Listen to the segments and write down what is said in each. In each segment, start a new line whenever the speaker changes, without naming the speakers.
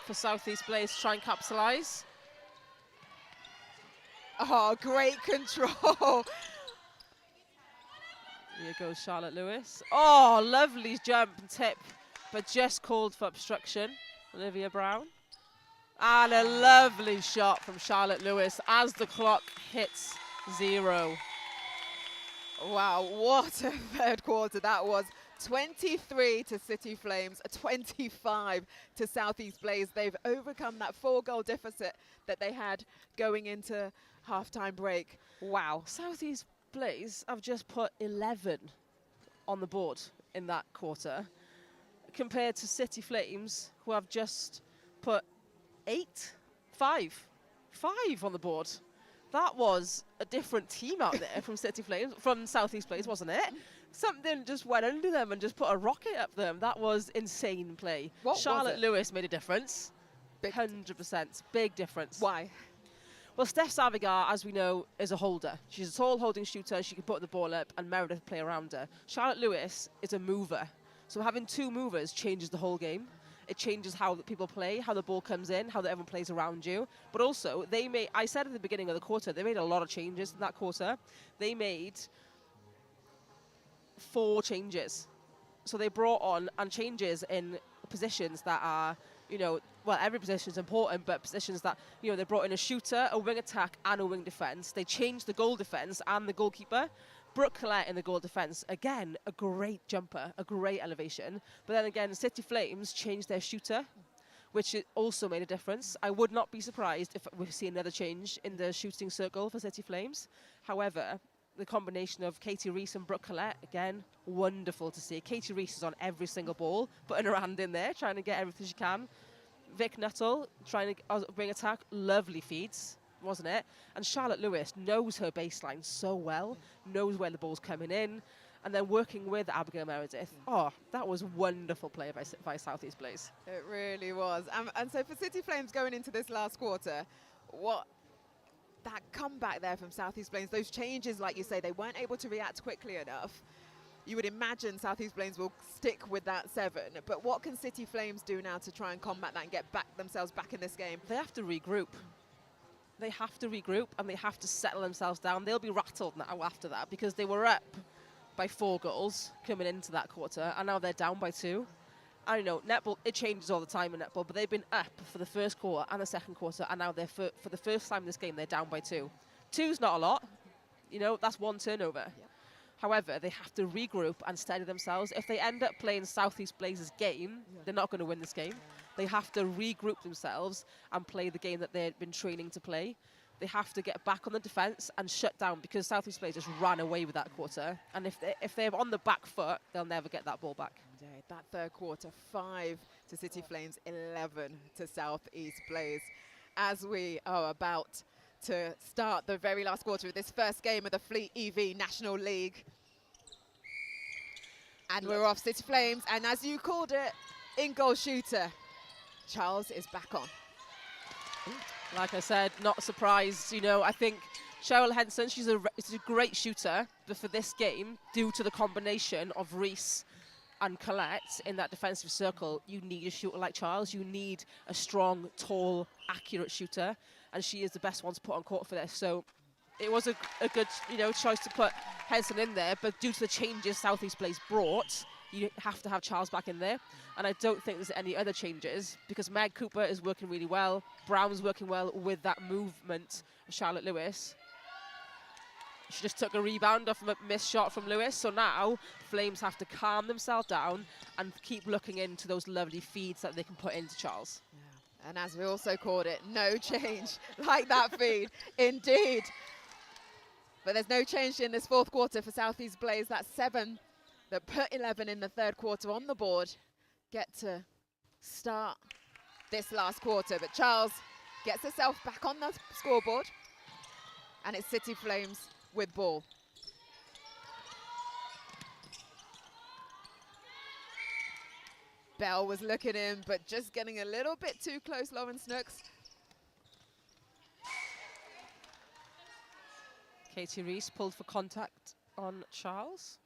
for Southeast Blaze to try and capitalise.
Oh, great control.
Here goes Charlotte Lewis. Oh, lovely jump and tip, but just called for obstruction. Olivia Brown. And a lovely shot from Charlotte Lewis as the clock hits 0.
Wow, what a third quarter that was. 23 to City Flames, 25 to Southeast Blaze. They've overcome that 4-goal deficit that they had going into halftime break. Wow.
Southeast Blaze have just put 11 on the board in that quarter, compared to City Flames, who have just put 5 on the board. That was a different team out there from City Flames, from Southeast Blaze, wasn't it? Something just went under them and just put a rocket up them. That was insane play.
What
Charlotte
was it?
Lewis made a difference. 100%. Big difference.
Why?
Well, Steph Savigar, as we know, is a holder. She's a tall holding shooter. She can put the ball up and Meredith play around her. Charlotte Lewis is a mover. So having 2 movers changes the whole game. It changes how people play, how the ball comes in, how everyone plays around you. But also, I said at the beginning of the quarter, they made a lot of changes in that quarter. They made 4 changes. So they brought on and changes in positions that are, well, every position is important, but positions that, they brought in a shooter, a wing attack, and a wing defense. They changed the goal defense and the goalkeeper. Brooke Collette in the goal defense, again, a great jumper, a great elevation. But then again, City Flames changed their shooter, which also made a difference. I would not be surprised if we see another change in the shooting circle for City Flames. However, the combination of Katie Reese and Brooke Collette, again, wonderful to see. Katie Reese is on every single ball, putting her hand in there, trying to get everything she can. Vic Nuttall, trying to bring attack, lovely feeds, wasn't it? And Charlotte Lewis knows her baseline so well, knows where the ball's coming in, and then working with Abigail Meredith. Oh, that was wonderful play by Southeast Blaze.
It really was. And so for City Flames going into this last quarter, that comeback there from Southeast Blaze, those changes, like you say, they weren't able to react quickly enough. You would imagine Southeast Blaze will stick with that 7. But what can City Flames do now to try and combat that and get themselves back in this game?
They have to regroup. They have to regroup and they have to settle themselves down. They'll be rattled now after that because they were up by 4 goals coming into that quarter and now they're down by 2. I don't know, netball, it changes all the time in netball, but they've been up for the first quarter and the second quarter and now they're for the first time in this game, they're down by 2. 2's not a lot. That's 1 turnover. Yep. However, they have to regroup and steady themselves. If they end up playing Southeast Blaze's game, they're not going to win this game. They have to regroup themselves and play the game that they've been training to play. They have to get back on the defense and shut down because Southeast Blaze just ran away with that quarter. And if they're on the back foot, they'll never get that ball back.
Indeed. That third quarter, 5 to City Flames, 11 to Southeast Blaze. As we are about to start the very last quarter of this first game of the Fleet EV National League. And we're off City Flames, and as you called it, in-goal shooter, Charles is back on.
Like I said, not surprised. I think Cheryl Henson, she's a great shooter, but for this game, due to the combination of Reese and Collette in that defensive circle, you need a shooter like Charles. You need a strong, tall, accurate shooter, and she is the best one to put on court for this. So it was a good choice to put Henson in there, but due to the changes Southeast Blaze brought, you have to have Charles back in there. And I don't think there's any other changes because Meg Cooper is working really well. Brown's working well with that movement of Charlotte Lewis. She just took a rebound off of a missed shot from Lewis. So now Flames have to calm themselves down and keep looking into those lovely feeds that they can put into Charles.
Yeah. And as we also called it, no change like that feed, indeed. But there's no change in this fourth quarter for Southeast Blaze. That's 7 that put 11 in the third quarter on the board. Get to start this last quarter. But Charles gets herself back on the scoreboard. And it's City Flames with ball. Bell was looking in, but just getting a little bit too close, Lauren Snooks.
Katie Reese pulled for contact on Charles.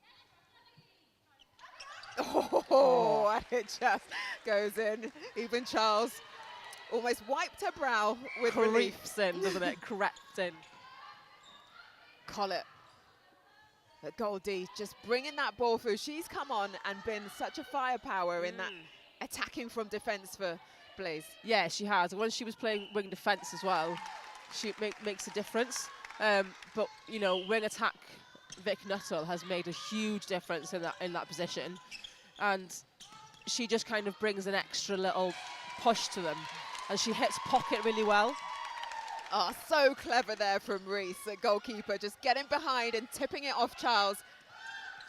Oh, and it just goes in. Even Charles almost wiped her brow with relief.
Creeps in, doesn't it? Crept in.
Collett, the Goldie, just bringing that ball through. She's come on and been such a firepower in that attacking from defence for Blaze.
Yeah, she has. And when she was playing wing defence as well, she makes a difference. But, you know, wing attack Vic Nuttall has made a huge difference in that position. And she just kind of brings an extra little push to them. And she hits pocket really well.
Oh, so clever there from Reese, the goalkeeper, just getting behind and tipping it off Charles.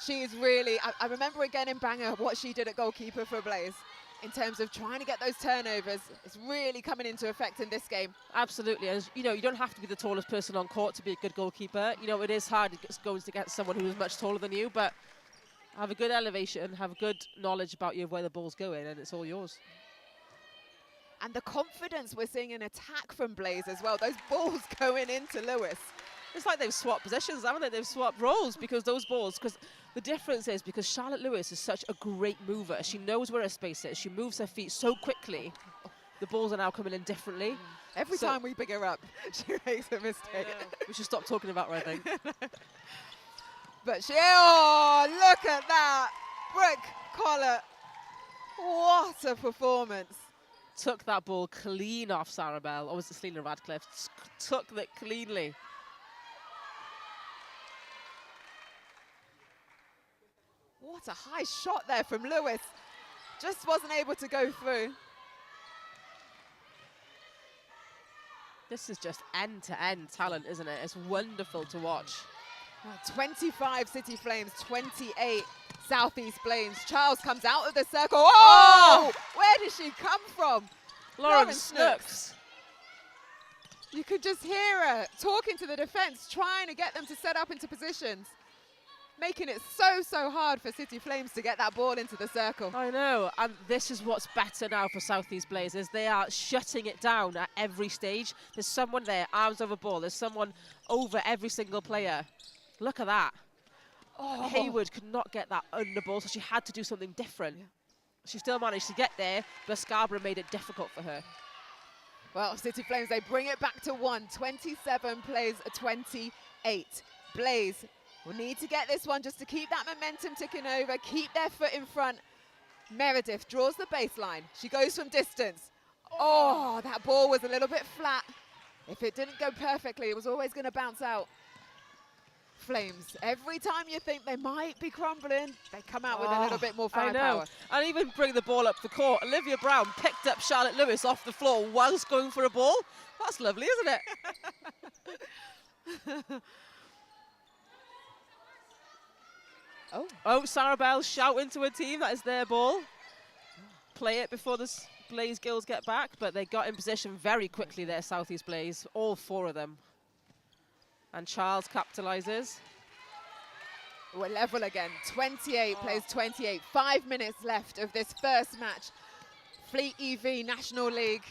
She is really, I remember again in Bangor what she did at goalkeeper for Blaze in terms of trying to get those turnovers. It's really coming into effect in this game.
Absolutely. As you know, you don't have to be the tallest person on court to be a good goalkeeper. You know, it is hard going against someone who is much taller than you, but have a good elevation, have a good knowledge about where the ball's going, and it's all yours.
And the confidence we're seeing in attack from Blaze as well. Those balls going into Lewis.
It's like they've swapped positions, haven't they? They've swapped roles because those balls, because the difference is because Charlotte Lewis is such a great mover. She knows where her space is. She moves her feet so quickly. The balls are now coming in differently.
Every time we pick her up, she makes a mistake.
We should stop talking about her, I think.
But oh, look at that. Brooke Collett. What a performance.
Took that ball clean off Sarah Bell, or was it Selena Radcliffe? Took that cleanly.
What a high shot there from Lewis. Just wasn't able to go through.
This is just end-to-end talent, isn't it? It's wonderful to watch.
25 City Flames, 28 Southeast Blaze. Charles comes out of the circle. Oh! Where did she come from?
Lauren Snooks.
You could just hear her talking to the defence, trying to get them to set up into positions. Making it so hard for City Flames to get that ball into the circle.
I know, and this is what's better now for Southeast Blazers. They are shutting it down at every stage. There's someone there, arms over ball. There's someone over every single player. Look at that. Oh. Hayward could not get that under ball, so she had to do something different. Yeah. She still managed to get there, but Scarborough made it difficult for her.
Well, City Flames, they bring it back to 1. 27 plays 28. Blaze will need to get this one just to keep that momentum ticking over, keep their foot in front. Meredith draws the baseline. She goes from distance. Oh, that ball was a little bit flat. If it didn't go perfectly, it was always going to bounce out. Flames, every time you think they might be crumbling, they come out with a little bit more firepower.
I know. And even bring the ball up the court. Olivia Brown picked up Charlotte Lewis off the floor whilst going for a ball. That's lovely, isn't it? Oh, Sarah Bell shouting to her team. That is their ball. Play it before the Blaze girls get back, but they got in position very quickly there, Southeast Blaze, all 4 of them. And Charles capitalises.
We're level again. 28 plays 28. 5 minutes left of this first match. Fleet EV National League.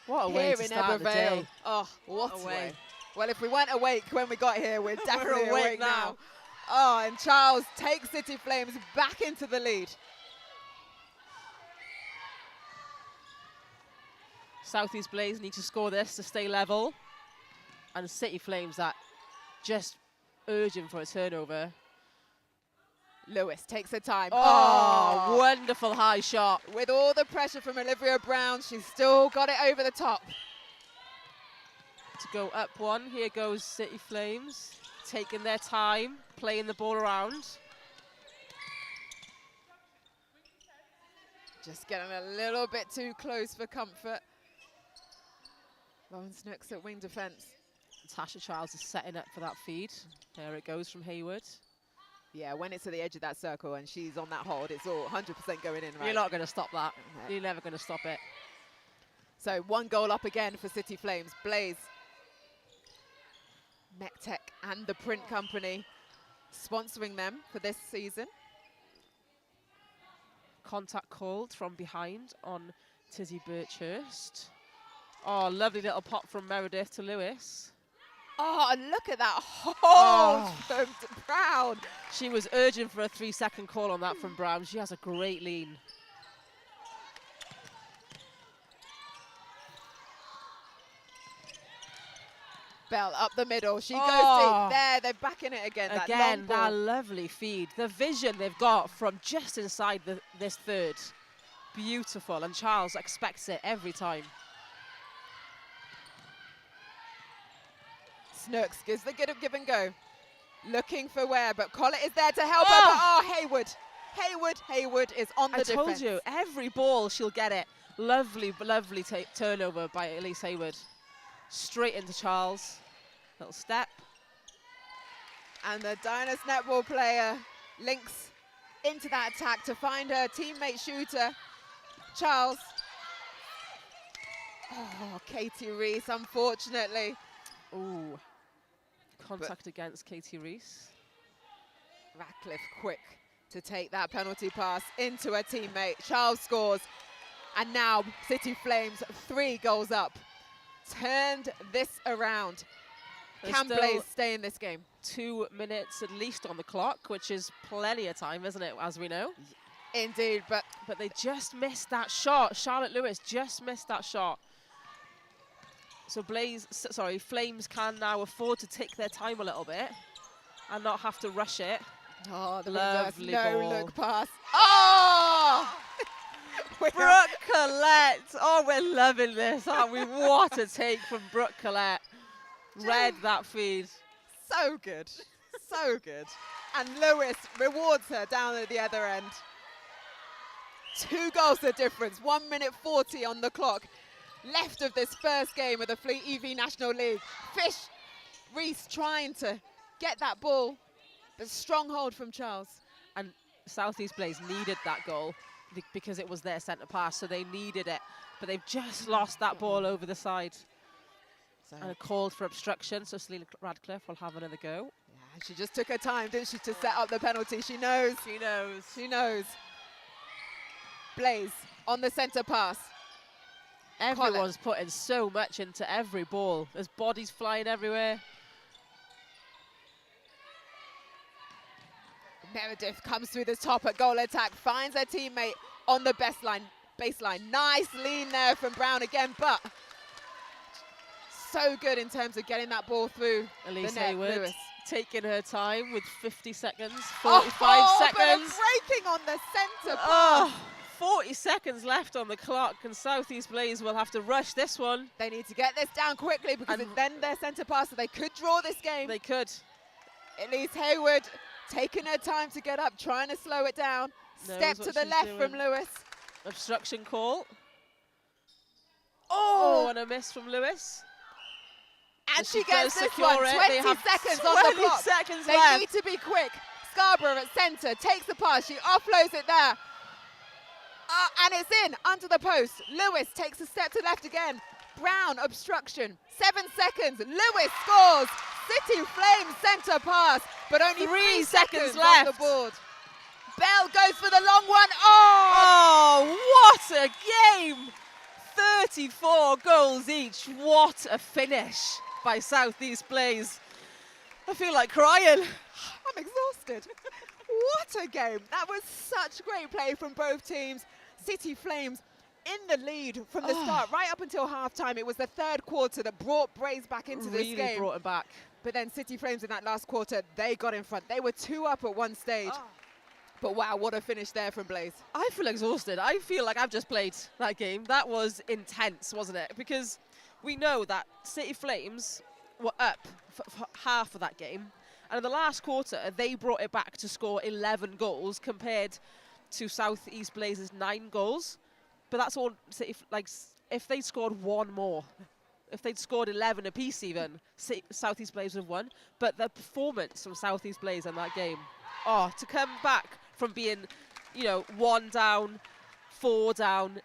What a way to start the day.
Oh, what a way. Well, if we weren't awake when we got here, we're definitely
we're
awake now. Oh, and Charles takes City Flames back into the lead.
Southeast Blaze need to score this to stay level. And City Flames that just urging for a turnover.
Lewis takes her time.
Oh, wonderful high shot.
With all the pressure from Olivia Brown, she's still got it over the top.
To go up 1, here goes City Flames. Taking their time, playing the ball around.
Just getting a little bit too close for comfort. Lauren Snooks at wing defence.
Tasha Charles is setting up for that feed. There it goes from Hayward.
Yeah, when it's to the edge of that circle and she's on that hold, it's all 100% going in, right?
You're not going to stop that. No. You're never going to stop it.
So 1 goal up again for City Flames. Blaze, MecTech and the Print Company sponsoring them for this season.
Contact called from behind on Tizzy Birchhurst. Oh, lovely little pop from Meredith to Lewis.
Oh, and look at that hold from Brown.
She was urging for a 3-second call on that from Brown. She has a great lean.
Bell up the middle. She goes
Oh.
deep. There, they're back in it again. That long
Again,
ball.
that lovely feed. The vision they've got from just inside this third. Beautiful, and Charles expects it every time.
Snooks gives the give and go. Looking for where, but Collett is there to help her. But Haywood is on the defense.
I told you, every ball she'll get it. Lovely, lovely turnover by Elise Haywood. Straight into Charles. Little step.
And the Diners netball player links into that attack to find her teammate shooter, Charles. Oh, Katie Reese, unfortunately.
Ooh. Contact against Katie Reese.
Ratcliffe quick to take that penalty pass into her teammate. Charles scores. And now City Flames 3 goals up. Turned this around. Can Blaze stay in this game?
2 minutes at least on the clock, which is plenty of time, isn't it, as we know?
Indeed, but
they just missed that shot. Charlotte Lewis just missed that shot. So Flames can now afford to take their time a little bit and not have to rush it.
oh, the
Lovely
reverse
ball.
no-look pass. Oh!
Brooke Collette. Oh, we're loving this, aren't we? What a take from Brooke Collette. Read that feed.
So good. So good. And Lewis rewards her down at the other end. 2 goals the difference. 1 minute 40 on the clock. Left of this first game of the Fleet EV National League. Reese trying to get that ball, but strong hold from Charles.
And South East Blaze needed that goal because it was their centre pass, so they needed it. But they've just lost that ball over the side. And a call for obstruction, so Selena Radcliffe will have another go.
Yeah, she just took her time, didn't she, to set up the penalty. She knows.
She knows.
She knows. Blaze on the centre pass.
Everyone's putting so much into every ball. There's bodies flying everywhere.
Meredith comes through the top at goal attack, finds her teammate on the baseline. Nice lean there from Brown again, but so good in terms of getting that ball through
Elise
the net.
Haywood
Lewis.
taking her time with 50 seconds, 45 seconds.
But breaking on the centre pass.
40 seconds left on the clock, and South East Blaze will have to rush this one.
They need to get this down quickly because it's then their centre pass, so they could draw this game.
They could.
Elise Haywood taking her time to get up, trying to slow it down. Step to the left from Lewis.
Obstruction call. Oh, and a miss from Lewis.
And she gets this one. 20 seconds on the clock.
Seconds
they
left.
need to be quick. Scarborough at centre takes the pass. She offloads it there. And it's in, under the post. Lewis takes a step to left again. Brown, obstruction. 7 seconds. Lewis scores. City Flames centre pass, but only 3 seconds left on the board. Bell goes for the long one.
Oh, what a game! 34 goals each. What a finish by South East Blaze. I feel like crying.
I'm exhausted. What a game. That was such great play from both teams. City Flames in the lead from the start, right up until halftime. It was the third quarter that brought Blaze back into this game.
Really brought it back.
But then City Flames in that last quarter, they got in front. They were 2 up at one stage. But wow, what a finish there from Blaze.
I feel exhausted. I feel like I've just played that game. That was intense, wasn't it? Because we know that City Flames were up for half of that game. And in the last quarter, they brought it back to score 11 goals compared to South East Blaze's 9 goals. But that's all City, like, if they'd scored one more, if they'd scored 11 apiece even, South East Blaze would have won. But the performance from South East Blaze in that game, to come back from being, 1 down, 4 down,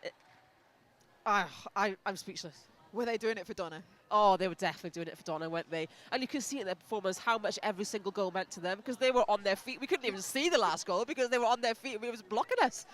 I'm speechless.
Were they doing it for Donna?
Oh, they were definitely doing it for Donna, weren't they? And you can see in their performance how much every single goal meant to them because they were on their feet. We couldn't even see the last goal because they were on their feet and it was blocking us.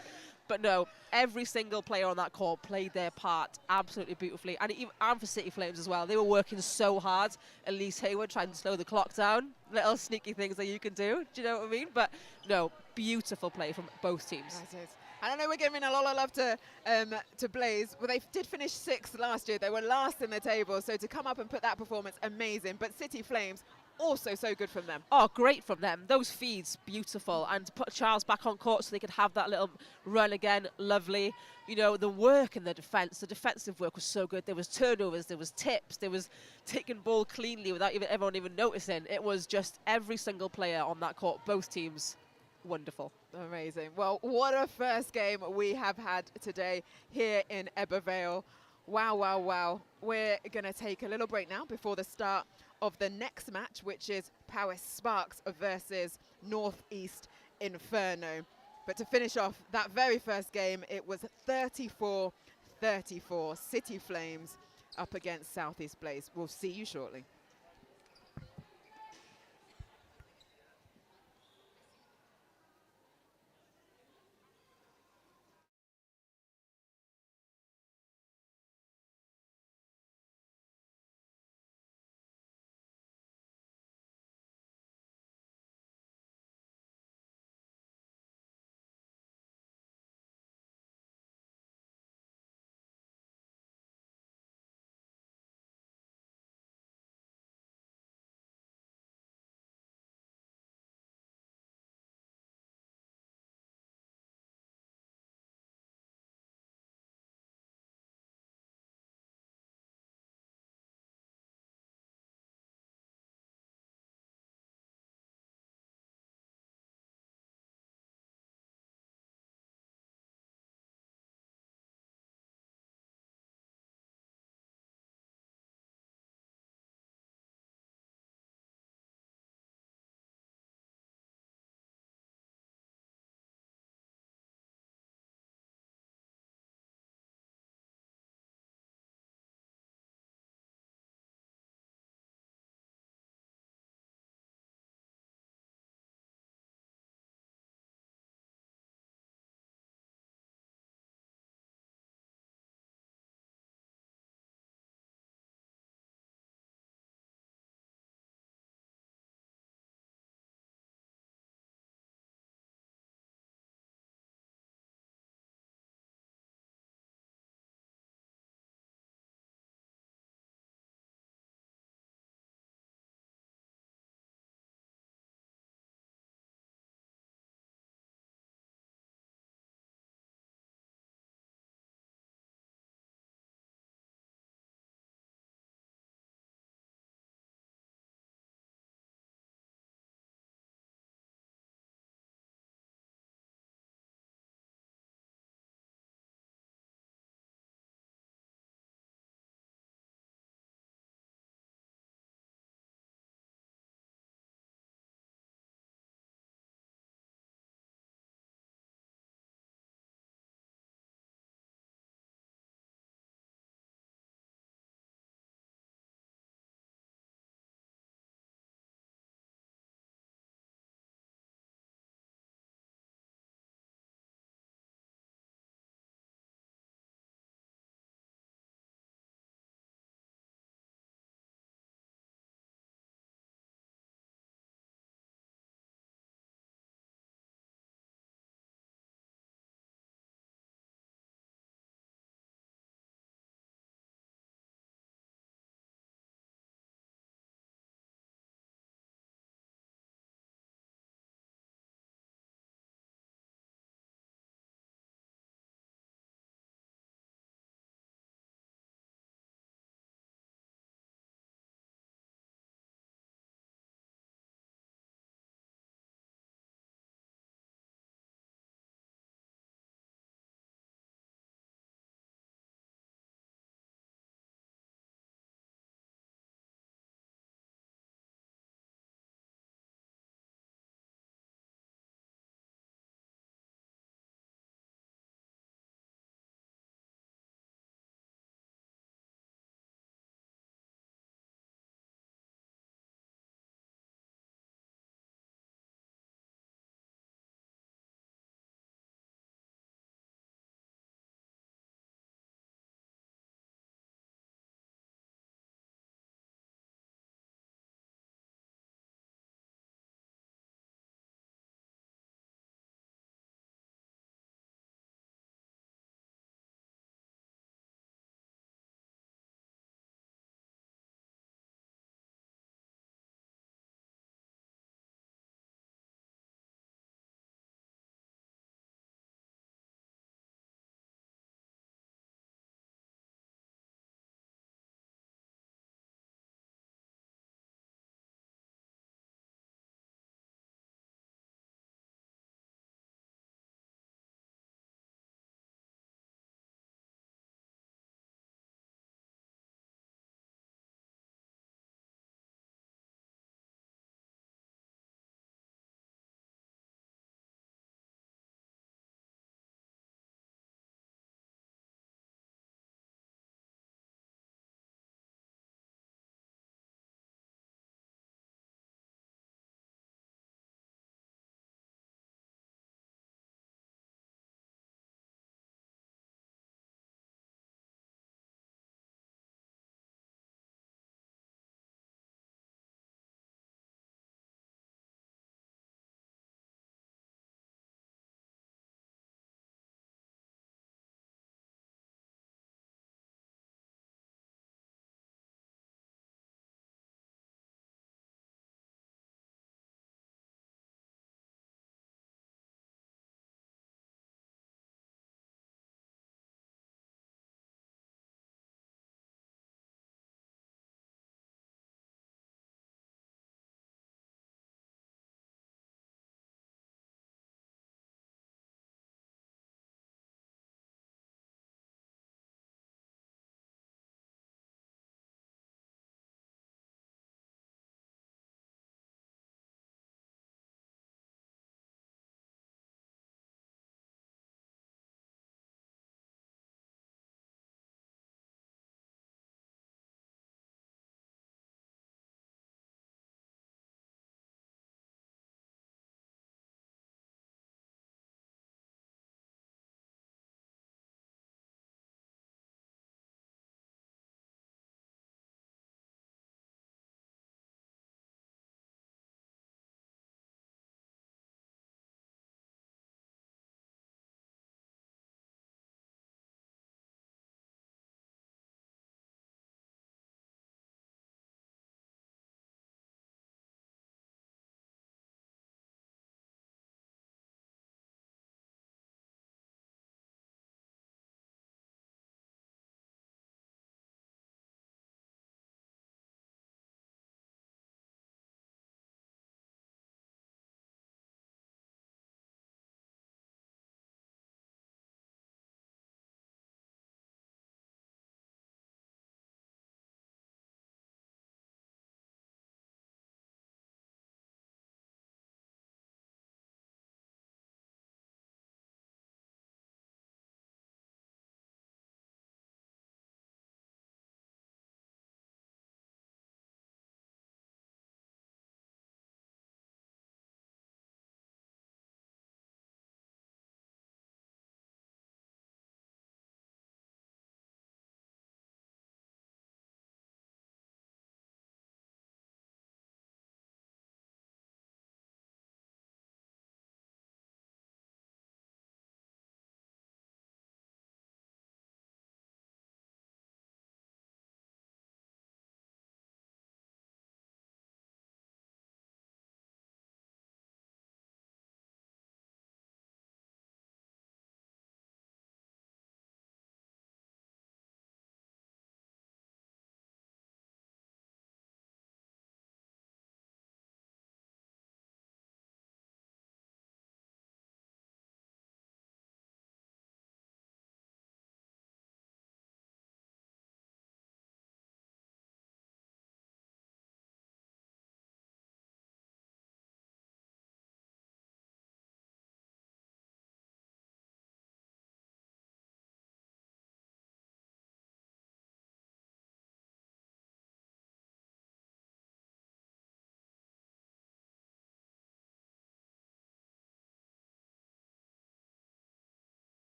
But no, every single player on that court played their part absolutely beautifully. And for City Flames as well. They were working so hard. Elise Haywood trying to slow the clock down. Little sneaky things that you can do. Do you know what I mean? But no, beautiful play from both teams.
That is. I know we're giving a lot of love to Blaze. Well, they did finish 6th last year. They were last in the table, so to come up and put that performance, amazing. But City Flames, also so good from them.
Oh, great from them. Those feeds, beautiful. And to put Charles back on court so they could have that little run again, lovely. You know, the work in the defence, the defensive work was so good. There was turnovers, there was tips, there was taking ball cleanly without everyone even noticing. It was just every single player on that court, both teams, wonderful.
Amazing. Well, what a first game we have had today here in Ebbw Vale. Wow, wow, wow. We're going to take a little break now before the start of the next match, which is Powys Sparks versus Northeast Inferno. But to finish off that very first game, it was 34-34 City Flames up against Southeast Blaze. We'll see you shortly.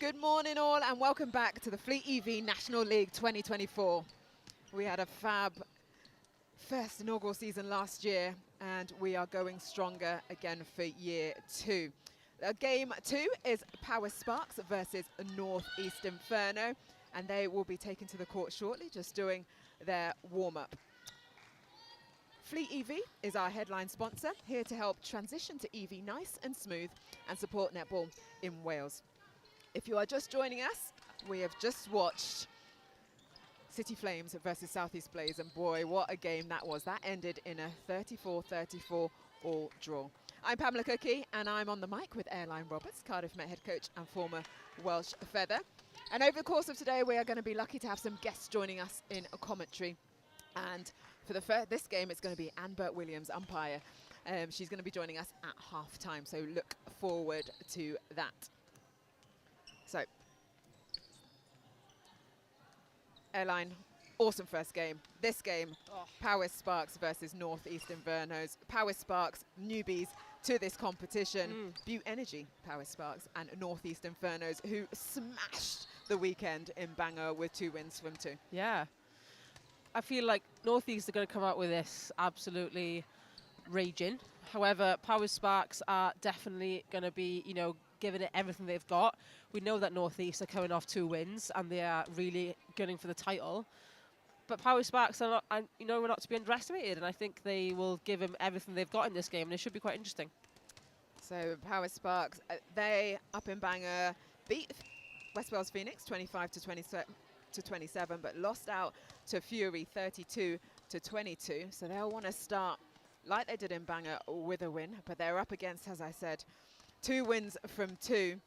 Good morning all and welcome back to the Fleet EV National League 2024. We had a fab first inaugural season last year and we are going stronger again for year 2. Game 2 is Power Sparks versus Northeast Inferno, and they will be taken to the court shortly, just doing their warm-up. Fleet EV is our headline sponsor, here to help transition to EV nice and smooth and support netball in Wales. If you are just joining us, we have just watched City Flames versus Southeast Blaze, and boy, what a game that was. That ended in a 34-34 all draw. I'm Pamela Cookie, and I'm on the mic with Airline Roberts, Cardiff Met head coach and former Welsh Feather. And over the course of today, we are going to be lucky to have some guests joining us in a commentary. And for this game, it's going to be Anne Burt-Williams, umpire. She's going to be joining us at half-time, so look forward to that. So, Airline, awesome first game. This game, Power Sparks versus Northeast Infernos. Power Sparks, newbies to this competition. Butte Energy, Power Sparks, and Northeast Infernos, who smashed the weekend in Bangor with 2 wins from 2.
Yeah. I feel like Northeast are going to come out with this absolutely raging. However, Power Sparks are definitely going to be, you know, giving it everything they've got. We know that Northeast are coming off 2 wins and they are really gunning for the title. But Power Sparks are not, you know, we're not to be underestimated, and I think they will give them everything they've got in this game, and it should be quite interesting.
So Power Sparks, they up in Bangor beat West Wales Phoenix 25-27, but lost out to Fury 32-22. So they'll want to start like they did in Bangor with a win, but they're up against, as I said, 2 wins from 2,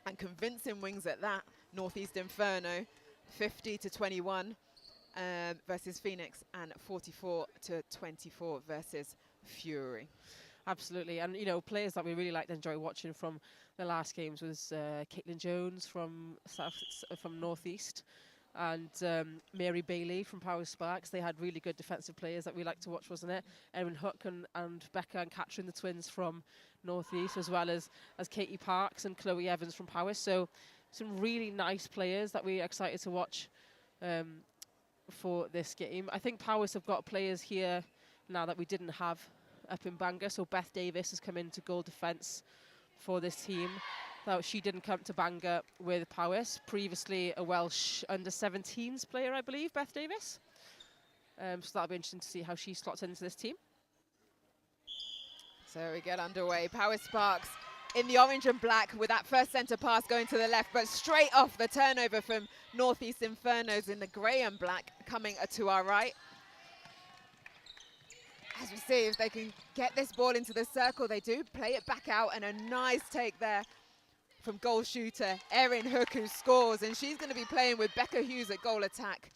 and convincing wins at that. Northeast Inferno 50-21 versus Phoenix, and 44-24 versus Fury.
Absolutely, and you know, players that we really liked and enjoy watching from the last games was Caitlin Jones from Northeast, and Mary Bailey from Power Sparks. They had really good defensive players that we like to watch, wasn't it? Erin Hook and Becca and Catherine, the twins from Northeast, as well as Katie Parks and Chloe Evans from Power. So some really nice players that we're excited to watch for this game. I think Powers have got players here now that we didn't have up in Bangor. So Beth Davis has come into goal defence for this team. Now, she didn't come to Bangor with Powers. Previously a Welsh under-17s player, I believe, Beth Davis. So that'll be interesting to see how she slots into this team.
So we get underway. Power Sparks in the orange and black with that first centre pass going to the left, but straight off the turnover from Northeast Infernos in the grey and black coming to our right. As we see if they can get this ball into the circle, they do. Play it back out, and a nice take there from goal shooter Erin Hook, who scores, and she's going to be playing with Becca Hughes at goal attack,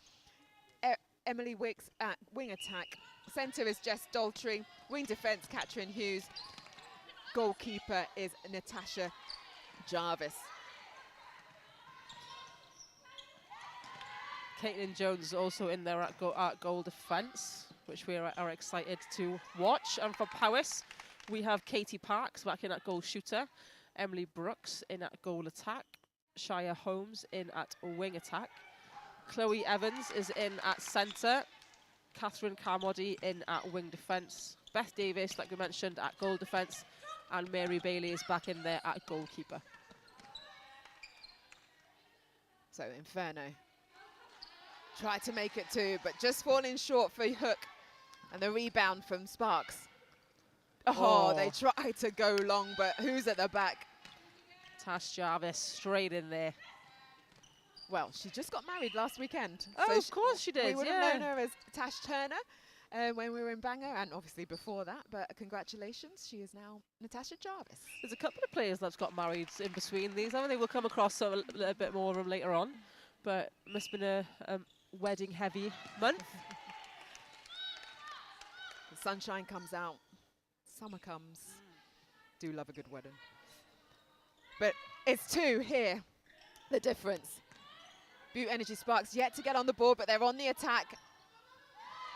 Emily Wicks at wing attack. Centre is Jess Daltrey, wing defence Catherine Hughes, goalkeeper is Natasha Jarvis.
Caitlin Jones is also in there at goal defence, which we are excited to watch. And for Powys, we have Katie Parks back in at goal shooter, Emily Brooks in at goal attack, Shia Holmes in at wing attack, Chloe Evans is in at centre, Catherine Carmody in at wing defence, Beth Davis, like we mentioned, at goal defence, and Mary Bailey is back in there at goalkeeper.
So Inferno tried to make it 2, but just falling short for Hook, and the rebound from Sparks. Oh, they tried to go long, but who's at the back?
Tash Jarvis straight in there.
Well, she just got married last weekend.
Oh,
so
of course she did,
We would have known her as Tash Turner when we were in Bangor, and obviously before that, but congratulations, she is now Natasha Jarvis.
There's a couple of players that's got married in between these. I think we'll come across a little bit more of them later on, but it must have been a wedding-heavy month.
The sunshine comes out, summer comes. Do love a good wedding. But it's 2 here, the difference. Butte Energy Sparks yet to get on the board, but they're on the attack.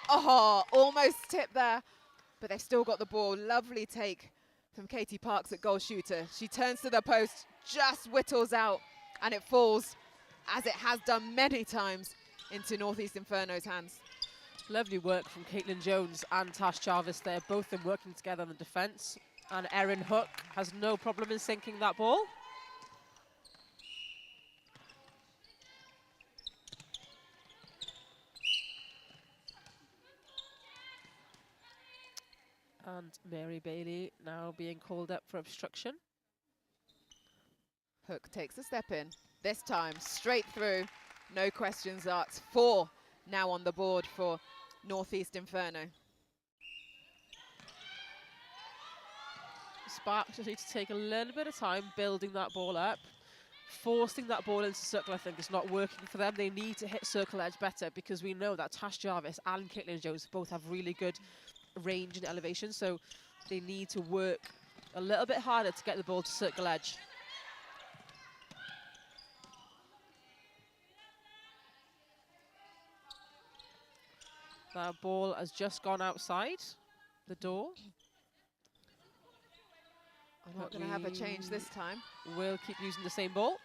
Oh, almost tipped there, but they've still got the ball. Lovely take from Katie Parks at goal shooter. She turns to the post, just whittles out and it falls, as it has done many times, into Northeast Inferno's hands.
Lovely work from Caitlin Jones and Tash Jarvis there, both of them working together on the defence. And Erin Hook has no problem in sinking that ball. And Mary Bailey now being called up for obstruction.
Hook takes a step in, this time straight through, no questions asked. 4 now on the board for Northeast Inferno.
Sparks just need to take a little bit of time building that ball up. Forcing that ball into circle, I think, is not working for them. They need to hit circle edge better, because we know that Tash Jarvis and Caitlin Jones both have really good range and elevation, so they need to work a little bit harder to get the ball to circle edge. That ball has just gone outside the door.
I'm not going to have a change this time.
We'll keep using the same ball.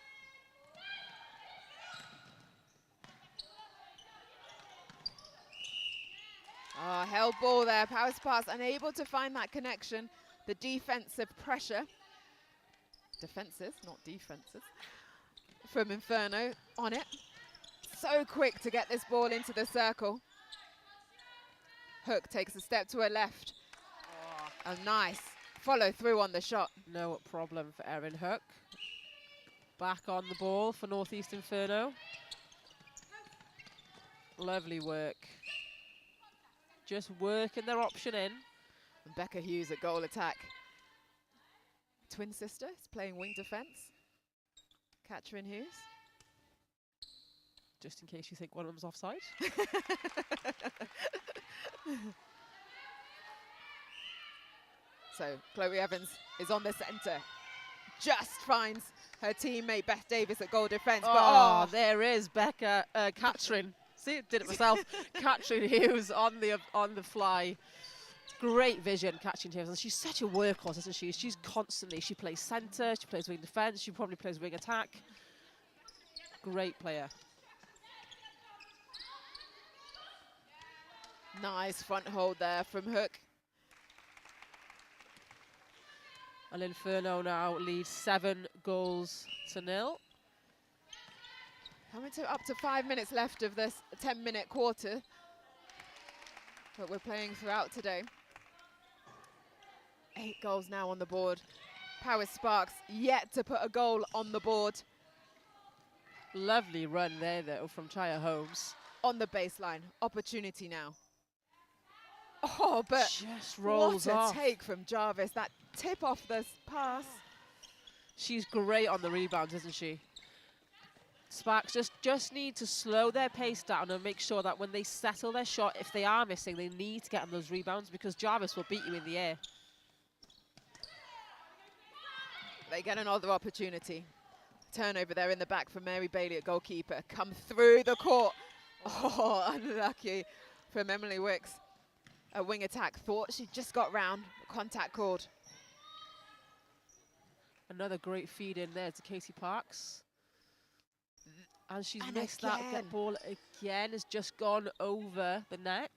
Oh, held ball there. Power Sparks unable to find that connection. The defensive pressure. Defensive, not defensive. From Inferno on it. So quick to get this ball into the circle. Hook takes a step to her left. Oh, a nice follow through on the shot.
No problem for Erin Hook. Back on the ball for Northeast Inferno. Lovely work. Just working their option in.
And Becca Hughes at goal attack. Twin sister is playing wing defence. Katrin Hughes.
Just in case you think one of them's offside.
So Chloe Evans is on the centre. Just finds her teammate Beth Davis at goal defence.
Oh, there is Becca, Katrin. See, did it myself. Katrin Hughes on the fly. Great vision, Katrin Hughes. And she's such a workhorse, isn't she? She's constantly, she plays centre, she plays wing defence, she probably plays wing attack. Great player.
Nice front hold there from Hook.
And Inferno now leads 7 goals to 0.
Coming to up to 5 minutes left of this 10-minute quarter that we're playing throughout today. 8 goals now on the board. Power Sparks yet to put a goal on the board.
Lovely run there, though, from Chaya Holmes.
On the baseline. Opportunity now. Oh, but
just rolls
what a
off.
take from Jarvis. That tip off this pass.
She's great on the rebounds, isn't she? Sparks just need to slow their pace down and make sure that when they settle their shot, if they are missing, they need to get on those rebounds, because Jarvis will beat you in the air.
They get another opportunity. Turnover there in the back from Mary Bailey at goalkeeper. Come through the court. Oh, unlucky from Emily Wicks. A wing attack, thought she just got round. Contact called.
Another great feed in there to Katie Parks. And she's missed
again.
that ball again. Has just gone over the net.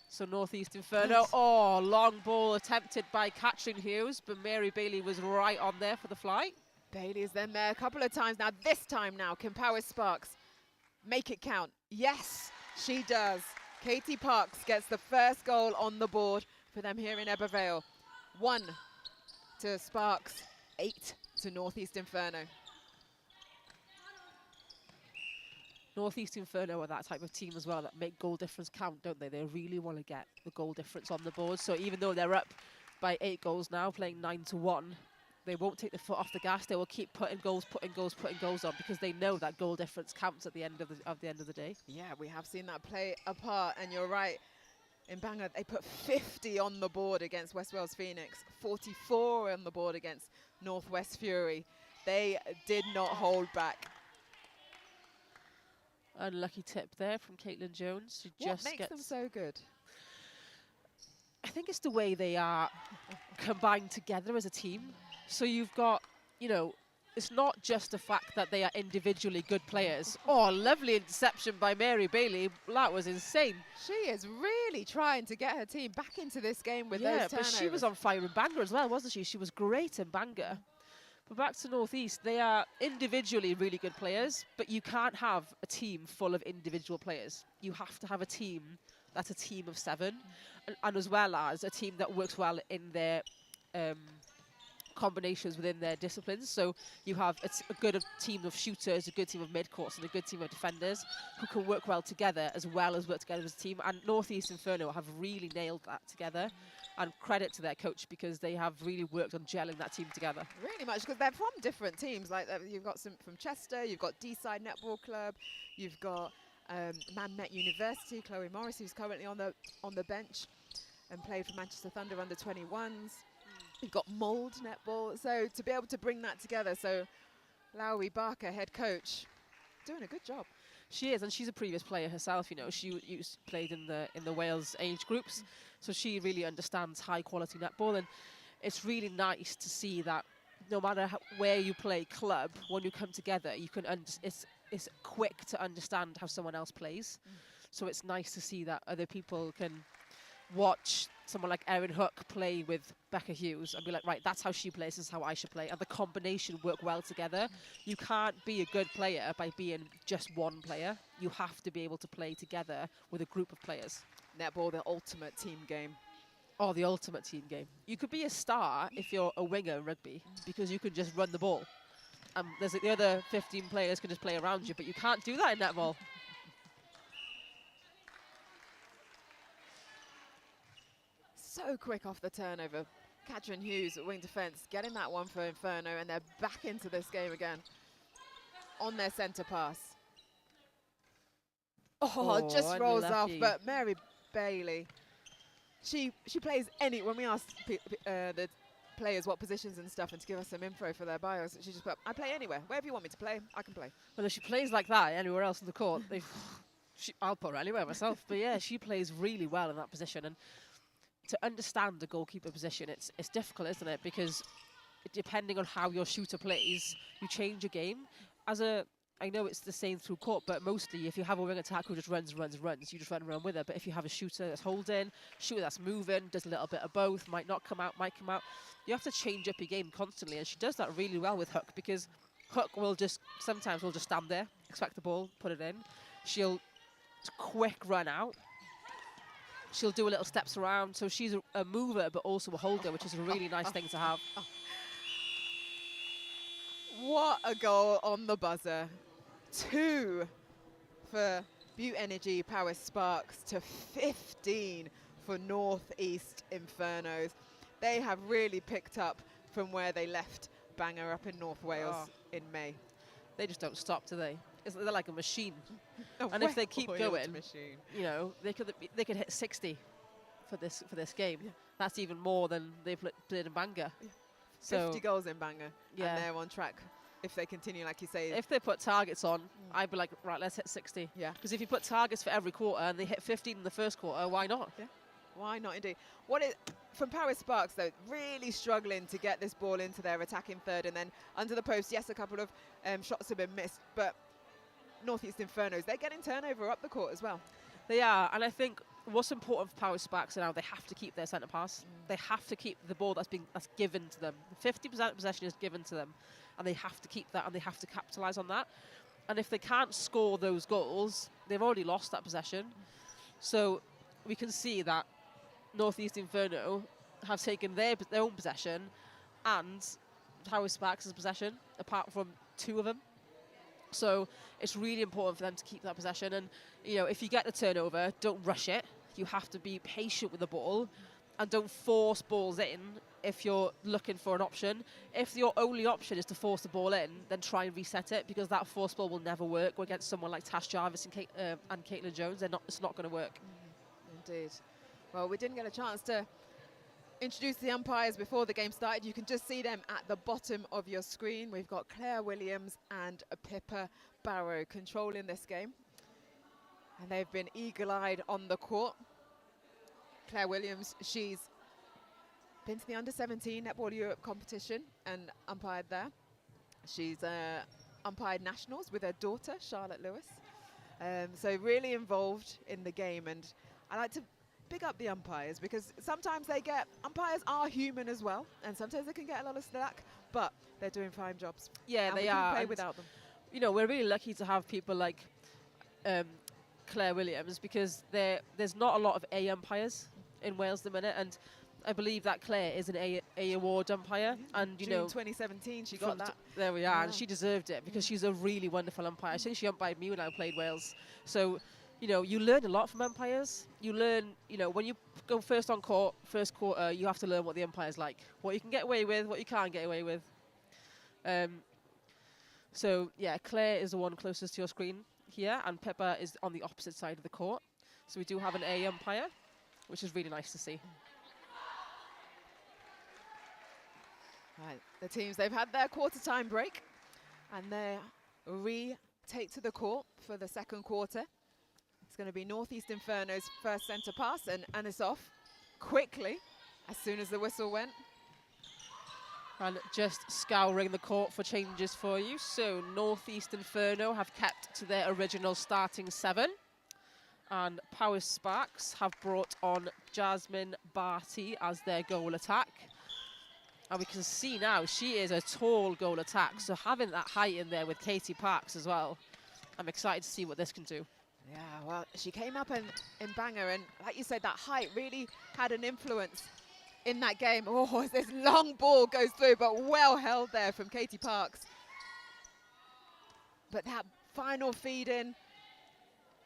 So Northeast Inferno. Oh, long ball attempted by Katrin Hughes, but Mary Bailey was right on there for the fly.
Bailey is then there a couple of times now. This time now, can Power Sparks make it count? Yes, she does. Katie Parks gets the first goal on the board for them here in Ebbw Vale. 1 to Sparks, 8 to Northeast Inferno.
Northeast Inferno are that type of team as well that make goal difference count, don't they? They really want to get the goal difference on the board. So even though they're up by 8 goals now, playing 9-1, they won't take the foot off the gas. They will keep putting goals on, because they know that goal difference counts at the end of the day.
Yeah, we have seen that play apart, and you're right. In Bangor, they put 50 on the board against West Wales Phoenix, 44 on the board against Northwest Fury. They did not hold back.
Unlucky tip there from Caitlin Jones.
What makes them so good?
I think it's the way they are combined together as a team. So you've got, you know, it's not just the fact that they are individually good players. Oh, lovely interception by Mary Bailey. That was insane.
She is really trying to get her team back into this game with those
Yeah,
turnovers.
but she was on fire in Bangor as well, wasn't she? She was great in Bangor. But back to North East, they are individually really good players, but you can't have a team full of individual players. You have to have a team that's a team of 7, and as well as a team that works well in their combinations within their disciplines. So you have a good team of shooters, a good team of mid-courts, and a good team of defenders who can work well together as well as work together as a team. And North East Inferno have really nailed that together. And credit to their coach, because they have really worked on gelling that team together.
Really much, because they're from different teams. Like you've got some from Chester, you've got D-Side Netball Club, you've got Man-Met University, Chloe Morris, who's currently on the bench and played for Manchester Thunder under 21s. You've got Mould Netball. So to be able to bring that together, so Lowry Barker, head coach, doing a good job.
She is, and she's a previous player herself. You know, she played in the Wales age groups, so she really understands high quality netball. And it's really nice to see that no matter where you play club, when you come together, you can it's quick to understand how someone else plays. So it's nice to see that other people can watch someone like Erin Hook play with Becca Hughes and be like, right, that's how she plays, this is how I should play, and the combination work well together. You can't be a good player by being just one player. You have to be able to play together with a group of players.
Netball, the ultimate team game.
Oh, the ultimate team game. You could be a star if you're a winger in rugby, because you can just run the ball. There's the other 15 players can just play around you, but you can't do that in netball.
So quick off the turnover. Katrin Hughes at wing defence, getting that one for Inferno, and they're back into this game again on their centre pass. Oh, just rolls off, but Mary Bailey, she plays when we asked the players what positions and stuff and to give us some info for their bios, she just put, I play anywhere, wherever you want me to play, I can play.
Well, if she plays like that anywhere else in the court, I'll put her anywhere myself. But yeah, she plays really well in that position. And to understand the goalkeeper position, it's difficult, isn't it? Because depending on how your shooter plays, you change a game. I know it's the same through court, but mostly if you have a wing attack who just runs, you just run around with her. But if you have a shooter that's holding, shooter that's moving, does a little bit of both, might not come out, might come out, you have to change up your game constantly. And she does that really well with Hook, because Hook sometimes will just stand there, expect the ball, put it in. She'll quick run out. She'll do a little steps around. So she's a mover, but also a holder, which is a really nice thing to have.
What a goal on the buzzer. 2 for Butte Energy Power Sparks to 15 for North East Infernos. They have really picked up from where they left Bangor up in North Wales in May.
They just don't stop, do they? They're like a machine. And if they keep going, you know, they could hit 60 for this game. Yeah. That's even more than they played in Bangor. Yeah.
So 50 goals in Bangor, and they're on track. If they continue, like you say.
If they put targets on, I'd be like, right, let's hit 60. Yeah. Because if you put targets for every quarter and they hit 15 in the first quarter, why not?
Yeah. Why not, indeed? From Power Sparks, though, really struggling to get this ball into their attacking third, and then under the post, yes, a couple of shots have been missed, but North East Infernos, they're getting turnover up the court as well.
They are, and I think what's important for Power Sparks now, they have to keep their centre pass. They have to keep the ball that's given to them. 50% possession is given to them, and they have to keep that, and they have to capitalise on that. And if they can't score those goals, they've already lost that possession. So we can see that North East Inferno have taken their own possession and Power Sparks' possession, apart from 2 of them. So it's really important for them to keep that possession. And, you know, if you get the turnover, don't rush it. You have to be patient with the ball and don't force balls in if you're looking for an option. If your only option is to force the ball in, then try and reset it, because that force ball will never work against someone like Tash Jarvis and Caitlin Jones. It's not going to work.
Indeed. Well, we didn't get a chance to introduce the umpires before the game started. You can just see them at the bottom of your screen. We've got Claire Williams and Pippa Barrow controlling this game. And they've been eagle-eyed on the court. Claire Williams, she's been to the Under-17 Netball Europe competition and umpired there. She's umpired nationals with her daughter, Charlotte Lewis. So really involved in the game, and I like to big up the umpires because sometimes umpires are human as well, and sometimes they can get a lot of slack, but they're doing fine jobs.
Yeah,
and
they
we
are.
Can play without them.
You know, we're really lucky to have people like Claire Williams, because there's not a lot of A umpires in Wales at the minute, and I believe that Claire is an A award umpire, and
June 2017 she got that.
There we are, and she deserved it because she's a really wonderful umpire. I think she umpired me when I played Wales. So, you know, you learn a lot from umpires. You learn, you know, when you go first on court, first quarter, you have to learn what the umpire's like, what you can get away with, what you can't get away with. So yeah, Claire is the one closest to your screen here, and Pippa is on the opposite side of the court. So we do have an A umpire, which is really nice to see.
Right, the teams, they've had their quarter time break, and they retake to the court for the second quarter. It's going to be Northeast Inferno's first centre pass, and it's off quickly as soon as the whistle went.
And just scouring the court for changes for you. So Northeast Inferno have kept to their original starting 7. And Power Sparks have brought on Jasmine Barty as their goal attack. And we can see now she is a tall goal attack. So having that height in there with Katie Parks as well, I'm excited to see what this can do.
Yeah, well, she came up in Bangor, and like you said, that height really had an influence in that game. Oh, this long ball goes through, but well held there from Katie Parks. But that final feed in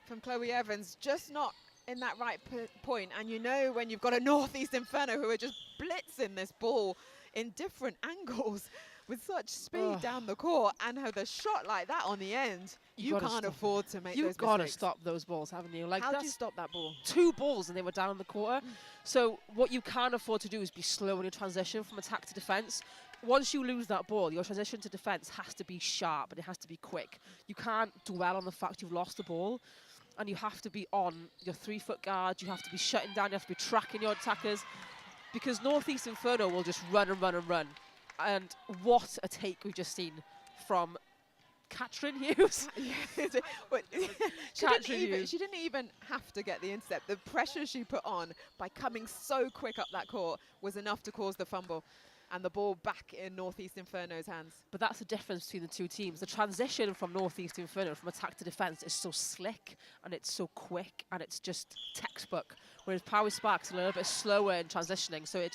from Chloe Evans, just not in that right point. And you know when you've got a Northeast Inferno who are just blitzing this ball in different angles with such speed down the court, and have a shot like that on the end, you can't afford to make those mistakes.
You've got to stop those balls, haven't you? Like,
how do you stop that ball?
2 balls and they were down the quarter. So what you can't afford to do is be slow in your transition from attack to defence. Once you lose that ball, your transition to defence has to be sharp and it has to be quick. You can't dwell on the fact you've lost the ball, and you have to be on your 3-foot guard. You have to be shutting down. You have to be tracking your attackers, because Northeast Inferno will just run and run and run. And what a take we've just seen from Katrin Hughes.
She didn't even have to get the intercept. The pressure she put on by coming so quick up that court was enough to cause the fumble, and the ball back in Northeast Inferno's hands.
But that's the difference between the two teams. The transition from Northeast Inferno, from attack to defence, is so slick, and it's so quick, and it's just textbook. Whereas Power Sparks are a little bit slower in transitioning, so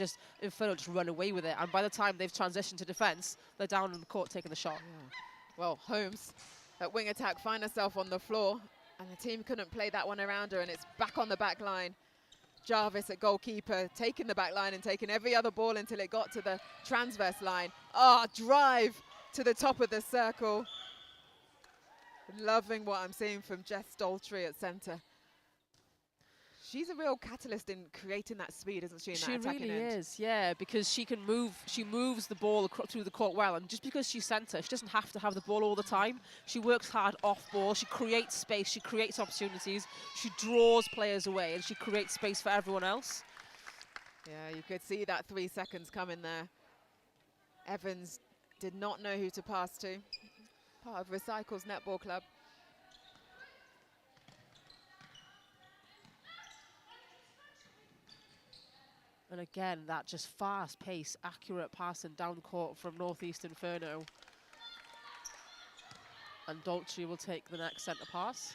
Inferno just run away with it. And by the time they've transitioned to defence, they're down in the court taking the shot.
Yeah. Well, Holmes, at wing attack, find herself on the floor, and the team couldn't play that one around her, and it's back on the back line. Jarvis at goalkeeper, taking the back line and taking every other ball until it got to the transverse line. Drive to the top of the circle. Loving what I'm seeing from Jess Daltrey at centre. She's a real catalyst in creating that speed, isn't she, in that attacking end?
She really is, yeah, because she can move. She moves the ball through the court well, and just because she's centre, she doesn't have to have the ball all the time. She works hard off ball. She creates space. She creates opportunities. She draws players away, and she creates space for everyone else.
Yeah, you could see that 3 seconds coming there. Evans did not know who to pass to. Part of Recycle's netball club.
And again, that just fast-paced, accurate passing down court from Northeast Inferno. And Daltrey will take the next centre pass.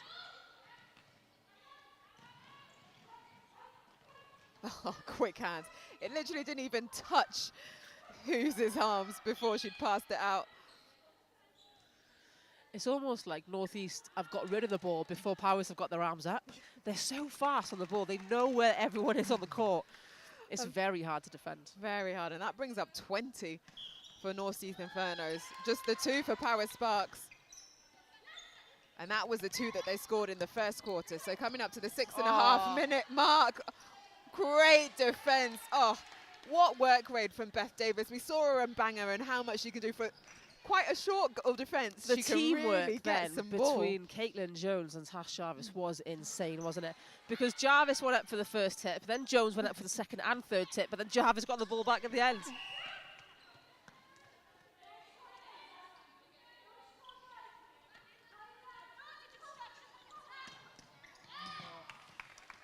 Oh, quick hands. It literally didn't even touch Hughes' arms before she'd passed it out.
It's almost like Northeast have got rid of the ball before Powers have got their arms up. They're so fast on the ball. They know where everyone is on the court. It's very hard to defend. Very hard,
and that brings up 20 for Northeast Infernos. Just the 2 for Power Sparks. And that was the 2 that they scored in the first quarter. So coming up to the 6.5 minute mark. Great defense. Oh, what work rate from Beth Davis. We saw her in Bangor and how much she can do for quite a short goal defense.
The
she
teamwork
really
then between Caitlin Jones and Tash Jarvis was insane, wasn't it? Because Jarvis went up for the first tip, then Jones went up for the second and third tip, but then Jarvis got the ball back at the end.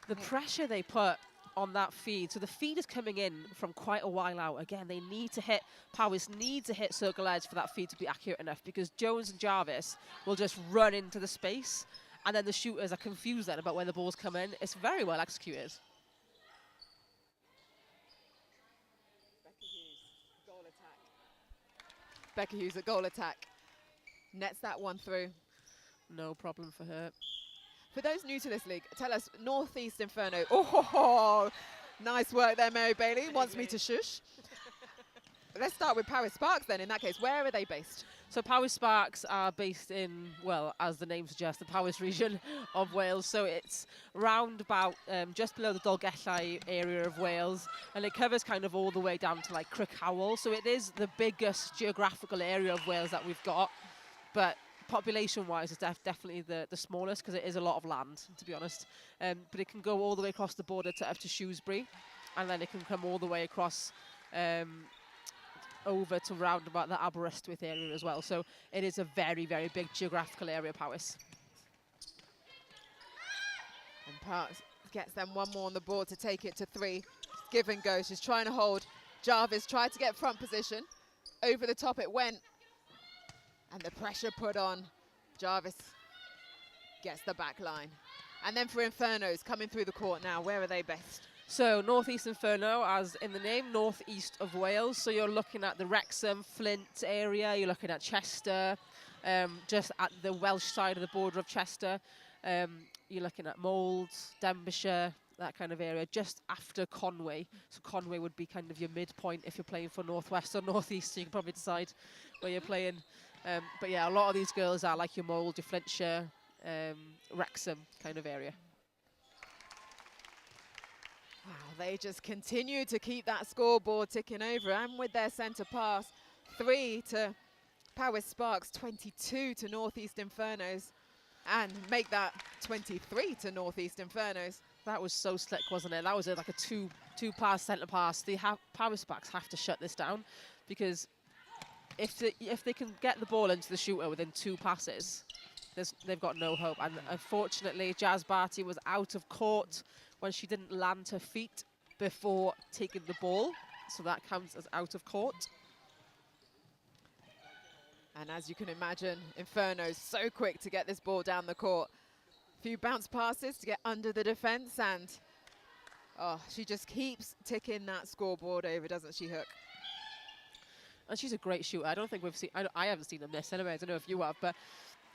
The pressure they put on that feed. So the feed is coming in from quite a while out. Again, they need to hit, Powys need to hit circle edge for that feed to be accurate enough, because Jones and Jarvis will just run into the space, and then the shooters are confused then about when the balls come in. It's very well executed.
Becca Hughes, a goal attack. Nets that one through.
No problem for her.
For those new to this league, tell us, Northeast Inferno. Oh, nice work there, Mary Bailey. Wants me to shush. Let's start with Powys Sparks then, in that case. Where are they based?
So Powys Sparks are based in, well, as the name suggests, the Powys region of Wales. So it's round about just below the Dolgellau area of Wales, and it covers kind of all the way down to like Crickhowell. So it is the biggest geographical area of Wales that we've got, but population-wise, it's definitely the smallest, because it is a lot of land, to be honest. But it can go all the way across the border to up to Shrewsbury, and then it can come all the way across over to round about the Aberystwyth area as well. So it is a very, very big geographical area, Powys.
And Parks gets them one more on the board to take it to 3. Give and go. She's trying to hold. Jarvis tried to get front position. Over the top it went. And the pressure put on. Jarvis gets the back line. And then for Infernos, coming through the court now, where are they based?
So Northeast Inferno, as in the name, northeast of Wales. So you're looking at the Wrexham, Flint area. You're looking at Chester, just at the Welsh side of the border of Chester. You're looking at Mold, Denbighshire, that kind of area, just after Conway. So Conway would be kind of your midpoint if you're playing for Northwest or Northeast, so you can probably decide where you're playing. But yeah, a lot of these girls are like your Mold, your Flintshire, Wrexham kind of area.
Wow, they just continue to keep that scoreboard ticking over, and with their centre pass, 3 to Powys Sparks, 22 to Northeast Infernos, and make that 23 to Northeast Infernos.
That was so slick, wasn't it? That was like a two-pass centre pass. Powys Sparks have to shut this down, because if they can get the ball into the shooter within 2 passes, they've got no hope. And unfortunately, Jazz Barty was out of court when she didn't land her feet before taking the ball. So that counts as out of court.
And as you can imagine, Inferno's so quick to get this ball down the court. A few bounce passes to get under the defence, and oh, she just keeps ticking that scoreboard over, doesn't she, Hook?
And she's a great shooter. I don't think we've seen, I haven't seen them miss anyway. I don't know if you have, but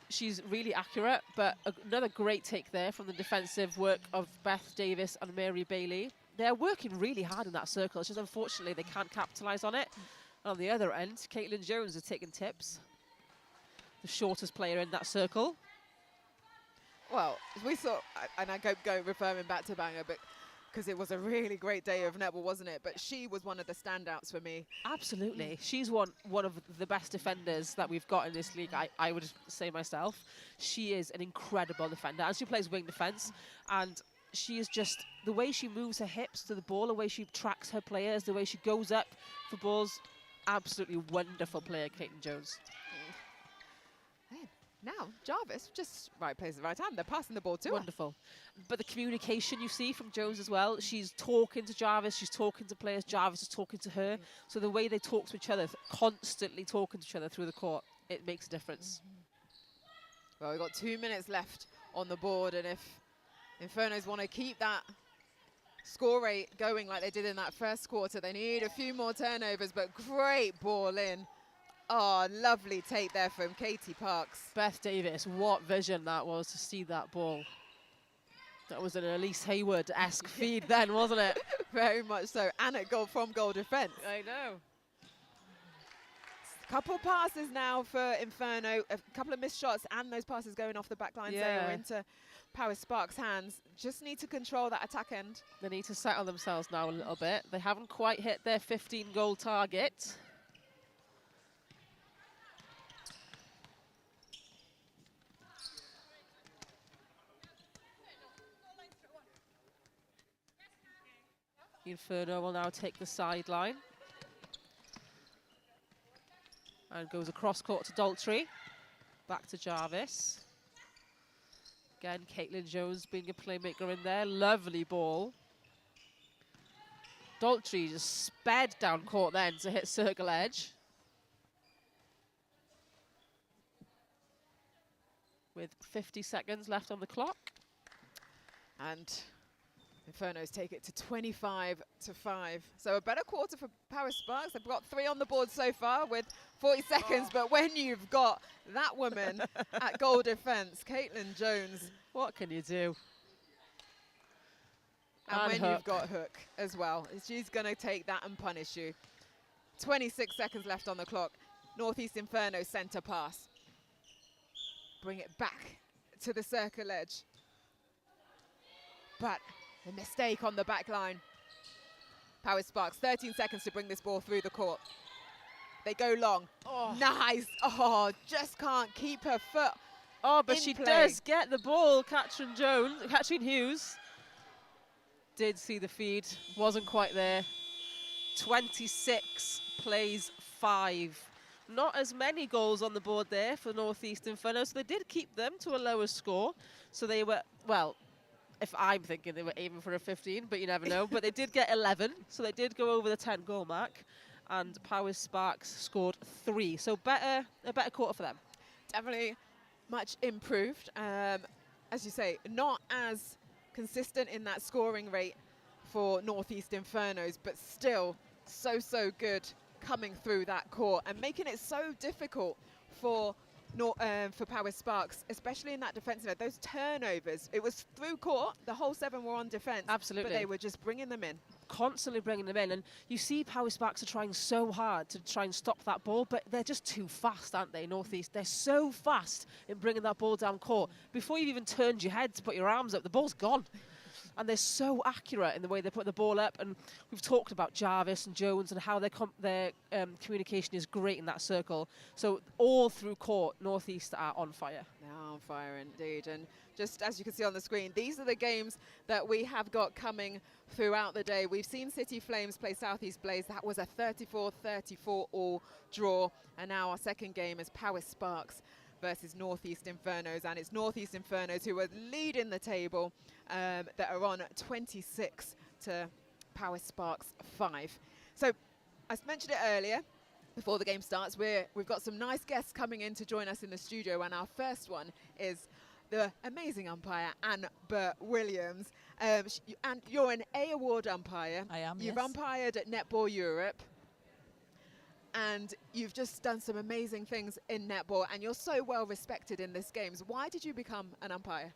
she's really accurate. But another great take there from the defensive work of Beth Davis and Mary Bailey. They're working really hard in that circle. It's just unfortunately they can't capitalise on it. And on the other end, Caitlin Jones is taking tips. The shortest player in that circle.
Well, we saw, and I go referring back to Bangor, but because it was a really great day of netball, wasn't it? But she was one of the standouts for me.
Absolutely. She's one of the best defenders that we've got in this league, I would say myself. She is an incredible defender, and she plays wing defence, and she is just, the way she moves her hips to the ball, the way she tracks her players, the way she goes up for balls, absolutely wonderful player, Caitlin Jones.
Now, Jarvis, just right place at the right time. They're passing the ball to her.
Wonderful. But the communication you see from Jones as well, she's talking to Jarvis, she's talking to players, Jarvis is talking to her. So the way they talk to each other, constantly talking to each other through the court, it makes a difference.
Well, we've got 2 minutes left on the board, and if Infernos want to keep that score rate going like they did in that first quarter, they need a few more turnovers, but great ball in. Oh, lovely take there from Katie Parks.
Beth Davis, what vision that was to see that ball. That was an Elise Hayward-esque feed then, wasn't it?
Very much so, and at goal from goal defence.
I know.
Couple passes now for Inferno, a couple of missed shots, and those passes going off the back line there into Powys Sparks' hands. Just need to control that attack end.
They need to settle themselves now a little bit. They haven't quite hit their 15-goal target. Inferno will now take the sideline and goes across court to Daltrey, back to Jarvis. Again, Caitlin Jones being a playmaker in there. Lovely ball. Daltrey just sped down court then to hit circle edge. With 50 seconds left on the clock.
And Infernos take it to 25-5. So a better quarter for Paris Sparks. They've got 3 on the board so far with 40 seconds. But when you've got that woman at goal defense, Caitlin Jones.
What can you do?
And when you've got Hook as well, she's going to take that and punish you. 26 seconds left on the clock. Northeast Inferno center pass. Bring it back to the circle edge. But a mistake on the back line. Paris Sparks, 13 seconds to bring this ball through the court. They go long. Oh. Nice. Oh, just can't keep her foot.
Oh, but she does get the ball. Katrin Hughes did see the feed, wasn't quite there. 26 plays 5. Not as many goals on the board there for Northeast Inferno, so they did keep them to a lower score. So they were, well, if I'm thinking they were aiming for a 15, but you never know. But they did get 11, so they did go over the 10-goal mark. And Paris Sparks scored 3, so a better quarter for them. Definitely
Much improved. As you say, not as consistent in that scoring rate for Northeast Infernos, but still so good coming through that court and making it so difficult for Paris Sparks, especially in that defensive end. Those turnovers, it was through court, the whole 7 were on defense.
Absolutely.
But they were just bringing them in.
Constantly bringing them in, and you see Paris Sparks are trying so hard to try and stop that ball, but they're just too fast, aren't they, Northeast? They're so fast in bringing that ball down court. Before you've even turned your head to put your arms up, the ball's gone. And they're so accurate in the way they put the ball up. And we've talked about Jarvis and Jones and how their communication is great in that circle. So all through court, Northeast are on fire.
They are on fire indeed. And just as you can see on the screen, these are the games that we have got coming throughout the day. We've seen City Flames play Southeast Blaze. That was a 34-34 all draw. And now our second game is Paris Sparks versus Northeast Infernos, and it's Northeast Infernos who are leading the table, that are on 26 to Paris Sparks 5. So I mentioned it earlier before the game starts, we've got some nice guests coming in to join us in the studio, and our first one is the amazing umpire Anne Williams. And you're an A award umpire.
I am.
You've
yes.
umpired at Netball Europe. And you've just done some amazing things in netball, and you're so well respected in this games. Why did you become an umpire?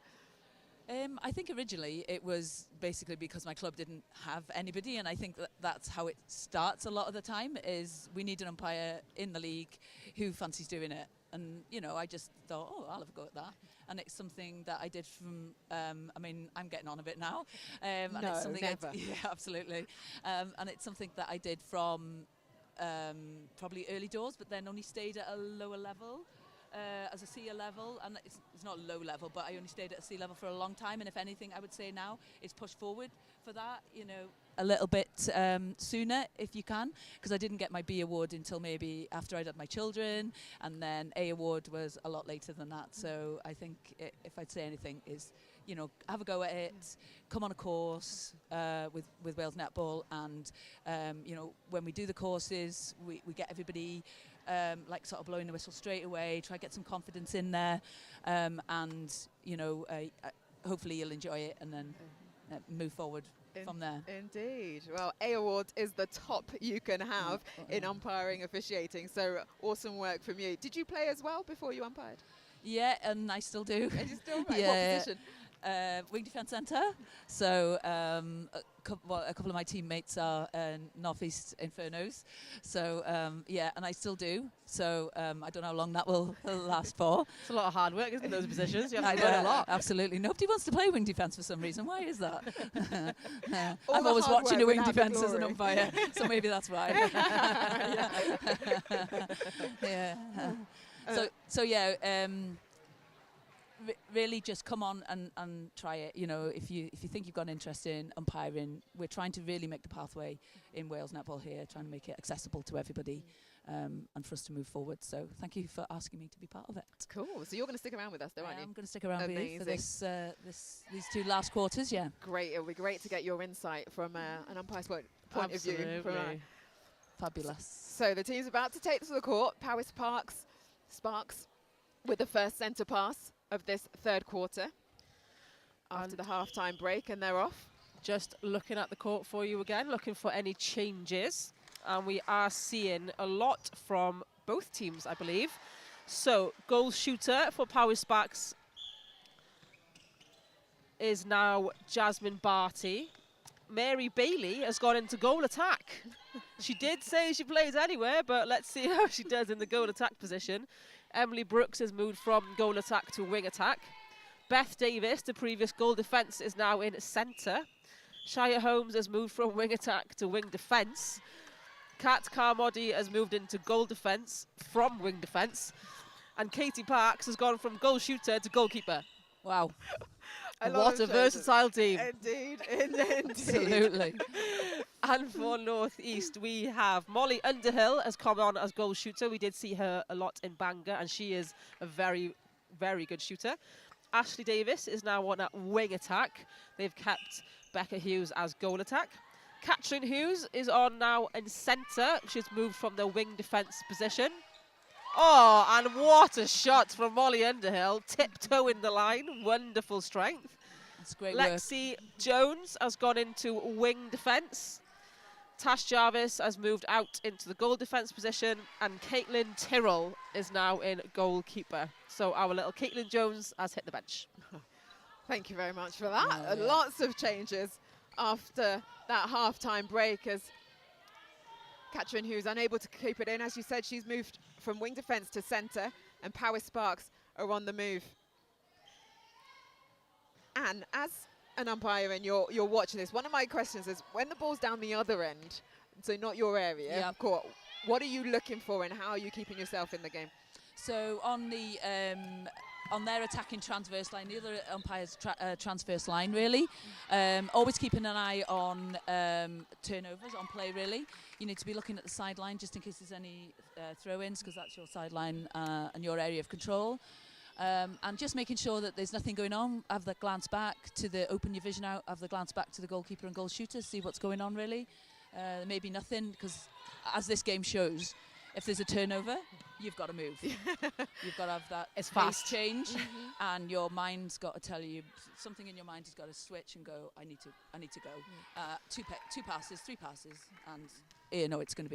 I think originally it was basically because my club didn't have anybody, and I think that's how it starts a lot of the time, is we need an umpire in the league who fancies doing it. And, you know, I just thought, oh, I'll have a go at that. And it's something that I did from, I mean, I'm getting on a bit now. And
no,
it's something
never.
yeah, absolutely. And it's something that I did from probably early doors, but then only stayed at a lower level, as a C level, and it's not low level, but I only stayed at a C level for a long time. And if anything, I would say now is push forward for that, you know, a little bit sooner if you can, because I didn't get my B award until maybe after I'd had my children, and then A award was a lot later than that. So I think if I'd say anything is, you know, have a go at it, come on a course with Wales Netball, and you know, when we do the courses, we get everybody like sort of blowing the whistle straight away, try to get some confidence in there, and you know, hopefully you'll enjoy it, and then move forward from there.
Indeed. Well, A award is the top you can have in umpiring officiating, so awesome work from you. Did you play as well before you umpired?
Yeah, and I still do.
And you still play?
Yeah.
What position?
Wing defence centre. So a couple of my teammates are Northeast Infernos. So yeah, and I still do. So I don't know how long that will last for.
It's a lot of hard work, isn't it, those positions? You have
I
to learn a
know,
lot.
Absolutely. Nobody wants to play wing defence for some reason. Why is that?
All
I'm
the
always
hard
watching
work
a wing
without the
defence as an
glory.
umpire, so maybe that's why. Yeah. So yeah. really just come on and try it. You know, if you think you've got an interest in umpiring, we're trying to really make the pathway in Wales netball here, trying to make it accessible to everybody, and for us to move forward. So thank you for asking me to be part of it.
Cool. So you're going to stick around with us, though, aren't you?
I'm going to stick around with you for
Amazing.
these 2 last quarters. Yeah.
Great. It'll be great to get your insight from an umpire's point of view.
Absolutely.
Fabulous.
So the team's about to take to the court. Powys Sparks with the first centre pass of this third quarter after the half-time break, and they're off.
Just looking at the court for you again, looking for any changes. And we are seeing a lot from both teams, I believe. So, goal shooter for Powys Sparks is now Jasmine Barty. Mary Bailey has gone into goal attack. She did say she plays anywhere, but let's see how she does in the goal attack position. Emily Brooks has moved from goal attack to wing attack. Beth Davis, the previous goal defence, is now in centre. Shia Holmes has moved from wing attack to wing defence. Kat Carmody has moved into goal defence from wing defence. And Katie Parks has gone from goal shooter to goalkeeper.
Wow.
What a versatile team.
Indeed, indeed.
Absolutely.
And for North East, we have Molly Underhill has come on as goal shooter. We did see her a lot in Bangor, and she is a very, very good shooter. Ashley Davis is now on at wing attack. They've kept Becca Hughes as goal attack. Catherine Hughes is on now in centre. She's moved from the wing defence position. Oh, and what a shot from Molly Underhill. Tiptoeing the line. Wonderful strength.
That's great work.
Lexi Jones has gone into wing defence. Tash Jarvis has moved out into the goal defence position. And Caitlin Tyrrell is now in goalkeeper. So our little Caitlin Jones has hit the bench.
Thank you very much for that.
Yeah.
Lots of changes after that half-time break as Catherine Hughes unable to keep it in. As you said, she's moved from wing defence to centre, and Powys Sparks are on the move. And as an umpire and you're watching this, one of my questions is, when the ball's down the other end, so not your area of court, what are you looking for and how are you keeping yourself in the game?
So on the on their attacking transverse line, the other umpire's transverse line, really. Always keeping an eye on turnovers, on play, really. You need to be looking at the sideline just in case there's any throw-ins, because that's your sideline and your area of control. And just making sure that there's nothing going on. Have the glance back to the, open your vision out, have the glance back to the goalkeeper and goal shooter, see what's going on, really. There may be nothing, because as this game shows, if there's a turnover, you've got to move. You've got to have that pace change, and your mind's got to tell you, something in your mind has got to switch and go, I need to go. Two passes, 3 passes, and you know it's going to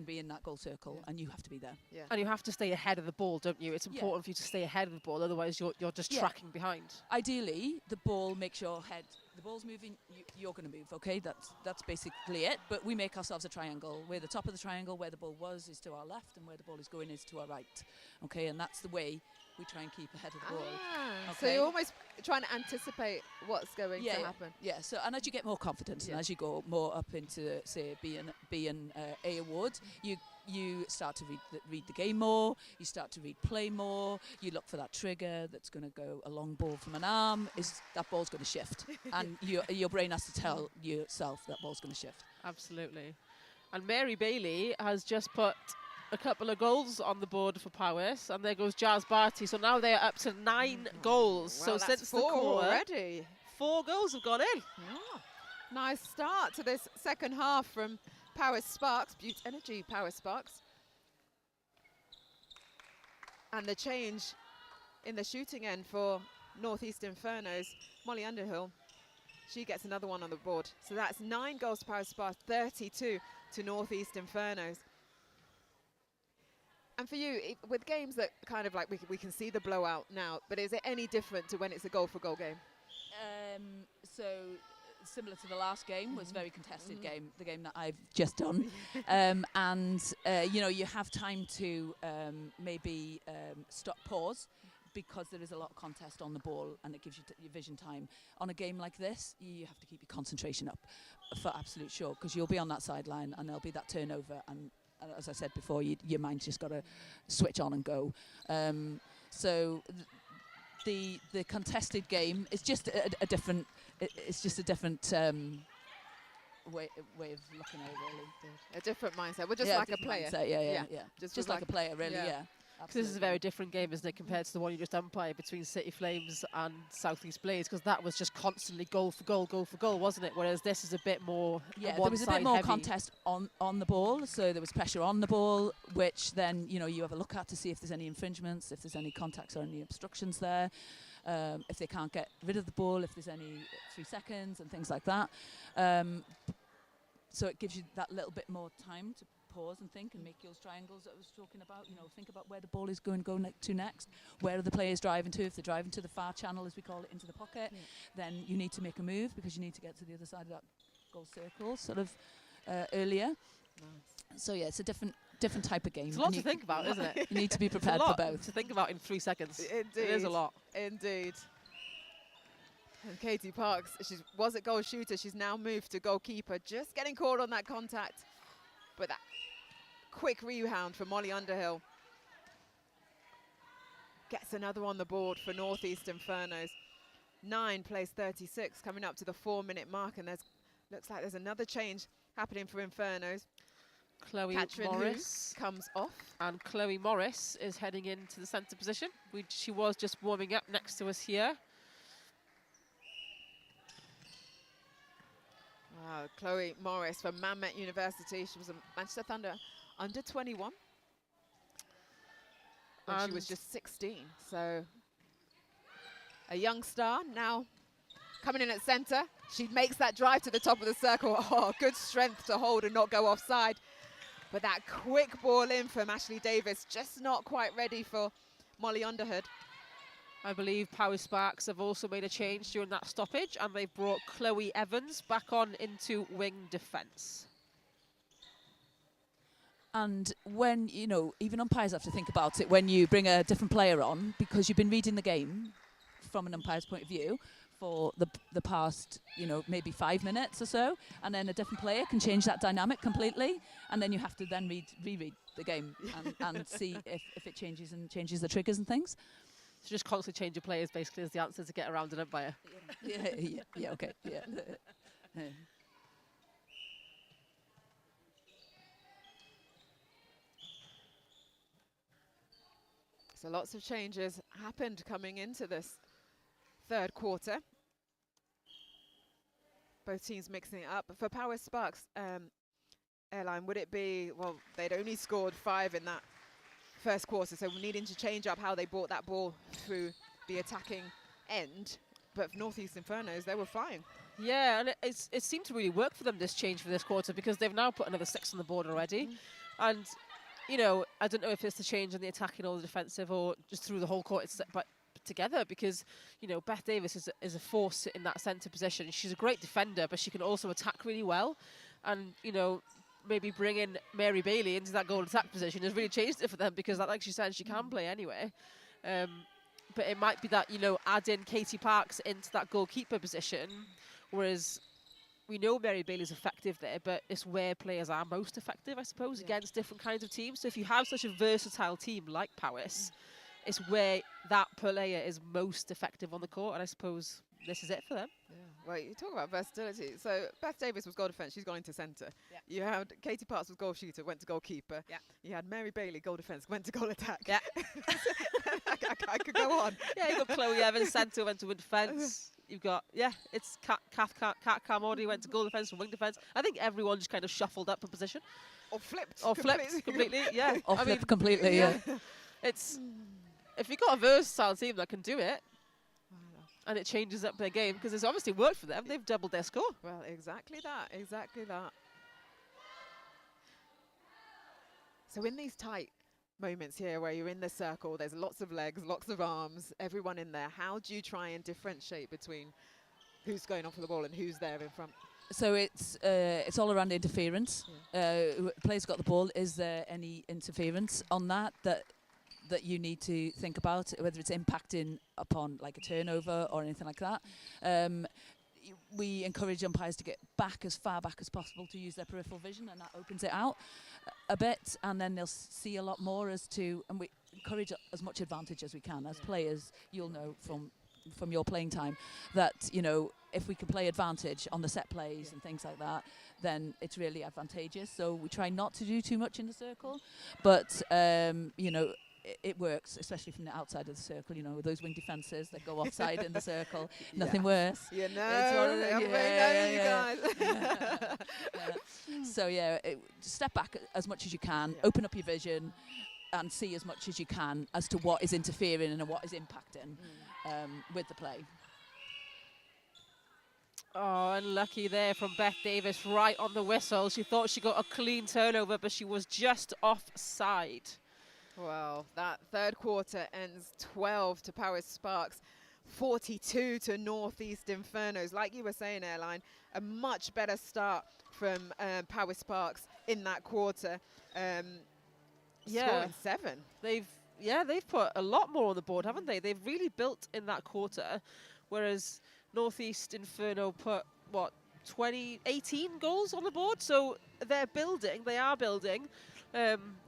be in that goal circle, and you have to be there. Yeah.
And you have to stay ahead of the ball, don't you? It's important for you to stay ahead of the ball, otherwise you're just tracking behind.
Ideally, the ball makes your head. The ball's moving, you're going to move. Okay, that's basically it. But we make ourselves a triangle. Where the top of the triangle, where the ball was, is to our left, and where the ball is going is to our right. Okay, and that's the way we try and keep ahead of the ball.
Okay. So you're almost trying to anticipate what's going to happen.
Yeah. So, and as you get more confidence, and as you go more up into, say, B and A award, you start to read the game more. You start to read play more. You look for that trigger that's going to go a long ball from an arm. That ball's going to shift, and your brain has to tell yourself that ball's going to shift.
Absolutely. And Mary Bailey has just put a couple of goals on the board for Powys, and there goes Jazz Barty. So now they are up to 9 goals.
Well,
so since
4
the quarter,
already,
4 goals have gone in.
Yeah. Nice start to this second half from Powys Sparks, Butte Energy Powys Sparks. And the change in the shooting end for North East Infernos, Molly Underhill, she gets another one on the board. So that's 9 goals to Powys Sparks, 32 to North East Infernos. And for you, with games that kind of like we can see the blowout now, but is it any different to when it's a goal-for-goal game?
So similar to the last game, was a very contested game, the game that I've just done. And you have time to maybe pause, because there is a lot of contest on the ball, and it gives you your vision time. On a game like this, you have to keep your concentration up for absolute sure, because you'll be on that sideline and there'll be that turnover, and as I said before, your mind's just got to switch on and go. So the contested game is just a different. It's just a different way of looking at it, really.
A different mindset. We're just like a player.
Mindset, yeah. Just like a player, really.
Yeah.
Because this is a very different game, isn't it, compared to the one you just umpired between City Flames and South East Blaze, because that was just constantly goal for goal, wasn't it? Whereas this is a bit more
there was a bit more contest on the ball, so there was pressure on the ball, which then you have a look at to see if there's any infringements, if there's any contacts or any obstructions there, if they can't get rid of the ball, if there's any 3 seconds and things like that. So it gives you that little bit more time to pause and think and make those triangles that I was talking about. Think about where the ball is going to next. Where are the players driving to? If they're driving to the far channel, as we call it, into the pocket, then you need to make a move because you need to get to the other side of that goal circle sort of earlier. Nice. So it's a different type of game.
It's a lot to think about, isn't it?
You need to be prepared for both.
To think about in 3 seconds.
Indeed.
It is a lot.
Indeed. And Katie Parks, she was a goal shooter. She's now moved to goalkeeper, just getting caught on that contact. But that quick rebound from Molly Underhill gets another on the board for Northeast Infernos. 9 plays 36, coming up to the 4-minute mark, and looks like there's another change happening for Infernos.
Chloe
Catherine
Morris
comes off,
and Chloe Morris is heading into the centre position. She was just warming up next to us here.
Chloe Morris from Manmet University. She was a Manchester Thunder under 21 when she was just 16. So a young star now coming in at centre. She makes that drive to the top of the circle. Oh, good strength to hold and not go offside. But that quick ball in from Ashley Davis, just not quite ready for Molly Underhood.
I believe Power Sparks have also made a change during that stoppage, and they've brought Chloe Evans back on into wing defence.
And when, even umpires have to think about it when you bring a different player on, because you've been reading the game from an umpire's point of view for the past, maybe 5 minutes or so, and then a different player can change that dynamic completely, and then you have to then reread the game and see if it changes the triggers and things.
So just constantly change your players, basically, is the answer to get around an umpire.
Okay, yeah.
So lots of changes happened coming into this third quarter. Both teams mixing it up. For Power Sparks, Airline, would it be, well, they'd only scored 5 in that first quarter, so we're needing to change up how they brought that ball through the attacking end. But for Northeast Infernos, they were fine.
Yeah, and it seemed to really work for them, this change for this quarter, because they've now put another 6 on the board already. And, I don't know if it's the change in the attacking or the defensive or just through the whole court, but together, because, Beth Davis is a force in that centre position. She's a great defender, but she can also attack really well. And, maybe bringing Mary Bailey into that goal attack position has really changed it for them, because like she said, she can play anyway. But it might be that, add in Katie Parks into that goalkeeper position, whereas we know Mary Bailey's effective there, but it's where players are most effective, I suppose, against different kinds of teams. So if you have such a versatile team like Powys, it's where that player is most effective on the court, and I suppose this is it for them.
Yeah. Well, you talk about versatility. So Beth Davis was goal defence, she's gone into centre.
Yeah.
You had Katie Parks was goal shooter, went to goalkeeper. Yeah. You had Mary Bailey, goal defence, went to goal attack.
Yeah.
I could go on.
Yeah, you've got Chloe Evans, centre, went to wing defence. You've got, it's Kat Carmody went to goal defence and wing defence. I think everyone just kind of shuffled up a position.
Or flipped.
Or flipped completely, yeah.
Or flipped completely, yeah.
It's, if you've got a versatile team that can do it, and it changes up their game, because it's obviously worked for them. They've doubled their score.
Well, exactly that, exactly that. So in these tight moments here where you're in the circle, there's lots of legs, lots of arms, everyone in there. How do you try and differentiate between who's going off the ball and who's there in front?
So it's all around interference. Players got the ball. Is there any interference on that you need to think about, whether it's impacting upon like a turnover or anything like that? we encourage umpires to get back as far back as possible to use their peripheral vision, and that opens it out a bit, and then they'll see a lot more as to, and we encourage as much advantage as we can. As players, you'll know from your playing time that, you know, if we can play advantage on the set plays and things like that, then it's really advantageous. So we try not to do too much in the circle, but you know, it works, especially from the outside of the circle. You know, those wing defences that go offside in the circle, nothing worse.
You know, you guys.
So yeah, step back as much as you can, open up your vision, and see as much as you can as to what is interfering and what is impacting with the play.
Oh, unlucky there from Beth Davis, right on the whistle. She thought she got a clean turnover, but she was just offside.
Well, that third quarter ends 12 to Powys Sparks, 42 to Northeast Infernos. Like you were saying, Airline, a much better start from Powys Sparks in that quarter. Scoring 7.
They've put a lot more on the board, haven't they? They've really built in that quarter, whereas Northeast Inferno put, what, 18 goals on the board? So they're building, they are building.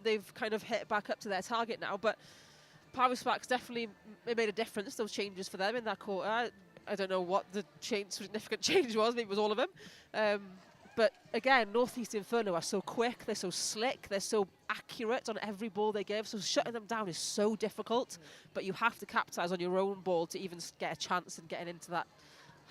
They've kind of hit back up to their target now, but Powys Sparks definitely made a difference, those changes for them in that quarter. I don't know what the significant change was, maybe it was all of them. But again, Northeast Inferno are so quick, they're so slick, they're so accurate on every ball they give, so shutting them down is so difficult, but you have to capitalise on your own ball to even get a chance in getting into that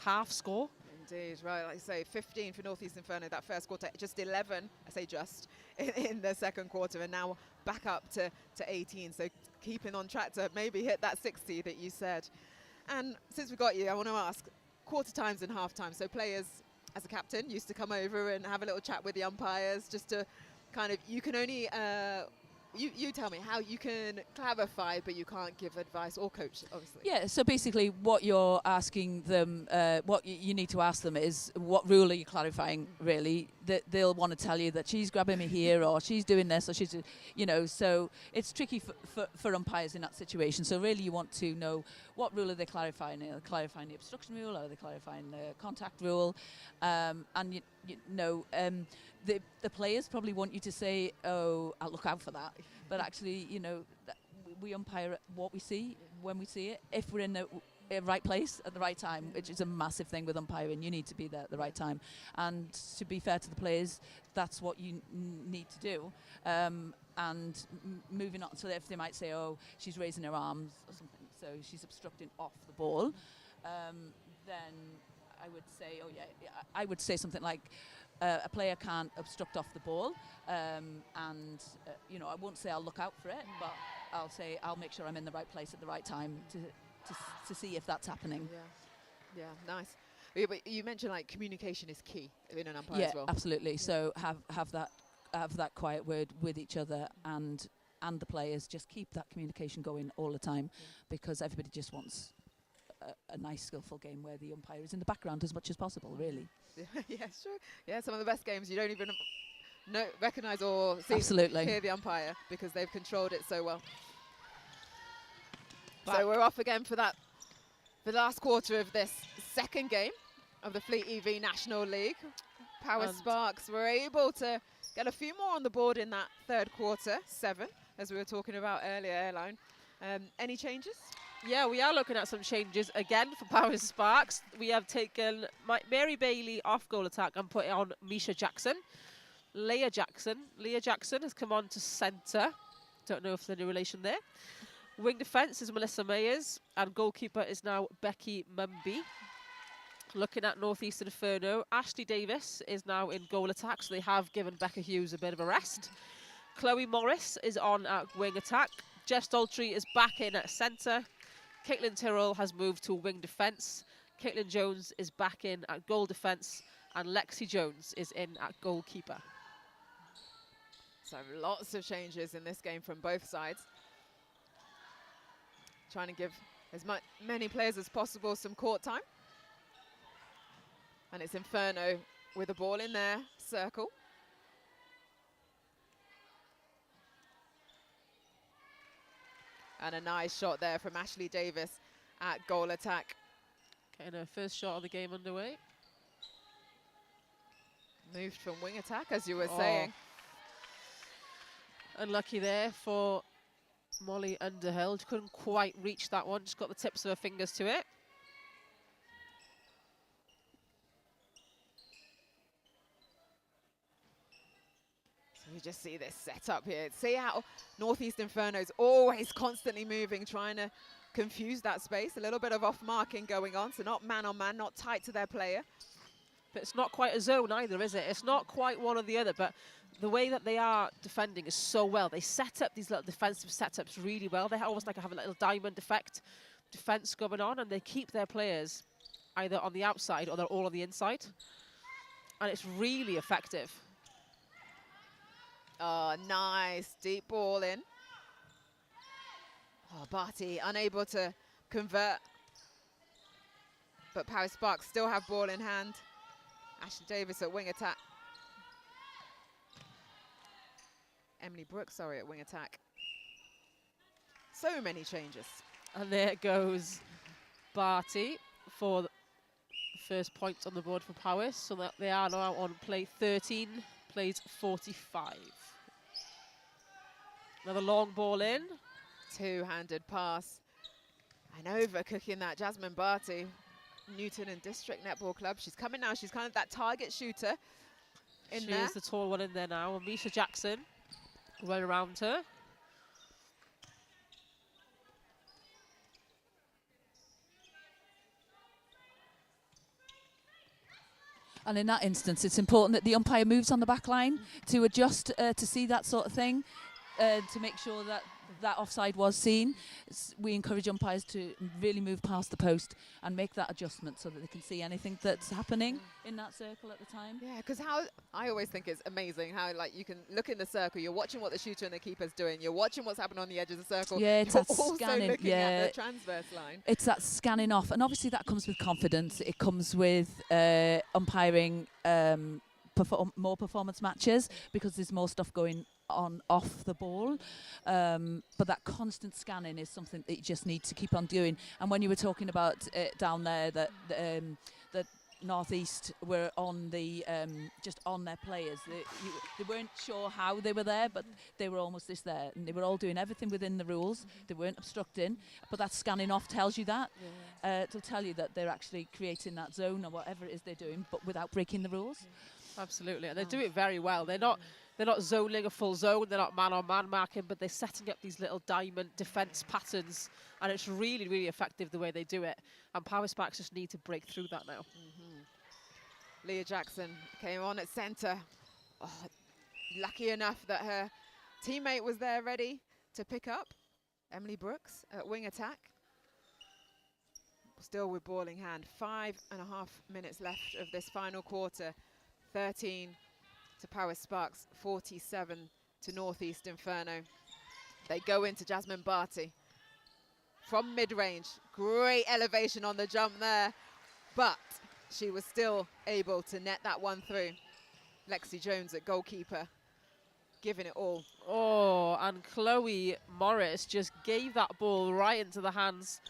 half score.
Indeed, right, like I say, 15 for Northeast Inferno that first quarter, just 11, I say just, in the second quarter, and now back up to 18, so keeping on track to maybe hit that 60 that you said. And since we got you, I want to ask, quarter times and half times, so players, as a captain, used to come over and have a little chat with the umpires just to kind of, you can only, you tell me how you can clarify, but you can't give advice or coach, obviously.
Yeah, so basically what you're asking them, what you need to ask them is, what rule are you clarifying, really? They'll want to tell you that she's grabbing me here, or she's doing this, or she's, you know, so it's tricky for umpires in that situation. So really you want to know what rule are they clarifying? Are they clarifying the obstruction rule? Are they clarifying the contact rule? And you know, the players probably want you to say, oh, I'll look out for that. But actually, you know, we umpire what we see when we see it. If we're in the right place at the right time, which is a massive thing with umpiring, you need to be there at the right time. And to be fair to the players, that's what you need to do. And moving on, so if they might say, oh, she's raising her arms or something, so she's obstructing off the ball, then I would say, oh yeah, I would say something like, a player can't obstruct off the ball, and you know, I won't say I'll look out for it, but I'll say I'll make sure I'm in the right place at the right time to see if that's happening.
Yeah, nice. But you mentioned like communication is key in an umpire as well.
Yeah, absolutely. So have that quiet word with each other, and the players, just keep that communication going all the time, because everybody just wants a nice, skillful game where the umpire is in the background as much as possible, really.
Yeah, sure. Yeah, some of the best games you don't even recognise or see,
absolutely,
hear the umpire, because they've controlled it so well. So we're off again for the last quarter of this second game of the Fleet EV National League. Powys Sparks were able to get a few more on the board in that third quarter, 7, as we were talking about earlier, Airline. Any changes?
Yeah, we are looking at some changes again for Powys Sparks. We have taken Mary Bailey off goal attack and put it on Misha Jackson. Leah Jackson has come on to centre. Don't know if there's any relation there. Wing defence is Melissa Mayers, and goalkeeper is now Becky Mumby. Looking at Northeast Inferno, Ashley Davis is now in goal attack, so they have given Becca Hughes a bit of a rest. Chloe Morris is on at wing attack. Jess Daltrey is back in at centre. Caitlin Tyrrell has moved to wing defence. Caitlin Jones is back in at goal defence, and Lexi Jones is in at goalkeeper.
So lots of changes in this game from both sides. Trying to give as many players as possible some court time. And it's Inferno with the ball in their circle. And a nice shot there from Ashley Davis at goal attack.
Getting her first shot of the game underway.
removed from wing attack, as you were saying.
Unlucky there for Molly Underhill. Couldn't quite reach that one, just got the tips of her fingers to it.
So you just see this setup here. See how Northeast Inferno's always constantly moving, trying to confuse that space. A little bit of off marking going on, so not man on man, not tight to their player.
But it's not quite a zone either, is it? It's not quite one or the other, but the way that they are defending is so well. They set up these little defensive setups really well. They almost like have a little diamond effect defense going on, and they keep their players either on the outside or they're all on the inside. And it's really effective.
Oh, nice. Deep ball in. Oh, Barty unable to convert. But Paris Sparks still have ball in hand. Ashley Davis at wing attack. Emily Brooks, sorry, at wing attack. So many changes.
And there goes Barty for the first point on the board for Powys. So that they are now on play 13, plays 45. Another long ball in.
Two-handed pass. And overcooking that, Jasmine Barty. Newton and District Netball Club. She's coming now. She's kind of that target shooter in there.
She is the tall one in there now. And Misha Jackson right around her.
And in that instance, it's important that the umpire moves on the back line to adjust to see that sort of thing, to make sure that that offside was seen. We encourage umpires to really move past the post and make that adjustment so that they can see anything that's happening in that circle at the time.
Yeah, because how I always think it's amazing how like you can look in the circle, you're watching what the shooter and the keeper's doing, you're watching what's happening on the edge of the circle.
Yeah, it's
you're
that
also
scanning.
looking at the transverse line.
It's that scanning off, and obviously that comes with confidence. It comes with umpiring more performance matches because there's more stuff going on off the ball, but that constant scanning is something that you just need to keep on doing. And when you were talking about down there that that Northeast were on the just on their players, they weren't sure how they were there, but they were almost just there, and they were all doing everything within the rules. They weren't obstructing, but that scanning off tells you that. It'll tell you that they're actually creating that zone or whatever it is they're doing, but without breaking the rules.
Absolutely, and they do it very well. They're not zoning a full zone, they're not man-on-man marking, but they're setting up these little diamond defence patterns, and it's really, really effective the way they do it. And Powys Sparks just need to break through that now.
Leah Jackson came on at centre. Oh, lucky enough that her teammate was there ready to pick up. Emily Brooks at wing attack. Still with ball in hand. 5.5 minutes left of this final quarter. 13 to Powys Sparks, 47 to Northeast Inferno. They go into Jasmine Barty from mid-range. Great elevation on the jump there, but she was still able to net that one through. Lexi Jones at goalkeeper, giving it all.
Oh, and Chloe Morris just gave that ball right into the hands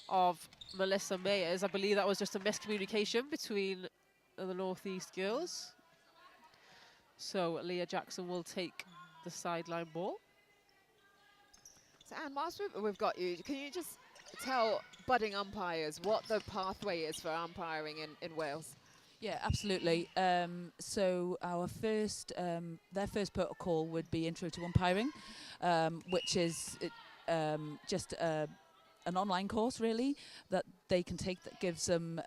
of Melissa Mayers. I believe that was just a miscommunication between the Northeast girls. So Leah Jackson will take the sideline ball.
So Anne, whilst we've got you, can you just tell budding umpires what the pathway is for umpiring in Wales?
Yeah, absolutely. So our first, their first protocol would be Intro to Umpiring, which is just an online course really that they can take that gives them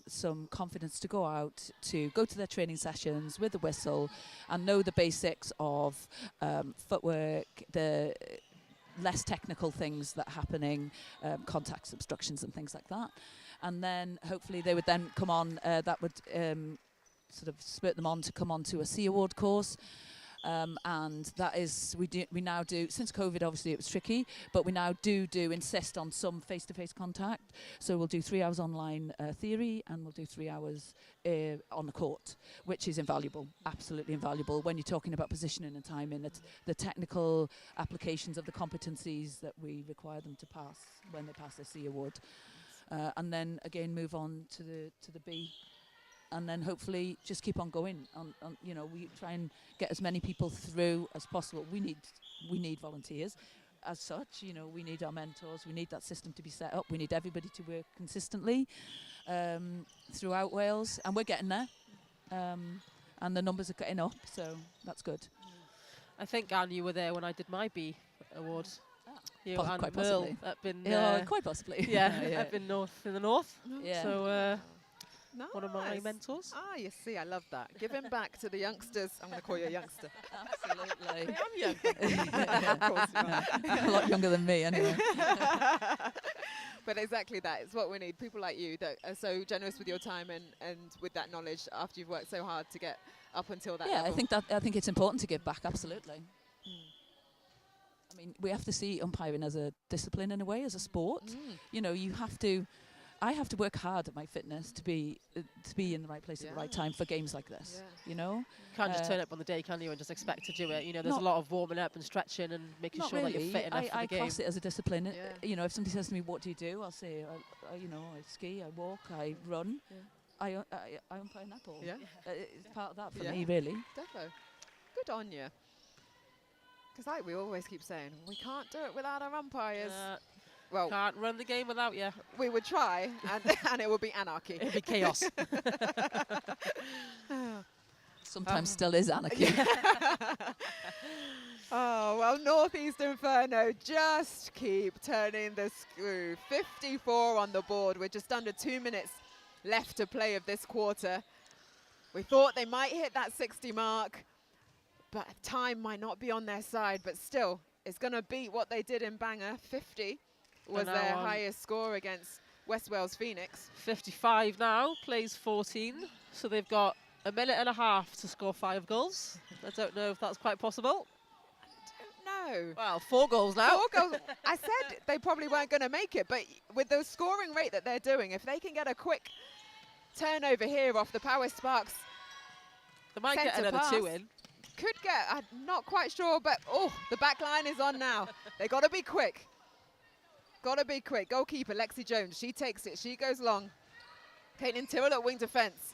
some confidence to go out, to go to their training sessions with the whistle and know the basics of footwork, the less technical things that are happening, contacts, obstructions and things like that. And then hopefully they would then come on, that would sort of spurt them on to come on to a C Award course. And that is, we now do, since COVID obviously it was tricky, but we now do insist on some face-to-face contact. So we'll do 3 hours online theory and we'll do 3 hours on the court, which is invaluable, absolutely invaluable when you're talking about positioning and timing, the technical applications of the competencies that we require them to pass when they pass their C Award. And then again move on to the B and then hopefully just keep on going. You know, we try and get as many people through as possible. We need volunteers. As such, you know, we need our mentors. We need that system to be set up. We need everybody to work consistently throughout Wales, and we're getting there. And the numbers are getting up, so that's good.
I think, Anne, you were there when I did my B award. You and
Quite
Pearl
possibly.
up in
Quite possibly.
yeah, up in the north.
Yeah.
So
Nice.
one of my mentors.
Ah, you see, I love that. Giving back to the youngsters. I'm going to call you a youngster.
Absolutely.
I'm young.
Of course you are.
A lot younger than me, anyway.
But exactly that. It's what we need. People like you that are so generous with your time and with that knowledge after you've worked so hard to get up until that
Yeah,
level.
I think it's important to give back. Absolutely. I mean, we have to see umpiring as a discipline in a way, as a sport. You know, I have to work hard at my fitness to be in the right place at the right time for games like this.
Yeah.
You know,
You can't just turn up on the day, can you, and just expect to do it? You know, there's a
Not-
lot of warming up and stretching and making
not
sure
really.
that you're fit enough for
I
the game.
class it as a discipline.
Yeah.
You know, if somebody says to me, "What do you do?" I'll say, you know, I ski, I walk, I run, I umpire netball.
Yeah.
It's part of that for
Yeah.
me, really.
Defo. Good on you. Because like we always keep saying, we can't do it without our umpires. Well,
Can't run the game without you.
we would try, and it would be anarchy.
It'd be chaos.
Sometimes still is anarchy.
Oh, well, Northeast Inferno just keep turning the screw. 54 on the board with just under 2 minutes left to play of this quarter. We thought they might hit that 60 mark, but time might not be on their side, but still, it's going to beat what they did in Bangor. 50 was
now
their
on
highest score against West Wales Phoenix.
55 now, plays 14. So they've got a minute and a half to score 5 goals. I don't know if that's quite possible.
No.
Well, 4 goals now.
4 goals. I said they probably weren't going to make it, but with the scoring rate that they're doing, if they can get a quick turnover here off the Power Sparks,
They might get
centre
another 2
pass.
in.
could get, I'm not quite sure, but the back line is on now. They got to be quick. Got to be quick. Goalkeeper Lexi Jones, she takes it, she goes long. Caitlin Tyrrell at wing defence.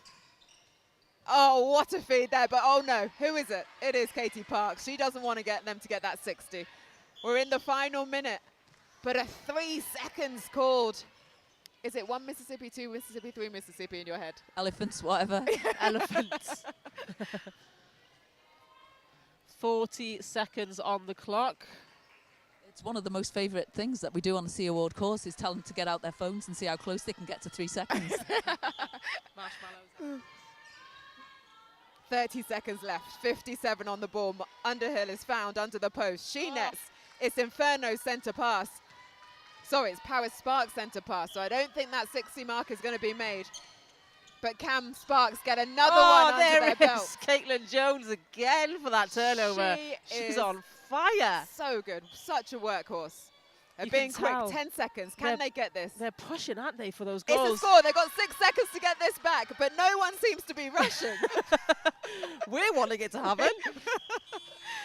Oh, what a feed there, but oh no, who is it? It is Katie Parks. She doesn't want to get them to get that 60. We're in the final minute, but a 3 seconds called. Is it 1 Mississippi, 2 Mississippi, 3 Mississippi in your head?
Elephants, whatever.
Elephants. 40 seconds on the clock.
It's one of the most favourite things that we do on the C Award course is tell them to get out their phones and see how close they can get to 3 seconds.
Marshmallows.
30 seconds left, 57 on the ball. Underhill is found under the post. She nets. It's Inferno's centre pass. Sorry, it's Power Sparks centre pass. So I don't think that 60 mark is going to be made. But can Sparks get another one under their belt?
Caitlin Jones again for that turnover. She's on fire.
So good. Such a workhorse. They're
You
being
can
quick.
tell
10 seconds. Can they get this?
They're pushing, aren't they, for those
It's
goals?
a score. They've got 6 seconds to get this back, but no one seems to be rushing.
We're wanting it to happen.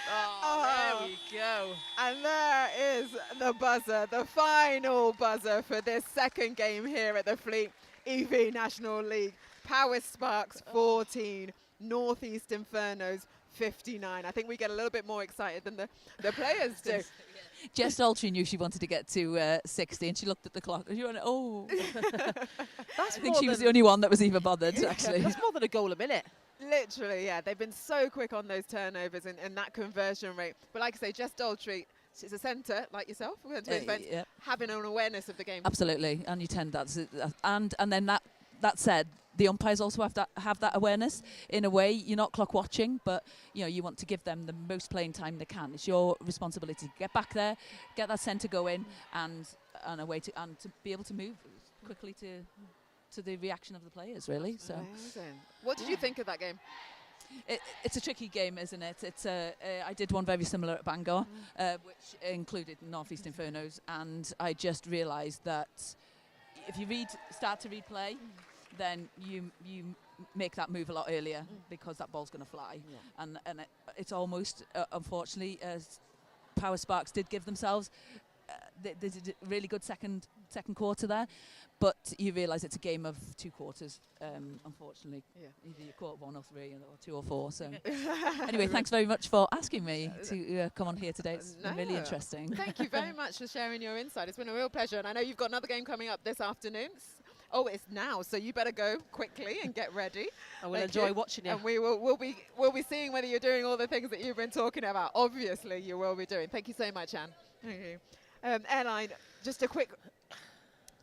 There we go.
And there is the buzzer, the final buzzer for this second game here at the Fleet EV National League. Power Sparks 14, Northeast Infernos 59. I think we get a little bit more excited than the players do.
Jess Daltrey knew she wanted to get to 60 and she looked at the clock and she went, oh. I think she was the only one that was even bothered, actually.
That's more than a goal a minute.
Literally, yeah. They've been so quick on those turnovers and that conversion rate. But like I say, Jess Daltrey, she's a centre like yourself, we're going to events,
Yeah.
having an awareness of the game.
Absolutely, and you tend that. And then that said, the umpires also have that awareness. In a way, you're not clock watching, but you want to give them the most playing time they can. It's your responsibility to get back there, get that centre going, and to be able to move quickly to the reaction of the players. Really. So.
Amazing. What did you think of that game?
It's a tricky game, isn't it? I did one very similar at Bangor, which included Northeast Infernos, and I just realised that if you start to replay, then you make that move a lot earlier because that ball's going to fly. Yeah. And it's almost, unfortunately, as Power Sparks did give themselves, they did a really good second second quarter there, but you realise it's a game of 2 quarters, unfortunately.
Yeah.
Either you caught 1 or 3 or 2 or 4. So anyway, thanks very much for asking me to come on here today. It's been really interesting.
Thank you very much for sharing your insight. It's been a real pleasure, and I know you've got another game coming up this afternoon. Oh, it's now, so you better go quickly and get ready.
I will enjoy watching you.
And we'll be seeing whether you're doing all the things that you've been talking about. Obviously, you will be doing. Thank you so much, Anne. Thank you. Airline, just a quick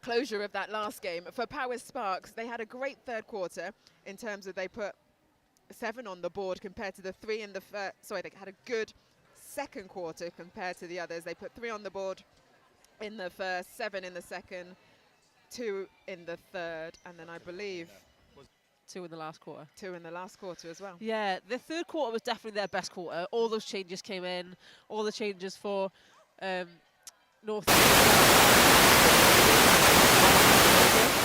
closure of that last game. For Paris Sparks, they had a great third quarter in terms of they put 7 on the board compared to the 3 in the first. Sorry, they had a good second quarter compared to the others. They put 3 on the board in the first, 7 in the second, 2 in the third, and then I believe
2 in the last quarter.
2 in the last quarter as well.
Yeah, the third quarter was definitely their best quarter. All those changes came in, all the changes for North. A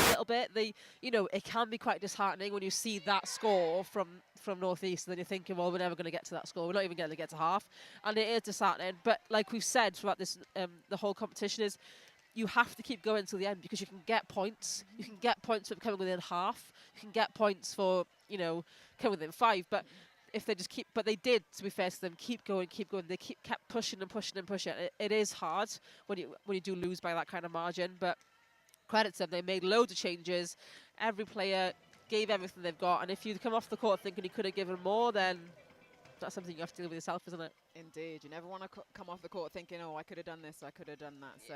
little bit. It can be quite disheartening when you see that score from Northeast, and then you're thinking, well, we're never going to get to that score. We're not even going to get to half, and it is disheartening. But like we've said throughout this, the whole competition is, you have to keep going till the end because you can get points. You can get points for coming within half. You can get points for, coming within 5. But if they just keep, but they did, to be fair to them, keep going. They kept pushing and pushing and pushing. It is hard when you do lose by that kind of margin. But credit to them, they made loads of changes. Every player gave everything they've got. And if you come off the court thinking you could have given more, then that's something you have to deal with yourself, isn't it?
Indeed. You never want to come off the court thinking, oh, I could have done this, I could have done that. So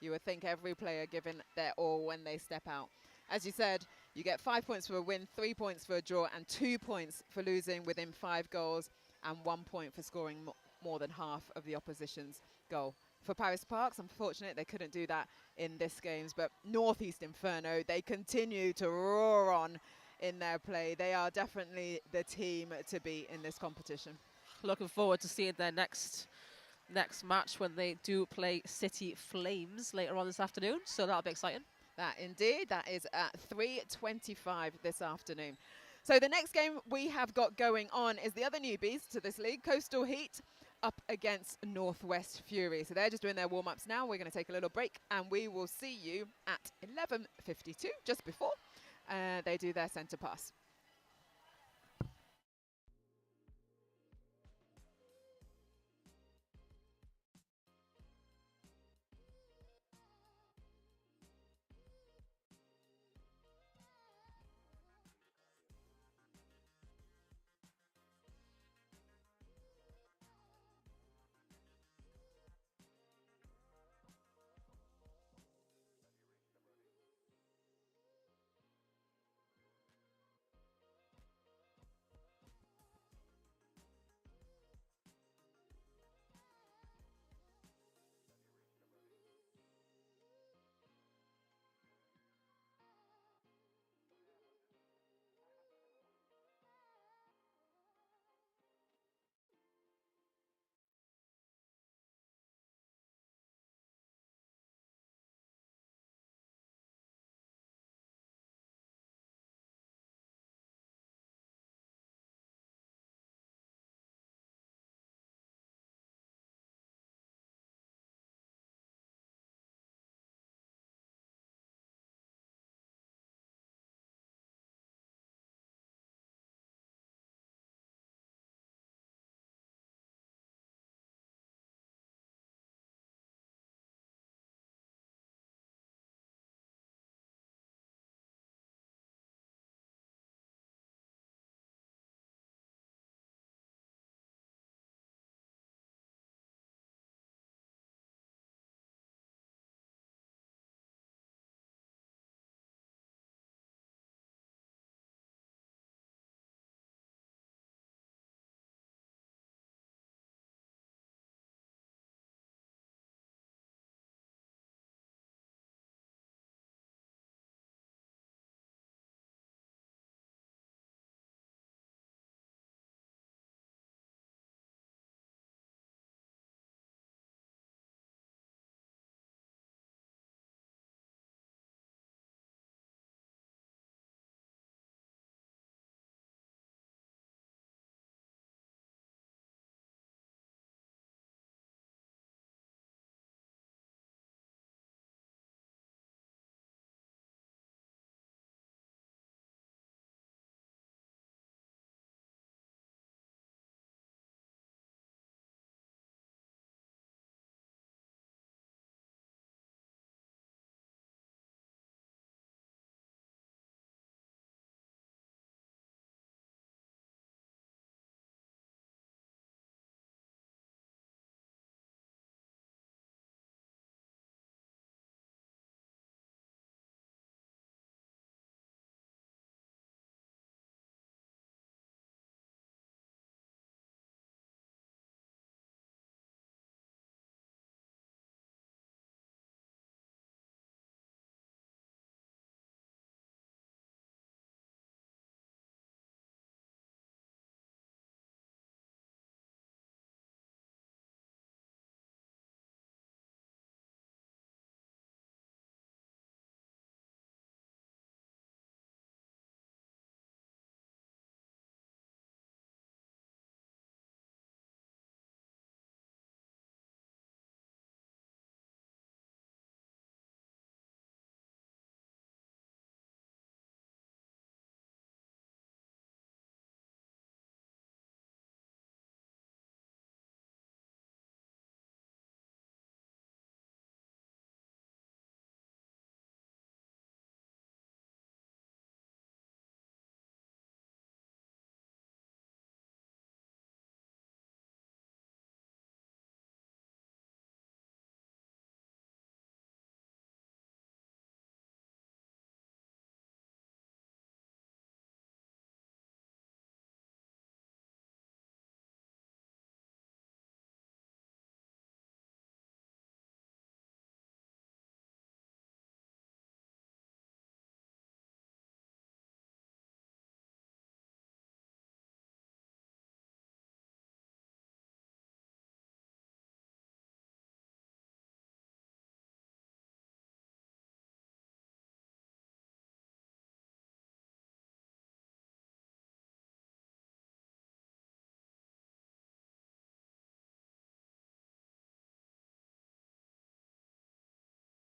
you would think every player giving their all when they step out. As you said, you get 5 points for a win, 3 points for a draw, and 2 points for losing within 5 goals, and 1 point for scoring more than half of the opposition's goal. For Paris Parks, unfortunately, they couldn't do that in this games, but Northeast Inferno, they continue to roar on in their play. They are definitely the team to beat in this competition.
Looking forward to seeing their next match when they do play City Flames later on this afternoon, so that'll be exciting.
That indeed, that is at 3:25 this afternoon. So the next game we have got going on is the other newbies to this league, Coastal Heat, up against Northwest Fury. So they're just doing their warm-ups now. We're going to take a little break, and we will see you at 11:52, just before they do their centre pass.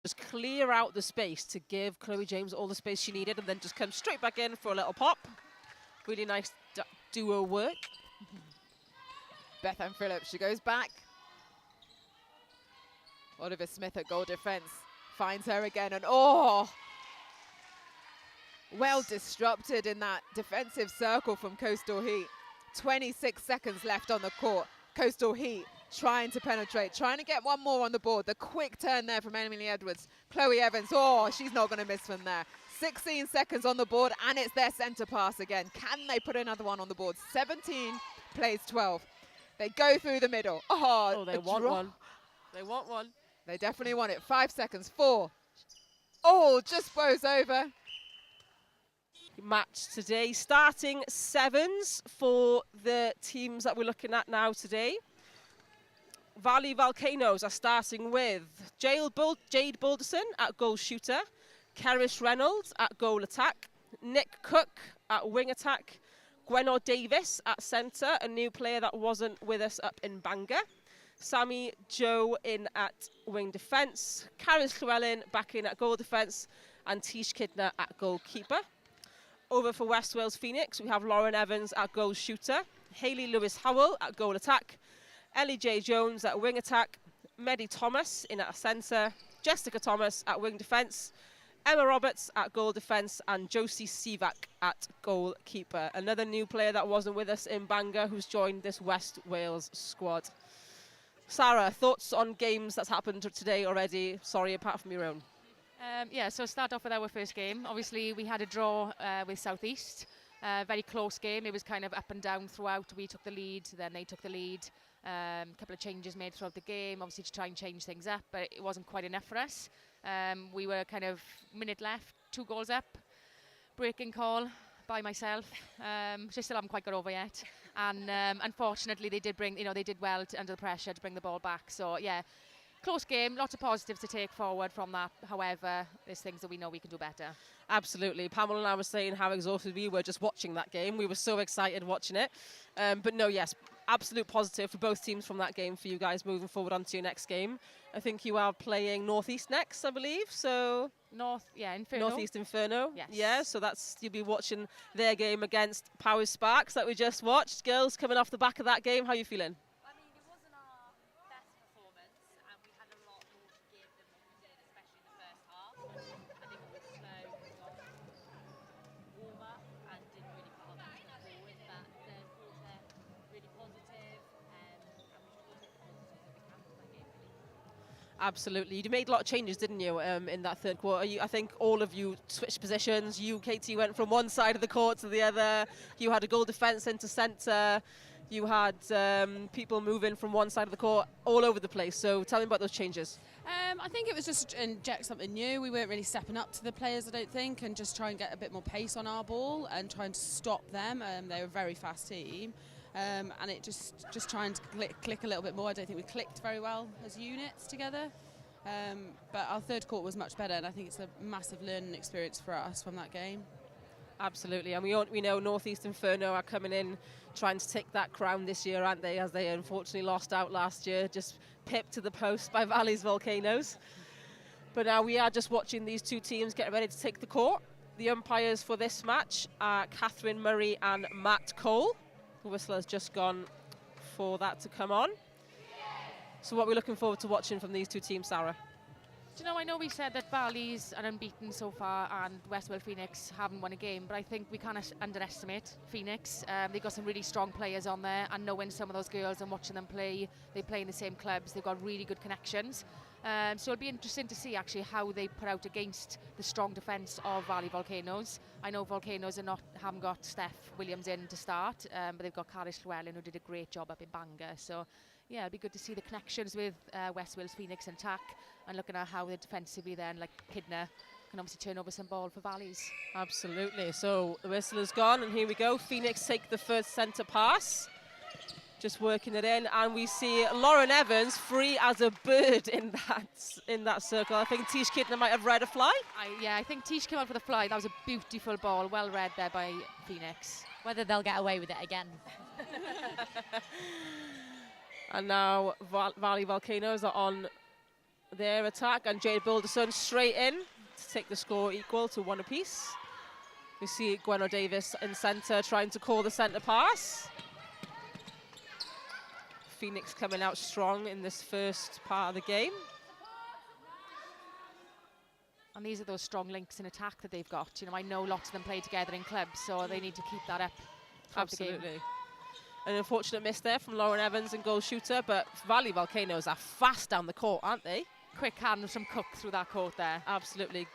just clear out the space to give Chloe James all the space she needed, and then just come straight back in for a little pop. Really nice duo work.
Beth Ann Phillips, she goes back. Oliver Smith at goal defence finds her again, and oh! Well disrupted in that defensive circle from Coastal Heat. 26 seconds left on the court. Coastal Heat trying to penetrate, trying to get one more on the board. The quick turn there from Emily Edwards. Chloe Evans, oh, she's not going to miss from there. 16 seconds on the board, and it's their centre pass again. Can they put another one on the board? 17 plays 12. They go through the middle. Oh,
they want one. They want one.
They definitely want it. 5 seconds, 4. Oh, just blows over.
Match today, starting sevens for the teams that we're looking at now today. Valley Volcanoes are starting with Jade Balderson at goal shooter, Keris Reynolds at goal attack, Nick Cook at wing attack, Gwenor Davis at centre, a new player that wasn't with us up in Bangor, Sammy Joe in at wing defence, Caris Llewellyn back in at goal defence, and Tish Kidner at goalkeeper. Over for West Wales Phoenix, we have Lauren Evans at goal shooter, Hayley Lewis Howell at goal attack, Ellie J Jones at wing attack, Maddie Thomas in at centre, Jessica Thomas at wing defence, Emma Roberts at goal defence, and Josie Sivak at goalkeeper. Another new player that wasn't with us in Bangor who's joined this West Wales squad. Sarah, thoughts on games that's happened today already? Sorry, apart from your own.
Yeah, so start off with our first game. Obviously, we had a draw with South East. Very close game. It was kind of up and down throughout. We took the lead, then they took the lead. A couple of changes made throughout the game, obviously to try and change things up, but it wasn't quite enough for us. We were kind of minute left, 2 goals up. Breaking call by myself, which I still haven't quite got over yet. And unfortunately, they did well under the pressure to bring the ball back. So yeah. Close game, lots of positives to take forward from that. However, there's things that we know we can do better.
Absolutely. Pamela and I were saying how exhausted we were just watching that game. We were so excited watching it. But no, yes, absolute positive for both teams from that game for you guys moving forward onto your next game. I think you are playing Northeast next, I believe. So
Inferno.
Northeast Inferno.
Yes.
Yeah, so you'll be watching their game against Powers Sparks that we just watched. Girls, coming off the back of that game, how are you feeling? Absolutely. You made a lot of changes, didn't you, in that third quarter? I think all of you switched positions. You, Katie, went from one side of the court to the other. You had a goal defence into centre. You had people moving from one side of the court all over the place. So tell me about those changes.
I think it was just to inject something new. We weren't really stepping up to the players, I don't think, and just try and get a bit more pace on our ball and trying to stop them. They're a very fast team. And it just trying to click a little bit more. I don't think we clicked very well as units together. But our third quarter was much better, and I think it's a massive learning experience for us from that game.
Absolutely, and we know Northeast Inferno are coming in trying to take that crown this year, aren't they, as they unfortunately lost out last year, just pipped to the post by Valley's Volcanoes. But now we are just watching these two teams get ready to take the court. The umpires for this match are Catherine Murray and Matt Cole. The whistle has just gone for that to come on. So what we're looking forward to watching from these two teams, Sarah?
Do you know, I know we said that Valley's are unbeaten so far and West Wales Phoenix haven't won a game, but I think we can't underestimate Phoenix. They've got some really strong players on there, and knowing some of those girls and watching them play, they play in the same clubs, they've got really good connections. So it'll be interesting to see actually how they put out against the strong defence of Valley Volcanoes. I know Volcanoes haven't got Steph Williams in to start, but they've got Caris Llewellyn, who did a great job up in Bangor. So yeah, it'd be good to see the connections with West Wales Phoenix and TAC, and looking at how they're defensively then, like Kidner, can obviously turn over some ball for Valleys.
Absolutely. So the whistle is gone, and here we go. Phoenix take the first centre pass. Just working it in, and we see Lauren Evans free as a bird in that circle. I think Tish Kidner might have read a fly.
I think Tish came out for the fly. That was a beautiful ball, well read there by Phoenix.
Whether they'll get away with it again.
And now Valley Volcanoes are on their attack, and Jade Boulderson straight in to take the score equal to 1 apiece. We see Gwenno Davis in centre trying to call the centre pass. Phoenix coming out strong in this first part of the game.
And these are those strong links in attack that they've got. You know, I know lots of them play together in clubs, so they need to keep that up throughout the game.
Absolutely. An unfortunate miss there from Lauren Evans and goal shooter, but Valley Volcanoes are fast down the court, aren't they?
Quick hands from Cook through that court there.
Absolutely.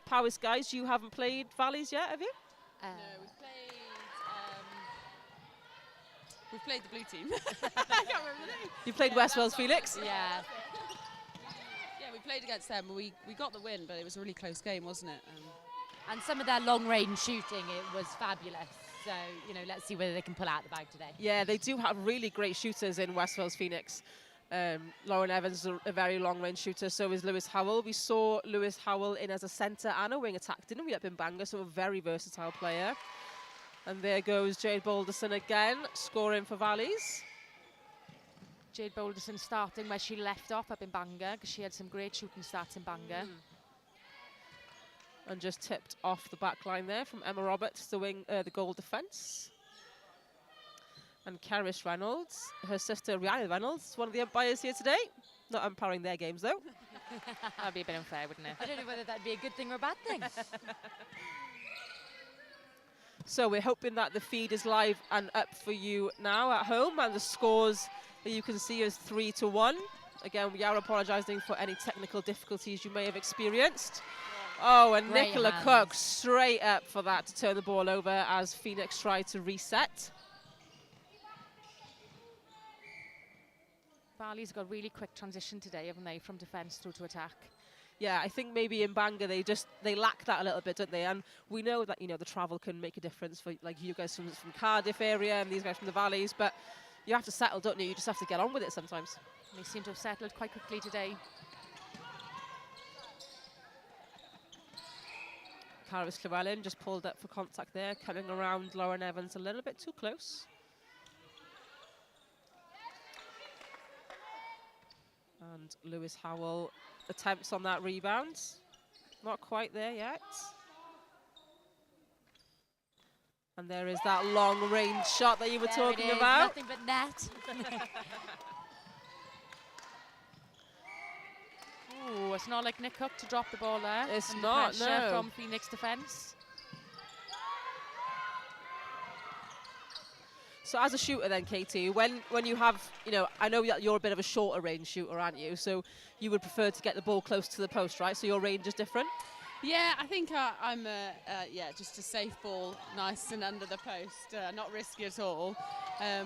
Powys guys, you haven't played Valleys yet, have you?
No, we've played the blue team. I can't remember the name.
You played West Wales Phoenix?
Yeah. Yeah, we played against them. We got the win, but it was a really close game, wasn't it?
And some of their long-range shooting, it was fabulous. So, you know, let's see whether they can pull out the bag today.
Yeah, they do have really great shooters in West Wales Phoenix. Lauren Evans is a very long-range shooter, so is Lewis Howell. We saw Lewis Howell in as a centre and a wing attack, didn't we, up in Bangor? So a very versatile player. And there goes Jade Boulderson again, scoring for Valleys.
Jade Boulderson starting where she left off up in Bangor, because she had some great shooting stats in Bangor.
And just tipped off the back line there from Emma Roberts, the goal defence. And Karis Reynolds, her sister Rihanna Reynolds, one of the umpires here today. Not umpiring their games though.
That'd be a bit unfair, wouldn't it?
I don't know whether that'd be a good thing or a bad thing.
So we're hoping that the feed is live and up for you now at home, and the scores that you can see is 3-1. Again, we are apologising for any technical difficulties you may have experienced. Oh, and
Great
Nicola
hands.
Cook straight up for that to turn the ball over as Phoenix tried to reset.
Valley's got really quick transition today, haven't they, from defence through to attack.
Yeah, I think maybe in Bangor they lack that a little bit, don't they? And we know that, you know, the travel can make a difference for like you guys from Cardiff area and these guys from the Valleys, but you have to settle, don't you? You just have to get on with it sometimes.
And they seem to have settled quite quickly today.
Caris Llewellyn just pulled up for contact there, coming around Lauren Evans a little bit too close. And Lewis Howell attempts on that rebound. Not quite there yet. And there is that long range shot that you were
There it
talking
is,
about.
nothing but net.
Ooh, it's not like Nick Cook to drop the ball there.
It's
And
not,
pressure
no.
from Phoenix defence.
So as a shooter then, Katie, when you have, you know, I know that you're a bit of a shorter range shooter, aren't you? So you would prefer to get the ball close to the post, right? So your range is different?
Yeah, I think I'm just a safe ball, nice and under the post, not risky at all.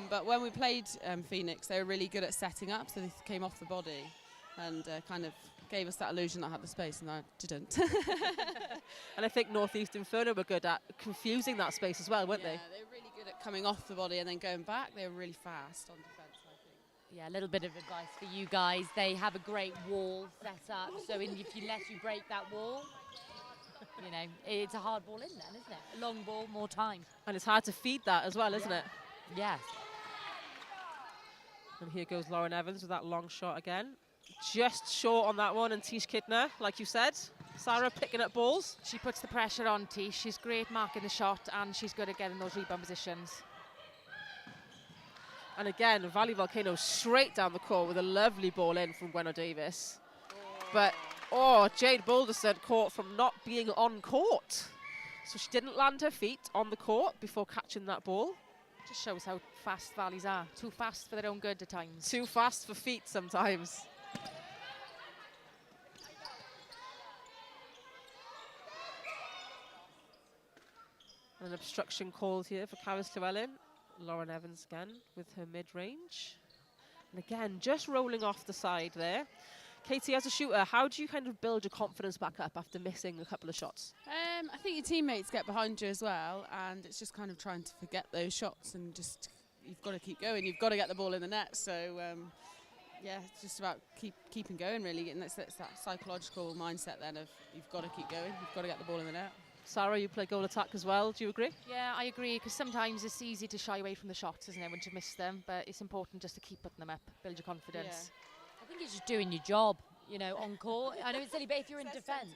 But when we played Phoenix, they were really good at setting up, so they came off the body and kind of gave us that illusion that I had the space, and I didn't.
And I think Northeast Inferno were good at confusing that space as well, weren't they?
Yeah, they were really good at coming off the body and then going back. They were really fast on defence, I think.
Yeah, a little bit of advice for you guys. They have a great wall set up, so unless you break that wall, you know, it's a hard ball in then, isn't it? A long ball, more time.
And it's hard to feed that as well, isn't it?
Yes.
And here goes Lauren Evans with that long shot again. Just short on that one, and Tish Kidner, like you said. Sarah picking up balls.
She puts the pressure on Tish. She's great marking the shot, and she's good at getting those rebound positions.
And again, Valley Volcano straight down the court with a lovely ball in from Gwenno Davis. But, Jade Boulderson caught from not being on court. So she didn't land her feet on the court before catching that ball.
Just shows how fast Valleys are. Too fast for their own good at times.
Too fast for feet sometimes. An obstruction called here for Caris Llewellyn. Lauren Evans again with her mid-range. And again, just rolling off the side there. Katie, as a shooter, how do you kind of build your confidence back up after missing a couple of shots?
I think your teammates get behind you as well, and it's just kind of trying to forget those shots and just, you've got to keep going. You've got to get the ball in the net. So, yeah, it's just about keeping going, really. And that's that psychological mindset then of you've got to keep going. You've got to get the ball in the net.
Sarah, you play goal attack as well. Do you agree?
Yeah, I agree, because sometimes it's easy to shy away from the shots, isn't it, once you miss them. But it's important just to keep putting them up, build your confidence.
I think it's just doing your job. you know, on court. I know it's silly, but if you're in defence,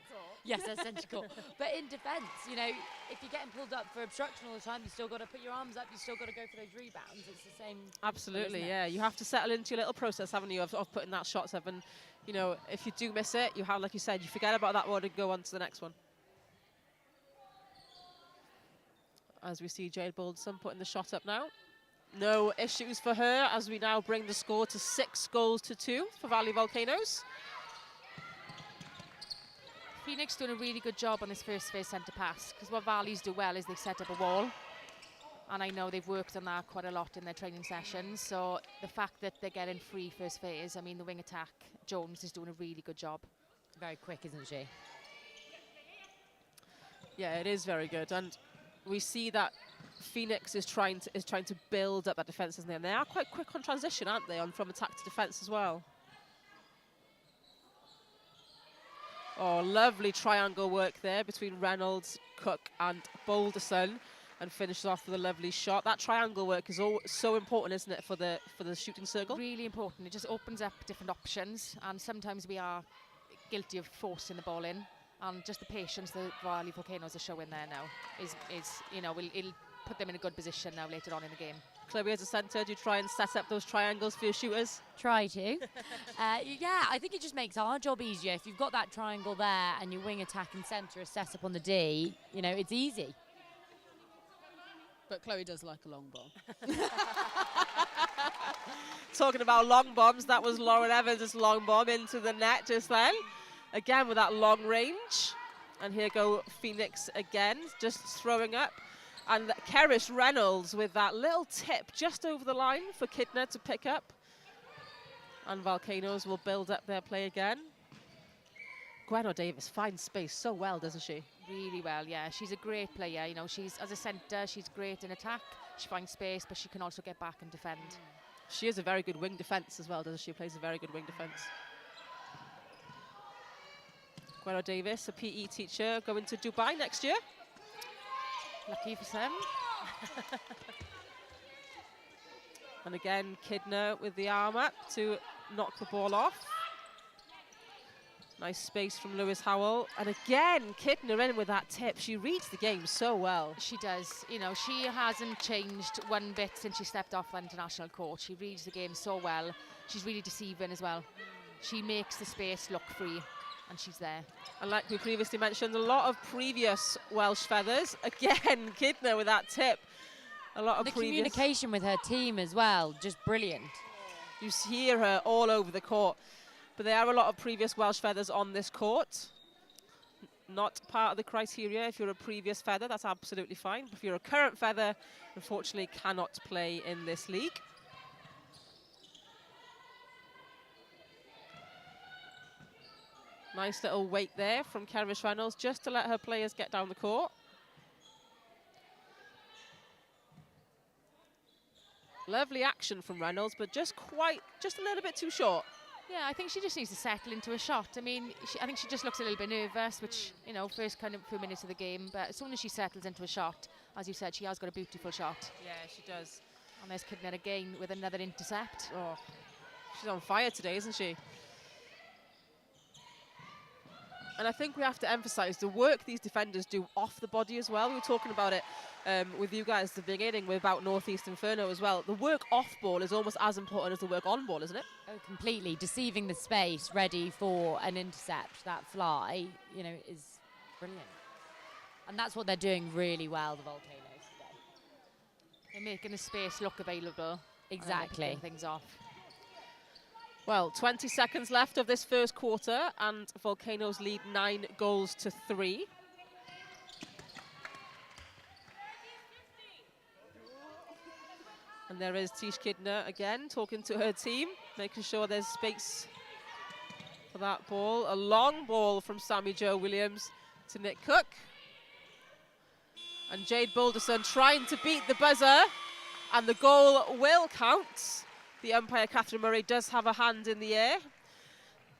yes, that's centre court. But in defence, you know, if you're getting pulled up for obstruction all the time, you still got to put your arms up. You still got to go for those rebounds. It's the same.
Absolutely, yeah. You have to settle into your little process, haven't you, of putting that shot up. And you know, if you do miss it, you have, like you said, you forget about that one and go on to the next one. As we see Jade Balderson putting the shot up now. No issues for her as we now bring the score to 6-2 for Valley Volcanoes.
Phoenix doing a really good job on this first phase centre pass, because what Valleys do well is they set up a wall. And I know they've worked on that quite a lot in their training sessions. So the fact that they're getting free first phase, I mean, the wing attack, Jones is doing a really good job.
Very quick, isn't she?
Yeah, it is very good. And we see that Phoenix is trying to build up that defence, isn't they? And they are quite quick on transition, aren't they, on from attack to defence as well. Oh, lovely triangle work there between Reynolds, Cook and Balderson, and finishes off with a lovely shot. That triangle work is so important, isn't it, for the shooting circle? Really important. It just opens up different options, and sometimes we are guilty of forcing the ball in. And just the patience the Valley Volcanoes are showing there now is you know, it'll put them in a good position now later on in the game. Chloe, as a centre, do you try and set up those triangles for your shooters?
Try to. Yeah, I think it just makes our job easier. If you've got that triangle there and your wing attack and centre is set up on the D, you know, it's easy.
But Chloe does like a long ball.
Talking about long bombs, that was Lauren Evans' long bomb into the net just then. Again with that long range. And here go Phoenix again, just throwing up. And Kerris Reynolds with that little tip just over the line for Kidner to pick up. And Volcanoes will build up their play again. Gwenno Davis finds space so well, doesn't she? Really well, yeah. She's a great player. You know, she's, as a centre, she's great in attack. She finds space, but she can also get back and defend. She is a very good wing defence as well, doesn't she? Plays a very good wing defence. Gwenno Davis, a PE teacher, going to Dubai next year. Lucky for them. And again, Kidner with the arm up to knock the ball off. Nice space from Lewis Howell. And again, Kidner in with that tip. She reads the game so well. She does. You know, she hasn't changed one bit since she stepped off the international court. She reads the game so well. She's really deceiving as well. She makes the space look free. And she's there. And like we previously mentioned, a lot of previous Welsh feathers. Again, Kidner with that tip. A lot of
the
previous
communication with her team as well, just brilliant.
You hear her all over the court. But there are a lot of previous Welsh feathers on this court. Not part of the criteria. If you're a previous feather, that's absolutely fine. If you're a current feather, unfortunately cannot play in this league. Nice little wait there from Kerris Reynolds just to let her players get down the court. Lovely action from Reynolds, but just a little bit too short. Yeah, I think she just needs to settle into a shot. I mean, I think she just looks a little bit nervous, which, you know, first kind of few minutes of the game. But as soon as she settles into a shot, as you said, she has got a beautiful shot. Yeah, she does. And there's Kidner again with another intercept. Oh, she's on fire today, isn't she? And I think we have to emphasise the work these defenders do off the body as well. We were talking about it with you guys at the beginning about Northeast Inferno as well. The work off ball is almost as important as the work on ball, isn't it?
Oh, completely. Deceiving the space, ready for an intercept, that fly, you know, is brilliant. And that's what they're doing really well, the Volcanoes today.
They're making the space look available.
Exactly.
Things off.
Well, 20 seconds left of this first quarter, and Volcanoes lead 9-3. And there is Tish Kidner again, talking to her team, making sure there's space for that ball. A long ball from Sammy Jo Williams to Nick Cook. And Jade Balderson trying to beat the buzzer, and the goal will count. The umpire, Catherine Murray, does have a hand in the air.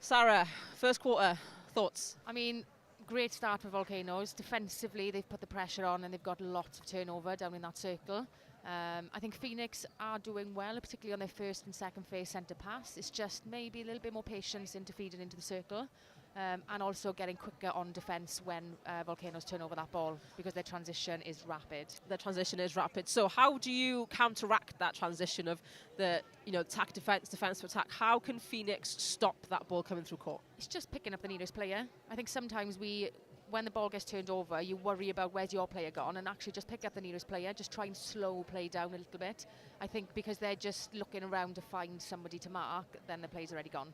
Sarah, first quarter, thoughts? I mean, great start for Volcanoes. Defensively, they've put the pressure on and they've got lots of turnover down in that circle.
I think Phoenix are doing well, particularly on their first and second phase centre pass. It's just maybe a little bit more patience into feeding into the circle, and also getting quicker on defence when Volcanoes turn over that ball, because their transition is rapid.
Their transition is rapid. So how do you counteract that transition of the, attack, defence, defence to attack? How can Phoenix stop that ball coming through court?
It's just picking up the nearest player. I think sometimes when the ball gets turned over, you worry about where's your player gone, and actually just pick up the nearest player, just try and slow play down a little bit. I think because they're just looking around to find somebody to mark, then the play's already gone.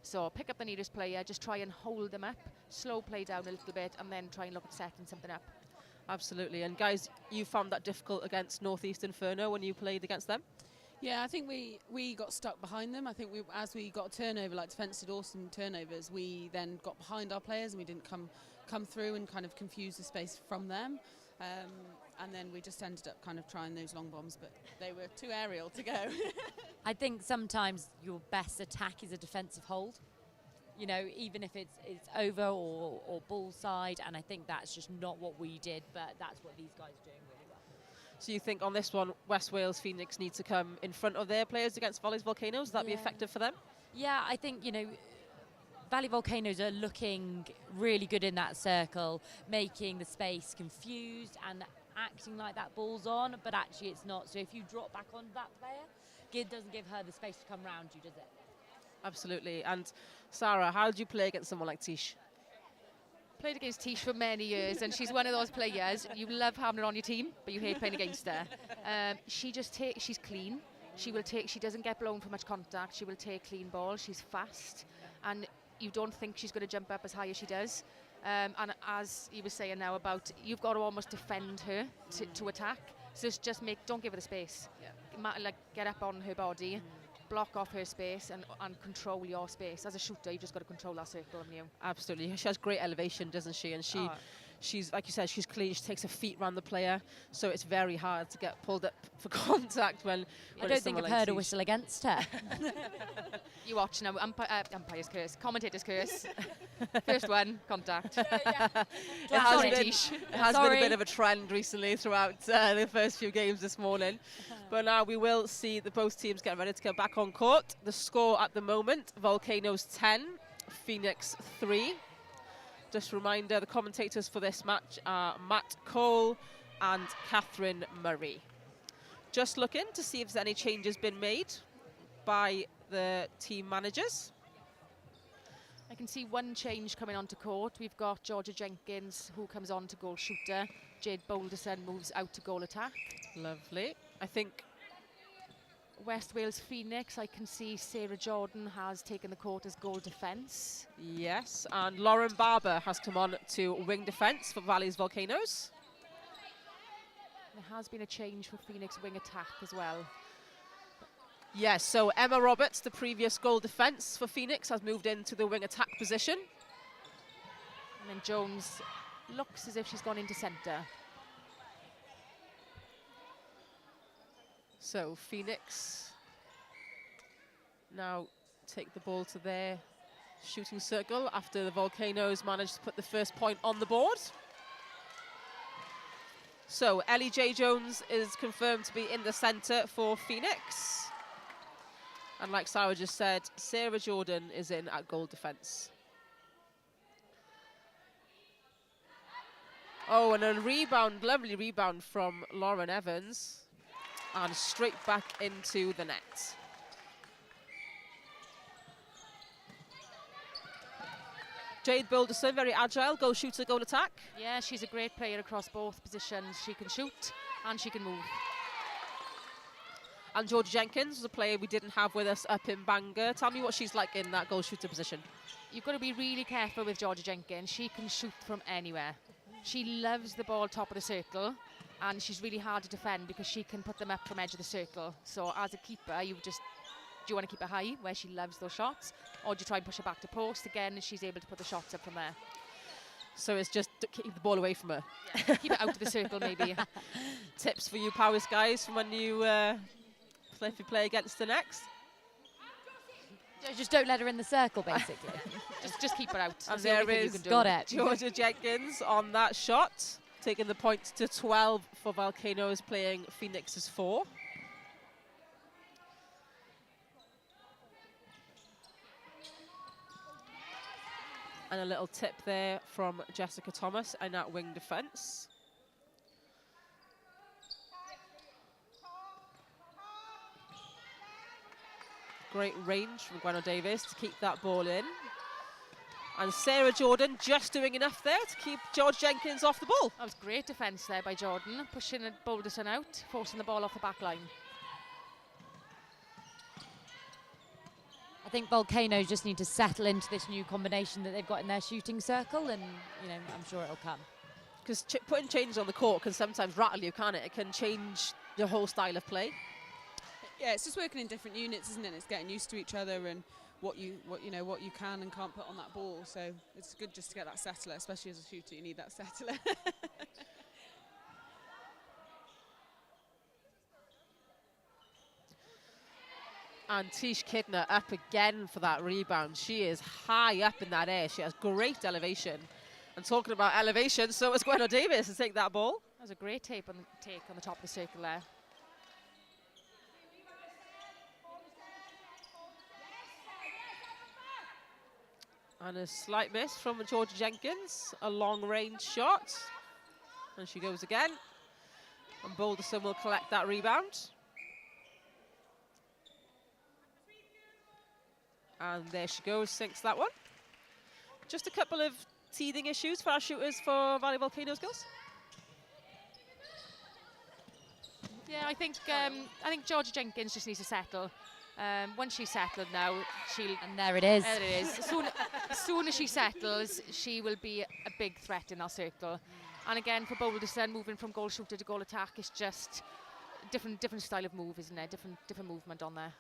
So pick up the nearest player, just try and hold them up, slow play down a little bit, and then try and look at setting something up.
Absolutely. And guys, you found that difficult against Northeast Inferno when you played against them?
Yeah, I think we got stuck behind them. I think as we got a turnover, like defence did awesome turnovers, we then got behind our players and we didn't come through and kind of confuse the space from them. And then we just ended up kind of trying those long bombs, but they were too aerial to go.
I think sometimes your best attack is a defensive hold. Even if it's over or ball side, and I think that's just not what we did, but that's what these guys are doing really well.
So you think on this one, West Wales Phoenix need to come in front of their players against Valley's Volcanoes? Would that be effective for them?
Yeah, I think, Valley Volcanoes are looking really good in that circle, making the space confused and acting like that ball's on, but actually it's not. So if you drop back on that player, it doesn't give her the space to come round you, does it?
Absolutely. And Sarah, how do you play against someone like Tish?
Played against Tish for many years, and she's one of those players, you love having her on your team, but you hate playing against her. She's clean. She doesn't get blown for much contact. She will take clean balls. She's fast, and you don't think she's going to jump up as high as she does. And as you were saying now about, you've got to almost defend her to attack. So it's just don't give her the space. Yeah. Get up on her body, block off her space, and control your space. As a shooter, you've just got to control that circle, haven't you?
Absolutely. She has great elevation, doesn't she? And she's, like you said, she's clean. She takes her feet around the player, so it's very hard to get pulled up for contact when
I don't think I've heard a whistle against her.
You watch now, umpire's curse, commentator's curse. First one, contact.
It has been a bit of a trend recently throughout the first few games this morning. But now we will see both teams get ready to go back on court. The score at the moment, Volcanoes 10, Phoenix 3. Just a reminder, the commentators for this match are Matt Cole and Catherine Murray. Just looking to see if there's any changes been made by the team managers.
I can see one change coming onto court. We've got Georgia Jenkins, who comes on to goal shooter. Jade Boulderson moves out to goal attack.
Lovely. I think
West Wales Phoenix, I can see Sarah Jordan has taken the court as goal defence.
Yes, and Lauren Barber has come on to wing defence for Valley's Volcanoes.
There has been a change for Phoenix wing attack as well.
Yes, so Emma Roberts, the previous goal defence for Phoenix, has moved into the wing attack position.
And then Jones looks as if she's gone into centre.
So Phoenix now take the ball to their shooting circle after the Volcanoes managed to put the first point on the board. So Ellie J. Jones is confirmed to be in the centre for Phoenix. And like Sarah just said, Sarah Jordan is in at goal defence. Oh, and a rebound, lovely rebound from Lauren Evans. And straight back into the net. Jade Boulderson, very agile, goal shooter, goal attack.
Yeah, she's a great player across both positions. She can shoot and she can move.
And Georgia Jenkins was a player we didn't have with us up in Bangor. Tell me what she's like in that goal shooter position.
You've got to be really careful with Georgia Jenkins. She can shoot from anywhere. She loves the ball top of the circle, and she's really hard to defend because she can put them up from edge of the circle. So as a keeper, do you want to keep her high where she loves those shots, or do you try and push her back to post again and she's able to put the shots up from there?
So it's just to keep the ball away from her.
Yeah, keep it out of the circle maybe.
Tips for you Powys guys from when you play against the next?
Just don't let her in the circle, basically.
just keep her out.
And there is
got it.
Georgia Jenkins on that shot. taking the points to 12 for Volcanoes, playing Phoenix's 4. And a little tip there from Jessica Thomas in that wing defence. Great range from Gwenno Davis to keep that ball in. And Sarah Jordan just doing enough there to keep George Jenkins off the ball.
That was great defence there by Jordan, pushing Boulderson out, forcing the ball off the back line.
I think Volcanoes just need to settle into this new combination that they've got in their shooting circle, and I'm sure it'll come.
Because putting changes on the court can sometimes rattle you, can't it? It can change the whole style of play.
Yeah, it's just working in different units, isn't it? It's getting used to each other and what you can and can't put on that ball. So it's good just to get that settler, especially as a shooter. You need that settler.
And Tish Kidner up again for that rebound. She is high up in that air. She has great elevation. And talking about elevation, so is Gwenno Davis to take that ball.
That was a great take on the top of the circle there.
And a slight miss from Georgia Jenkins. A long-range shot. And she goes again. And Boulderson will collect that rebound. And there she goes, sinks that one. Just a couple of teething issues for our shooters for Valley Volcanoes girls.
Yeah, I think Georgia Jenkins just needs to settle. Once she's settled now, she'll...
And there it is.
There it is. As soon as she settles, she will be a big threat in our circle. And again, for Boulderson, moving from goal shooter to goal attack is just different style of move, isn't it? Different movement on there.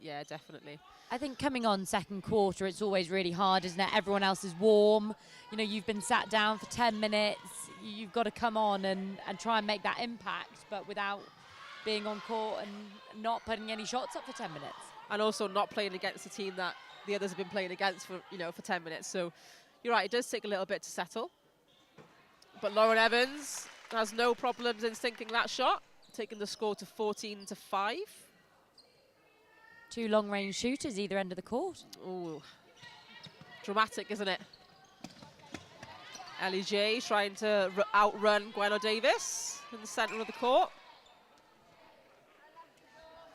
Yeah, definitely.
I think coming on second quarter, it's always really hard, isn't it? Everyone else is warm. You've been sat down for 10 minutes. You've got to come on and try and make that impact, but without being on court and not putting any shots up for 10 minutes.
And also not playing against a team that the others have been playing against for 10 minutes. So you're right, it does take a little bit to settle. But Lauren Evans has no problems in sinking that shot, taking the score to 14-5.
Two long-range shooters either end of the court.
Ooh, dramatic, isn't it? Ellie J trying to outrun Gwenno Davis in the centre of the court.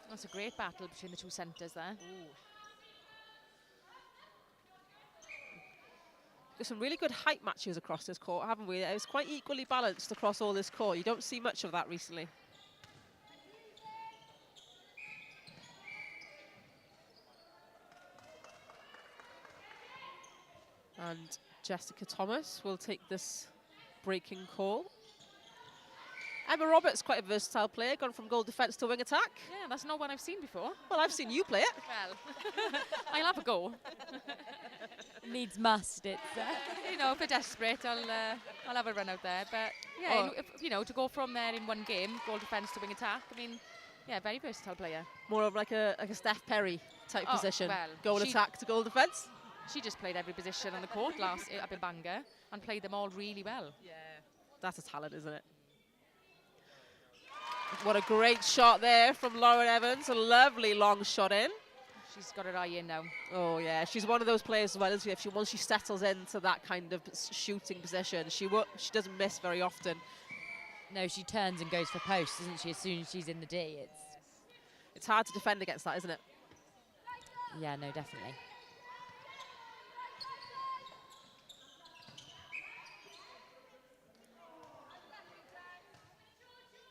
That's a great battle between the two centres there.
Ooh. Got some really good height matches across this court, haven't we? It's quite equally balanced across all this court. You don't see much of that recently. And Jessica Thomas will take this breaking call. Emma Roberts, quite a versatile player, gone from goal defence to wing attack.
Yeah, that's not one I've seen before.
Well, I've seen you play it.
Well, I'll have a go.
Needs must, it's...
If we're desperate, I'll have a run out there. But, yeah, to go from there in one game, goal defence to wing attack, very versatile player.
More of like a Steph Perry type position.
Well,
goal attack to goal defence.
She just played every position on the court up in Bangor and played them all really well.
Yeah, that's a talent, isn't it? What a great shot there from Lauren Evans. A lovely long shot in.
She's got her eye in now.
Oh, yeah. She's one of those players as well, isn't she? Once she settles into that kind of shooting position, she doesn't miss very often.
No, she turns and goes for posts, doesn't she, as soon as she's in the D.
It's hard to defend against that, isn't it?
Yeah, no, definitely.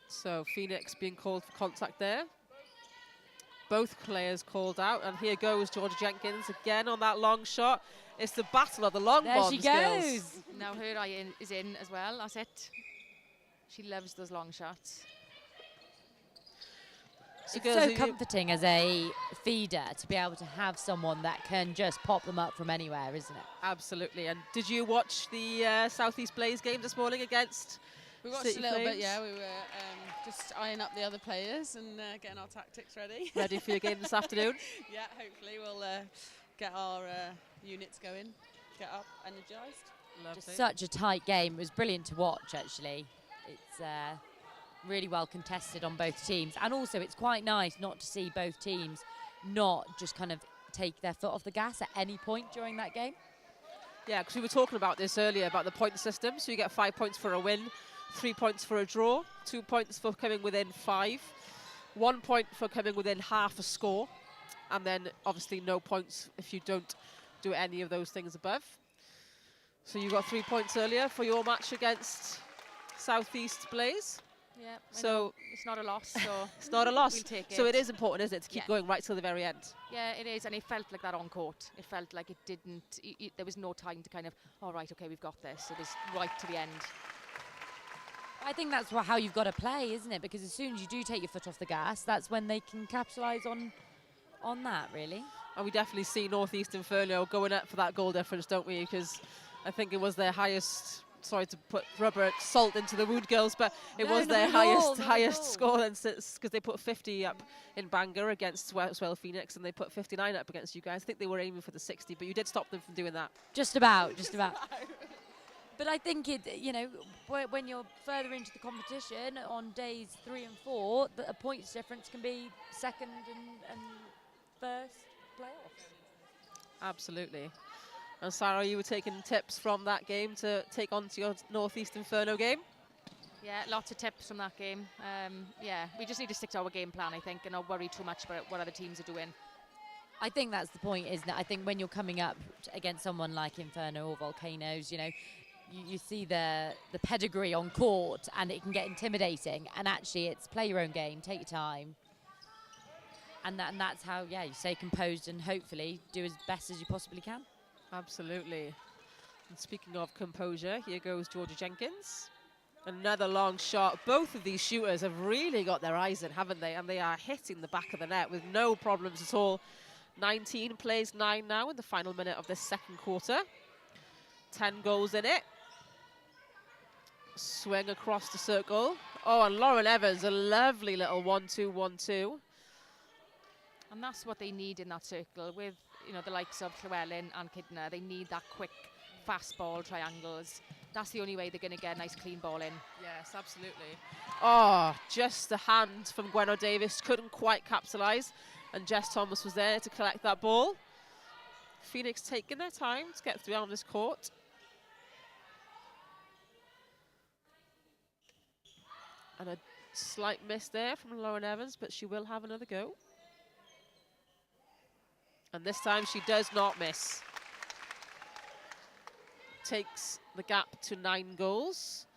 So Phoenix being called for contact there. Both players called out, and here goes Georgia Jenkins again on that long shot. It's the battle of the long
there
bombs.
She goes.
Now her eye is in as well. That's it. She loves those long shots.
It's so comforting as a feeder to be able to have someone that can just pop them up from anywhere, isn't it?
Absolutely. And did you watch the Southeast Blaze game this morning against
We watched
City
a little
Flames?
bit, yeah. We were just eyeing up the other players and getting our tactics ready.
Ready for your game this afternoon?
Yeah, hopefully we'll get our units going, get up, energised.
Just such a tight game. It was brilliant to watch, actually. It's really well contested on both teams. And also, it's quite nice not to see both teams not just kind of take their foot off the gas at any point during that game.
Yeah, because we were talking about this earlier, about the point system. So you get 5 points for a win, 3 points for a draw, 2 points for coming within 5, 1 point for coming within half a score, and then obviously no points if you don't do any of those things above. So you got 3 points earlier for your match against Southeast Blaze.
Yeah,
so
it's not a loss. So
it's not a loss.
We'll take it.
So it is important, isn't it, to keep going right till the very end?
Yeah, it is, and it felt like that on court. It felt like it didn't. There was no time to kind of, all right, okay, we've got this. It was right to the end.
I think that's how you've got to play, isn't it? Because as soon as you do take your foot off the gas, that's when they can capitalise on that, really.
And we definitely see Northeast Inferno going up for that goal difference, don't we? Because I think it was their highest. Sorry to put rubber salt into the wound, girls, but it was their highest score because they put 50 up in Bangor against Westwell Phoenix, and they put 59 up against you guys. I think they were aiming for the 60, but you did stop them from doing that.
Just about. But I think when you're further into the competition on days 3 and 4, a points difference can be second and first playoffs.
Absolutely. And Sarah, you were taking tips from that game to take on to your Northeast Inferno game?
Yeah, lots of tips from that game. Yeah, we just need to stick to our game plan, I think, and not worry too much about what other teams are doing.
I think that's the point, isn't it? I think when you're coming up against someone like Inferno or Volcanoes, you see the pedigree on court and it can get intimidating. And actually, it's play your own game, take your time. And that's how, you stay composed and hopefully do as best as you possibly can.
Absolutely. And speaking of composure, here goes Georgia Jenkins. Another long shot. Both of these shooters have really got their eyes in, haven't they? And they are hitting the back of the net with no problems at all. 19 plays 9 now in the final minute of the second quarter. 10 goals in it. Swing across the circle. Oh, and Lauren Evans, a lovely little 1-2, 1-2.
And that's what they need in that circle with, the likes of Llewellyn and Kidner. They need that quick, fast ball, triangles. That's the only way they're going to get a nice, clean ball in.
Yes, absolutely. Oh, just the hand from Gwenno Davis. Couldn't quite capitalise. And Jess Thomas was there to collect that ball. Phoenix taking their time to get through on this court. And a slight miss there from Lauren Evans, but she will have another go. And this time she does not miss. Takes the gap to 9 goals.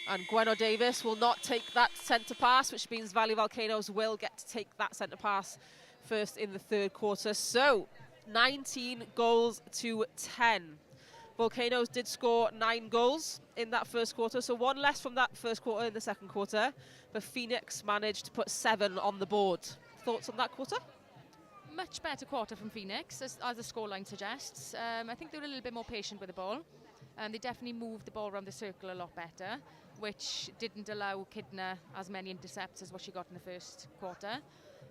And Gwenno Davis will not take that centre pass, which means Valley Volcanoes will get to take that centre pass first in the third quarter. So 19 goals to 10. Volcanoes did score 9 goals in that first quarter, so 1 less from that first quarter in the second quarter. But Phoenix managed to put 7 on the board. Thoughts on that quarter?
Much better quarter from Phoenix, as the scoreline suggests. I think they were a little bit more patient with the ball. They definitely moved the ball around the circle a lot better, which didn't allow Kidner as many intercepts as what she got in the first quarter.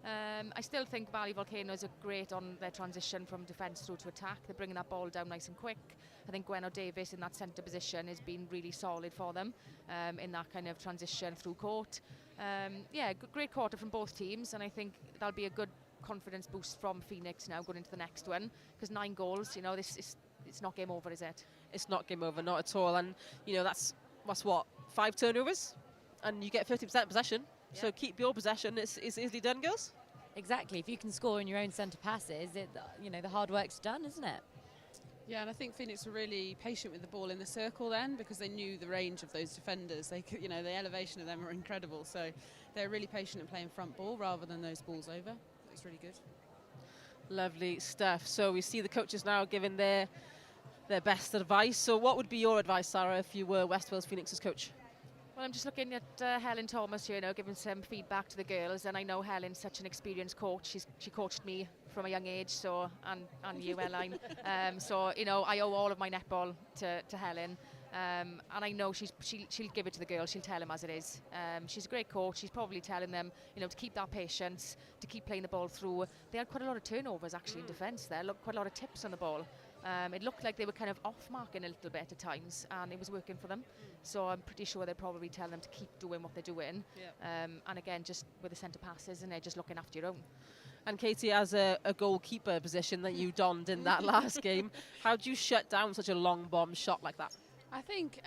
I still think Valley Volcanoes are great on their transition from defence through to attack. They're bringing that ball down nice and quick. I think Gwenno Davis in that centre position has been really solid for them in that kind of transition through court. Yeah, great quarter from both teams, and I think that'll be a good confidence boost from Phoenix now going into the next one, because 9 goals, it's not game over, is it?
It's not game over, not at all. And that's what, 5 turnovers, and you get 50% possession. Yeah. So keep your possession. It's easily done, girls.
Exactly. If you can score in your own centre passes, the hard work's done, isn't it?
Yeah, and I think Phoenix were really patient with the ball in the circle then, because they knew the range of those defenders. They could, the elevation of them were incredible. So they're really patient at playing front ball rather than those balls over. It was really good.
Lovely stuff. So we see the coaches now giving their best advice. So what would be your advice, Sarah, if you were West Wales Phoenix's coach?
Well, I'm just looking at Helen Thomas here now, giving some feedback to the girls, and I know Helen's such an experienced coach. She coached me from a young age, and you, Elaine. So I owe all of my netball to Helen, and I know she'll give it to the girls. She'll tell them as it is. She's a great coach. She's probably telling them, to keep that patience, to keep playing the ball through. They had quite a lot of turnovers actually in defence there. Look, quite a lot of tips on the ball. It looked like they were kind of off-marking a little bit at times, and it was working for them. So I'm pretty sure they'd probably tell them to keep doing what they're doing. And again, just with the centre passes, and they're just looking after your own.
And Katie, as a goalkeeper position that you donned in that last game, how do you shut down such a long bomb shot like that?
I think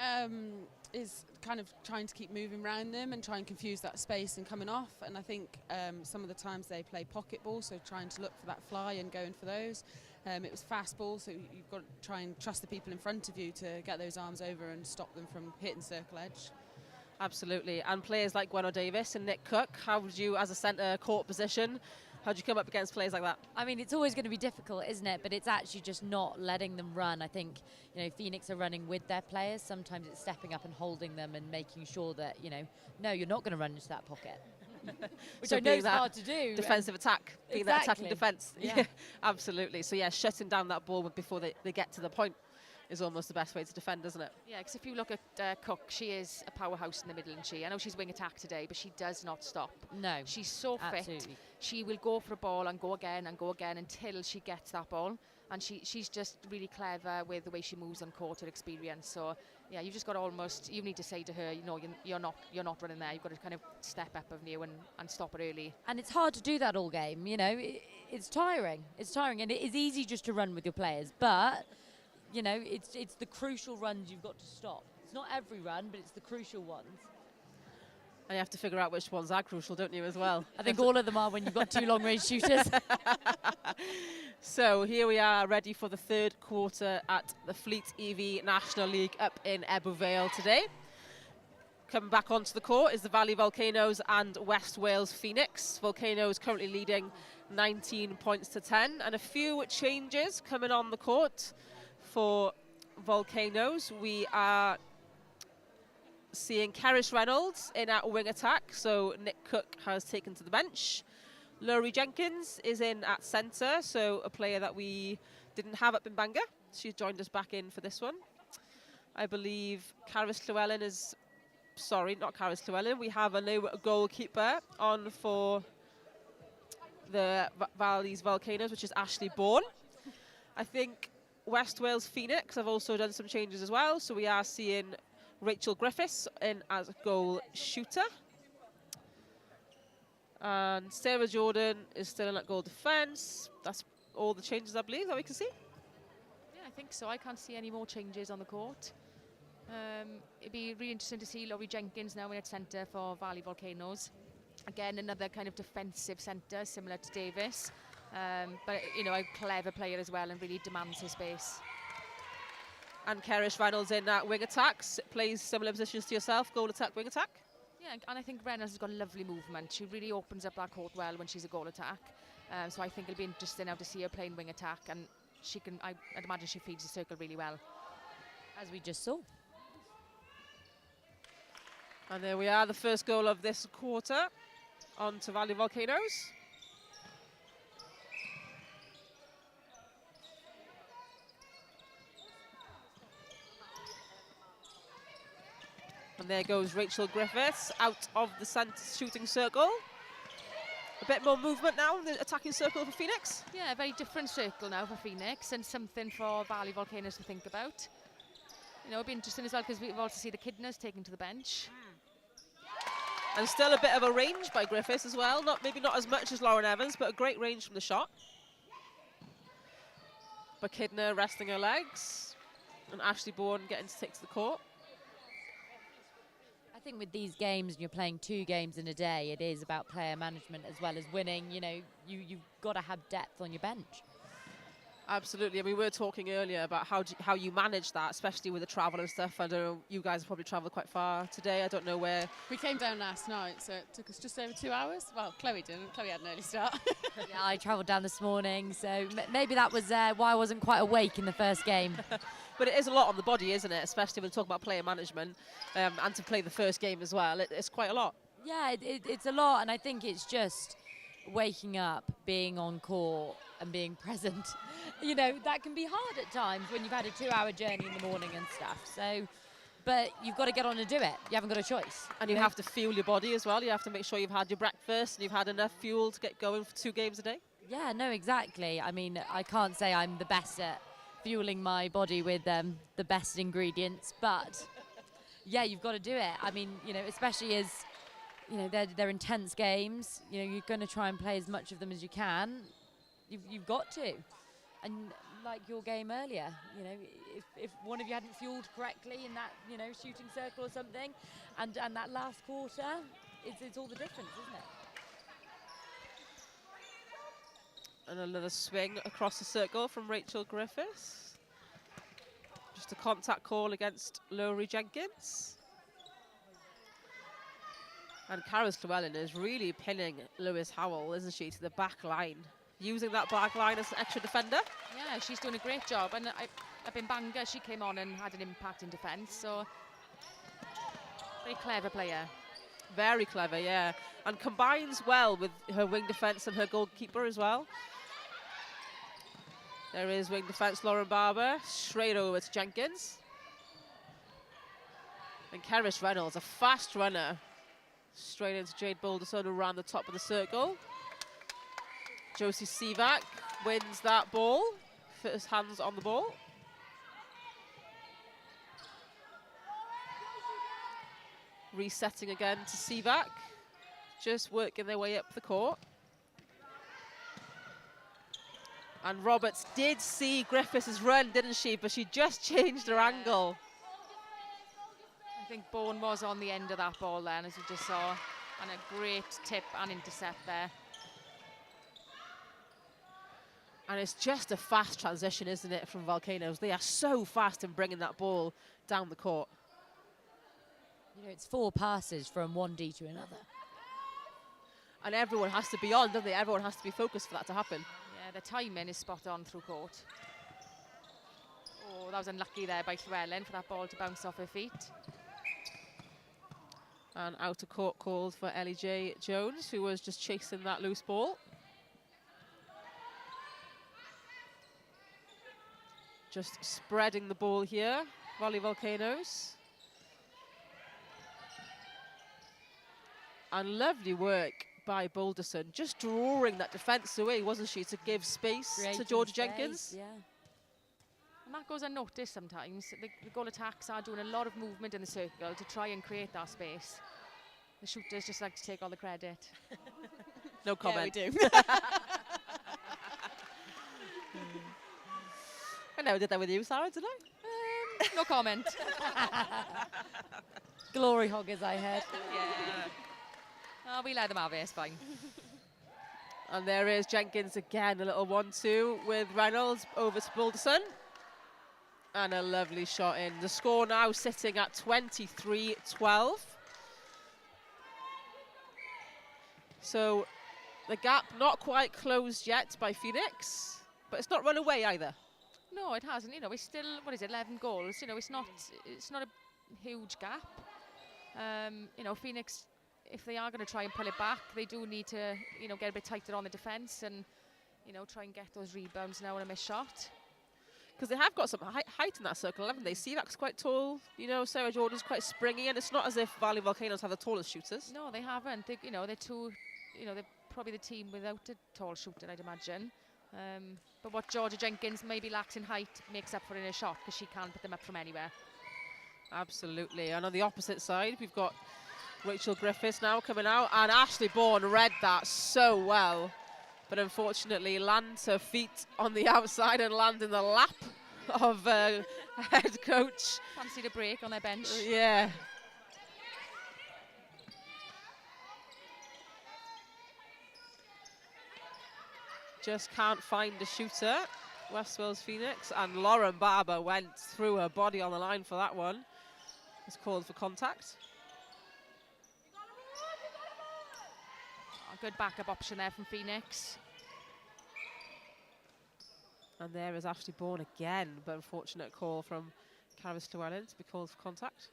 is kind of trying to keep moving around them and try and confuse that space and coming off. And I think some of the times they play pocket ball, so trying to look for that fly and going for those. It was fast ball, so you've got to try and trust the people in front of you to get those arms over and stop them from hitting circle edge.
Absolutely. And players like Gwenno Davis and Nick Cook, how would you, as a centre court position, how do you come up against players like that?
I mean, it's always going to be difficult, isn't it? But it's actually just not letting them run. I think, Phoenix are running with their players. Sometimes it's stepping up and holding them and making sure that, no, you're not going to run into that pocket. Which
so
I know is hard to do.
Defensive attack, being that attacking defence.
Yeah.
Absolutely. So, shutting down that ball before they get to the point is almost the best way to defend, isn't it?
Yeah, because if you look at Cook, she is a powerhouse in the middle, isn't she? I know she's wing attack today, but she does not stop.
No.
She's so
absolutely.
fit. She will go for a ball and go again until she gets that ball. And she's just really clever with the way she moves on court, her experience. So, yeah, you've just got to you need to say to her, you're not running there. You've got to kind of step up of you and stop it early.
And it's hard to do that all game, It's tiring. It's tiring, and it is easy just to run with your players, but it's the crucial runs you've got to stop. It's not every run, but it's the crucial ones.
And you have to figure out which ones are crucial, don't you, as well?
I think all of them are when you've got two long-range shooters.
So here we are, ready for the third quarter at the Fleet EV National League up in Ebbw Vale today. Coming back onto the court is the Valley Volcanoes and West Wales Phoenix. Volcanoes currently leading 19 points to 10, and a few changes coming on the court. For Volcanoes, we are seeing Kerris Reynolds in at wing attack, so Nick Cook has taken to the bench. Laurie Jenkins is in at centre, so a player that we didn't have up in Bangor. She's joined us back in for this one. I believe Caris Llewellyn is... Sorry, not Caris Llewellyn. We have a new goalkeeper on for the Valley's Volcanoes, which is Ashley Bourne. I think West Wales Phoenix have also done some changes as well, so we are seeing Rachel Griffiths in as a goal shooter, and Sarah Jordan is still in at goal defence. That's all the changes, I believe, that we can see.
Yeah, I think so. I can't see any more changes on the court. It'd be really interesting to see Laurie Jenkins now in at centre for Valley Volcanoes. Again, another kind of defensive centre similar to Davis. But, a clever player as well and really demands his space.
And Kerris Reynolds in that wing attacks, plays similar positions to yourself, goal attack, wing attack.
Yeah, and I think Reynolds has got lovely movement. She really opens up that court well when she's a goal attack. So I think it'll be interesting now to see her playing wing attack, and I'd imagine she feeds the circle really well.
As we just saw.
And there we are, the first goal of this quarter on to Valley Volcanoes. And there goes Rachel Griffiths out of the centre shooting circle. A bit more movement now in the attacking circle for Phoenix.
Yeah, a very different circle now for Phoenix, and something for Valley Volcanoes to think about. It'd be interesting as well because we've also see the Kidners taken to the bench.
And still a bit of a range by Griffiths as well. Maybe not as much as Lauren Evans, but a great range from the shot. But Kidner resting her legs, and Ashley Bourne getting to take to the court.
I think with these games, and you're playing 2 games in a day, it is about player management as well as winning. You've got to have depth on your bench.
Absolutely. I mean, we were talking earlier about how you manage that, especially with the travel and stuff. I don't know, you guys have probably travelled quite far today. I don't know where.
We came down last night, so it took us just over 2 hours. Well, Chloe didn't. Chloe had an early start.
Yeah, I travelled down this morning, so maybe that was why I wasn't quite awake in the first game.
But it is a lot on the body, isn't it? Especially when we talk about player management, and to play the first game as well. It's quite a lot.
Yeah, it's a lot, and I think it's just waking up, being on court, and being present. That can be hard at times when you've had a 2-hour journey in the morning and stuff. So, but you've got to get on and do it. You haven't got a choice.
And you have to fuel your body as well. You have to make sure you've had your breakfast and you've had enough fuel to get going for 2 games a day.
Yeah, no, exactly. I mean, I can't say I'm the best at fueling my body with the best ingredients, but yeah, you've got to do it. I mean, you know, especially as, you know, they're intense games. You know, you're going to try and play as much of them as you can. You've got to. And like your game earlier, you know, if one of you hadn't fueled correctly in that, you know, shooting circle or something, and that last quarter, it's all the difference, isn't it?
And another swing across the circle from Rachel Griffiths. Just a contact call against Lowry Jenkins. And Karis Llewellyn is really pinning Lewis Howell, isn't she, to the back line, using that back line as an extra defender.
Yeah, she's doing a great job. And I've been Banga, she came on and had an impact in defence. So, very clever player.
Very clever, yeah. And combines well with her wing defence and her goalkeeper as well. There is wing defence, Lauren Barber, straight over to Jenkins. And Keris Reynolds, a fast runner, straight into Jade Boulderson around the top of the circle. Josie Sivak wins that ball, first hands on the ball. Resetting again to Sivak, just working their way up the court. And Roberts did see Griffiths' run, didn't she? But she just changed her angle.
I think Bourne was on the end of that ball then, as you just saw. And a great tip and intercept there.
And it's just a fast transition, isn't it, from Volcanoes? They are so fast in bringing that ball down the court.
You know, it's 4 passes from one D to another.
And everyone has to be on, don't they? Everyone has to be focused for that to happen.
Yeah, the timing is spot on through court. Oh, that was unlucky there by Llewellyn for that ball to bounce off her feet.
And out of court called for Ellie J. Jones, who was just chasing that loose ball. Just spreading the ball here, Volley Volcanoes. And lovely work by Boulderson, just drawing that defence away, wasn't she, to give space to Georgia Jenkins?
Yeah.
And that goes unnoticed sometimes. The goal attacks are doing a lot of movement in the circle to try and create that space. The shooters just like to take all the credit.
No comment.
Yeah, we do.
I never did that with you, Sarah, did I?
No comment.
Glory hoggers, I heard.
Yeah. Oh, we let them have it, it's fine.
And there is Jenkins again, a little 1-2 with Reynolds over to Boulderson. And a lovely shot in. The score now sitting at 23-12. So the gap not quite closed yet by Phoenix, but it's not run away either.
No, it hasn't. You know, it's still, what is it, 11 goals. You know, it's not a huge gap. You know, Phoenix, if they are going to try and pull it back, they do need to, you know, get a bit tighter on the defence and, you know, try and get those rebounds now and a missed shot.
Because they have got some height in that circle, haven't they? Sivak's quite tall, you know, Sarah Jordan's quite springy, and it's not as if Valley Volcanoes have the tallest shooters.
No, they haven't. They, you know, they're probably the team without a tall shooter, I'd imagine. But what Georgia Jenkins maybe lacks in height makes up for in a shot, because she can put them up from anywhere.
Absolutely. And on the opposite side, we've got Rachel Griffiths now coming out, and Ashley Bourne read that so well. But unfortunately lands her feet on the outside and land in the lap of head coach.
Fancied a break on their bench.
Yeah. Just can't find a shooter, West Wales Phoenix, and Lauren Barber went through her body on the line for that one. It's called for contact.
A good backup option there from Phoenix.
And there is Ashley Bourne again, but unfortunate call from Karis Llewellyn to be called for contact.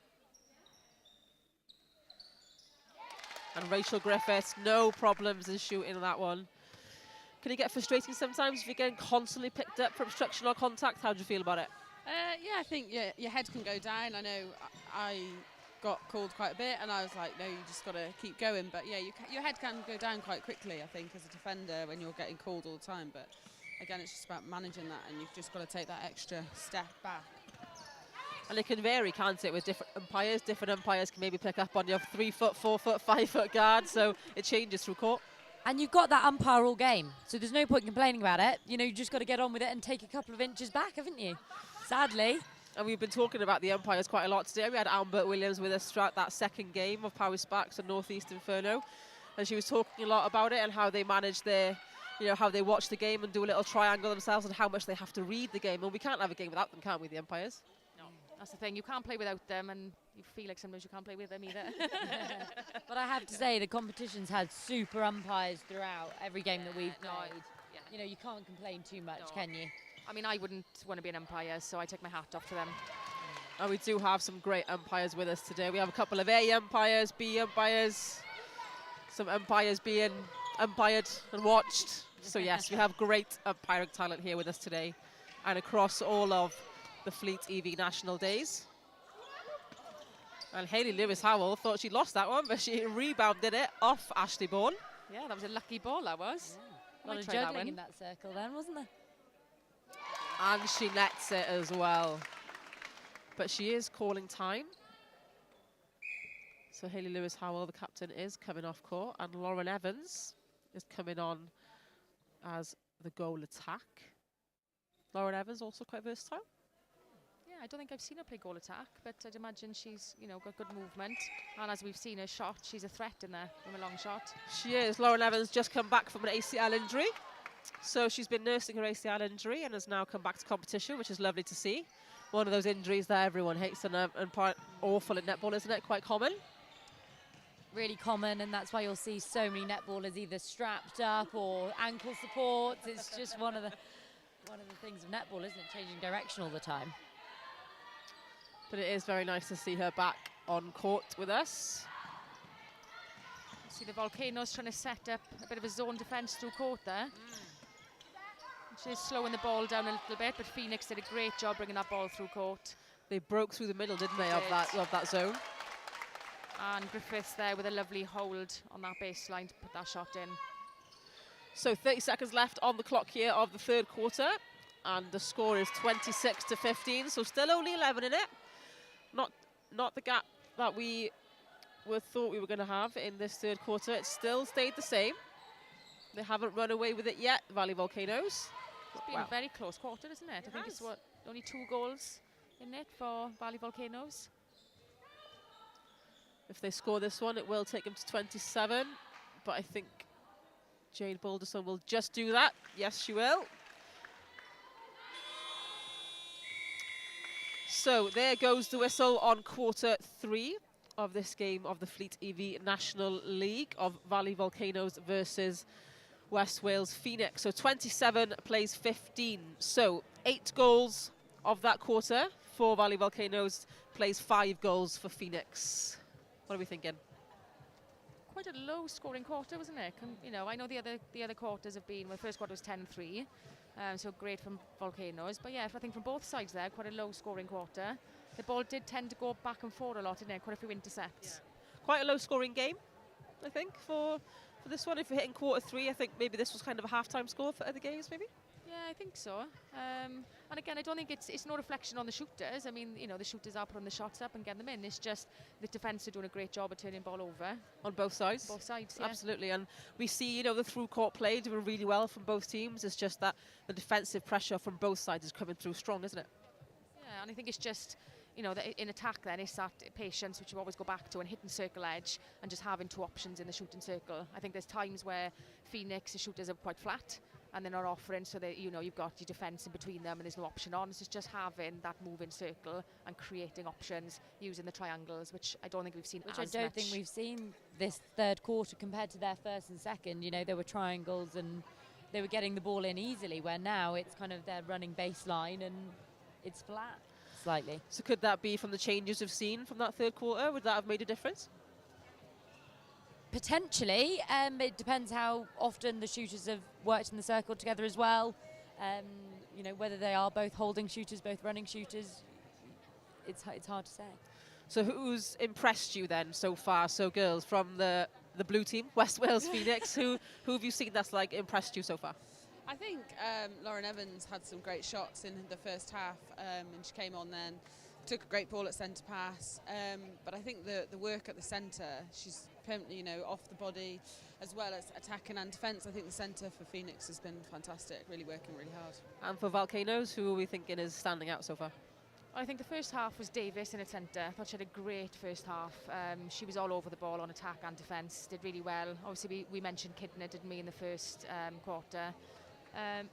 And Rachel Griffiths, no problems in shooting that one. Can it get frustrating sometimes if you're getting constantly picked up for obstruction or contact? How do you feel about it?
Yeah, I think your head can go down. I know I got called quite a bit, and I was like, no, you just got to keep going. But yeah, your head can go down quite quickly, I think, as a defender when you're getting called all the time. But again, it's just about managing that, and you've just got to take that extra step back.
And it can vary, can't it, with different umpires? Different umpires can maybe pick up on your 3 foot, 4 foot, 5 foot guard, so it changes through court.
And you've got that umpire all game, so there's no point complaining about it. You know, you just got to get on with it and take a couple of inches back, haven't you? Sadly.
And we've been talking about the umpires quite a lot today. We had Albert Williams with us throughout that second game of Power Sparks and North East Inferno, and she was talking a lot about it and how they manage their, you know, how they watch the game and do a little triangle themselves and how much they have to read the game. And we can't have a game without them, can't we, the umpires?
That's the thing. You can't play without them, and you feel like sometimes you can't play with them either.
But I have to say, the competition's had super umpires throughout every game that we've played.
Yeah.
You know, you can't complain too much,
No.
can you?
I mean, I wouldn't want to be an umpire, so I take my hat off to them.
And we do have some great umpires with us today. We have a couple of A umpires, B umpires, some umpires being umpired and watched. So yes, we have great umpiring talent here with us today and across all of the Fleet EV National Days. And Hayley Lewis-Howell thought she lost that one, but she rebounded it off Ashley Bourne.
Yeah, that was a lucky ball, that was.
A lot
Might
of
try that
juggling
one.
in that circle then, wasn't there?
And she nets it as well. But she is calling time. So Hayley Lewis-Howell, the captain, is coming off court, and Lauren Evans is coming on as the goal attack. Lauren Evans also quite versatile.
Yeah, I don't think I've seen her play goal attack, but I'd imagine she's, you know, got good movement. And as we've seen her shot, she's a threat in there from a long shot.
She is. Lauren Evans just come back from an ACL injury. So she's been nursing her ACL injury and has now come back to competition, which is lovely to see. One of those injuries that everyone hates and quite awful in netball, isn't it? Quite common.
Really common, and that's why you'll see so many netballers either strapped up or ankle supports. It's just one of the things of netball, isn't it? Changing direction all the time.
But it is very nice to see her back on court with us.
See the Volcanoes trying to set up a bit of a zone defence through court there. She's slowing the ball down a little bit, but Phoenix did a great job bringing that ball through court.
They broke through the middle, didn't they, of that zone?
And Griffiths there with a lovely hold on that baseline to put that shot in.
So 30 seconds left on the clock here of the third quarter. And the score is 26-15, so still only 11 in it. Not the gap that we thought we were going to have in this third quarter. It still stayed the same. They haven't run away with it yet, Valley Volcanoes.
It's been a very close quarter, isn't it? I think it's only 2 goals in it for Valley Volcanoes.
If they score this one, it will take them to 27. But I think Jade Balderson will just do that. Yes, she will. So there goes the whistle on quarter 3 of this game of the Fleet EV National League of Valley Volcanoes versus West Wales Phoenix. So 27 plays 15. So 8 goals of that quarter for Valley Volcanoes, plays 5 goals for Phoenix. What are we thinking?
Quite a low scoring quarter, wasn't it? You know, I know the other quarters have been, well, the first quarter was 10-3. So great from Volcanoes. But yeah, I think from both sides there, quite a low scoring quarter. The ball did tend to go back and forward a lot, didn't it? Quite a few intercepts.
Yeah. Quite a low scoring game, I think, for this one. If we're hitting quarter 3, I think maybe this was kind of a half-time score for other games, maybe?
Yeah, I think so. And again, I don't think it's no reflection on the shooters. I mean, you know, the shooters are putting the shots up and getting them in. It's just the defence are doing a great job of turning ball over.
On both sides?
Both sides, yeah.
Absolutely. And we see, you know, the through-court play doing really well from both teams. It's just that the defensive pressure from both sides is coming through strong, isn't it?
Yeah, and I think it's just, you know, in attack then, it's that patience, which you always go back to, and hitting circle edge and just having 2 options in the shooting circle. I think there's times where Phoenix, the shooters are quite flat, and they're not offering, so that, you know, you've got your defence in between them and there's no option on. So it's just having that moving circle and creating options using the triangles, which I don't think we've seen as much.
Which I don't think we've seen this third quarter compared to their first and second. You know, there were triangles and they were getting the ball in easily, where now it's kind of their running baseline and it's flat slightly.
So could that be from the changes we've seen from that third quarter? Would that have made a difference?
Potentially. It depends how often the shooters have worked in the circle together as well. You know, whether they are both holding shooters, both running shooters, it's hard to say.
So who's impressed you then so far? So girls, from the blue team, West Wales Phoenix, who have you seen that's like impressed you so far?
I think Lauren Evans had some great shots in the first half, and she came on then, took a great ball at centre pass. But I think the work at the centre, she's permanently, off the body, as well as attacking and defence. I think the centre for Phoenix has been fantastic, really working really hard.
And for Volcanoes, who are we thinking is standing out so far?
I think the first half was Davis in its centre. I thought she had a great first half. She was all over the ball on attack and defence, did really well. Obviously, we mentioned Kidner, didn't we, in the first quarter.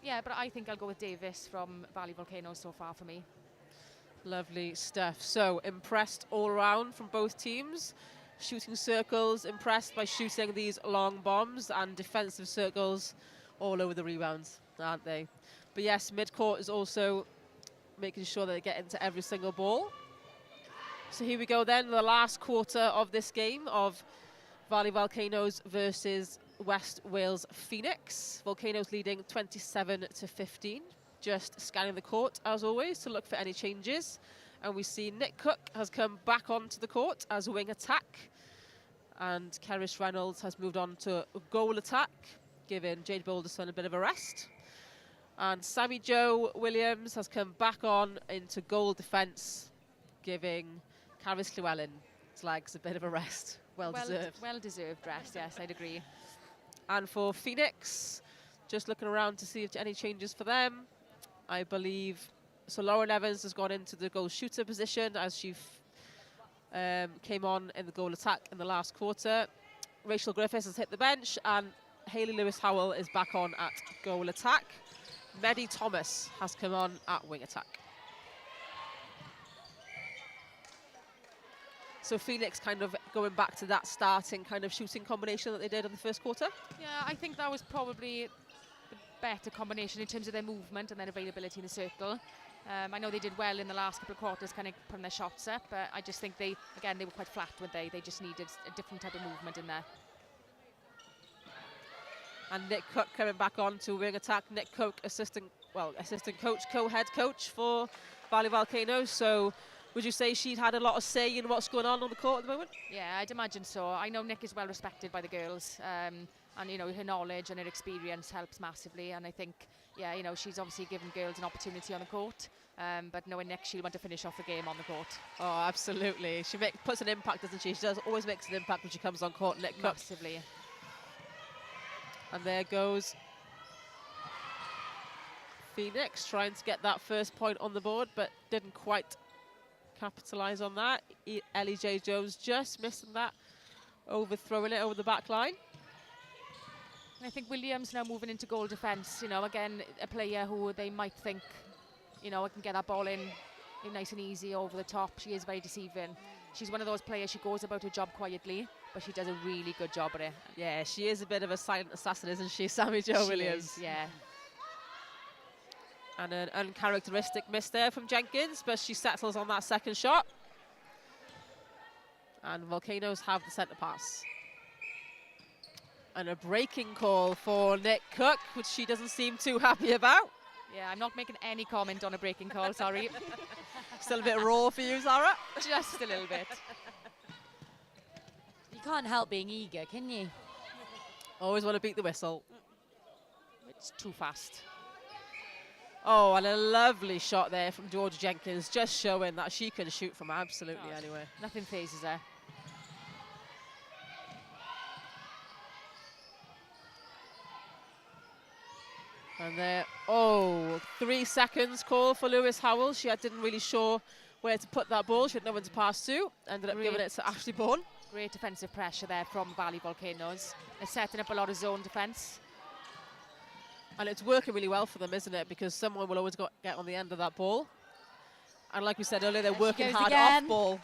Yeah, but I think I'll go with Davis from Valley Volcanoes so far for me.
Lovely stuff. So, impressed all around from both teams. Shooting circles, impressed by shooting these long bombs, and defensive circles all over the rebounds, aren't they? But yes, midcourt is also making sure that they get into every single ball. So here we go then, the last quarter of this game of Valley Volcanoes versus West Wales Phoenix. Volcanoes leading 27-15. Just scanning the court as always to look for any changes. And we see Nick Cook has come back onto the court as wing attack. And Keris Reynolds has moved on to goal attack, giving Jade Boulderson a bit of a rest. And Sammy Jo Williams has come back on into goal defence, giving Caris Llewellyn's legs a bit of a rest. Well deserved.
Well deserved rest, yes, I'd agree.
And for Phoenix, just looking around to see if any changes for them. I believe, so Lauren Evans has gone into the goal shooter position as she came on in the goal attack in the last quarter. Rachel Griffiths has hit the bench, and Hayley Lewis-Howell is back on at goal attack. Medi Thomas has come on at wing attack. So Phoenix kind of going back to that starting kind of shooting combination that they did in the first quarter.
Yeah, I think that was probably the better combination in terms of their movement and their availability in the circle. I know they did well in the last couple of quarters, kind of putting their shots up, but I just think they were quite flat, weren't they? They just needed a different type of movement in there.
And Nick Cook coming back on to wing attack. Nick Cook, assistant coach, co-head coach for Valley Volcanoes. So would you say she'd had a lot of say in what's going on the court at the moment?
Yeah, I'd imagine so. I know Nick is well respected by the girls, and her knowledge and her experience helps massively. And I think, she's obviously given girls an opportunity on the court. But knowing Nick, she'll want to finish off the game on the court.
Oh, absolutely. She puts an impact, doesn't she? She always makes an impact when she comes on court, Nick Cook.
Massively.
And there goes Phoenix trying to get that first point on the board, but didn't quite capitalise on that. Ellie J. Jones just missing that, overthrowing it over the back line.
I think Williams now moving into goal defence. Again, a player who they might think, I can get that ball in nice and easy over the top. She is very deceiving. She's one of those players, she goes about her job quietly, but she does a really good job at it.
Yeah, she is a bit of a silent assassin, isn't she, Sammy Jo Williams?
Is, yeah.
And an uncharacteristic miss there from Jenkins, but she settles on that second shot. And Volcanoes have the centre pass. And a breaking call for Nick Cook, which she doesn't seem too happy about.
Yeah, I'm not making any comment on a breaking call, sorry.
Still a bit raw for you, Zara?
Just a little bit.
You can't help being eager, can you?
Always want to beat the whistle.
It's too fast.
Oh, and a lovely shot there from Georgia Jenkins, just showing that she can shoot from absolutely anywhere.
Nothing phases her.
And there, 3 seconds call for Lewis-Howell. She didn't really sure where to put that ball. She had no one to pass to. Ended up giving it to Ashley Bourne.
Great defensive pressure there from Valley Volcanoes. They're setting up a lot of zone defence.
And it's working really well for them, isn't it? Because someone will always get on the end of that ball. And like we said earlier, they're working hard off ball.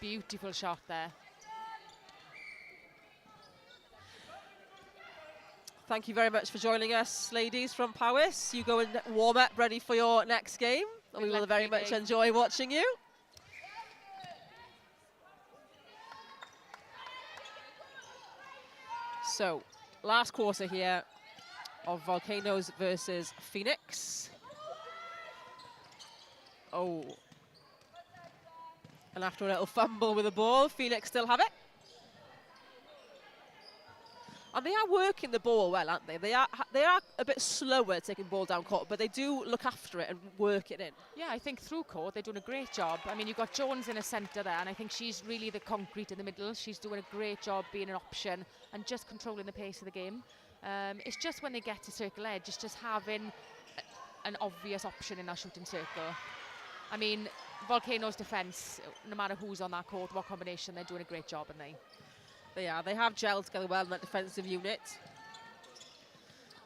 Beautiful shot there.
Thank you very much for joining us, ladies from Powys. You go and warm up, ready for your next game. And we will very much enjoy watching you. So, last quarter here of Volcanoes versus Phoenix. Oh. And after a little fumble with the ball, Phoenix still have it. And they are working the ball well, aren't they? They are a bit slower taking ball down court, but they do look after it and work it in.
Yeah, I think through court they're doing a great job. I mean, you've got Jones in a centre there, and I think she's really the concrete in the middle. She's doing a great job being an option and just controlling the pace of the game. It's just when they get to circle edge, it's just having an obvious option in that shooting circle. I mean, Volcano's defence, no matter who's on that court, what combination, they're doing a great job, aren't they?
They are. They have gelled together well in that defensive unit.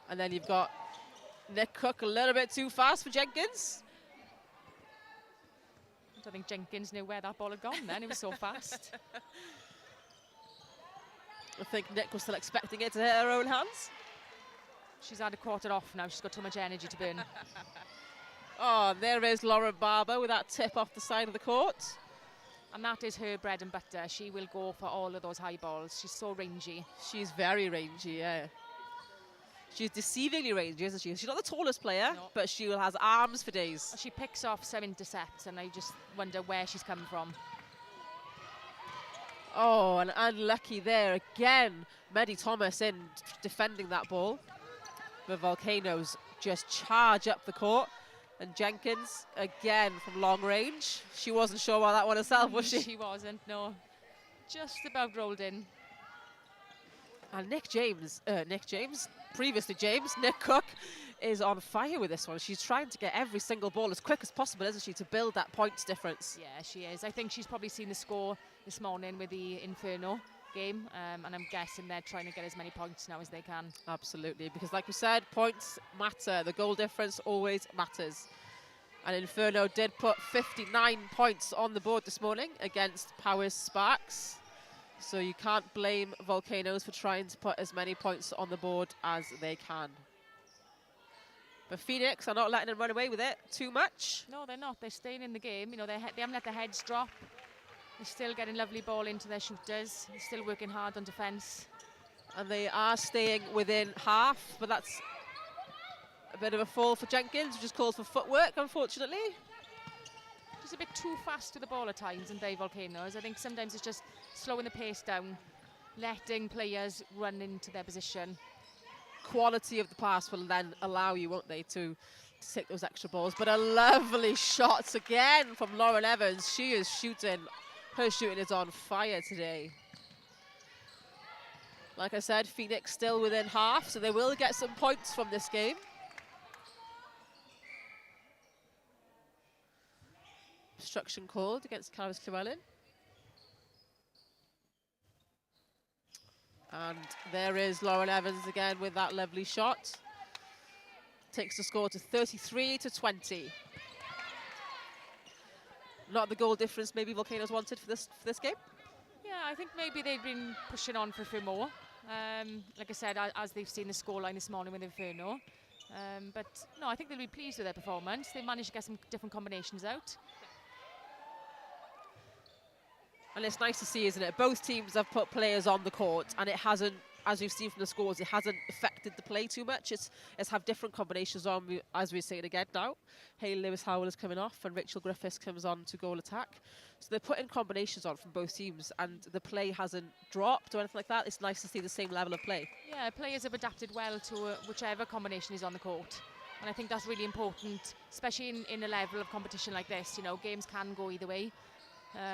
And then you've got Nick Cook a little bit too fast for Jenkins.
I don't think Jenkins knew where that ball had gone then. It was so fast.
I think Nick was still expecting it to hit her own hands.
She's had a quarter off now. She's got too much energy to burn.
Oh, there is Lauren Barber with that tip off the side of the court.
And that is her bread and butter. She will go for all of those high balls. She's so rangy.
She's very rangy, yeah. She's deceivingly rangy, isn't she? She's not the tallest player,
No.
but she has arms for days.
She picks off some intercepts, and I just wonder where she's come from.
Oh, and unlucky there again. Maddie Thomas in defending that ball. The Volcanoes just charge up the court. And Jenkins, again, from long range. She wasn't sure about that one herself, was she?
She wasn't, no. Just about rolled in.
And Nick Cook, is on fire with this one. She's trying to get every single ball as quick as possible, isn't she, to build that points difference.
Yeah, she is. I think she's probably seen the score this morning with the Inferno game, and I'm guessing they're trying to get as many points now as they can.
Absolutely, because like we said, points matter. The goal difference always matters. And Inferno did put 59 points on the board this morning against Powers Sparks. So you can't blame Volcanoes for trying to put as many points on the board as they can. But Phoenix are not letting them run away with it too much.
No, they're not. They're staying in the game. You know, they haven't let their heads drop. They're still getting lovely ball into their shooters. They're still working hard on defence.
And they are staying within half, but that's a bit of a fall for Jenkins, which just calls for footwork, unfortunately.
Just a bit too fast to the ball at times in Bay Volcanoes. I think sometimes it's just slowing the pace down, letting players run into their position.
Quality of the pass will then allow you, won't they, to take those extra balls. But a lovely shot again from Lauren Evans. She is shooting. Her shooting is on fire today. Like I said, Phoenix still within half, so they will get some points from this game. Obstruction called against Caris Llewellyn. And there is Lauren Evans again with that lovely shot. Takes the score to 33-20. Not the goal difference maybe Volcanoes wanted for this game.
Yeah, I think maybe they've been pushing on for a few more. Like I said, as they've seen the scoreline this morning with Inferno. But no, I think they'll be pleased with their performance. They managed to get some different combinations out.
And it's nice to see, isn't it? Both teams have put players on the court, and it hasn't, as you've seen from the scores, it hasn't affected the play too much. It's have different combinations on, as we're saying again now. Hayley Lewis-Howell is coming off, and Rachel Griffiths comes on to goal attack. So they're putting combinations on from both teams, and the play hasn't dropped or anything like that. It's nice to see the same level of play. Yeah,
players have adapted well to whichever combination is on the court. And I think that's really important, especially in a level of competition like this. You know, games can go either way.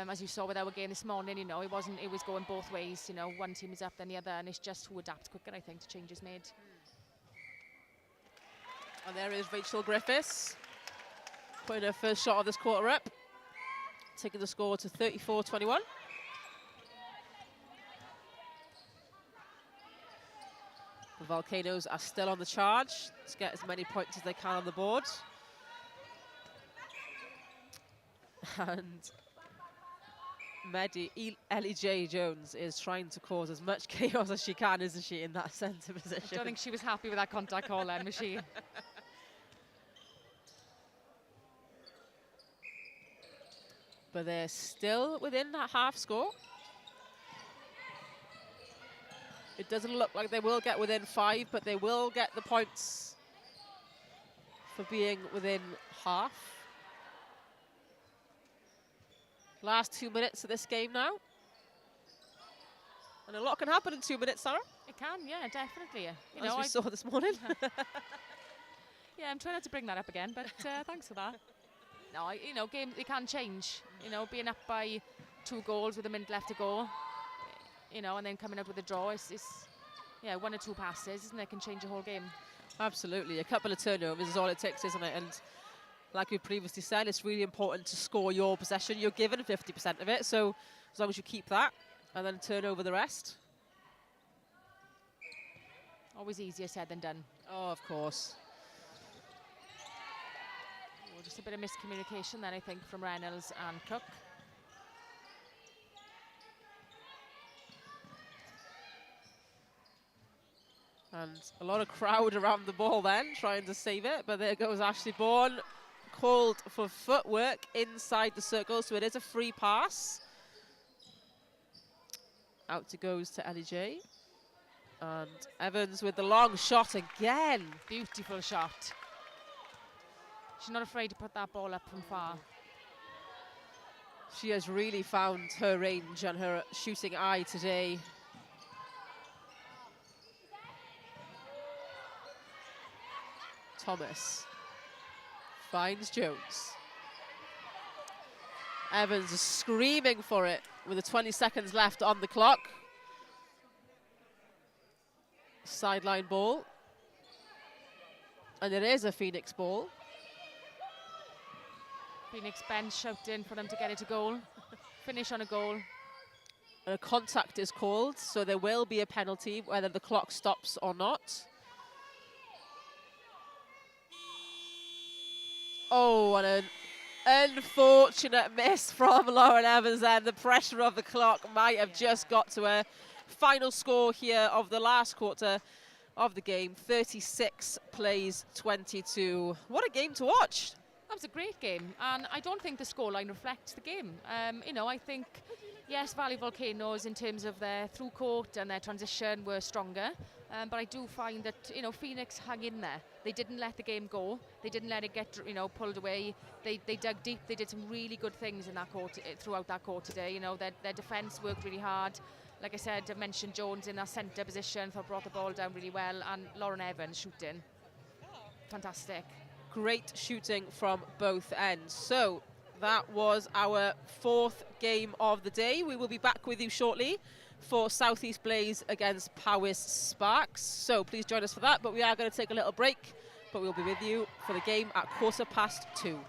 As you saw with our game this morning, you know, it was going both ways. You know, one team is up than the other, and it's just who adapts quicker, I think, to changes made.
And there is Rachel Griffiths putting her first shot of this quarter up, taking the score to 34-21. The Volcanoes are still on the charge to get as many points as they can on the board. And Ellie J. Jones is trying to cause as much chaos as she can, isn't she, in that centre position?
I don't think she was happy with that contact call then, was she?
But they're still within that half score. It doesn't look like they will get within 5, but they will get the points for being within half. Last 2 minutes of this game now. And a lot can happen in 2 minutes, Sarah.
It can, yeah, definitely. You
as
know,
we saw this morning.
yeah, I'm trying not to bring that up again, but thanks for that. No, you know, games, they can change. You know, being up by 2 goals with a minute left to go, you know, and then coming out with a draw is yeah, 1 or 2 passes, isn't it, can change the whole game.
Absolutely. A couple of turnovers is all it takes, isn't it? And like we previously said, it's really important to score your possession. You're given 50% of it, so as long as you keep that and then turn over the rest.
Always easier said than done.
Oh, of course.
Well, just a bit of miscommunication then, I think, from Reynolds and Cook.
And a lot of crowd around the ball then, trying to save it. But there goes Ashley Bourne, called for footwork inside the circle, so it is a free pass. Out it goes to Ellie J. And Evans with the long shot again.
Beautiful shot. She's not afraid to put that ball up from far.
She has really found her range and her shooting eye today. Thomas finds Jones. Evans is screaming for it with the 20 seconds left on the clock. Sideline ball. And it is a Phoenix ball.
Phoenix bench shouting for them to get it to goal. Finish on a goal.
And a contact is called, so there will be a penalty whether the clock stops or not. Oh, and an unfortunate miss from Lauren Evans there. The pressure of the clock might have just got to her. Final score here of the last quarter of the game, 36 plays 22. What a game to watch.
That was a great game, and I don't think the scoreline reflects the game. You know, I think, yes, Valley Volcanoes in terms of their through court and their transition were stronger, but I do find that, you know, Phoenix hung in there. They didn't let the game go. They didn't let it get, you know, pulled away. They dug deep. They did some really good things in that court, throughout that court today. You know, their defence worked really hard. Like I said, I mentioned Jones in that centre position, thought brought the ball down really well, and Lauren Evans shooting. Fantastic.
Great shooting from both ends. So that was our 4th game of the day. We will be back with you shortly for South East Blaze against Powys Sparks. So please join us for that. But we are going to take a little break. But we'll be with you for the game at 2:15.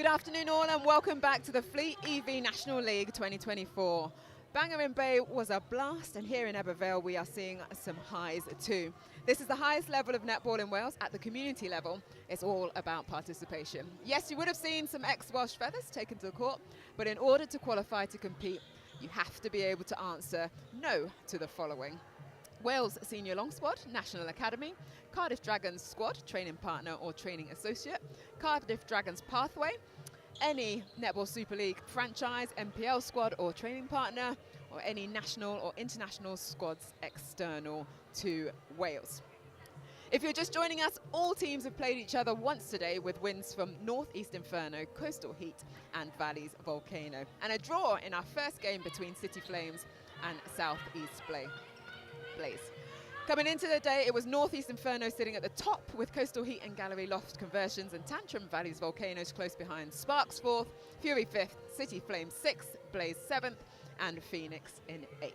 Good afternoon all and welcome back to the Fleet EV National League 2024. Bangor in Bay was a blast, and here in Ebbw Vale we are seeing some highs too. This is the highest level of netball in Wales at the community level. It's all about participation. Yes, you would have seen some ex-Welsh feathers taken to the court, but in order to qualify to compete, you have to be able to answer no to the following. Wales Senior Long Squad, National Academy, Cardiff Dragons Squad, Training Partner or Training Associate, Cardiff Dragons Pathway, any Netball Super League franchise, NPL squad or training partner, or any national or international squads external to Wales. If you're just joining us, all teams have played each other once today with wins from North East Inferno, Coastal Heat and Valleys Volcano, and a draw in our first game between City Flames and South East Blaze. Coming into the day, it was North East Inferno sitting at the top with Coastal Heat and Gallery Loft Conversions and Tantrum Valleys Volcanoes close behind. Sparks 4th, Fury 5th, City Flames 6th, Blaze 7th and Phoenix in 8th.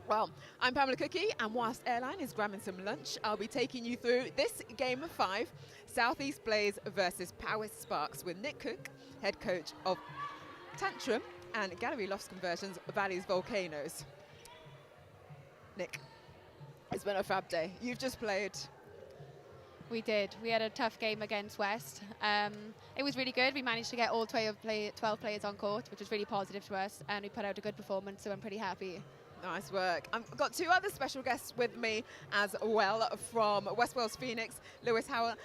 Well, I'm Pamela Cookie, and whilst Airline is grabbing some lunch, I'll be taking you through this game of 5, Southeast Blaze versus Powys Sparks, with Nick Cook, head coach of Tantrum and Gallery Loft Conversions Valleys Volcanoes. Nick, it's been a fab day. You've just played.
We did. We had a tough game against West. It was really good. We managed to get all 12 players on court, which was really positive to us, and we put out a good performance, so I'm pretty happy.
Nice work. I've got two other special guests with me as well from West Wales Phoenix, Lewis Howell,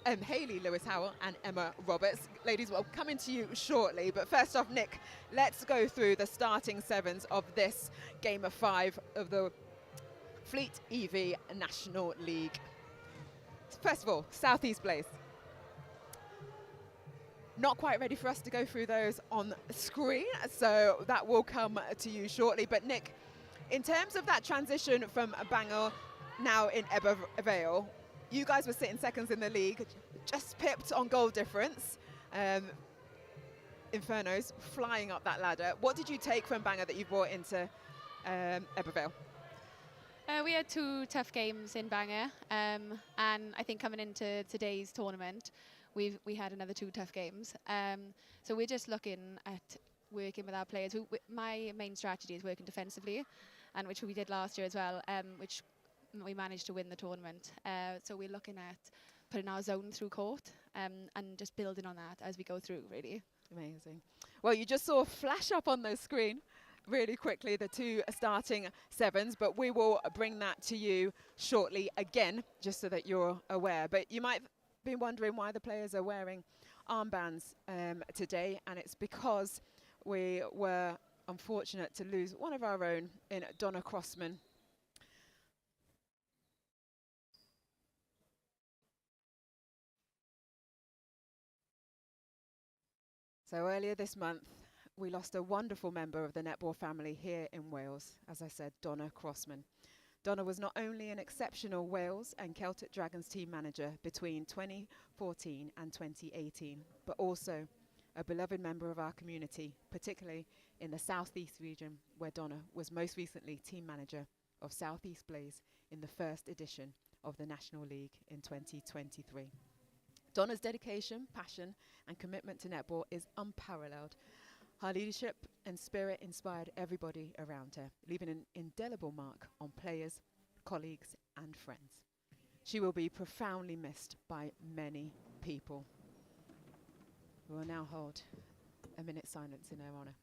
Hayley Lewis Howell and Emma Roberts. Ladies, we'll come into you shortly, but first off, Nick, let's go through the starting sevens of this game of 5 of the Fleet EV National League. First of all, Southeast Blaze. Not quite ready for us to go through those on screen, so that will come to you shortly. But Nick, in terms of that transition from Bangor, now in Ebbw Vale, you guys were sitting seconds in the league, just pipped on goal difference. Infernos flying up that ladder. What did you take from Bangor that you brought into Ebbw Vale?
We had 2 tough games in Bangor, and I think coming into today's tournament, we had another 2 tough games. So we're just looking at working with our players. My main strategy is working defensively, and which we did last year as well, which we managed to win the tournament. So we're looking at putting our zone through court and just building on that as we go through, really.
Amazing. Well, you just saw a flash up on the screen really quickly, the 2 starting sevens, but we will bring that to you shortly again, just so that you're aware. But you might be wondering why the players are wearing armbands today, and it's because we were unfortunate to lose one of our own in Donna Crossman. So earlier this month, we lost a wonderful member of the netball family here in Wales, as I said, Donna Crossman. Donna was not only an exceptional Wales and Celtic Dragons team manager between 2014 and 2018, but also a beloved member of our community, particularly in the Southeast region, where Donna was most recently team manager of Southeast Blaze in the first edition of the National League in 2023. Donna's dedication, passion and commitment to netball is unparalleled. Her leadership and spirit inspired everybody around her, leaving an indelible mark on players, colleagues and friends. She will be profoundly missed by many people. We will now hold a minute's silence in her honour.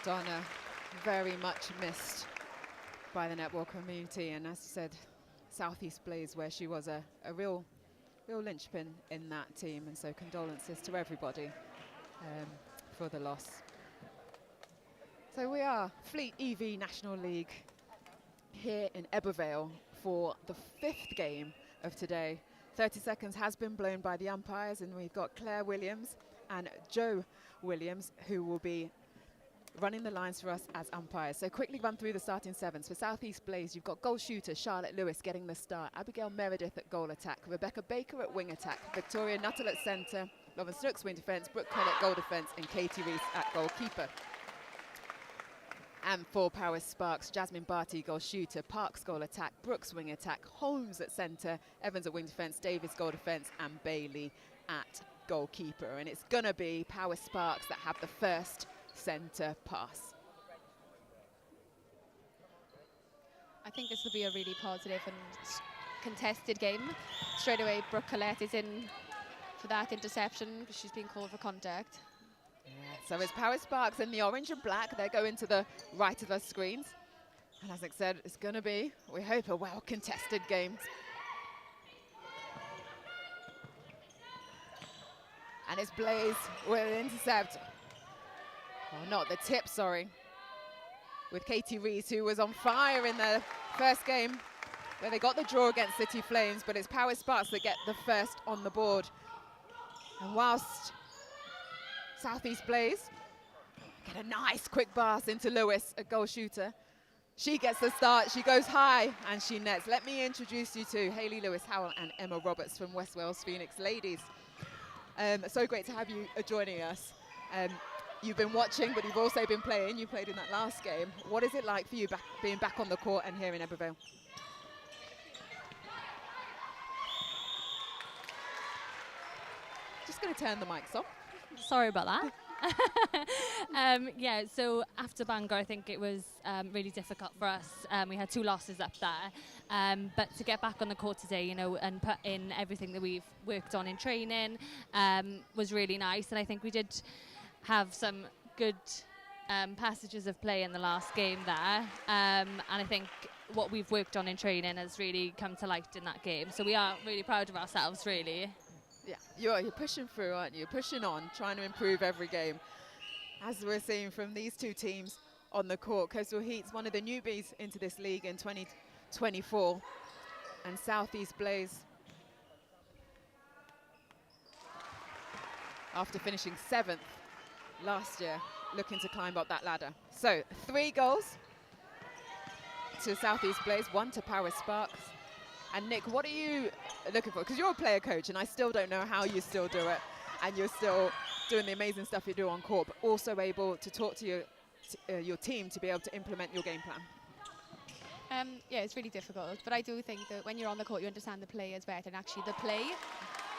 Donna, very much missed by the netball community, and as you said, Southeast Blaze, where she was a real linchpin in that team, and so condolences to everybody for the loss. So we are Fleet EV National League here in Ebbw Vale for the 5th game of today. 30 seconds has been blown by the umpires, and we've got Claire Williams and Joe Williams who will be running the lines for us as umpires. So quickly run through the starting sevens. For Southeast Blaze, you've got goal shooter Charlotte Lewis getting the start, Abigail Meredith at goal attack, Rebecca Baker at wing attack, Victoria Nuttall at centre, Lauren Snooks wing defence, Brooke Collett goal defence, and Katie Reese at goalkeeper. And for Power Sparks, Jasmine Barty goal shooter, Parks goal attack, Brooks wing attack, Holmes at centre, Evans at wing defence, Davis goal defence, and Bailey at goalkeeper. And it's gonna be Power Sparks that have the first centre pass.
I think this will be a really positive and contested game. Straight away, Brooke Collett is in for that interception because she's been called for contact.
Yeah, so it's Power Sparks in the orange and black. They're going to the right of the screens. And as I said, it's going to be, we hope, a well-contested game. And it's Blaze will intercept. Oh, not the tip, sorry. With Katie Reese, who was on fire in the first game, where they got the draw against City Flames, but it's Power Sparks that get the first on the board. And whilst Southeast Blaze get a nice quick pass into Lewis, a goal shooter, she gets the start, she goes high, and she nets. Let me introduce you to Hayley Lewis-Howell and Emma Roberts from West Wales Phoenix Ladies. So great to have you joining us. You've been watching, but you've also been playing. You played in that last game. What is it like for you being back on the court and here in Ebbw Vale? Just going to turn the mics off.
Sorry about that. Yeah, so after Bangor, I think it was really difficult for us. We had 2 losses up there. But to get back on the court today, you know, and put in everything that we've worked on in training was really nice. And I think we did have some good passages of play in the last game there. And I think what we've worked on in training has really come to light in that game. So we are really proud of ourselves, really.
Yeah, you're pushing through, aren't you? Pushing on, trying to improve every game. As we're seeing from these 2 teams on the court, Coastal Heat's one of the newbies into this league in 2024, and Southeast Blaze, after finishing 7th last year, looking to climb up that ladder. So 3 goals to Southeast Blaze, 1 to Power Sparks. And Nick, what are you looking for? Because you're a player coach, and I still don't know how you still do it, and you're still doing the amazing stuff you do on court, but also able to talk to your team to be able to implement your game plan.
Yeah, it's really difficult, but I do think that when you're on the court, you understand the players better, and actually the play,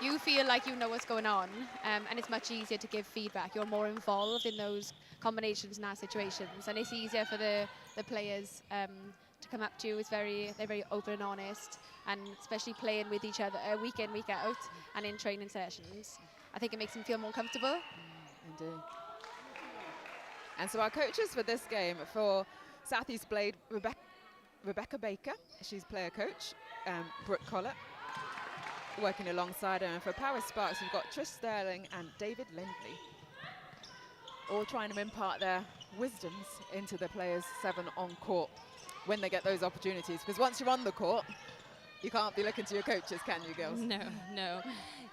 you feel like you know what's going on, and it's much easier to give feedback. You're more involved in those combinations and our situations, and it's easier for the players to come up to you. They're very open and honest, and especially playing with each other week in, week out, and in training sessions. I think it makes them feel more comfortable.
Indeed. And so our coaches for this game, for Southeast Blade, Rebecca Baker, she's player coach, Brooke Collett, working alongside her. And for Power Sparks, we've got Trish Sterling and David Lindley, all trying to impart their wisdoms into the players 7 on court when they get those opportunities. Because once you're on the court, you can't be looking to your coaches, can you, girls?
No.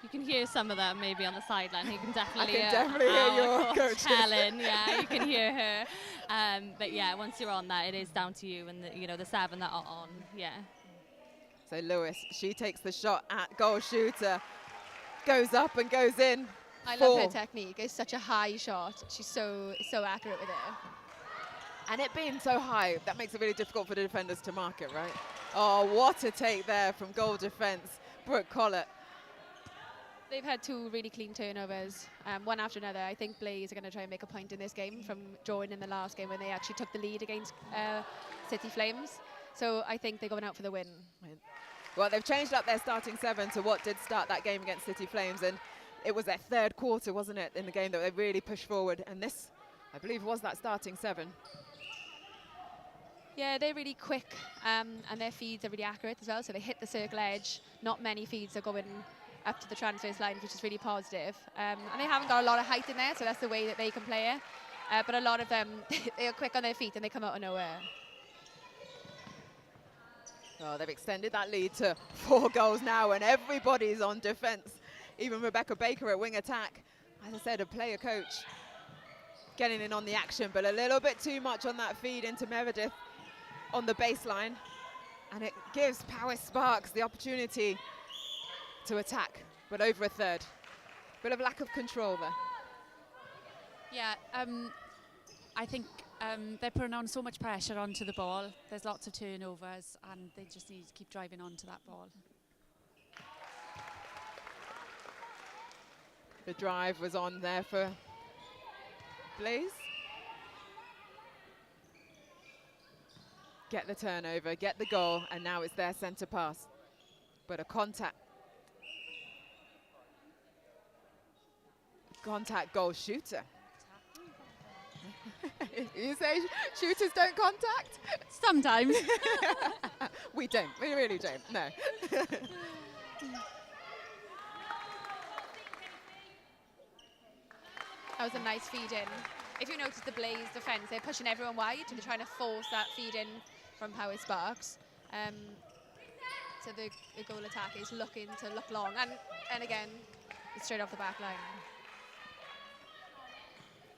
You can hear some of them maybe on the sideline. You can definitely,
I can definitely hear your coaches.
Helen, yeah, you can hear her. But yeah, once you're on that, it is down to you and the 7 that are on. Yeah.
So Lewis, she takes the shot at goal shooter, goes up and goes in.
I love her technique. It's such a high shot. She's so accurate with it.
And it being so high, that makes it really difficult for the defenders to mark it, right? Oh, what a take there from goal defence, Brooke Collett.
They've had 2 really clean turnovers, one after another. I think Blaze are going to try and make a point in this game from drawing in the last game when they actually took the lead against City Flames. So I think they're going out for the win.
Well, they've changed up their starting 7 to what did start that game against City Flames, and it was their 3rd quarter, wasn't it, in the game that they really pushed forward. And this I believe was that starting 7.
Yeah, they're really quick and their feeds are really accurate as well. So they hit the circle edge. Not many feeds are going up to the transverse line, which is really positive. And they haven't got a lot of height in there, so that's the way that they can play it. But a lot of them, they are quick on their feet and they come out of nowhere.
Oh, they've extended that lead to 4 goals now, and everybody's on defence. Even Rebecca Baker at wing attack. As I said, a player coach getting in on the action, but a little bit too much on that feed into Meredith on the baseline. And it gives Powys Sparks the opportunity to attack, but over a third. Bit of lack of control there.
Yeah, I think they're putting on so much pressure onto the ball. There's lots of turnovers and they just need to keep driving onto that ball.
The drive was on there for Blaze. Get the turnover, get the goal, and now it's their centre pass. But a contact goal shooter. You say shooters don't contact?
Sometimes.
We don't, we really don't, no.
That was a nice feed in. If you notice the Blaze defence, they're pushing everyone wide and they're trying to force that feed in from Powys Sparks. So the goal attack is looking to look long. And again, straight off the back line.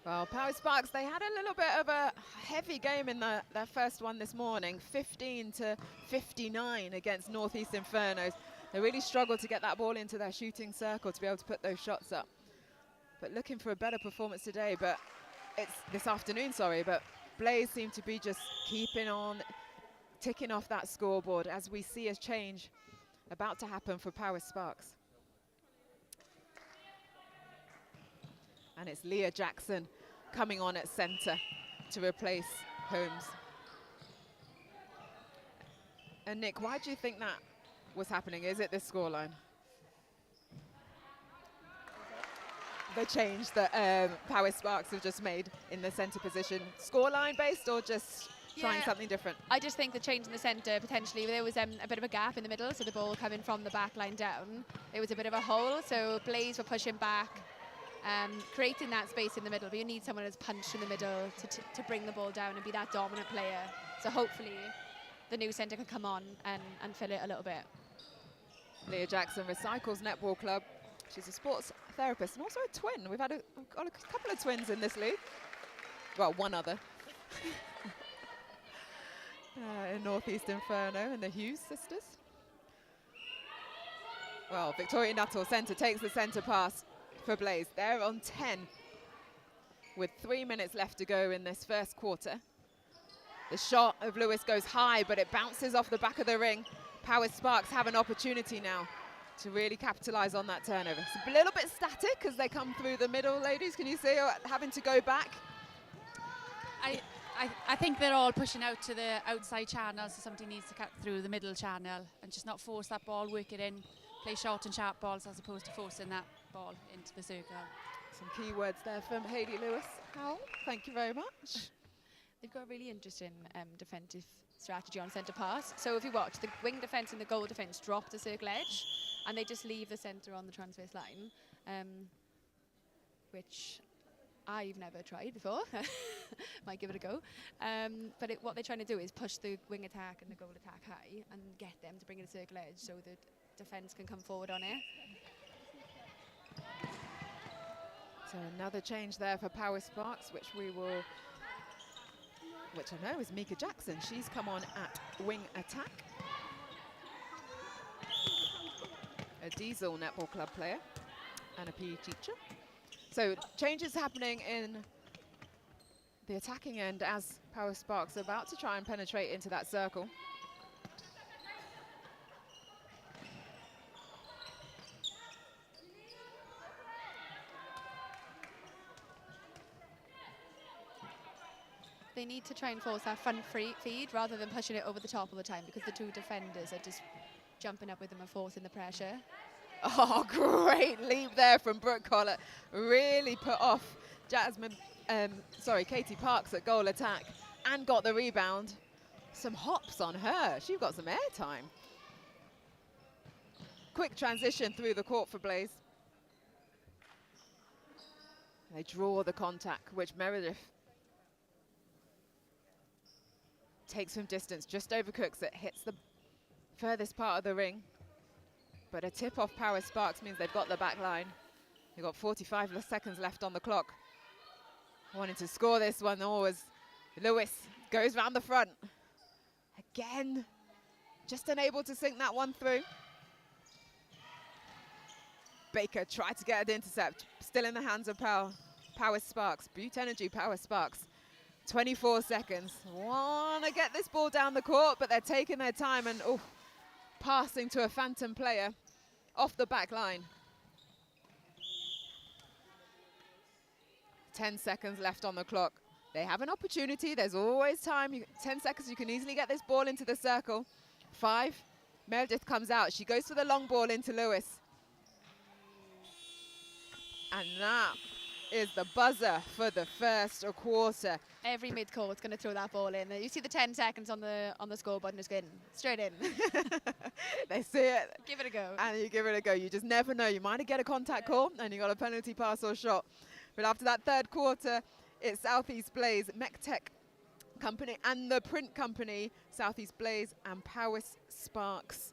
Well, Powys Sparks, they had a little bit of a heavy game in their first one this morning, 15-59 against Northeast Infernos. They really struggled to get that ball into their shooting circle to be able to put those shots up. But looking for a better performance today, but it's this afternoon, sorry, but Blaze seem to be just keeping on, ticking off that scoreboard as we see a change about to happen for Powys Sparks. And it's Leah Jackson coming on at centre to replace Holmes. And Nick, why do you think that was happening? Is it the scoreline? The change that Powys Sparks have just made in the centre position, scoreline based or just trying something different?
I just think the change in the centre, potentially, there was a bit of a gap in the middle, so the ball coming from the back line down. There was a bit of a hole, so Blaze were pushing back, creating that space in the middle, but you need someone who's punched in the middle to bring the ball down and be that dominant player. So hopefully the new centre can come on and fill it a little bit.
Leah Jackson, Recycles Netball Club. She's a sports therapist and also a twin. We've got a couple of twins in this league. Well, one other. In Northeast Inferno and the Hughes sisters. Well, Victoria Nuttall, centre, takes the centre pass for Blaze. They're on 10 with 3 minutes left to go in this first quarter. The shot of Lewis goes high, but it bounces off the back of the ring. Powys Sparks have an opportunity now to really capitalise on that turnover. It's a little bit static as they come through the middle, ladies. Can you see having to go back?
I think they're all pushing out to the outside channel, so somebody needs to cut through the middle channel and just not force that ball, work it in, play short and sharp balls as opposed to forcing that ball into the circle.
Some key words there from Hayley Lewis. Howell, thank you very much.
They've got a really interesting defensive strategy on centre pass. So if you watch, the wing defence and the goal defence drop the circle edge and they just leave the centre on the transverse line, which I've never tried before. Might give it a go. But what they're trying to do is push the wing attack and the goal attack high and get them to bring it to circle edge so the defence can come forward on it.
So another change there for Powys Sparks, which I know is Mika Jackson. She's come on at wing attack. A Diesel Netball Club player and a PE teacher. So changes happening in the attacking end as Powys Sparks are about to try and penetrate into that circle.
They need to try and force that front feed rather than pushing it over the top all the time because the two defenders are just jumping up with them and forcing the pressure.
Oh, great leap there from Brooke Collett. Really put off Jasmine Katie Parks at goal attack and got the rebound. Some hops on her. She got some airtime. Quick transition through the court for Blaze. They draw the contact, which Meredith takes from distance, just overcooks it, hits the furthest part of the ring. But a tip off Power Sparks means they've got the back line. They've got 45 seconds left on the clock. Wanting to score this one always. Lewis goes round the front. Again, just unable to sink that one through. Baker tried to get an intercept. Still in the hands of Power Sparks. Butte Energy Power Sparks. 24 seconds. Want to get this ball down the court, but they're taking their time and passing to a phantom player off the back line. 10 seconds left on the clock. They have an opportunity. There's always time. 10 seconds, you can easily get this ball into the circle. 5. Meredith comes out. She goes for the long ball into Lewis. And that is the buzzer for the first quarter.
Every mid-court's going to throw that ball in. You see the 10 seconds on the score button, just going straight in.
They see it.
Give it a go.
And you give it a go. You just never know. You might get a contact call and you got a penalty pass or shot. But after that third quarter, it's Southeast Blaze, MechTech Company and the Print Company, Southeast Blaze and Power Sparks.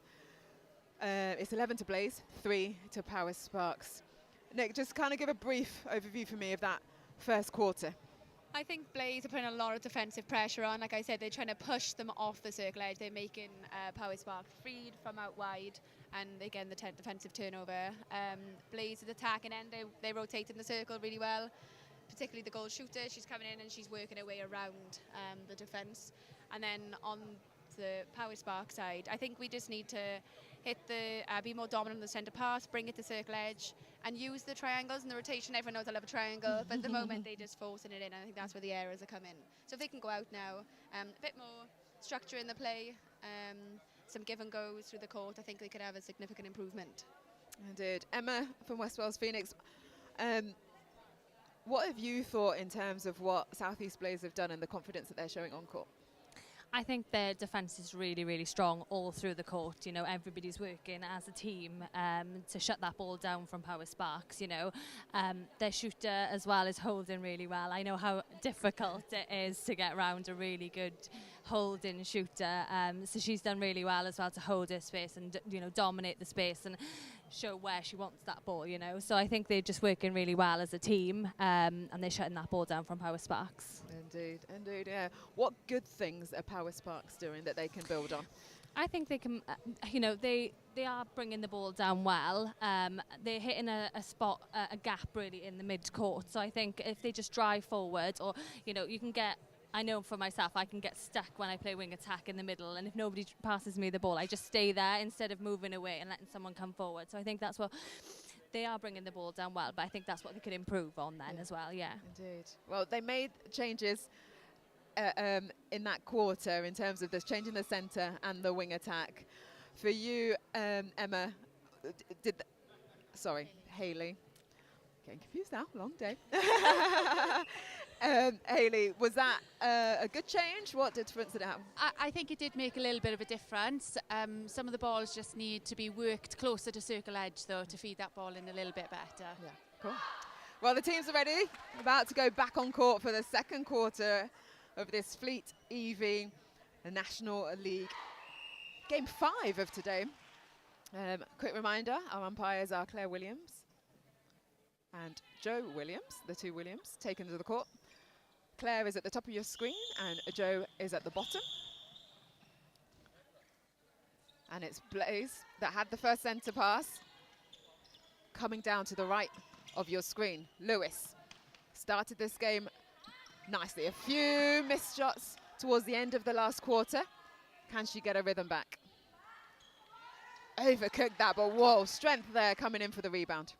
It's 11 to Blaze, 3 to Power Sparks. Nick, just kind of give a brief overview for me of that first quarter.
I think Blaze are putting a lot of defensive pressure on. Like I said, they're trying to push them off the circle edge. They're making Power Sparks freed from out wide, and again, the defensive turnover. Blaze is attacking end. They rotate in the circle really well, particularly the goal shooter. She's coming in and she's working her way around the defense. And then on the Power Spark side, I think we just need to hit be more dominant on the centre pass, bring it to circle edge, and use the triangles and the rotation. Everyone knows I love a triangle, but at the moment they just forcing it in. I think that's where the errors are coming. So if they can go out now, a bit more structure in the play, some give and goes through the court, I think they could have a significant improvement.
Indeed. Emma from West Wales Phoenix, what have you thought in terms of what Southeast Blaze have done and the confidence that they're showing on court?
I think their defence is really, really strong all through the court. You know, everybody's working as a team to shut that ball down from Power Sparks. You know, their shooter as well is holding really well. I know how difficult it is to get around a really good holding shooter. So she's done really well as well to hold her space and, you know, dominate the space and show where she wants that ball, you know. So I think they're just working really well as a team, and they're shutting that ball down from Power Sparks.
Indeed, indeed, yeah. What good things are Power Sparks doing that they can build on?
I think they can, you know, they are bringing the ball down well. They're hitting a spot, a gap really in the mid-court. So I think if they just drive forward, or, you know, you can get, I know for myself, I can get stuck when I play wing attack in the middle, and if nobody passes me the ball, I just stay there instead of moving away and letting someone come forward. So I think that's what, they are bringing the ball down well, but I think that's what they could improve on then as well, yeah.
Indeed. Well, they made changes in that quarter in terms of this changing the centre and the wing attack. For you, Emma, Hayley. Getting confused now, long day. Hayley, was that a good change? What difference did it have?
I think it did make a little bit of a difference. Some of the balls just need to be worked closer to circle edge, though, to feed that ball in a little bit better.
Yeah, cool. Well, the teams are ready, about to go back on court for the second quarter of this Fleet EV National League. Game 5 of today. Quick reminder, our umpires are Claire Williams and Joe Williams, the two Williams, taken to the court. Claire is at the top of your screen and Joe is at the bottom. And it's Blaze that had the first centre pass. Coming down to the right of your screen, Lewis started this game nicely. A few missed shots towards the end of the last quarter. Can she get her rhythm back? Overcooked that, but whoa, strength there coming in for the rebound.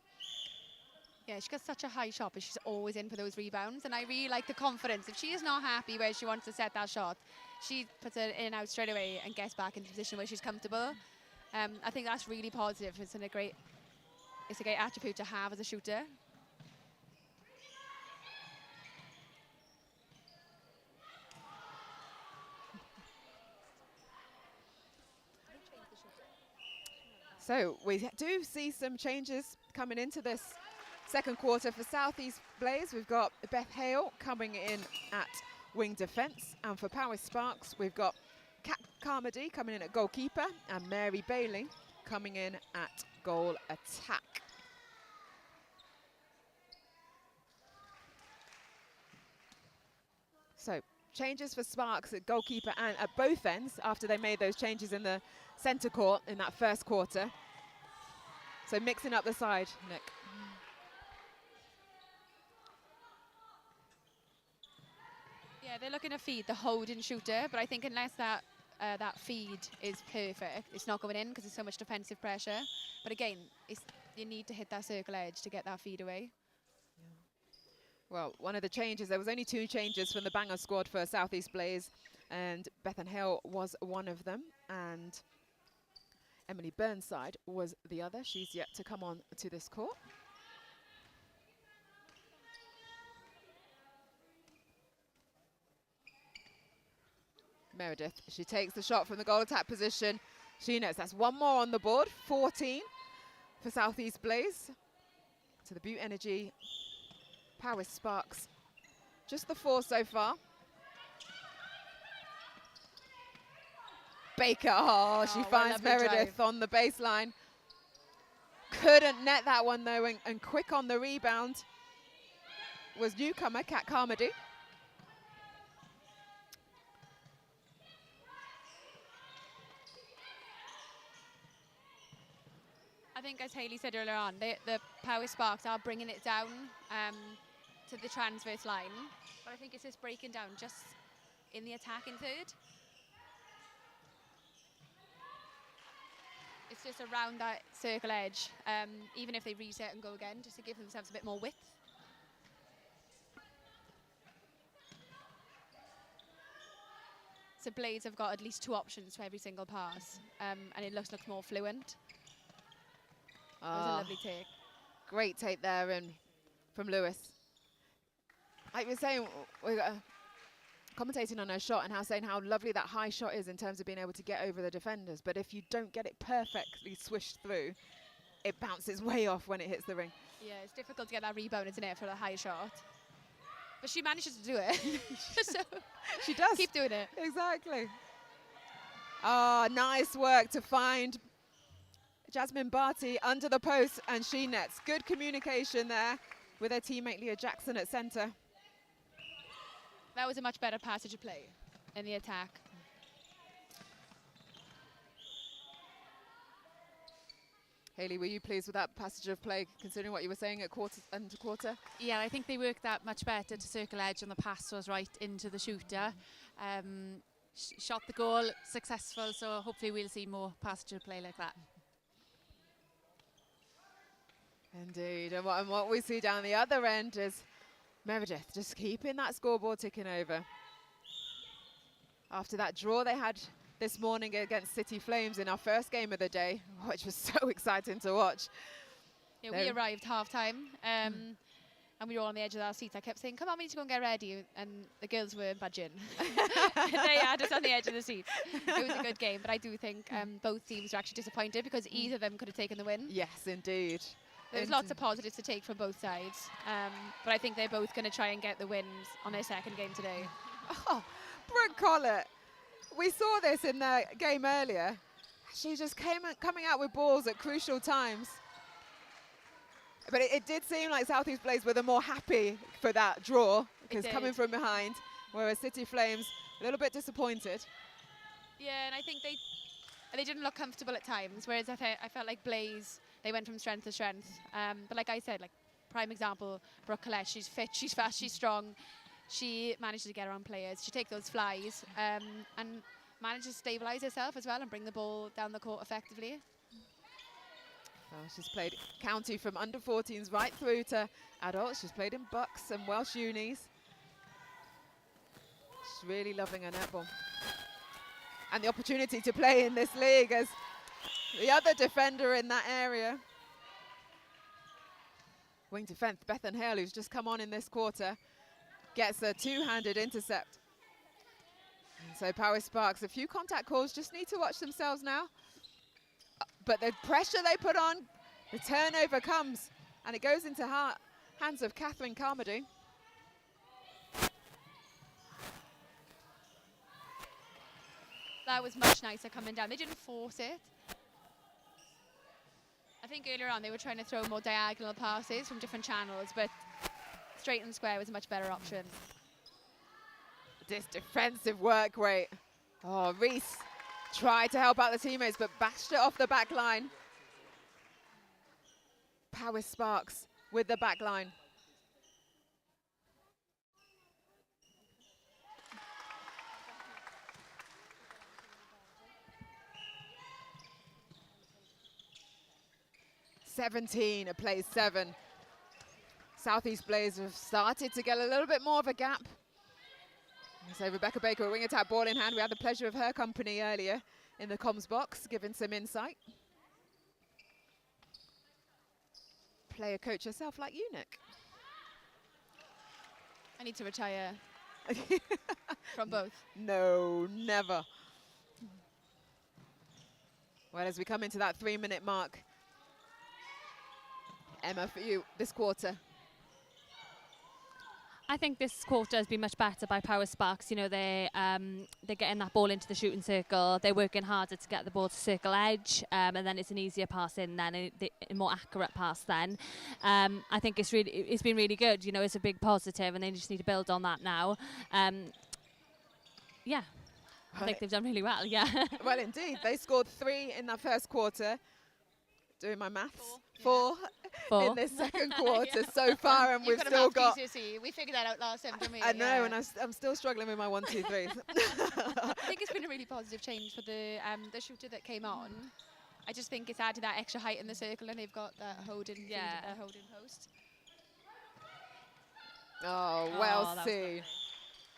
Yeah, she's got such a high shot, but she's always in for those rebounds. And I really like the confidence. If she is not happy where she wants to set that shot, she puts it in and out straight away and gets back into a position where she's comfortable. I think that's really positive. It's a great attribute to have as a shooter.
So we do see some changes coming into this second quarter for South East Blaze. We've got Beth Hale coming in at wing defence, and for Power Sparks we've got Kat Carmody coming in at goalkeeper and Mary Bailey coming in at goal attack. So changes for Sparks at goalkeeper and at both ends after they made those changes in the centre court in that first quarter. So mixing up the side, Nick.
Yeah, they're looking to feed the holding shooter, but I think unless that that feed is perfect, it's not going in because there's so much defensive pressure. But again, you need to hit that circle edge to get that feed away.
Well, one of the changes, there was only 2 changes from the Bangor squad for South East Blaze, and Bethan Hill was one of them, and Emily Burnside was the other. She's yet to come on to this court. Meredith, she takes the shot from the goal attack position. She knows that's one more on the board, 14 for South East Blaze. To the Butte Energy, Powys Sparks, just the 4 so far. Baker, she finds Meredith on the baseline. Couldn't net that one though, and quick on the rebound was newcomer Kat Carmody.
I think, as Hayley said earlier on, the Power Sparks are bringing it down to the transverse line, but I think it's just breaking down just in the attacking third. It's just around that circle edge, even if they reset and go again, just to give themselves a bit more width. So Blades have got at least 2 options for every single pass, and it looks more fluent. That was a lovely take.
Great take there from Lewis. Like we were saying, we were commentating on her shot and saying how lovely that high shot is in terms of being able to get over the defenders. But if you don't get it perfectly swished through, it bounces way off when it hits the ring.
Yeah, it's difficult to get that rebound, isn't it, for a high shot? But she manages to do it. So
she does.
Keep doing it.
Exactly. Oh, nice work to find Jasmine Barty under the post, and she nets. Good communication there with her teammate Leah Jackson at centre.
That was a much better passage of play in the attack.
Hayley, were you pleased with that passage of play, considering what you were saying at quarter and quarter?
Yeah, I think they worked that much better to circle edge, and the pass was right into the shooter. Shot the goal, successful, so hopefully we'll see more passage of play like that.
Indeed, and what we see down the other end is Meredith just keeping that scoreboard ticking over. After that draw they had this morning against City Flames in our first game of the day, which was so exciting to watch.
Yeah, we arrived half-time, and we were all on the edge of our seats. I kept saying, come on, we need to go and get ready, and the girls weren't budging. They had us on the edge of the seat. It was a good game, but I do think both teams were actually disappointed because either of them could have taken the win.
Yes, indeed.
There's lots of positives to take from both sides, but I think they're both going to try and get the wins on their second game today.
Oh, Brooke Collett. We saw this in the game earlier. She just coming out with balls at crucial times. But it did seem like South East Blaze were the more happy for that draw, because coming from behind, whereas City Flames a little bit disappointed.
Yeah, and I think they didn't look comfortable at times, whereas I felt like Blaze, they went from strength to strength. But like I said, like prime example, Brooke Collett, she's fit, she's fast, she's strong. She manages to get around players. She takes those flies and manages to stabilise herself as well and bring the ball down the court effectively.
Well, she's played county from under 14s right through to adults. She's played in Bucks and Welsh unis. She's really loving her netball. And the opportunity to play in this league as the other defender in that area. Wing defence, Bethan Hale, who's just come on in this quarter, gets a 2-handed intercept. And so Power Sparks, a few contact calls, just need to watch themselves now. but the pressure they put on, the turnover comes, and it goes into hands of Catherine Carmody.
That was much nicer coming down. They didn't force it. I think earlier on they were trying to throw more diagonal passes from different channels, but straight and square was a much better option.
This defensive work rate. Oh, Reese tried to help out the teammates, but bashed it off the back line. Powys Sparks with the back line. Plays 7. Southeast Blaze have started to get a little bit more of a gap. So Rebecca Baker, a wing attack, ball in hand. We had the pleasure of her company earlier in the comms box, giving some insight. Player coach herself like you, Nick.
I need to retire from both.
No, never. Well, as we come into that 3-minute mark, Emma, for you, this quarter.
I think this quarter has been much better by Powys Sparks. You know, they're getting that ball into the shooting circle. They're working harder to get the ball to circle edge, and then it's an easier pass in then, a more accurate pass then. I think it's been really good. You know, it's a big positive, and they just need to build on that now. Yeah, I think they've done really well. Yeah.
Well, indeed, they scored 3 in that first quarter. Doing my maths, 4 in this second quarter so far, and we've still got.
We figured that out last time, didn't we?
I know, and I'm still struggling with my 1, 2, 3.
I think it's been a really positive change for the shooter that came on. I just think it's added that extra height in the circle, and they've got that holding post.
Oh, well seen.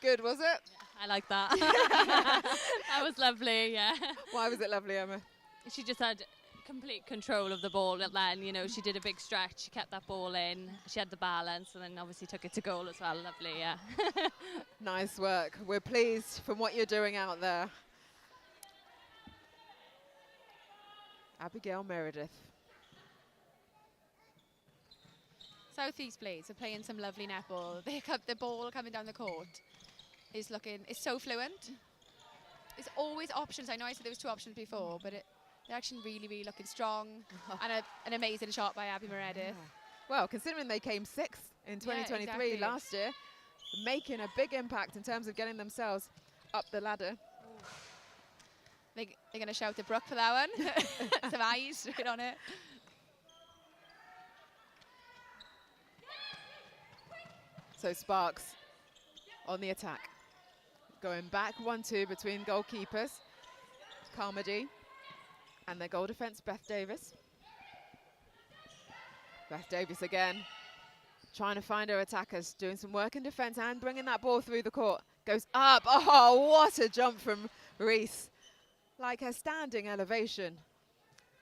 Good, was it?
I like that. That was lovely. Yeah.
Why was it lovely, Emma?
She just had complete control of the ball then, you know, she did a big stretch, she kept that ball in, she had the balance, and then obviously took it to goal as well. Lovely, yeah.
Nice work. We're pleased from what you're doing out there. Abigail Meredith.
Southeast Blaze are playing some lovely netball. The ball coming down the court is so fluent. There's always options. I know I said there was 2 options before, but they're actually really, really looking strong. And an amazing shot by Abby Meredith.
Yeah. Well, considering they came 6th in 2023 last year, making a big impact in terms of getting themselves up the ladder.
They're going to shout at Brooke for that one. Some eyes right on it.
So Sparks on the attack. Going back 1-2 between goalkeepers. Carmody. And their goal defence, Beth Davis. Beth Davis again, trying to find her attackers, doing some work in defence and bringing that ball through the court. Goes up. Oh, what a jump from Reese. Like her standing elevation,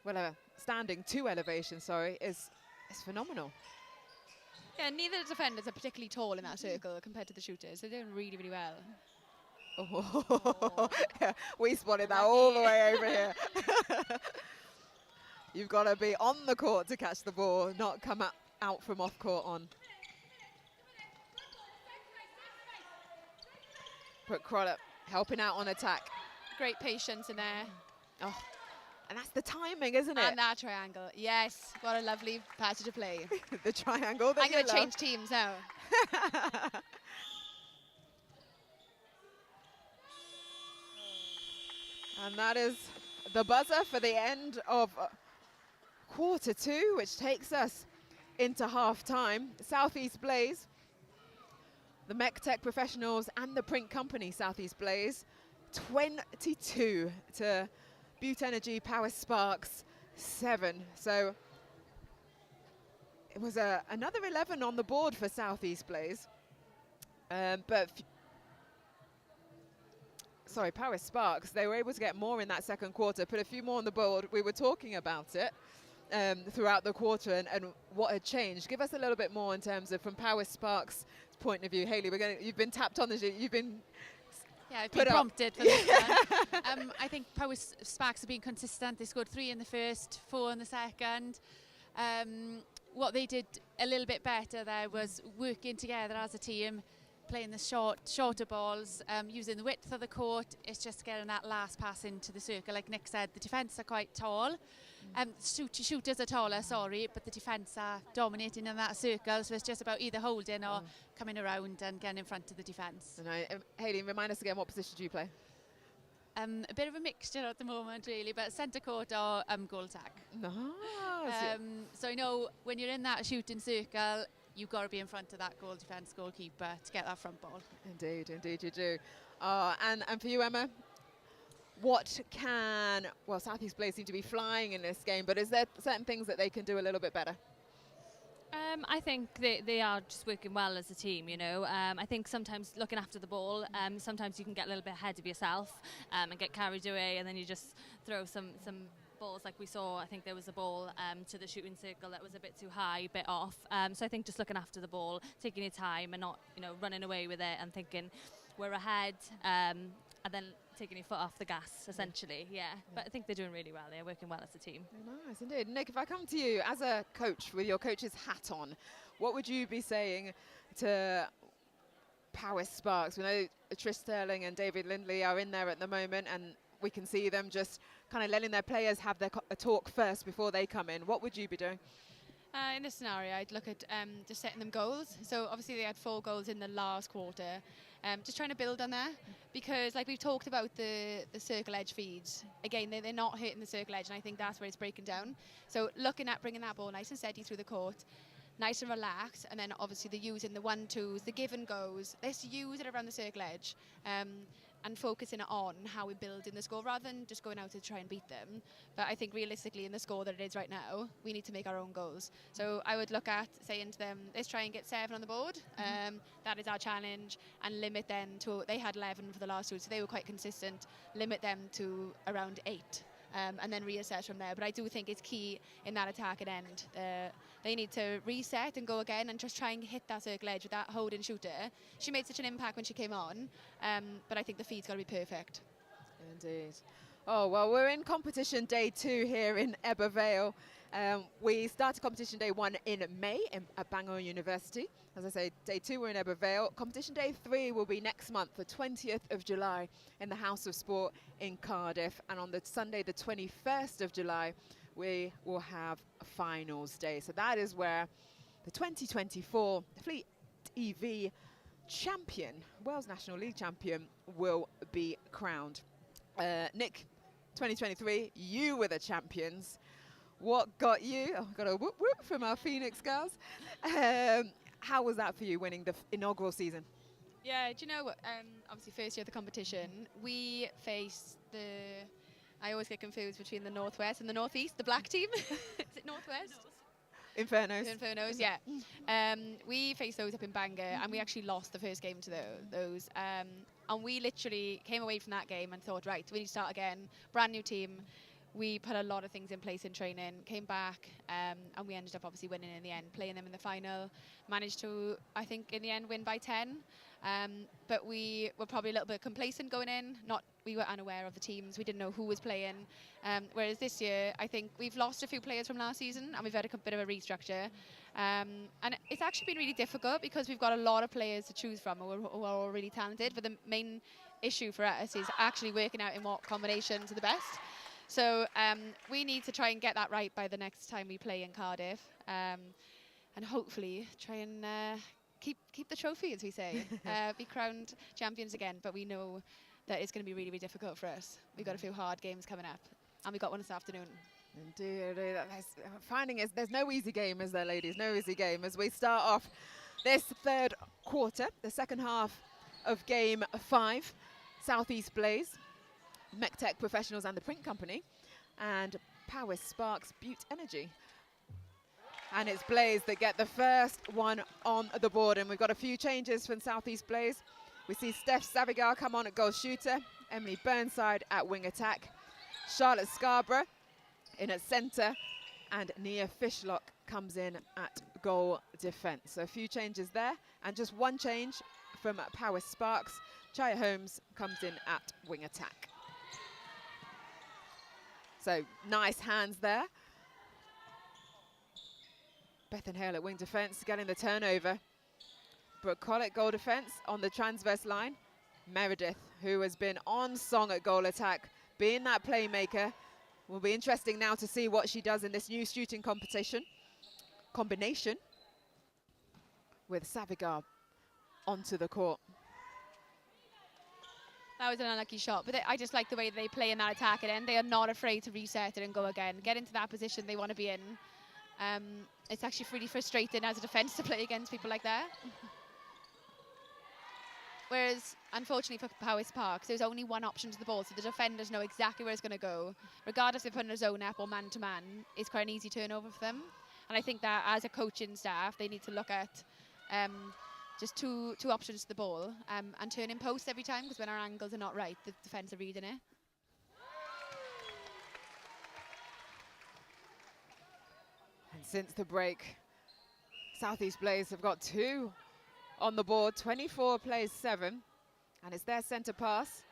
well, her standing to elevation, sorry, is phenomenal.
Yeah, neither defenders are particularly tall in that circle compared to the shooters. They're doing really, really well.
Oh. Yeah, we spotted that all the way over here. You've got to be on the court to catch the ball, not come out from off court on. Brooke Crodder helping out on attack.
Great patience in there.
Oh, and that's the timing, isn't it?
And that triangle. Yes, what a lovely passage of play.
The triangle that
I'm going to change teams now.
And that is the buzzer for the end of quarter 2, which takes us into half-time. Southeast Blaze, the Mech Tech Professionals and the print company Southeast Blaze, 22 to Butte Energy Powys Sparks 7. So it was another 11 on the board for Southeast Blaze. Sorry, Powys Sparks, they were able to get more in that second quarter, put a few more on the board. We were talking about it throughout the quarter and what had changed. Give us a little bit more in terms of from Powys Sparks' point of view. Hayley, you've been tapped on this, you've been
Yeah, I've
Put
been
up.
prompted for this one. I think Power Sparks have been consistent. They scored 3 in the first, 4 in the second. What they did a little bit better there was working together as a team, playing the shorter balls, using the width of the court. It's just getting that last pass into the circle. Like Nick said, the defence are quite tall. Shooters are taller, sorry, but the defence are dominating in that circle. So it's just about either holding or coming around and getting in front of the defence.
Hayley, remind us again, what position do you play?
A bit of a mixture at the moment, really, but centre court or goal attack.
Nice.
So I know when you're in that shooting circle, you've got to be in front of that goal defence goalkeeper to get that front ball.
Indeed, indeed you do. And for you, Emma, South East Blaze seem to be flying in this game, but is there certain things that they can do a little bit better?
I think they are just working well as a team, you know. I think sometimes looking after the ball, sometimes you can get a little bit ahead of yourself and get carried away, and then you just throw some balls like we saw. I think there was a ball to the shooting circle that was a bit too high, a bit off. So I think just looking after the ball, taking your time and not, you know, running away with it and thinking we're ahead and then taking your foot off the gas, essentially, But I think they're doing really well. They're working well as a team.
Nice, indeed. Nick, if I come to you as a coach with your coach's hat on, what would you be saying to Power Sparks? We know Trish Sterling and David Lindley are in there at the moment, and we can see them just kind of letting their players have their talk first before they come in. What would you be doing?
In this scenario, I'd look at just setting them goals. So obviously they had 4 goals in the last quarter. Just trying to build on that, because like we've talked about the circle edge feeds, again, they're not hitting the circle edge, and I think that's where it's breaking down. So looking at bringing that ball nice and steady through the court, nice and relaxed, and then obviously the using the 1-2s, the give and goes. Let's use it around the circle edge. And focusing on how we're building the score rather than just going out to try and beat them. But I think realistically in the score that it is right now, we need to make our own goals. So I would look at saying to them, let's try and get 7 on the board. That is our challenge, and limit them to, they had 11 for the last 2, so they were quite consistent, limit them to around 8. And then reassess from there. But I do think it's key in that attack and end. They need to reset and go again and just try and hit that circle edge with that holding shooter. She made such an impact when she came on, but I think the feed's got to be perfect.
Indeed. Oh, well, we're in competition day 2 here in Ebbw Vale. We started competition day 1 in May at Bangor University. As I say, day 2 we're in Ebbw Vale. Competition day 3 will be next month, the 20th of July, in the House of Sport in Cardiff. And on the Sunday, the 21st of July, we will have a finals day. So that is where the 2024 Fleet EV champion, Wales National League champion, will be crowned. Nick, 2023, you were the champions. What got you? Oh, got a whoop whoop from our Phoenix girls. How was that for you, winning the inaugural season?
Yeah, do you know what? Obviously, first year of the competition, we faced I always get confused between the Northwest and the Northeast, the black team. Is it Northwest?
Infernos.
Infernos, yeah. We faced those up in Bangor, and we actually lost the first game to those. And we literally came away from that game and thought, right, we need to start again, brand new team. We put a lot of things in place in training, came back, and we ended up obviously winning in the end, playing them in the final. Managed to, I think, in the end, win by 10. But we were probably a little bit complacent going in. We were unaware of the teams. We didn't know who was playing. Whereas this year, I think we've lost a few players from last season, and we've had a bit of a restructure. And it's actually been really difficult because we've got a lot of players to choose from who are all really talented. But the main issue for us is actually working out in what combinations are the best. So we need to try and get that right by the next time we play in Cardiff, and hopefully try and keep the trophy, as we say, be crowned champions again. But we know that it's going to be really, really difficult for us. We've got a few hard games coming up, and we've got one this afternoon.
Indeed. Finding is there's no easy game, is there, ladies? No easy game as we start off this third quarter, the second half of game 5. South East Blaze, MECTEC Professionals and the Print Company, and Power Sparks Butte Energy. And it's Blaze that get the first one on the board, and we've got a few changes from South East Blaze. We see Steph Savigar come on at goal shooter, Emily Burnside at wing attack, Charlotte Scarborough in at centre, and Nia Fishlock comes in at goal defence. So a few changes there, and just one change from Powys Sparks. Chaya Holmes comes in at wing attack. So nice hands there. Bethan Hale at wing defence, getting the turnover. Brooke Collett, goal defence on the transverse line. Meredith, who has been on song at goal attack, being that playmaker. Will be interesting now to see what she does in this new shooting combination with Savigar onto the court.
That was an unlucky shot, but I just like the way they play in that attack and they are not afraid to reset it and go again. Get into that position they want to be in. It's actually really frustrating as a defence to play against people like that. Whereas, unfortunately for Powys Park, there's only one option to the ball, so the defenders know exactly where it's going to go. Regardless if they're putting a zone up or man-to-man, it's quite an easy turnover for them. And I think that as a coaching staff, they need to look at just two options to the ball and turn in post every time, because when our angles are not right, the defence are reading it.
And since the break, Southeast Blaze have got 2 on the board. 24 plays 7, and it's their centre pass.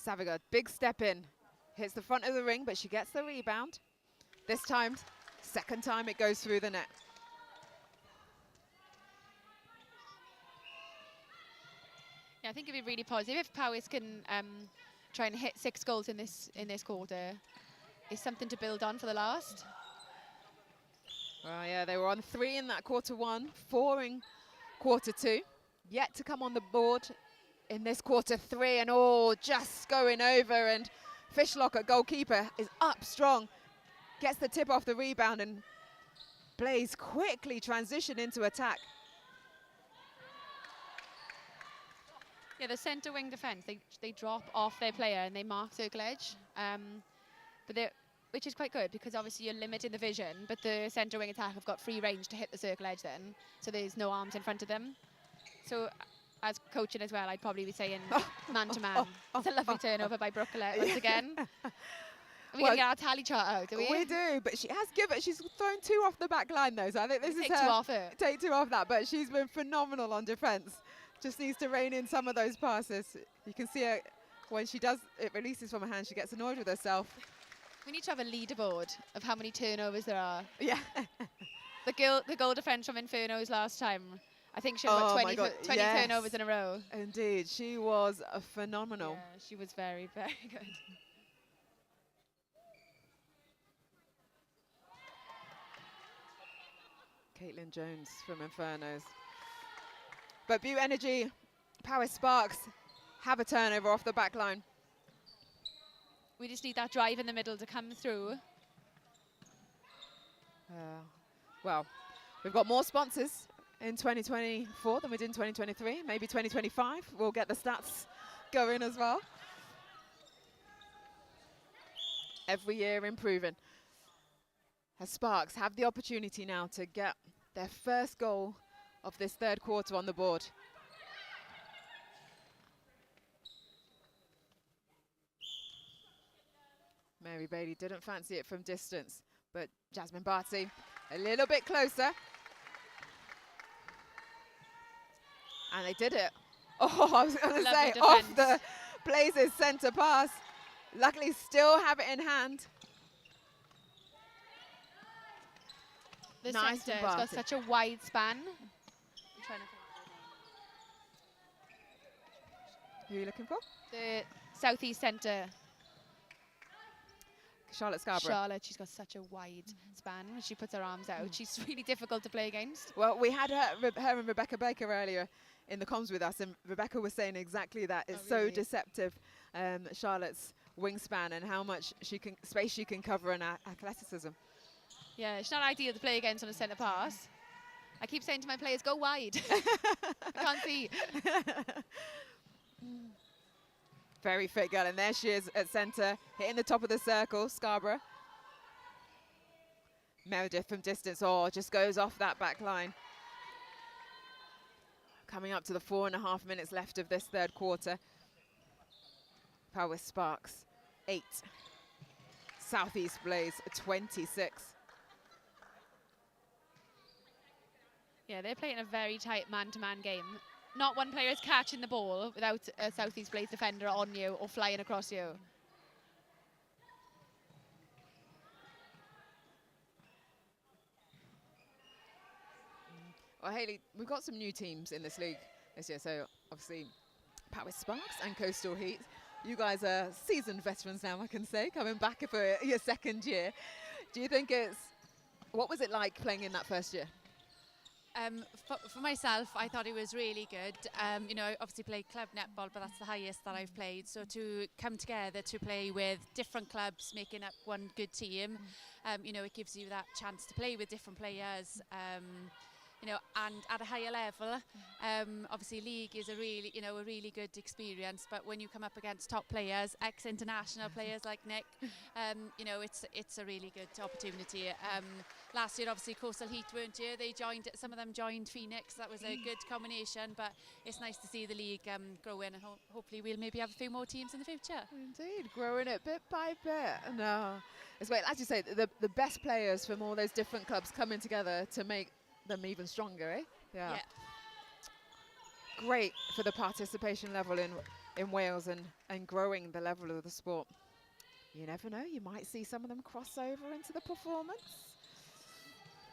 Savigar, big step in, hits the front of the ring, but she gets the rebound. This time, second time it goes through the net.
Yeah, I think it'd be really positive if Powys can try and hit 6 goals in this quarter. It's something to build on for the last.
Well, yeah, they were on 3 in that quarter 1, 4 in quarter 2. Yet to come on the board in this quarter 3, and just going over, and Fishlock at goalkeeper is up strong, gets the tip off the rebound, and Blaze quickly transition into attack.
Yeah, the centre wing defence, they drop off their player and they mark circle edge. Which is quite good, because obviously you're limiting the vision, but the centre wing attack have got free range to hit the circle edge then, so there's no arms in front of them. So as coaching as well, I'd probably be saying man-to-man. It's a lovely turnover by Brooke Collett once again. We can get our tally chart out, do we?
We do, but she's thrown 2 off the back line though, so I think this is
Take 2 off it.
Take 2 off that, but she's been phenomenal on defence. Just needs to rein in some of those passes. You can see her, when she does, it releases from her hand, she gets annoyed with herself.
We need to have a leaderboard of how many turnovers there are.
Yeah.
The goal defence from Inferno's last time, I think she had about 20
yes.
turnovers in a row.
Indeed, she was phenomenal.
Yeah, she was very, very good.
Caitlin Jones from Infernos. But Butte Energy, Powys Sparks have a turnover off the back line.
We just need that drive in the middle to come through.
Well, we've got more sponsors in 2024 than we did in 2023. Maybe 2025, we'll get the stats going as well. Every year improving. As Sparks have the opportunity now to get their first goal of this third quarter on the board. Mary Bailey didn't fancy it from distance, but Jasmine Barty a little bit closer. And they did it. Oh, I was going to say, off the Blazers centre pass. Luckily, still have it in hand.
The
nice
centre has got such a wide span.
Who are you looking for?
The southeast centre.
Charlotte Scarborough.
Charlotte, she's got such a wide span when she puts her arms out. She's really difficult to play against.
Well, we had her and Rebecca Baker earlier in the comms with us, and Rebecca was saying exactly that. It's so deceptive, Charlotte's wingspan, and how much space she can cover in athleticism.
Yeah, she's not ideal to play against on a centre pass. I keep saying to my players, go wide. I can't see.
Very fit girl, and there she is at centre, hitting the top of the circle, Scarborough. Meredith from distance, just goes off that back line. Coming up to the 4.5 minutes left of this third quarter. Powys Sparks, 8. Southeast Blaze, 26.
Yeah, they're playing a very tight man-to-man game. not one player is catching the ball without a South East Blaze defender on you or flying across you.
Well, Hayley, we've got some new teams in this league this year. So obviously, Powys Sparks and Coastal Heat. You guys are seasoned veterans now, I can say, coming back for your second year. Do you think what was it like playing in that first year?
For myself, I thought it was really good. You know, I obviously played club netball, but that's the highest that I've played. So to come together to play with different clubs, making up one good team, you know, it gives you that chance to play with different players. You know, and at a higher level, obviously league is a really good experience. But when you come up against top players, ex-international players like Nick, you know, it's a really good opportunity. Last year, obviously, Coastal Heat weren't here. Some of them joined Phoenix. That was a good combination. But it's nice to see the league growing, and hopefully we'll maybe have a few more teams in the future.
Indeed, growing it bit by bit. No, it's great. As you say, the best players from all those different clubs coming together to make them even stronger, eh? Yeah. Great for the participation level in Wales and growing the level of the sport. You never know, you might see some of them cross over into the performance.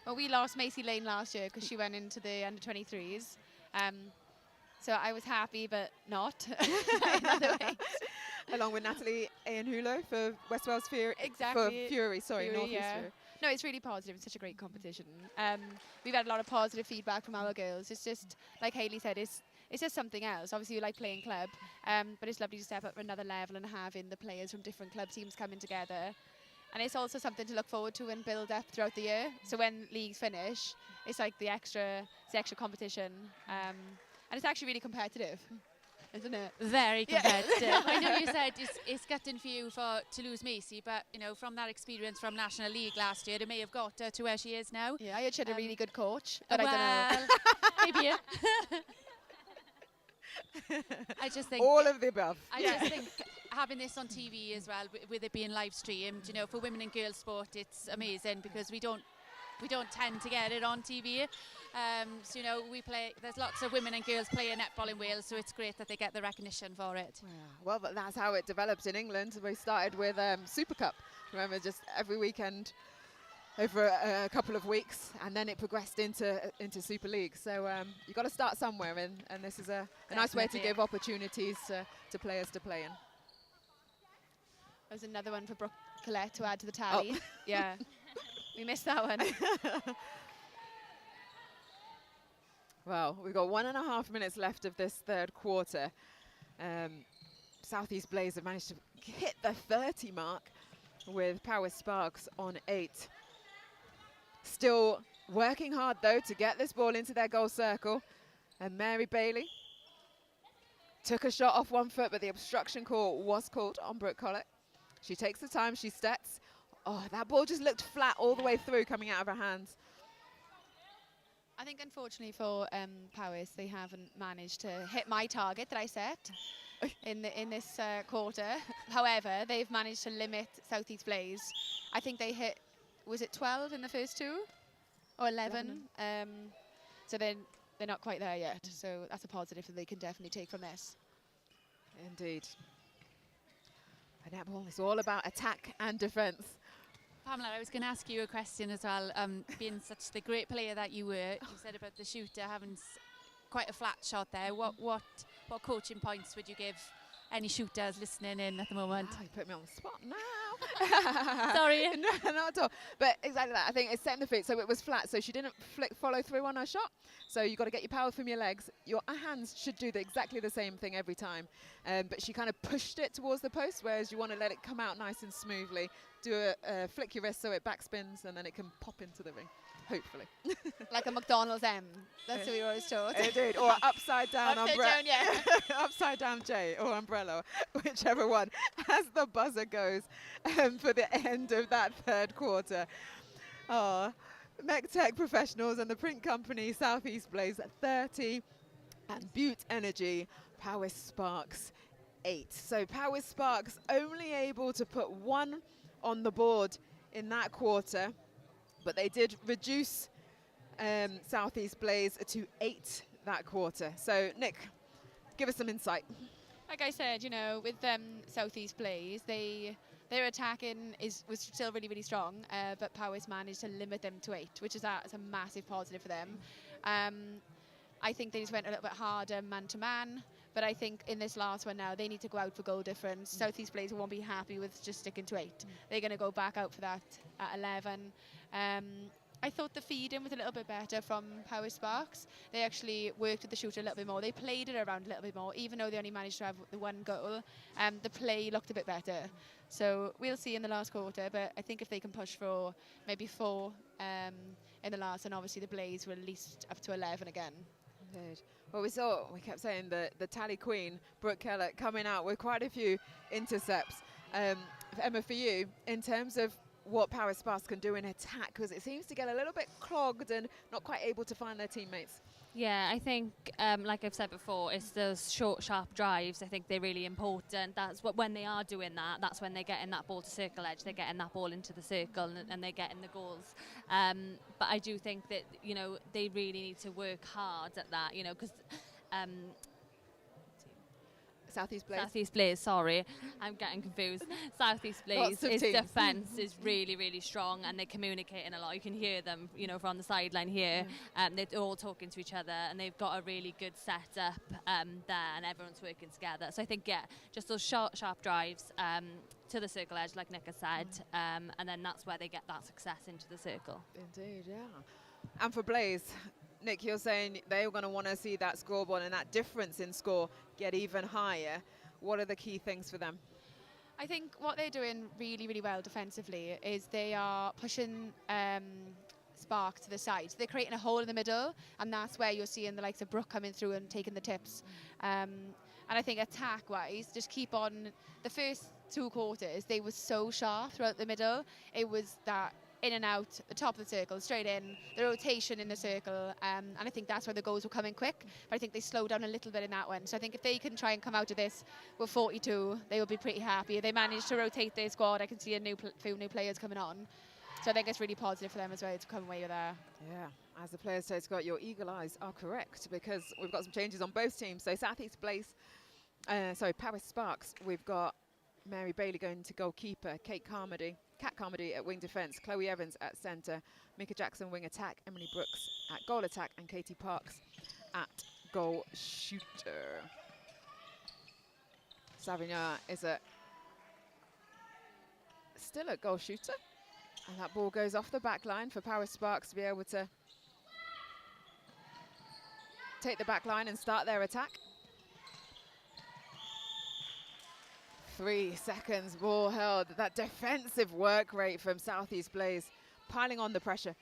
Well, we lost Macy Lane last year because she went into the under-23s. So I was happy, but not in other ways.
Along with Natalie Ayanhulo for West Wales Fury.
Exactly.
For Fury, sorry, North East Fury.
No, it's really positive. It's such a great competition. We've had a lot of positive feedback from our girls. It's just, like Hayley said, it's just something else. Obviously, we like playing club, but it's lovely to step up another level and having the players from different club teams coming together. And it's also something to look forward to and build up throughout the year. So when leagues finish, it's like the extra competition. And it's actually really competitive, isn't it?
Very competitive. I know you said it's gutting for you to lose Macy, but you know, from that experience from National League last year, it may have got her to where she is now.
Yeah, I heard she had a really good coach, but
well,
I don't know.
maybe. I just think
all of the above.
I just think having this on TV as well, with it being live streamed, you know, for women and girls sport, it's amazing because we don't tend to get it on TV. So, you know, there's lots of women and girls playing netball in Wales, so it's great that they get the recognition for it.
Yeah, well, but that's how it developed in England. We started with Super Cup, remember, just every weekend over a couple of weeks, and then it progressed into Super League. So you've got to start somewhere, and this is a nice way to give opportunities to players to play in.
There's another one for Brooke Collette to add to the tally.
Oh.
Yeah, we missed that one.
Well, we've got 1.5 minutes left of this third quarter. South East Blaze have managed to hit the 30 mark with Powys Sparks on 8. Still working hard, though, to get this ball into their goal circle. And Mary Bailey took a shot off one foot, but the obstruction call was called on Brooke Collett. She takes the time, she steps. Oh, that ball just looked flat all the way through, coming out of her hands.
I think, unfortunately for Powys, they haven't managed to hit my target that I set in this quarter. However, they've managed to limit South East Blaze. I think they hit, was it 12 in the first two? Or 11? So they're not quite there yet. So that's a positive that they can definitely take from this.
Indeed. And netball is all about attack and defence.
Pamela, I was going to ask you a question as well. Being such the great player that you were, you said about the shooter having quite a flat shot there. What coaching points would you give any shooters listening in at the moment?
Oh, you put me on the spot now.
Sorry.
No, not at all. But exactly that. I think it's setting the feet, so it was flat. So she didn't follow through on her shot. So you've got to get your power from your legs. Your hands should do exactly the same thing every time. But she kind of pushed it towards the post, whereas you want to let it come out nice and smoothly. Do a flick your wrist so it backspins, and then it can pop into the ring, hopefully.
Like a McDonald's M. That's what we were always taught.
Indeed. Or upside down umbrella.
Down, yeah.
Upside down J or umbrella, whichever one. As the buzzer goes for the end of that third quarter. Oh, Mech Tech Professionals and the print company South East Blaze 30 and Butte Energy, Powys Sparks 8. So Powys Sparks only able to put 1 on the board in that quarter, but they did reduce South East Blaze to 8 that quarter. So, Nick, give us some insight.
Like I said, you know, with Southeast Blaze, their attacking was still really, really strong, but Powys managed to limit them to 8, which is a massive positive for them. I think they just went a little bit harder man-to-man, but I think in this last one now, they need to go out for goal difference. Southeast Blaze won't be happy with just sticking to 8. They're going to go back out for that at 11. I thought the feed-in was a little bit better from Power Sparks. They actually worked with the shooter a little bit more. They played it around a little bit more, even though they only managed to have the 1 goal. The play looked a bit better. So we'll see in the last quarter, but I think if they can push for maybe 4 in the last, and obviously the Blaze will at least up to 11 again.
Indeed. Well, we kept saying the tally queen, Brooke Keller, coming out with quite a few intercepts. Emma, for you, in terms of what Power Sparks can do in attack, because it seems to get a little bit clogged and not quite able to find their teammates.
Yeah, I think, like I've said before, it's those short, sharp drives. I think they're really important. That's what, when they are doing that, that's when they're getting that ball to circle edge, they're getting that ball into the circle, and they're getting the goals. But I do think that, you know, they really need to work hard at that, you know, because Southeast Blaze, sorry, I'm getting confused. Southeast Blaze's defence is really, really strong, and they're communicating a lot. You can hear them, you know, from the sideline here. They're all talking to each other, and they've got a really good setup there, and everyone's working together. So I think, yeah, just those sharp drives to the circle edge, like Nick has said, and then that's where they get that success into the circle.
Indeed, yeah. And for Blaze, Nick, you're saying they're going to want to see that scoreboard and that difference in score get even higher. What are the key things for them?
I think what they're doing really, really well defensively is they are pushing Spark to the side. So they're creating a hole in the middle, and that's where you're seeing the likes of Brooke coming through and taking the tips. And I think attack-wise, just keep on. The first 2 quarters, they were so sharp throughout the middle. It was that in and out, the top of the circle, straight in, the rotation in the circle, and I think that's where the goals were coming quick, but I think they slowed down a little bit in that one. So I think if they can try and come out of this with 42, they will be pretty happy. If they manage to rotate their squad, I can see a few new players coming on. So I think it's really positive for them as well to come away with that.
Yeah, as the players say, Scott, your eagle eyes are correct, because we've got some changes on both teams. So Southeast Blaze, Power Sparks, we've got Mary Bailey going to goalkeeper, Kat Carmody at wing defence, Chloe Evans at centre, Mika Jackson wing attack, Emily Brooks at goal attack, and Katie Parks at goal shooter. Savignon is still at goal shooter, and that ball goes off the back line for Power Sparks to be able to take the back line and start their attack. 3 seconds, ball held. That defensive work rate from Southeast Blaze, piling on the pressure.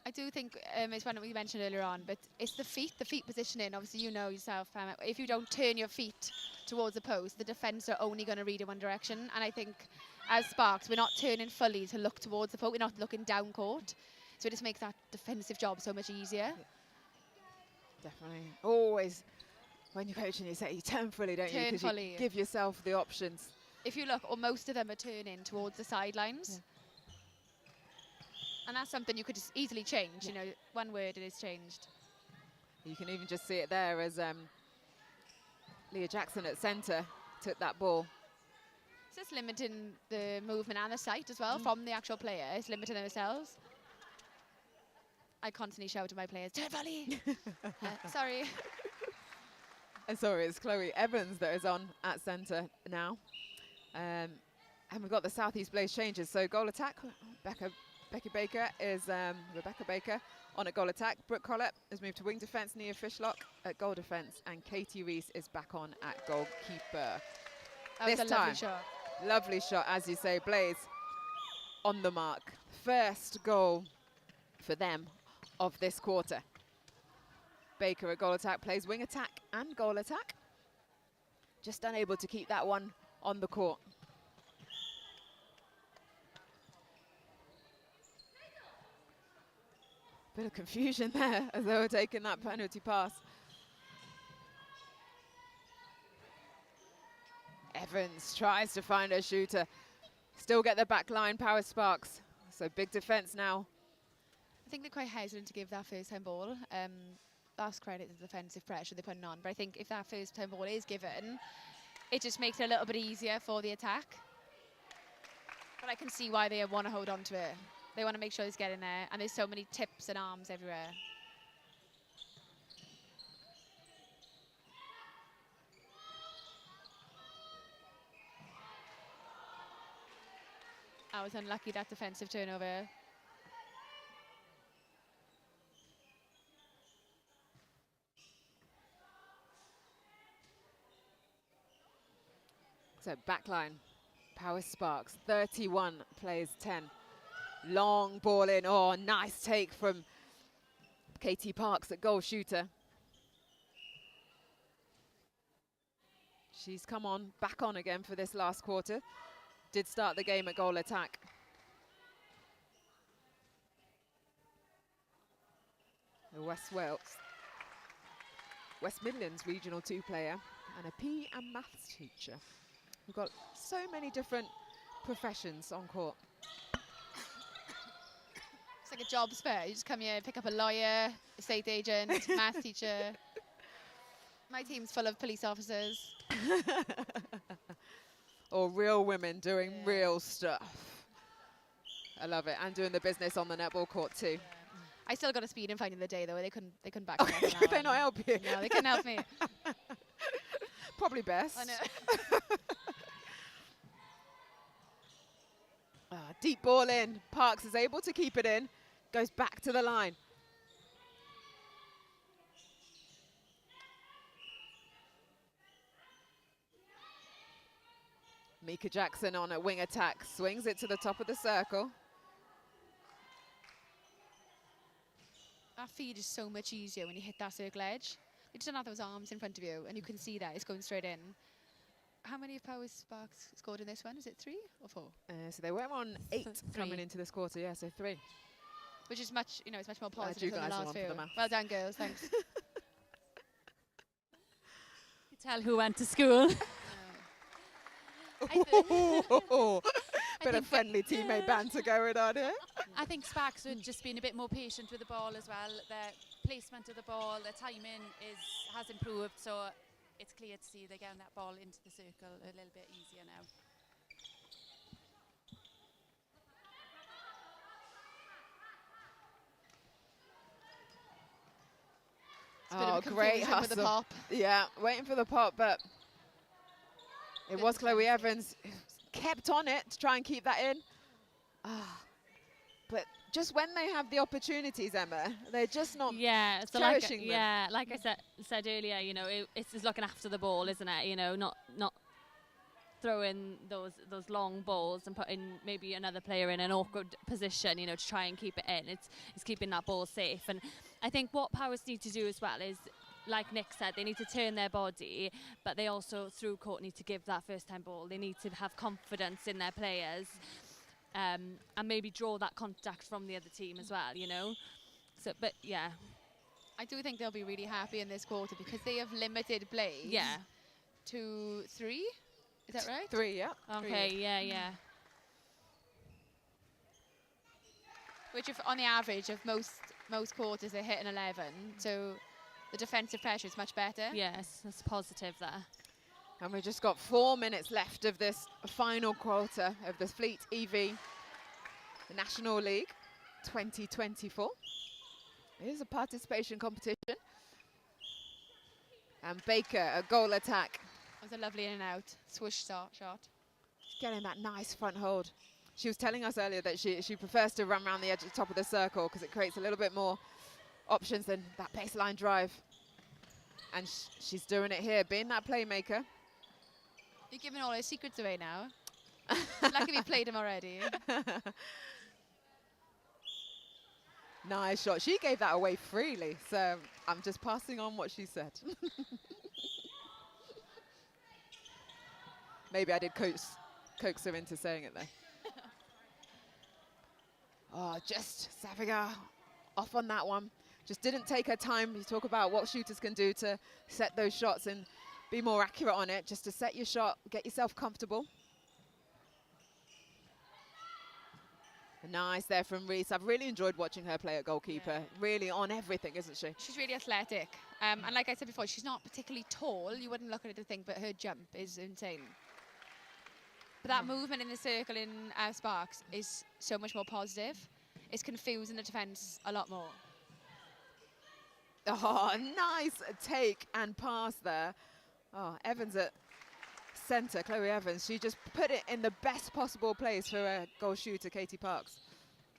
I do think it's one that we mentioned earlier on, but it's the feet positioning. Obviously, you know yourself, Pam, if you don't turn your feet towards the post, the defence are only going to read in one direction. And I think as Sparks, we're not turning fully to look towards the post. We're not looking down court. So it just makes that defensive job so much easier.
Definitely. Always. When you're coaching, you say you turn fully, don't you? Because you give yourself the options.
If you look, most of them are turning towards the sidelines. And that's something you could just easily change. You know, one word, it is changed.
You can even just see it there as Leah Jackson at centre took that ball.
It's just limiting the movement and the sight as well from the actual player. It's limiting themselves. I constantly shout to my players, turn volley! Sorry.
And sorry, it's Chloe Evans that is on at centre now. And we've got the Southeast Blaze changes. So goal attack, Becky Baker is Rebecca Baker on at goal attack. Brooke Collett has moved to wing defence, Nia Fishlock at goal defence, and Katie Reese is back on at goalkeeper.
That was a lovely shot.
Lovely shot, as you say. Blaze on the mark. First goal for them of this quarter. Baker at goal attack, plays wing attack and goal attack. Just unable to keep that one on the court. Bit of confusion there as they were taking that penalty pass. Evans tries to find a shooter. Still get the back line, Power Sparks. So big defense now.
I think they're quite hesitant to give that first time ball. that's credit to the defensive pressure they're putting on. But I think if that first time ball is given, it just makes it a little bit easier for the attack. But I can see why they want to hold on to it. They want to make sure it's getting there, and there's so many tips and arms everywhere. I was unlucky, that defensive turnover.
So backline, Power Sparks, 31 plays 10. Long ball in. Oh, nice take from Katie Parks, at goal shooter. She's come on, back on again for this last quarter. Did start the game at goal attack. The West Midlands Regional 2 player and a PE and maths teacher. We've got so many different professions on court.
It's like a jobs fair. You just come here, pick up a lawyer, estate agent, math teacher. My team's full of police officers.
Or real women doing real stuff. I love it. And doing the business on the netball court too.
Yeah. I still got a speed in finding the day though. They couldn't back me up.
Could they not help you?
No, they couldn't help me.
Probably best.
I know.
Deep ball in. Parks is able to keep it in. Goes back to the line. Mika Jackson on a wing attack. Swings it to the top of the circle.
That feed is so much easier when you hit that circle edge. You just don't have those arms in front of you, and you can see that it's going straight in. How many of Power Sparks scored in this one? Is it 3 or 4?
So they were on 8 coming into this quarter, yeah, so 3.
Which is much, it's much more
you
positive than
guys
the
are
last
on for
few.
the maths.
Well done, girls, thanks.
You tell who went to school.
Bit of friendly teammate banter going on here.
I think Sparks have just been a bit more patient with the ball as well. Their placement of the ball, their timing has improved, so it's clear to see they're getting that ball into the circle a little bit easier now.
Oh, great hustle.
With the pop.
Yeah, waiting for the pop, but it was Chloe Evans who kept on it to try and keep that in. But just when they have the opportunities, Emma, they're just not cherishing them.
Yeah, like I said earlier, it's looking after the ball, isn't it? Not throwing those long balls and putting maybe another player in an awkward position, to try and keep it in. It's keeping that ball safe. And I think what Powers need to do as well is, like Nick said, they need to turn their body, but they also, through court, need to give that first-time ball. They need to have confidence in their players, and maybe draw that contact from the other team as well, So, but yeah.
I do think they'll be really happy in this quarter because they have limited plays to 3. Is that right?
3, yeah.
Okay,
3.
yeah.
Which, if on the average of most quarters, they hit an 11. So the defensive pressure is much better.
Yes, that's positive there.
And we've just got 4 minutes left of this final quarter of the Fleet EV, the National League 2024. It is a participation competition. And Baker, a goal attack.
That was a lovely in and out swoosh shot.
Getting that nice front hold. She was telling us earlier that she prefers to run around the edge at the top of the circle because it creates a little bit more options than that baseline drive. And she's doing it here, being that playmaker.
You're giving all her secrets away now. Lucky we played them already.
Nice shot. She gave that away freely, so I'm just passing on what she said. Maybe I did coax her into saying it though. Oh, just Savigar off on that one. Just didn't take her time. You talk about what shooters can do to set those shots and be more accurate on it, just to set your shot, get yourself comfortable. Nice there from Reese. I've really enjoyed watching her play at goalkeeper.
Yeah.
Really on everything, isn't she?
She's really athletic. And like I said before, she's not particularly tall. You wouldn't look at it and think, but her jump is insane. But that movement in the circle in Sparks is so much more positive. It's confusing the defence a lot more.
Oh, nice take and pass there. Oh, Evans at centre, Chloe Evans. She just put it in the best possible place for a goal shooter, Katie Parks.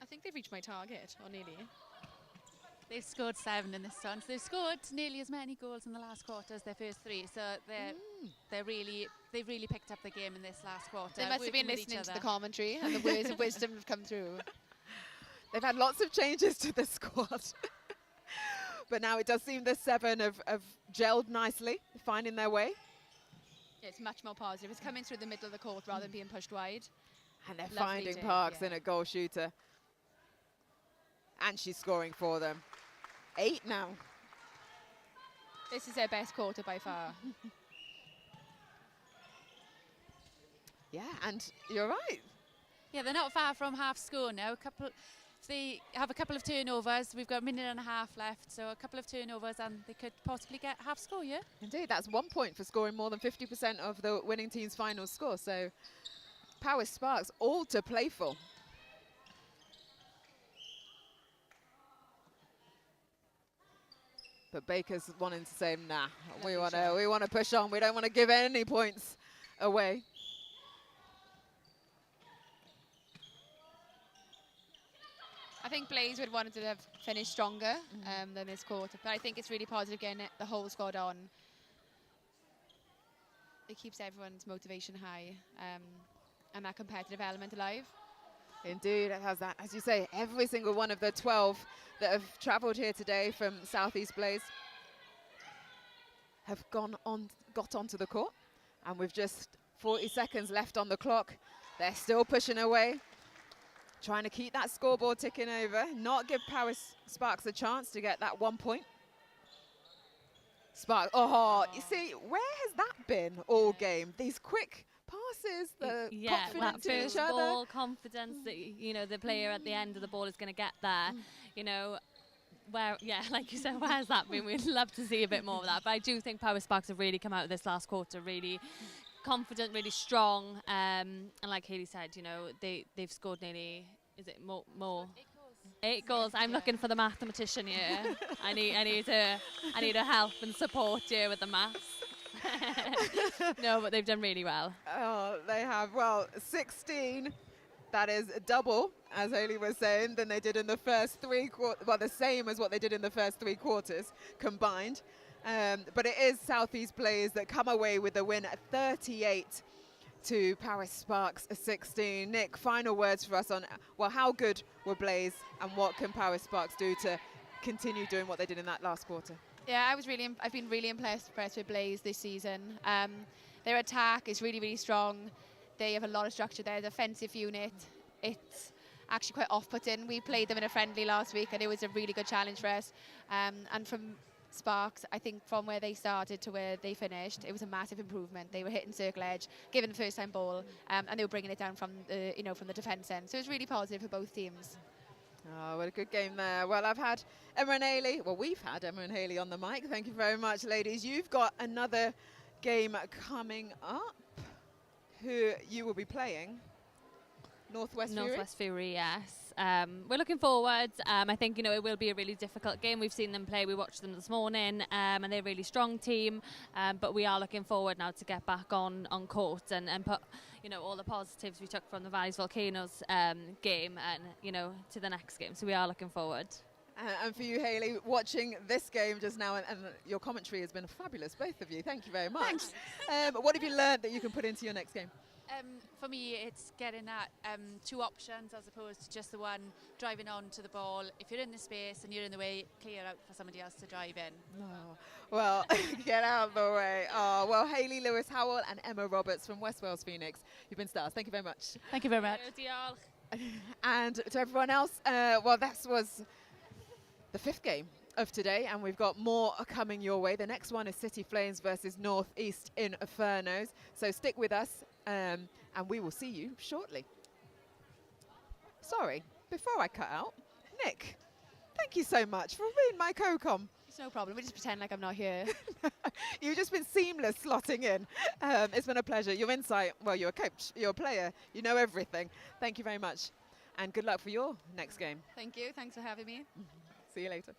I think they've reached my target, or nearly.
They've scored 7 in this one. So they've scored nearly as many goals in the last quarter as their first 3. So they've really picked up the game in this last quarter.
They must have been listening to the commentary and the words of wisdom have come through.
They've had lots of changes to the squad. But now it does seem the 7 have gelled nicely, finding their way.
Yeah, it's much more positive. It's coming through the middle of the court rather than being pushed wide.
And they're
Lovely
finding
take,
Parks
yeah.
in a goal shooter. And she's scoring for them. 8 now.
This is their best quarter by far.
Yeah, and you're right.
Yeah, they're not far from half score now. If they have a couple of turnovers, we've got a minute and a half left, so a couple of turnovers and they could possibly get half score, yeah?
Indeed, that's 1 point for scoring more than 50% of the winning team's final score. So Powys Sparks all to play for. But Baker's wanting to say, nah, we want to push on. We don't want to give any points away.
I think Blaze would wanted to have finished stronger than this quarter, but I think it's really positive getting the whole squad on. It keeps everyone's motivation high and that competitive element alive.
Indeed, it has that. As you say, every single one of the 12 that have travelled here today from South East Blaze have got onto the court. And with just 40 seconds left on the clock, they're still pushing away, trying to keep that scoreboard ticking over, not give Powys Sparks a chance to get that 1 point. Sparks, you see, where has that been all game? These quick passes, the confidence
that
in
first
each other.
ball, confidence that, you know, the player at the end of the ball is going to get there. You know, like you said, where's that been? We'd love to see a bit more of that. But I do think Powys Sparks have really come out of this last quarter really confident, really strong. And like Hayley said, you know, they've scored nearly, is it more? 8 goals. I'm looking for the mathematician here. I need a help and support here with the maths. No, but they've done really well.
Oh, they have. Well, 16. That is double, as Hayley was saying, than they did in the first 3 quarters. Well, the same as what they did in the first 3 quarters combined. But it is South East Blaze that come away with the win at 38 to Powys Sparks 16. Nick, final words for us on, well, how good were Blaze and what can Powys Sparks do to continue doing what they did in that last quarter?
Yeah, I've been really impressed with Blaze this season. Their attack is really, really strong. They have a lot of structure there. The defensive unit, it's actually quite off-putting. We played them in a friendly last week and it was a really good challenge for us. And from Sparks, I think from where they started to where they finished, it was a massive improvement. They were hitting circle edge, given the first-time ball, and they were bringing it down from the defence end. So it was really positive for both teams.
Oh, what a good game there. Well, I've had Emma and Hayley. Well, we've had Emma and Hayley on the mic. Thank you very much, ladies. You've got another game coming up. Who you will be playing? Northwest
Fury, yes. We're looking forward. I think, you know, it will be a really difficult game. We've seen them play. We watched them this morning, and they're a really strong team. But we are looking forward now to get back on court and put, you know, all the positives we took from the Valleys Volcanoes game and, you know, to the next game. So we are looking forward.
And for you, Hayley, watching this game just now, and your commentary has been fabulous, both of you. Thank you very much. What have you learned that you can put into your next game?
For me, it's getting that 2 options as opposed to just the one driving on to the ball. If you're in the space and you're in the way, clear out for somebody else to drive in.
Oh, well, get out of the way. Oh, well, Hayley Lewis Howell and Emma Roberts from West Wales Phoenix, you've been stars. Thank you very much.
Thank you very much.
And to everyone else, well, that was the 5th game of today, and we've got more coming your way. The next one is City Flames versus North East Infernos. So stick with us, and we will see you shortly. sorry, before I cut out, Nick, thank you so much for being my co-com.
It's no problem. We just pretend like I'm not here.
You've just been seamless slotting in. It's been a pleasure. Your insight, well, you're a coach, you're a player, you know everything. Thank you very much. And good luck for your next game.
Thank you. Thanks for having me.
See you later.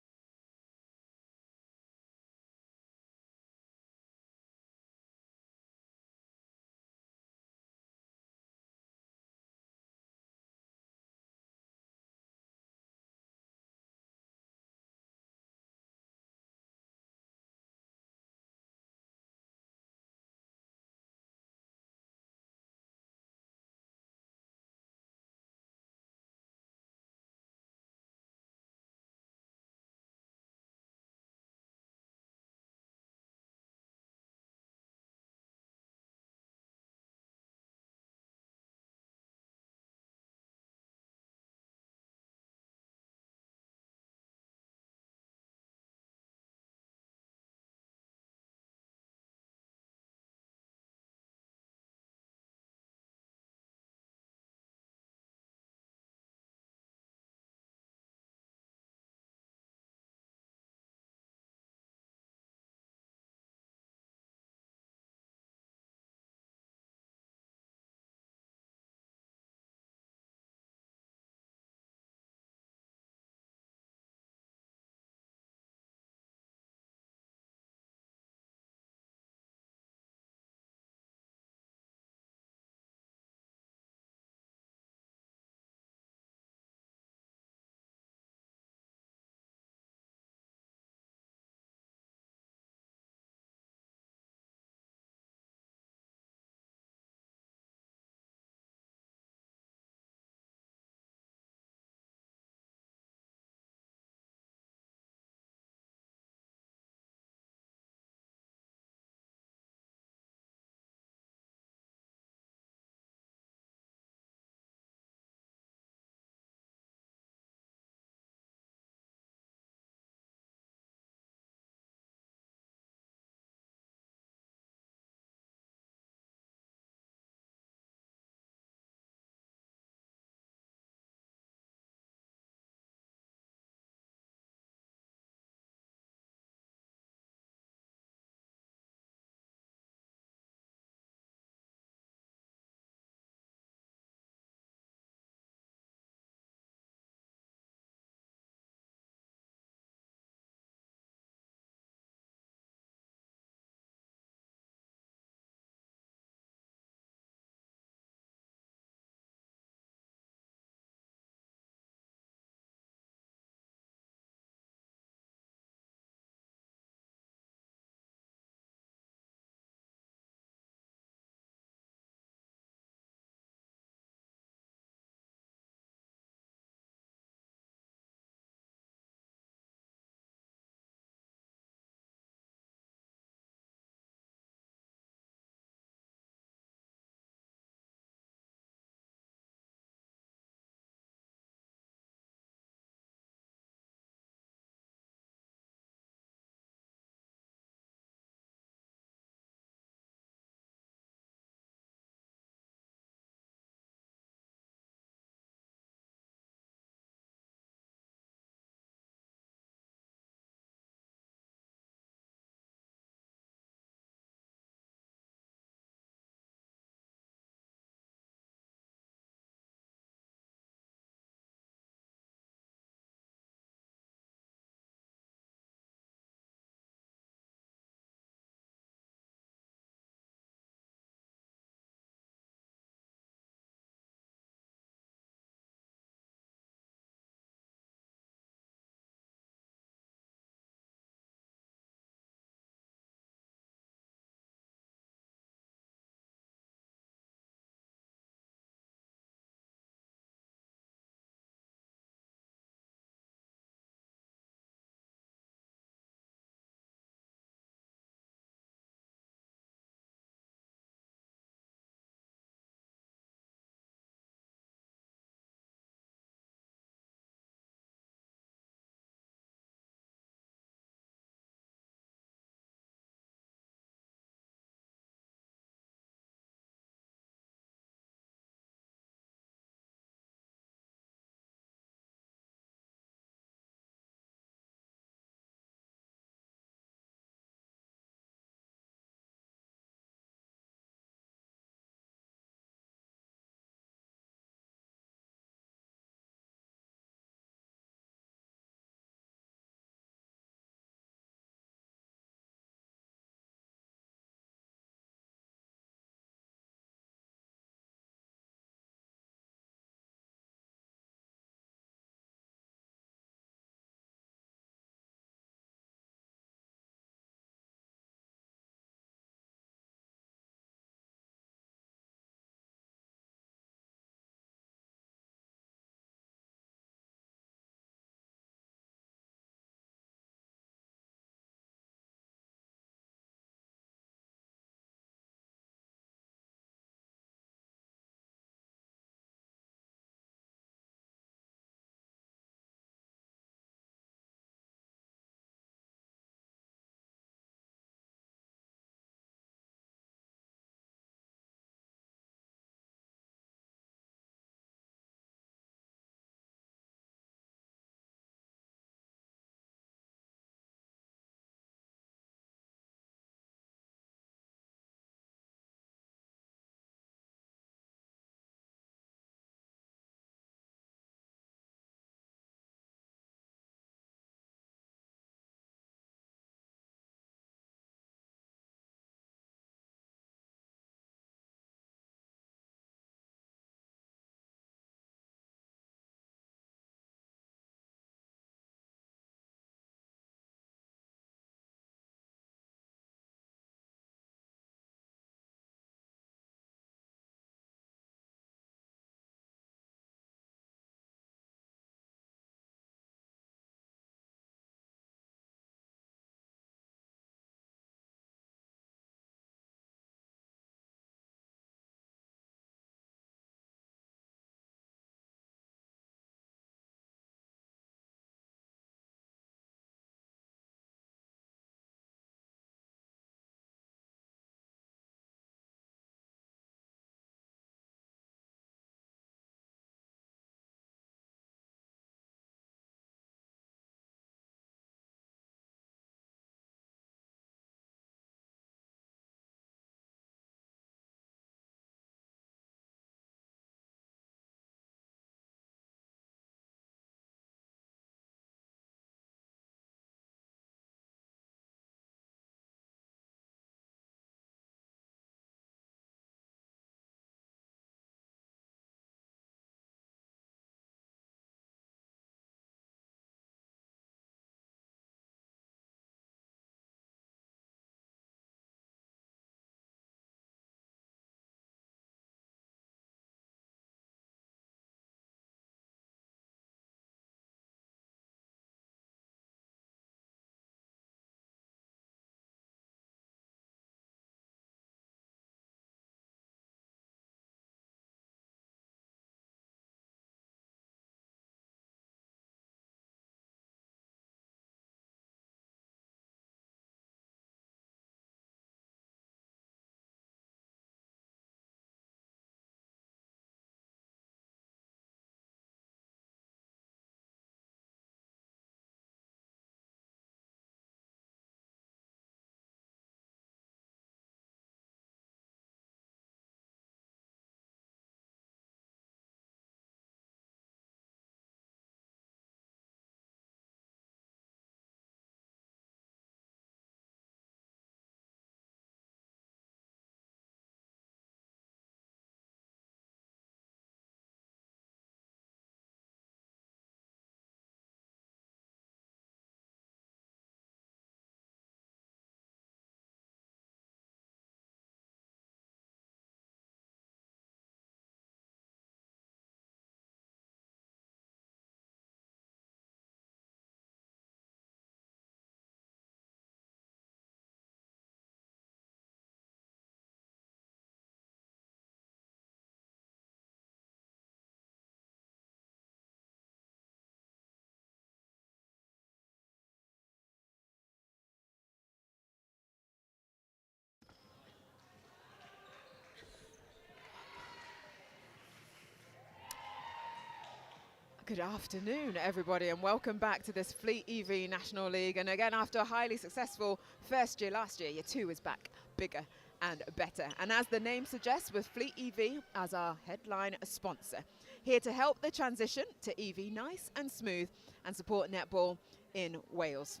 Good afternoon, everybody, and welcome back to this Fleet EV National League. And again, after a highly successful first year last year, year 2 is back bigger and better. And as the name suggests, with Fleet EV as our headline sponsor, here to help the transition to EV nice and smooth and support netball in Wales.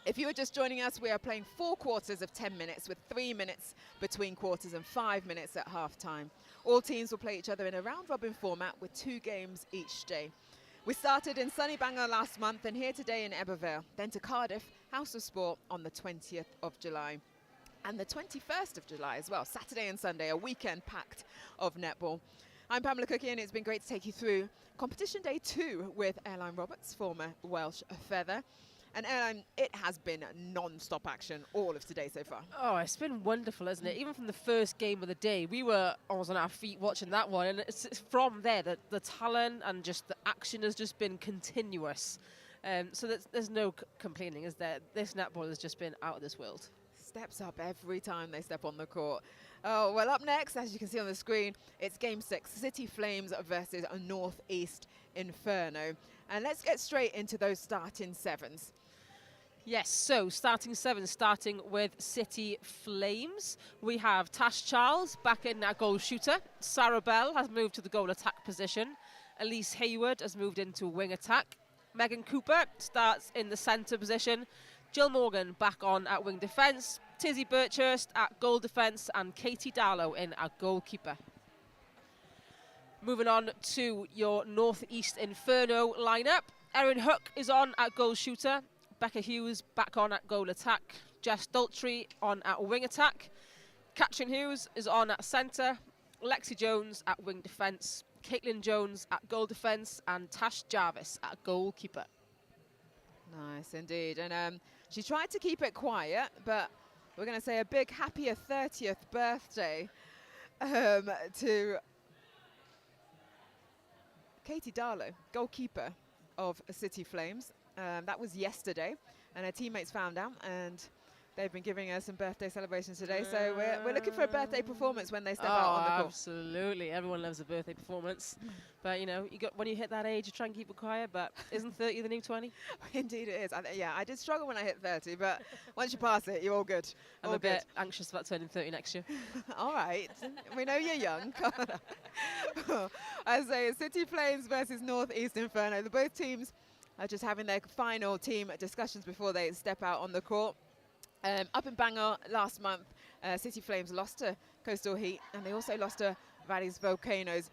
If you are just joining us, we are playing 4 quarters of 10 minutes with 3 minutes between quarters and 5 minutes at half time. All teams will play each other in a round-robin format with 2 games each day. We started in sunny Bangor last month and here today in Ebbw Vale, then to Cardiff, House of Sport on the 20th of July. And the 21st of July as well, Saturday and Sunday, a weekend packed of netball. I'm Pamela Cookie and it's been great to take you through competition day 2 with Airline Roberts, former Welsh feather. And Airline, it has been non-stop action all of today so far.
Oh, it's been wonderful, isn't it? Even from the first game of the day, we were almost on our feet watching that one. And it's from there that the talent and just the action has just been continuous. So there's no complaining, is there? This netball has just been out of this world.
Steps up every time they step on the court. Oh, well, up next, as you can see on the screen, it's Game 6, City Flames versus a North East Inferno. And let's get straight into those starting 7s.
Yes, so starting 7, starting with City Flames. We have Tash Charles back in at goal shooter. Sarah Bell has moved to the goal attack position. Elise Hayward has moved into wing attack. Megan Cooper starts in the centre position. Jill Morgan back on at wing defence. Tizzy Birchurst at goal defence and Katie Darlow in at goalkeeper. Moving on to your North East Inferno lineup. Erin Hook is on at goal shooter. Becca Hughes back on at goal attack. Jess Daltrey on at wing attack. Katrin Hughes is on at centre. Lexi Jones at wing defence. Caitlin Jones at goal defence. And Tash Jarvis at goalkeeper.
Nice indeed. And she tried to keep it quiet, but we're going to say a big happier 30th birthday to Katie Darlow, goalkeeper of City Flames. That was yesterday, and her teammates found out, and they've been giving her some birthday celebrations today. So we're looking for a birthday performance when they step out on the court.
Absolutely, everyone loves a birthday performance. But you know, when you hit that age, you try and keep it quiet. But isn't 30 the new 20?
Indeed, it is. I did struggle when I hit 30, but once you pass it, you're all good.
I'm a bit anxious about turning 30 next year.
All right, we know you're young. I say City Flames versus North East Inferno. The both teams are just having their final team discussions before they step out on the court. Up in Bangor last month, City Flames lost to Coastal Heat, and they also lost to Valley's Volcanoes.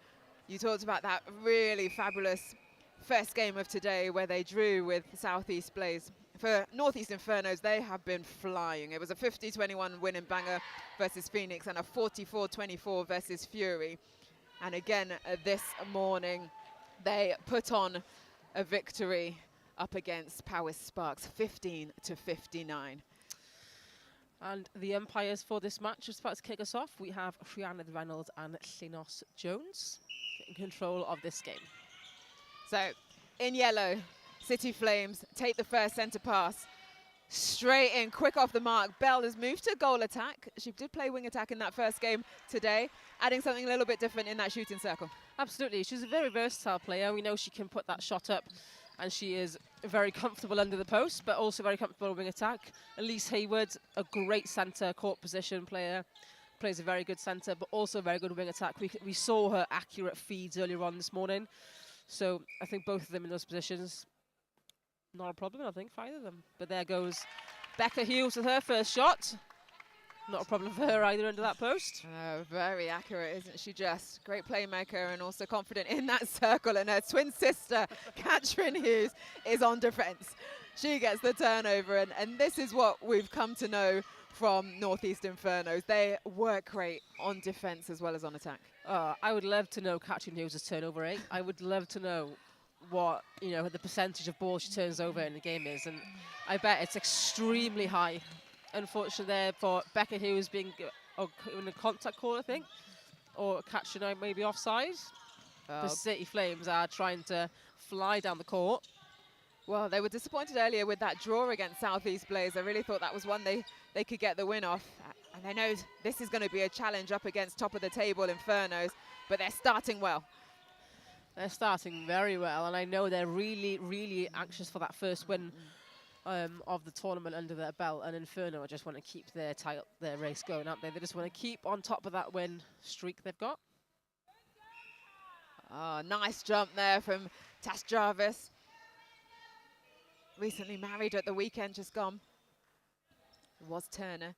You talked about that really fabulous first game of today where they drew with Southeast Blaze. For North East Infernos, they have been flying. It was a 50-21 win in Bangor versus Phoenix and a 44-24 versus Fury. And again, this morning, they put on a victory up against Powys Sparks, 15-59.
And the umpires for this match, just about to kick us off, we have Rhiannon Reynolds and Llynos Jones in control of this game.
So, in yellow, City Flames take the first centre pass. Straight in, quick off the mark. Bell has moved to goal attack. She did play wing attack in that first game today, adding something a little bit different in that shooting circle.
Absolutely, she's a very versatile player. We know she can put that shot up, and she is very comfortable under the post, but also very comfortable wing attack. Elise Hayward, a great centre court position player, plays a very good centre, but also a very good wing attack. We saw her accurate feeds earlier on this morning, so I think both of them in those positions, not a problem, I think, for either of them. But there goes Becca Hughes with her first shot. Not a problem for her either under that post.
Very accurate, isn't she just? Great playmaker and also confident in that circle. And her twin sister, Katrin Hughes, is on defence. She gets the turnover. And this is what we've come to know from North East Infernos. They work great on defence as well as on attack.
I would love to know Katrin Hughes' turnover rate. I would love to know what, you know, the percentage of balls she turns over in the game is. And I bet it's extremely high. Unfortunately there for Becca Hughes being in a contact call, I think, or catching out maybe offside. The City Flames are trying to fly down the court.
Well, they were disappointed earlier with that draw against Southeast Blaze. I really thought that was one they could get the win off. And I know this is going to be a challenge up against top of the table Infernos, but they're starting well.
They're starting very well, and I know they're really, really anxious for that first win of the tournament under their belt. And Inferno just want to keep their race going, aren't they? They just want to keep on top of that win streak they've got.
Oh, nice jump there from Tash Jarvis. Recently married at the weekend, just gone. It was Turner.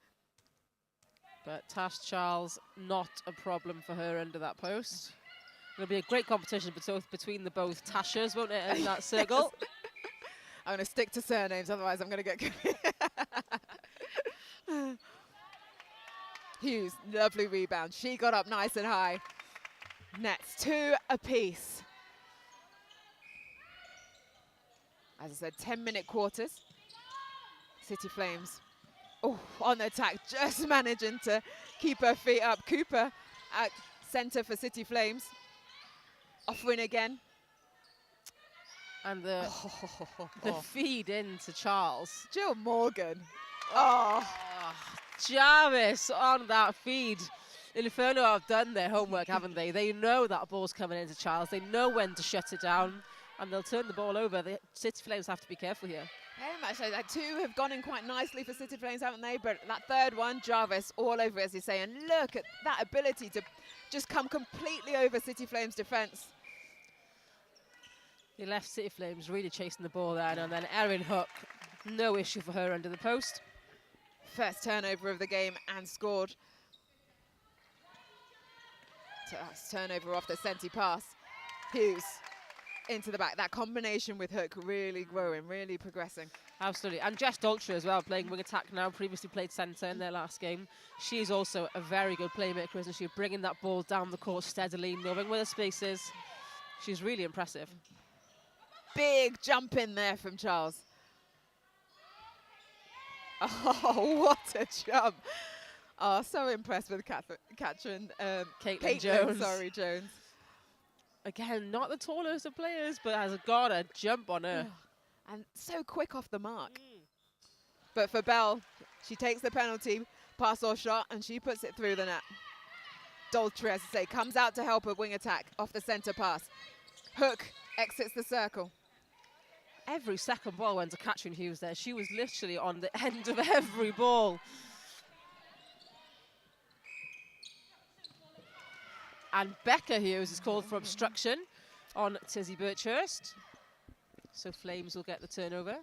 But Tash Charles, not a problem for her under that post. It'll be a great competition between the both Tashers, won't it, in that circle?
I'm going to stick to surnames, otherwise I'm going to get... Hughes, lovely rebound. She got up nice and high. Nets 2 apiece. As I said, 10-minute quarters. City Flames, on the attack, just managing to keep her feet up. Cooper at centre for City Flames. Offering again.
And the feed into Charles.
Jill Morgan. Oh.
Jarvis on that feed. Inferno have done their homework, haven't they? They know that ball's coming into Charles. They know when to shut it down, and they'll turn the ball over. The City Flames have to be careful here.
Very much so. That 2 have gone in quite nicely for City Flames, haven't they? But that third one, Jarvis all over it, as you say. And look at that ability to just come completely over City Flames' defence.
The left City Flames really chasing the ball there, and then Erin Hook, no issue for her under the post.
First turnover of the game and scored. So that's turnover off the Senti pass. Hughes into the back. That combination with Hook really growing, really progressing.
Absolutely. And Jess Dolcher as well, playing wing attack now, previously played centre in their last game. She's also a very good playmaker, isn't she? Bringing that ball down the court steadily, knowing where the space is. She's really impressive.
Big jump in there from Charles. Oh, what a jump. Oh, so impressed with Caitlin Jones.
Again, not the tallest of players, but has got a jump on her.
And so quick off the mark. But for Bell, she takes the penalty, pass or shot, and she puts it through the net. Dolce, as I say, comes out to help her wing attack off the centre pass. Hook exits the circle.
Every second ball went to Caitlin Hughes there. She was literally on the end of every ball. And Becca Hughes is called for obstruction on Tizzy Birchhurst. So Flames will get the turnover.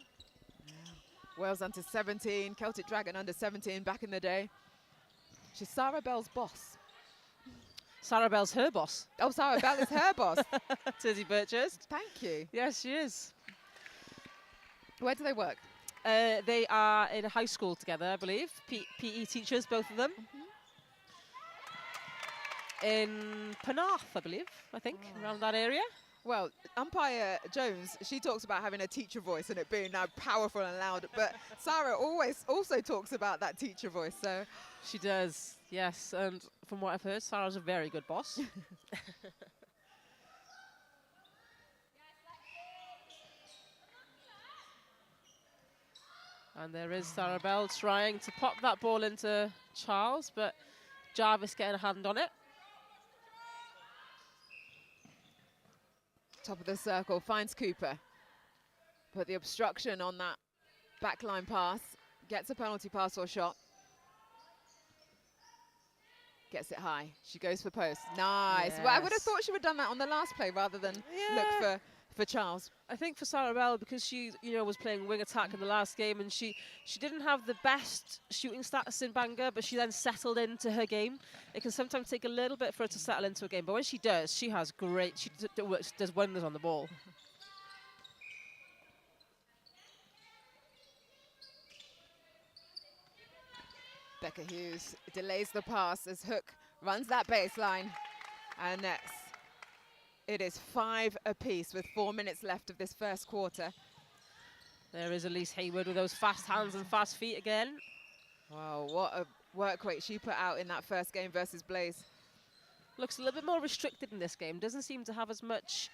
Wales under 17, Celtic Dragon under 17 back in the day. She's Sarah Bell's boss.
Sarah Bell's her boss.
Oh, Sarah Bell is her boss.
Tizzy Birchhurst.
Thank you.
Yes, she is.
Where do they work?
They are in high school together, I believe. PE teachers, both of them. In Penarth, I believe, around that area.
Well, umpire Jones, she talks about having a teacher voice and it being now powerful and loud, but Sarah always also talks about that teacher voice, so.
She does, yes, and from what I've heard, Sarah's a very good boss. And there is Sarah Bell trying to pop that ball into Charles, but Jarvis getting a hand on it.
Top of the circle, finds Cooper. Put the obstruction on that backline pass. Gets a penalty pass or shot. Gets it high. She goes for post. Nice.
Yes.
Well, I would have thought she would have done that on the last play rather than look for Charles.
I think for Sarah Bell, because she, was playing wing attack in the last game, and she didn't have the best shooting status in Bangor, but she then settled into her game. It can sometimes take a little bit for her to settle into a game, but when she does, she has great. She does wonders on the ball.
Becca Hughes delays the pass as Hook runs that baseline and nets. It is 5 apiece with 4 minutes left of this first quarter.
There is Elise Hayward with those fast hands and fast feet again.
Wow, what a work rate she put out in that first game versus Blaze.
Looks a little bit more restricted in this game. Doesn't seem to have as much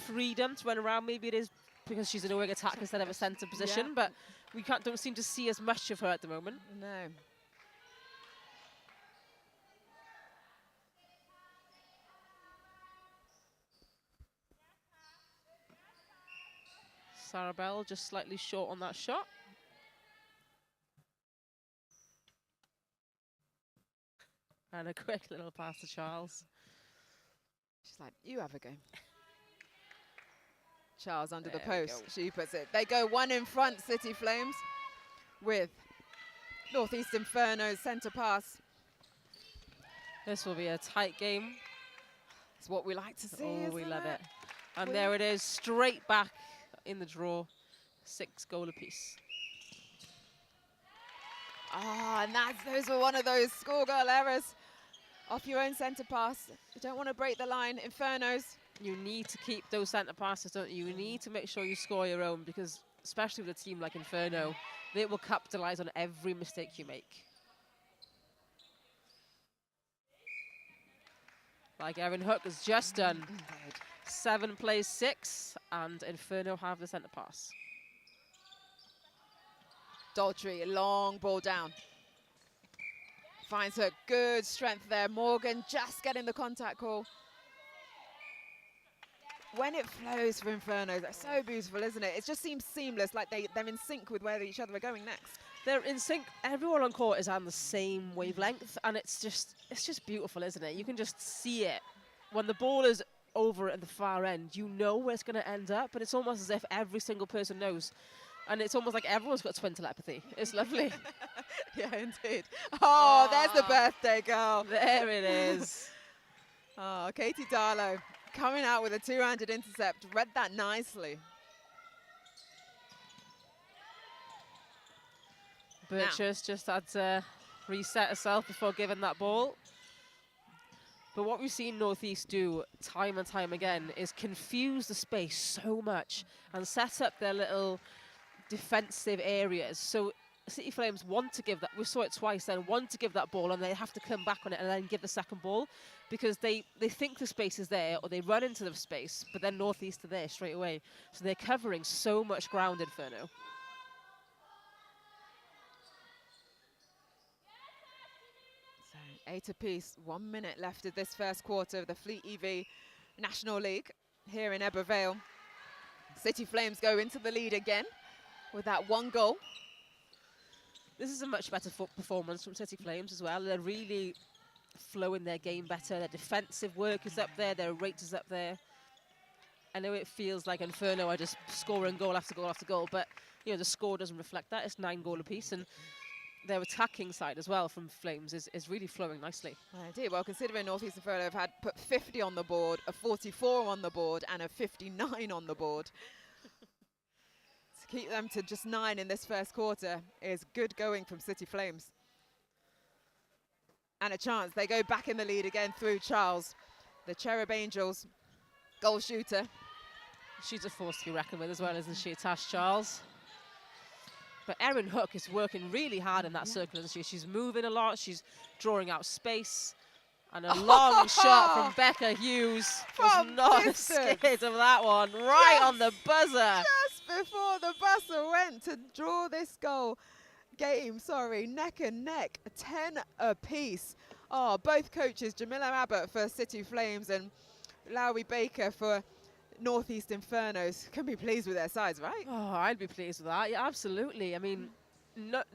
freedom to run around. Maybe it is because she's in a wing attack instead of a centre position, but we don't seem to see as much of her at the moment.
No.
Sarabelle just slightly short on that shot. And a quick little pass to Charles.
She's like, you have a go. Charles under the
There we
post.
go.
She puts it. They go one in front, City Flames, with Northeast Inferno's centre pass.
This will be a tight game.
It's what we like to see.
Oh, we
isn't
love it. And
We-
there it is, straight back in the draw. 6 goal apiece.
Ah, and those were one of those schoolgirl errors. Off your own centre pass. You don't want to break the line. Infernos.
You need to keep those centre passes, don't you? You need to make sure you score your own, because especially with a team like Inferno, they will capitalise on every mistake you make. Like Erin Hook has just done. 7 plays 6, and Inferno have the centre pass.
Daltrey, long ball down. Finds her good strength there. Morgan just getting the contact call. When it flows for Inferno, that's so beautiful, isn't it? It just seems seamless, like they're in sync with where each other are going next.
They're in sync. Everyone on court is on the same wavelength, and it's just beautiful, isn't it? You can just see it. When the ball is over at the far end, you know where it's going to end up, but it's almost as if every single person knows. And it's almost like everyone's got twin telepathy. It's lovely.
Yeah, indeed. Oh, there's the birthday girl.
There it is.
Oh, Katie Darlow coming out with a two-handed intercept. Read that nicely.
Birchers just had to reset herself before giving that ball. But what we've seen Northeast do time and time again is confuse the space so much and set up their little defensive areas. So City Flames want to give that, we saw it twice then, want to give that ball and they have to come back on it and then give the second ball, because they think the space is there, or they run into the space, but then Northeast are there straight away. So they're covering so much ground, Inferno.
So 8 apiece, 1 minute left of this first quarter of the Fleet EV National League here in Ebbw Vale. City Flames go into the lead again with that 1 goal.
This is a much better performance from City Flames as well. They're really flowing their game better. Their defensive work is up there. Their rate is up there. I know it feels like Inferno are just scoring goal after goal after goal, but you know the score doesn't reflect that. It's 9 goal apiece, and their attacking side as well from Flames is really flowing nicely.
Indeed. Well, considering Northeast Inferno have had put 50 on the board, a 44 on the board, and a 59 on the board. To keep them to just 9 in this first quarter is good going from City Flames. And a chance. They go back in the lead again through Charles, the Cherub Angels goal shooter.
She's a force to be reckoned with as well, isn't she, Tash Charles? But Erin Hook is working really hard in that circle, isn't she? She's moving a lot. She's drawing out space. And a long shot from Becca Hughes. Was not scared of that one. Right on the buzzer.
Just before the buzzer went to draw this game, neck and neck, 10 apiece. Oh, both coaches, Jamila Abbott for City Flames and Lowry Baker for Northeast Infernos, can be pleased with their sides, right?
Oh, I'd be pleased with that. Yeah, absolutely. I mean,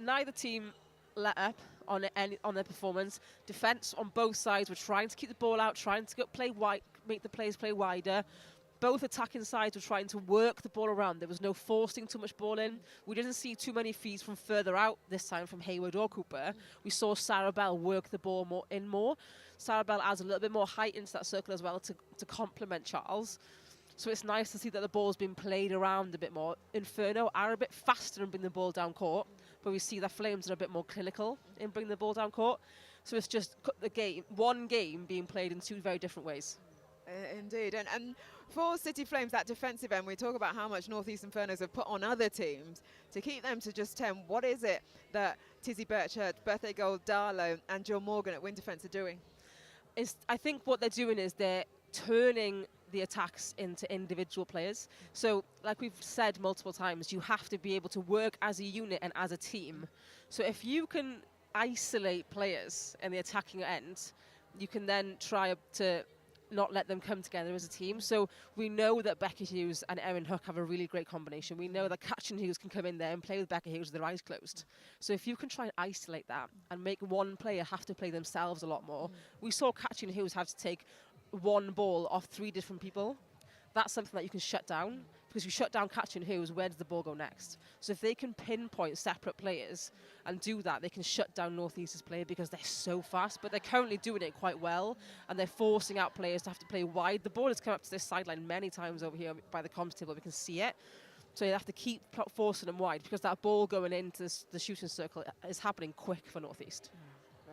neither team let up on their performance. Defense on both sides were trying to keep the ball out, trying to play wide, make the players play wider. Both attacking sides were trying to work the ball around. There was no forcing too much ball in. We didn't see too many feeds from further out this time from Hayward or Cooper. We saw Sarabelle work the ball more. Sarabelle adds a little bit more height into that circle as well to complement Charles. So it's nice to see that the ball's been played around a bit more. Inferno are a bit faster in bringing the ball down court, but we see that Flames are a bit more clinical in bringing the ball down court. So it's just one game being played in 2 very different ways.
Indeed. And for City Flames, that defensive end, we talk about how much Northeast Infernos have put on other teams. To keep them to just 10, what is it that Tizzy Birchard, Birthday Girl Darlow and Jill Morgan at Wing Defence are doing?
I think what they're doing is they're turning the attacks into individual players. So like we've said multiple times, you have to be able to work as a unit and as a team. So if you can isolate players in the attacking end, you can then try to not let them come together as a team. So we know that Becca Hughes and Erin Hook have a really great combination. We know that Catherine Hughes can come in there and play with Becca Hughes with their eyes closed. So if you can try and isolate that and make one player have to play themselves a lot more. We saw Catherine Hughes have to take one ball off 3 different people. That's something that you can shut down, because you shut down Catherine Hughes, where does the ball go next? So if they can pinpoint separate players and do that, they can shut down North East's player, because they're so fast, but they're currently doing it quite well, and they're forcing out players to have to play wide. The ball has come up to this sideline many times over here by the comms table. We can see it. So you have to keep forcing them wide, because that ball going into the shooting circle is happening quick for North East.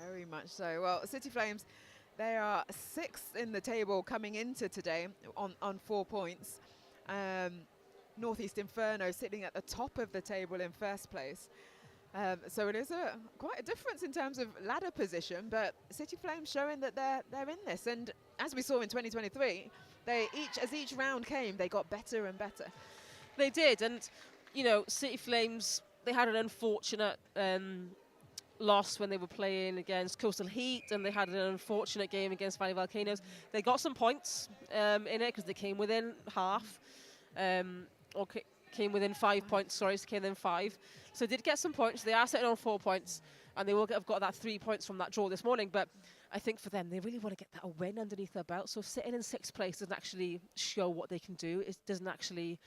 Very much so. Well, City Flames, they are 6th in the table coming into today on 4 points. Northeast Inferno sitting at the top of the table in first place. So it is quite a difference in terms of ladder position, but City Flames showing that they're in this. And as we saw in 2023, as each round came, they got better and better.
They did, and you know, City Flames, they had an unfortunate loss when they were playing against Coastal Heat, and they had an unfortunate game against Valley Volcanoes. They got some points in it because they came within half, or came within 5 points, sorry, so came within 5. So they did get some points. They are sitting on 4 points, and they will have got that 3 points from that draw this morning. But I think for them, they really want to get that win underneath their belt. So sitting in 6th place doesn't actually show what they can do. It doesn't actually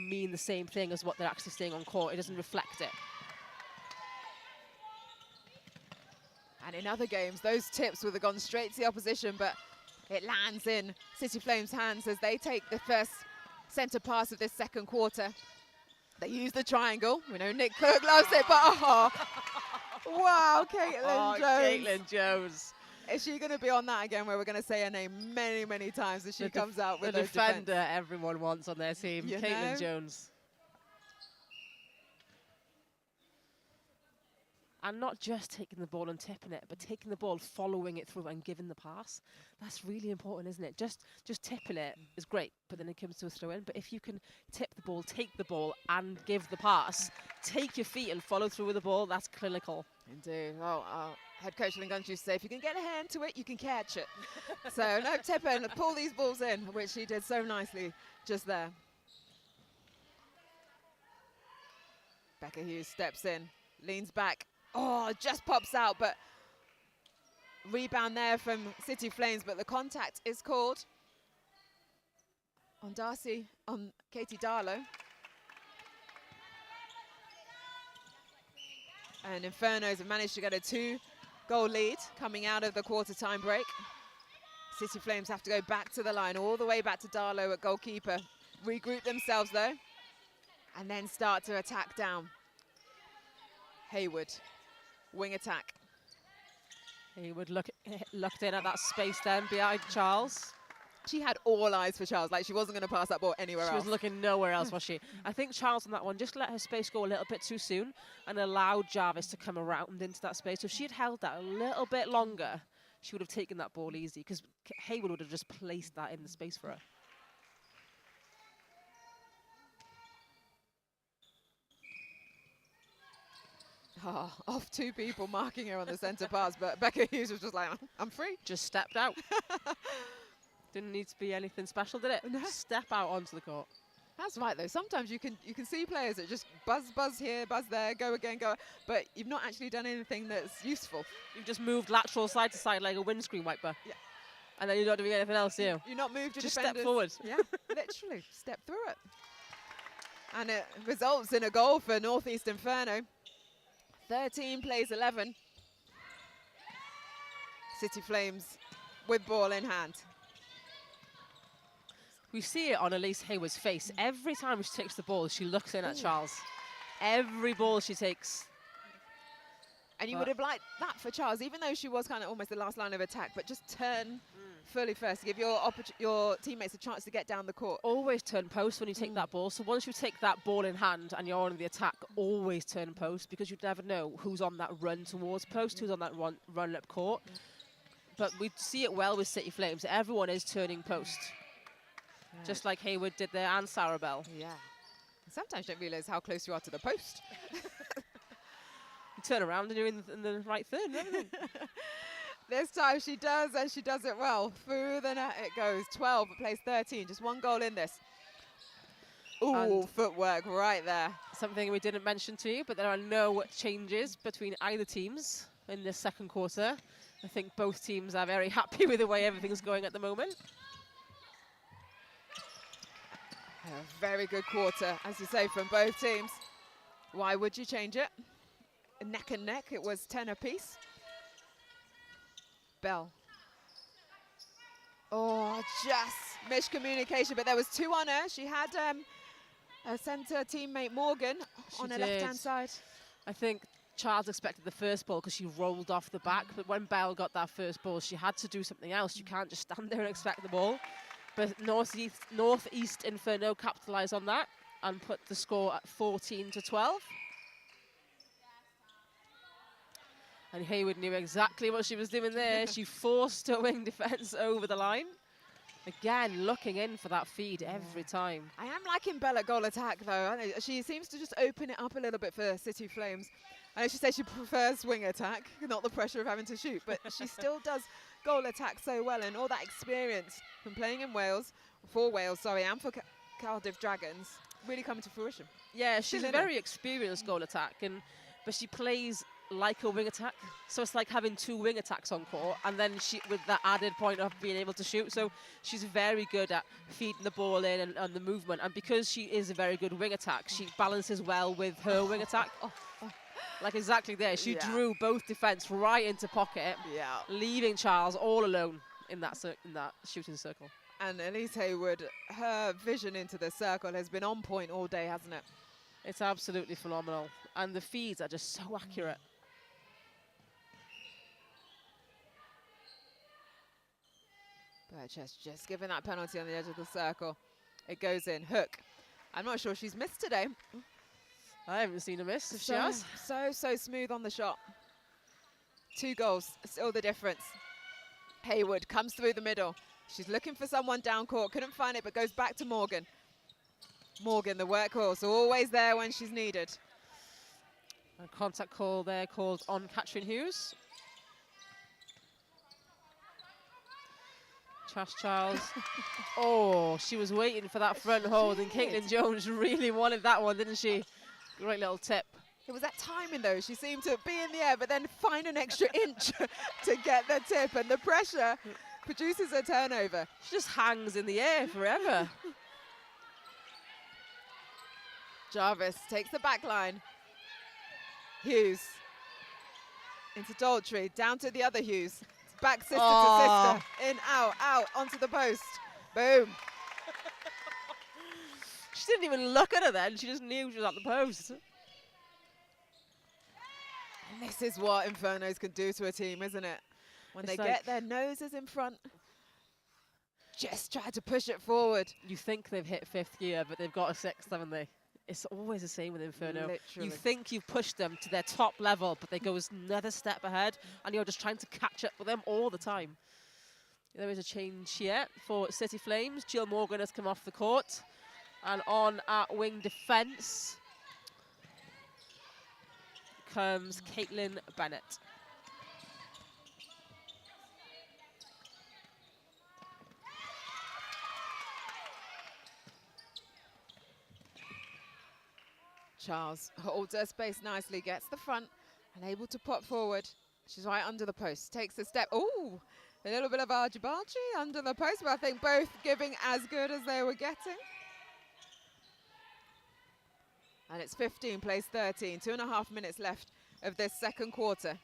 mean the same thing as what they're actually seeing on court. It doesn't reflect it.
And in other games, those tips would have gone straight to the opposition, but it lands in City Flames' hands as they take the first centre pass of this second quarter. They use the triangle. We know Nick Cook loves it, but wow, Caitlin Jones.
Caitlin Jones.
Is she going to be on that again, where we're going to say her name many, many times as she comes out with
the
those
defender
defense?
everyone wants on their team,
You
Caitlin
know?
Jones. And not just taking the ball and tipping it, but taking the ball, following it through and giving the pass. That's really important, isn't it? Just tipping it is great, but then it comes to a throw in. But if you can tip the ball, take the ball and give the pass, take your feet and follow through with the ball, that's clinical.
Indeed. Well, head coach Lingunch used to say, if you can get a hand to it, you can catch it. So no, tip and pull these balls in, which she did so nicely just there. Becca Hughes steps in, leans back. Oh, just pops out, but rebound there from City Flames, but the contact is called on Katie Darlow. And Infernos have managed to get a 2-goal lead coming out of the quarter time break. City Flames have to go back to the line, all the way back to Darlow at goalkeeper. Regroup themselves though, and then start to attack down. Hayward, wing attack.
Hayward looked in at that space then behind Charles.
She had all eyes for Charles, like she wasn't going to pass that ball anywhere else.
She was looking nowhere else, was she? I think Charles on that one just let her space go a little bit too soon and allowed Jarvis to come around into that space. So if she had held that a little bit longer, she would have taken that ball easy, because Hayward would have just placed that in the space for her.
Oh, off 2 people marking her on the centre pass, but Becca Hughes was just like, I'm free.
Just stepped out. Didn't need to be anything special, did it?
No.
Step out onto the court.
That's right though. Sometimes you can see players that just buzz here, buzz there, go again, go, but you've not actually done anything that's useful.
You've just moved lateral side to side like a windscreen wiper.
Yeah.
And then you're not doing anything else, you?
You're not moved your
just
defenders.
step forward.
Yeah, literally, step through it. And it results in a goal for Northeast Inferno. 13 plays 11. City Flames with ball in hand.
We see it on Elise Hayward's face. Every time she takes the ball, she looks in at Charles. Every ball she takes.
And you would have liked that for Charles, even though she was kind of almost the last line of attack, but just turn fully first to give your teammates a chance to get down the court.
Always turn post when you take that ball. So once you take that ball in hand and you're on the attack, always turn post, because you never know who's on that run towards post, who's on that run up court. But we see it well with City Flames. Everyone is turning post. Just like Hayward did there, and Sarah Bell.
Yeah. Sometimes you don't realise how close you are to the post.
You turn around and you're in the right third and everything.
This time she does, and she does it well. Through the net it goes. 12 at place 13. Just one goal in this. Ooh,
And
footwork right there.
something we didn't mention to you, but there are no changes between either teams in this second quarter. I think both teams are very happy with the way everything's going at the moment.
A very good quarter, as you say, from both teams. Why would you change it? Neck and neck, it was 10 apiece. Bell. Oh, just miscommunication, but there was 2 on her. She had a centre teammate, Morgan, on her left-hand side.
I think Charles expected the first ball because she rolled off the back, but when Bell got that first ball, she had to do something else. You can't just stand there and expect the ball. But Northeast Inferno capitalised on that and put the score at 14-12. And Hayward knew exactly what she was doing there. She forced her wing defence over the line. Again, looking in for that feed every time.
I am liking Bell at goal attack, though. I know she seems to just open it up a little bit for City Flames. I know she says she prefers wing attack, not the pressure of having to shoot, but she still does goal attack so well, and all that experience from playing in Wales, for Wales, sorry, and for Cardiff Dragons, really coming to fruition.
Yeah, she's a very experienced goal attack, but she plays like a wing attack, so it's like having 2 wing attacks on court, and then she with that added point of being able to shoot. So she's very good at feeding the ball in and the movement, and because she is a very good wing attack, she balances well with her wing attack. Like exactly there, she drew both defence right into pocket, leaving Charles all alone in that shooting circle.
And Elise Hayward, her vision into the circle has been on point all day, hasn't it?
It's absolutely phenomenal, and the feeds are just so accurate.
Burgess just giving that penalty on the edge of the circle. It goes in. Hook. I'm not sure she's missed today.
I haven't seen her miss, if she has.
So smooth on the shot. 2 goals, still the difference. Hayward comes through the middle. She's looking for someone down court, couldn't find it, but goes back to Morgan. Morgan, the workhorse, always there when she's needed.
A contact call there called on Catherine Hughes. Trash Charles. Oh, she was waiting for that front hold, and Caitlin Jones really wanted that one, didn't she? Great little tip.
It was that timing, though. She seemed to be in the air, but then find an extra inch to get the tip, and the pressure produces a turnover.
She just hangs in the air forever.
Jarvis takes the back line. Hughes into Daltrey, down to the other Hughes. Back sister to sister, in, out, onto the post. Boom.
She didn't even look at her then, she just knew she was at the post.
And this is what Infernos can do to a team, isn't it? When they get their noses in front, just try to push it forward.
You think they've hit 5th gear, but they've got a 6th, haven't they? It's always the same with Inferno.
Literally.
You think you've pushed them to their top level, but they go another step ahead, and you're just trying to catch up with them all the time. There is a change here for City Flames. Jill Morgan has come off the court, and on at wing defence comes Caitlin Bennett.
Charles holds her space nicely, gets the front, and able to pop forward. She's right under the post, takes a step. Ooh, a little bit of argy-bargy under the post, but I think both giving as good as they were getting. And it's 15, plays 13, 2.5 minutes left of this second quarter.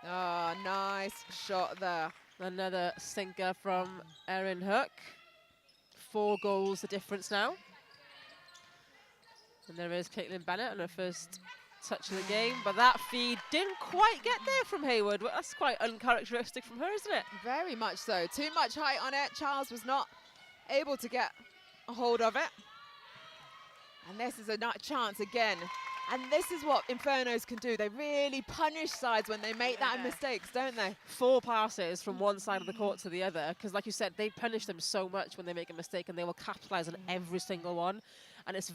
Oh, nice shot there.
Another sinker from Erin Hook. 4 goals the difference now. And there is Caitlin Bennett on her first touch of the game, but that feed didn't quite get there from Hayward. Well, that's quite uncharacteristic from her, isn't it?
Very much so. Too much height on it. Charles was not able to get a hold of it. And this is a chance again. And this is what Infernos can do. They really punish sides when they make that mistakes, don't they?
4 passes from one side of the court to the other, because like you said, they punish them so much when they make a mistake, and they will capitalise on every single one. And it's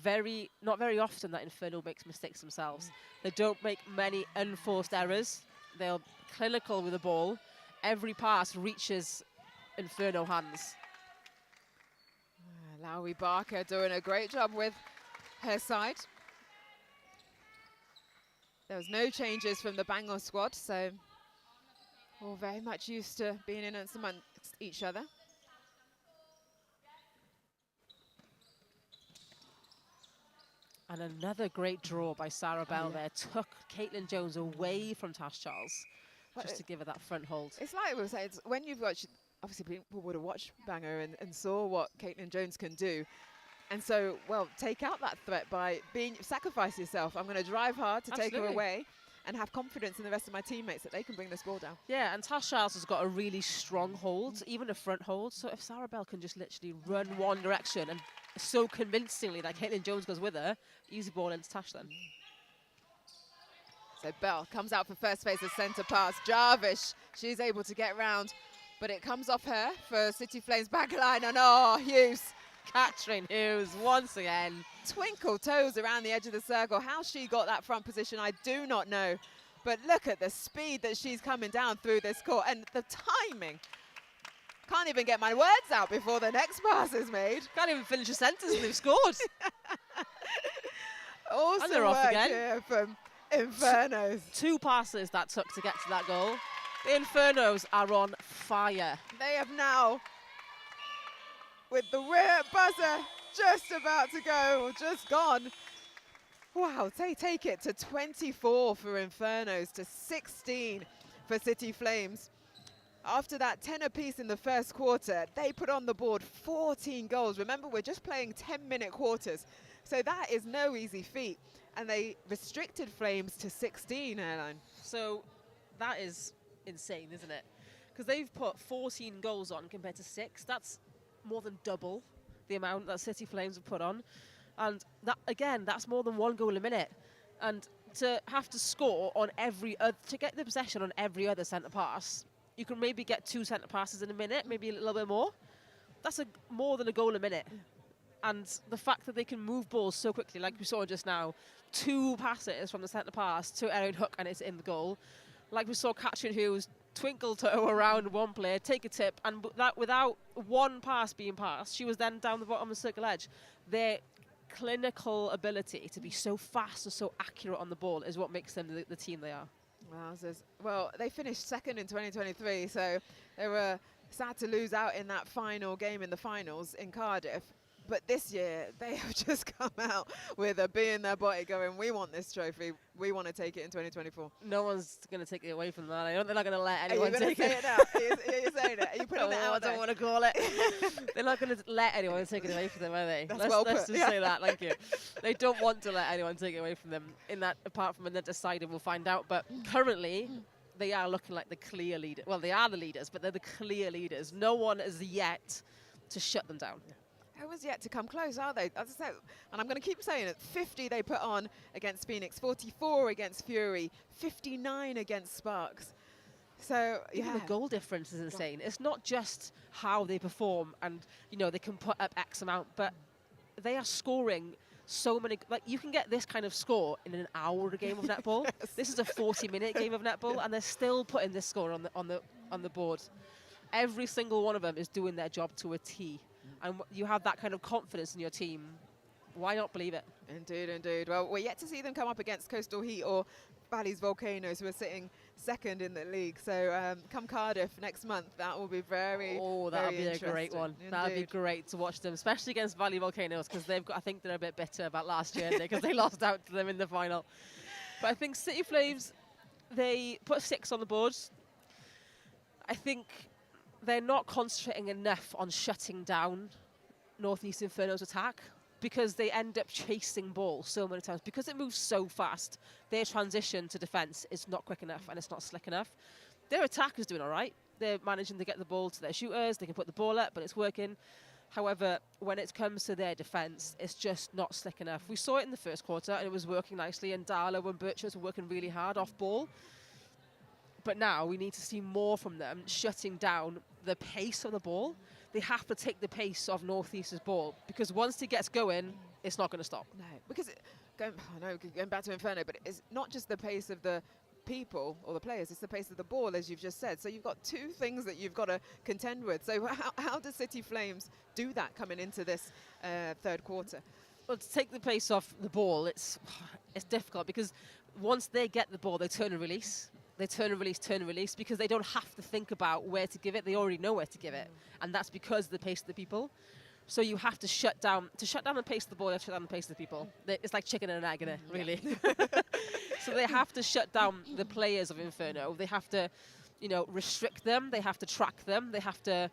not very often that Inferno makes mistakes themselves. They don't make many unforced errors. They're clinical with the ball. Every pass reaches Inferno hands.
Lowy Barker doing a great job with her side. There was no changes from the Bangor squad, so all very much used to being in amongst each other.
And another great draw by Sarah Bell there. Took Caitlin Jones away from Tash Charles, just to give her that front hold.
It's like we were saying, when you've watched, obviously people would have watched Bangor and saw what Caitlin Jones can do. And so, well, take out that threat by sacrifice yourself. I'm going to drive hard to take her away and have confidence in the rest of my teammates that they can bring this ball down.
Yeah, and Tash Charles has got a really strong hold, even a front hold. So if Sarah Bell can just literally run one direction and so convincingly that Caitlin Jones goes with her, easy ball into Tash then.
So Bell comes out for first phase of centre pass. Jarvish, she's able to get round, but it comes off her for City Flames back line. And Hughes.
Catherine Hughes once again.
Twinkle toes around the edge of the circle. How she got that front position, I do not know. But look at the speed that she's coming down through this court and the timing. Can't even get my words out before the next pass is made.
Can't even finish a sentence and they've scored.
Awesome work here from Infernos.
Two passes that took to get to that goal. The Infernos are on fire.
They have now, with the rear buzzer just about to go, or just gone. Wow, they take it to 24 for Infernos, to 16 for City Flames. After that 10 apiece in the first quarter, they put on the board 14 goals. Remember, we're just playing 10-minute quarters, so that is no easy feat. And they restricted Flames to 16, Airline.
So that is insane, isn't it? Because they've put 14 goals on compared to 6. That's more than double the amount that City Flames have put on. And that, again, that's more than 1 goal a minute. And to have to score on to get the possession on every other centre pass, you can maybe get 2 centre passes in a minute, maybe a little bit more. That's more than a goal a minute. And the fact that they can move balls so quickly, like we saw just now, 2 passes from the centre pass to Erin Hook and it's in the goal. Like we saw Catherine Hughes twinkle toe around one player, take a tip, and that without one pass being passed, she was then down the bottom of the circle edge. Their clinical ability to be so fast and so accurate on the ball is what makes them the team they are.
Well, they finished second in 2023, so they were sad to lose out in that final game in the finals in Cardiff. But this year, they have just come out with a bee in their body going, we want this trophy. We want to take it in 2024.
No one's going to take it away from that. They're not going to let anyone take
it. Are you going to say it now? You're saying it. Are you putting it out there?
I don't want to call it. They're not going to let anyone take it away from them, are they?
Let's
just say that. Thank you. They don't want to let anyone take it away from them. In that, apart from when they're decided, we'll find out. But currently, they are looking like the clear leader. Well, they are the leaders, but they're the clear leaders. No one is yet to shut them down.
No one's yet to come close, are they? As I said, and I'm going to keep saying it, 50 they put on against Phoenix, 44 against Fury, 59 against Sparks. So,
even the goal difference is insane. It's not just how they perform and, they can put up X amount, but they are scoring so many. Like, you can get this kind of score in an hour a game of netball. Yes. This is a 40-minute game of netball, and they're still putting this score on the board. Every single one of them is doing their job to a T. And you have that kind of confidence in your team. Why not believe it?
Indeed, indeed. Well, we're yet to see them come up against Coastal Heat or Valley's Volcanoes, who are sitting second in the league. So come Cardiff next month, that will be very,
that'll be a great one. That'll be great to watch them, especially against Valley Volcanoes, because I think they're a bit bitter about last year, because they lost out to them in the final. But I think City Flames, they put 6 on the board. I think they're not concentrating enough on shutting down Northeast Inferno's attack, because they end up chasing ball so many times. Because it moves so fast, their transition to defence is not quick enough and it's not slick enough. Their attack is doing all right. They're managing to get the ball to their shooters. They can put the ball up, but it's working. However, when it comes to their defence, it's just not slick enough. We saw it in the first quarter and it was working nicely, and Darlow and Birchers were working really hard off ball. But now we need to see more from them shutting down the pace of the ball. They have to take the pace of Northeast's ball, because once it gets going, it's not going to stop.
No, because going back to Inferno, but it's not just the pace of the people or the players, it's the pace of the ball, as you've just said. So you've got two things that you've got to contend with. So how does City Flames do that coming into this third quarter?
Well, to take the pace off the ball, it's difficult because once they get the ball, they turn and release. They turn and release, because they don't have to think about where to give it. They already know where to give it. And that's because of the pace of the people. So you have to shut down the pace of the ball, you have to shut down the pace of the people. It's like chicken and an egg, innit, really. So they have to shut down the players of Inferno. They have to, restrict them. They have to track them. They have to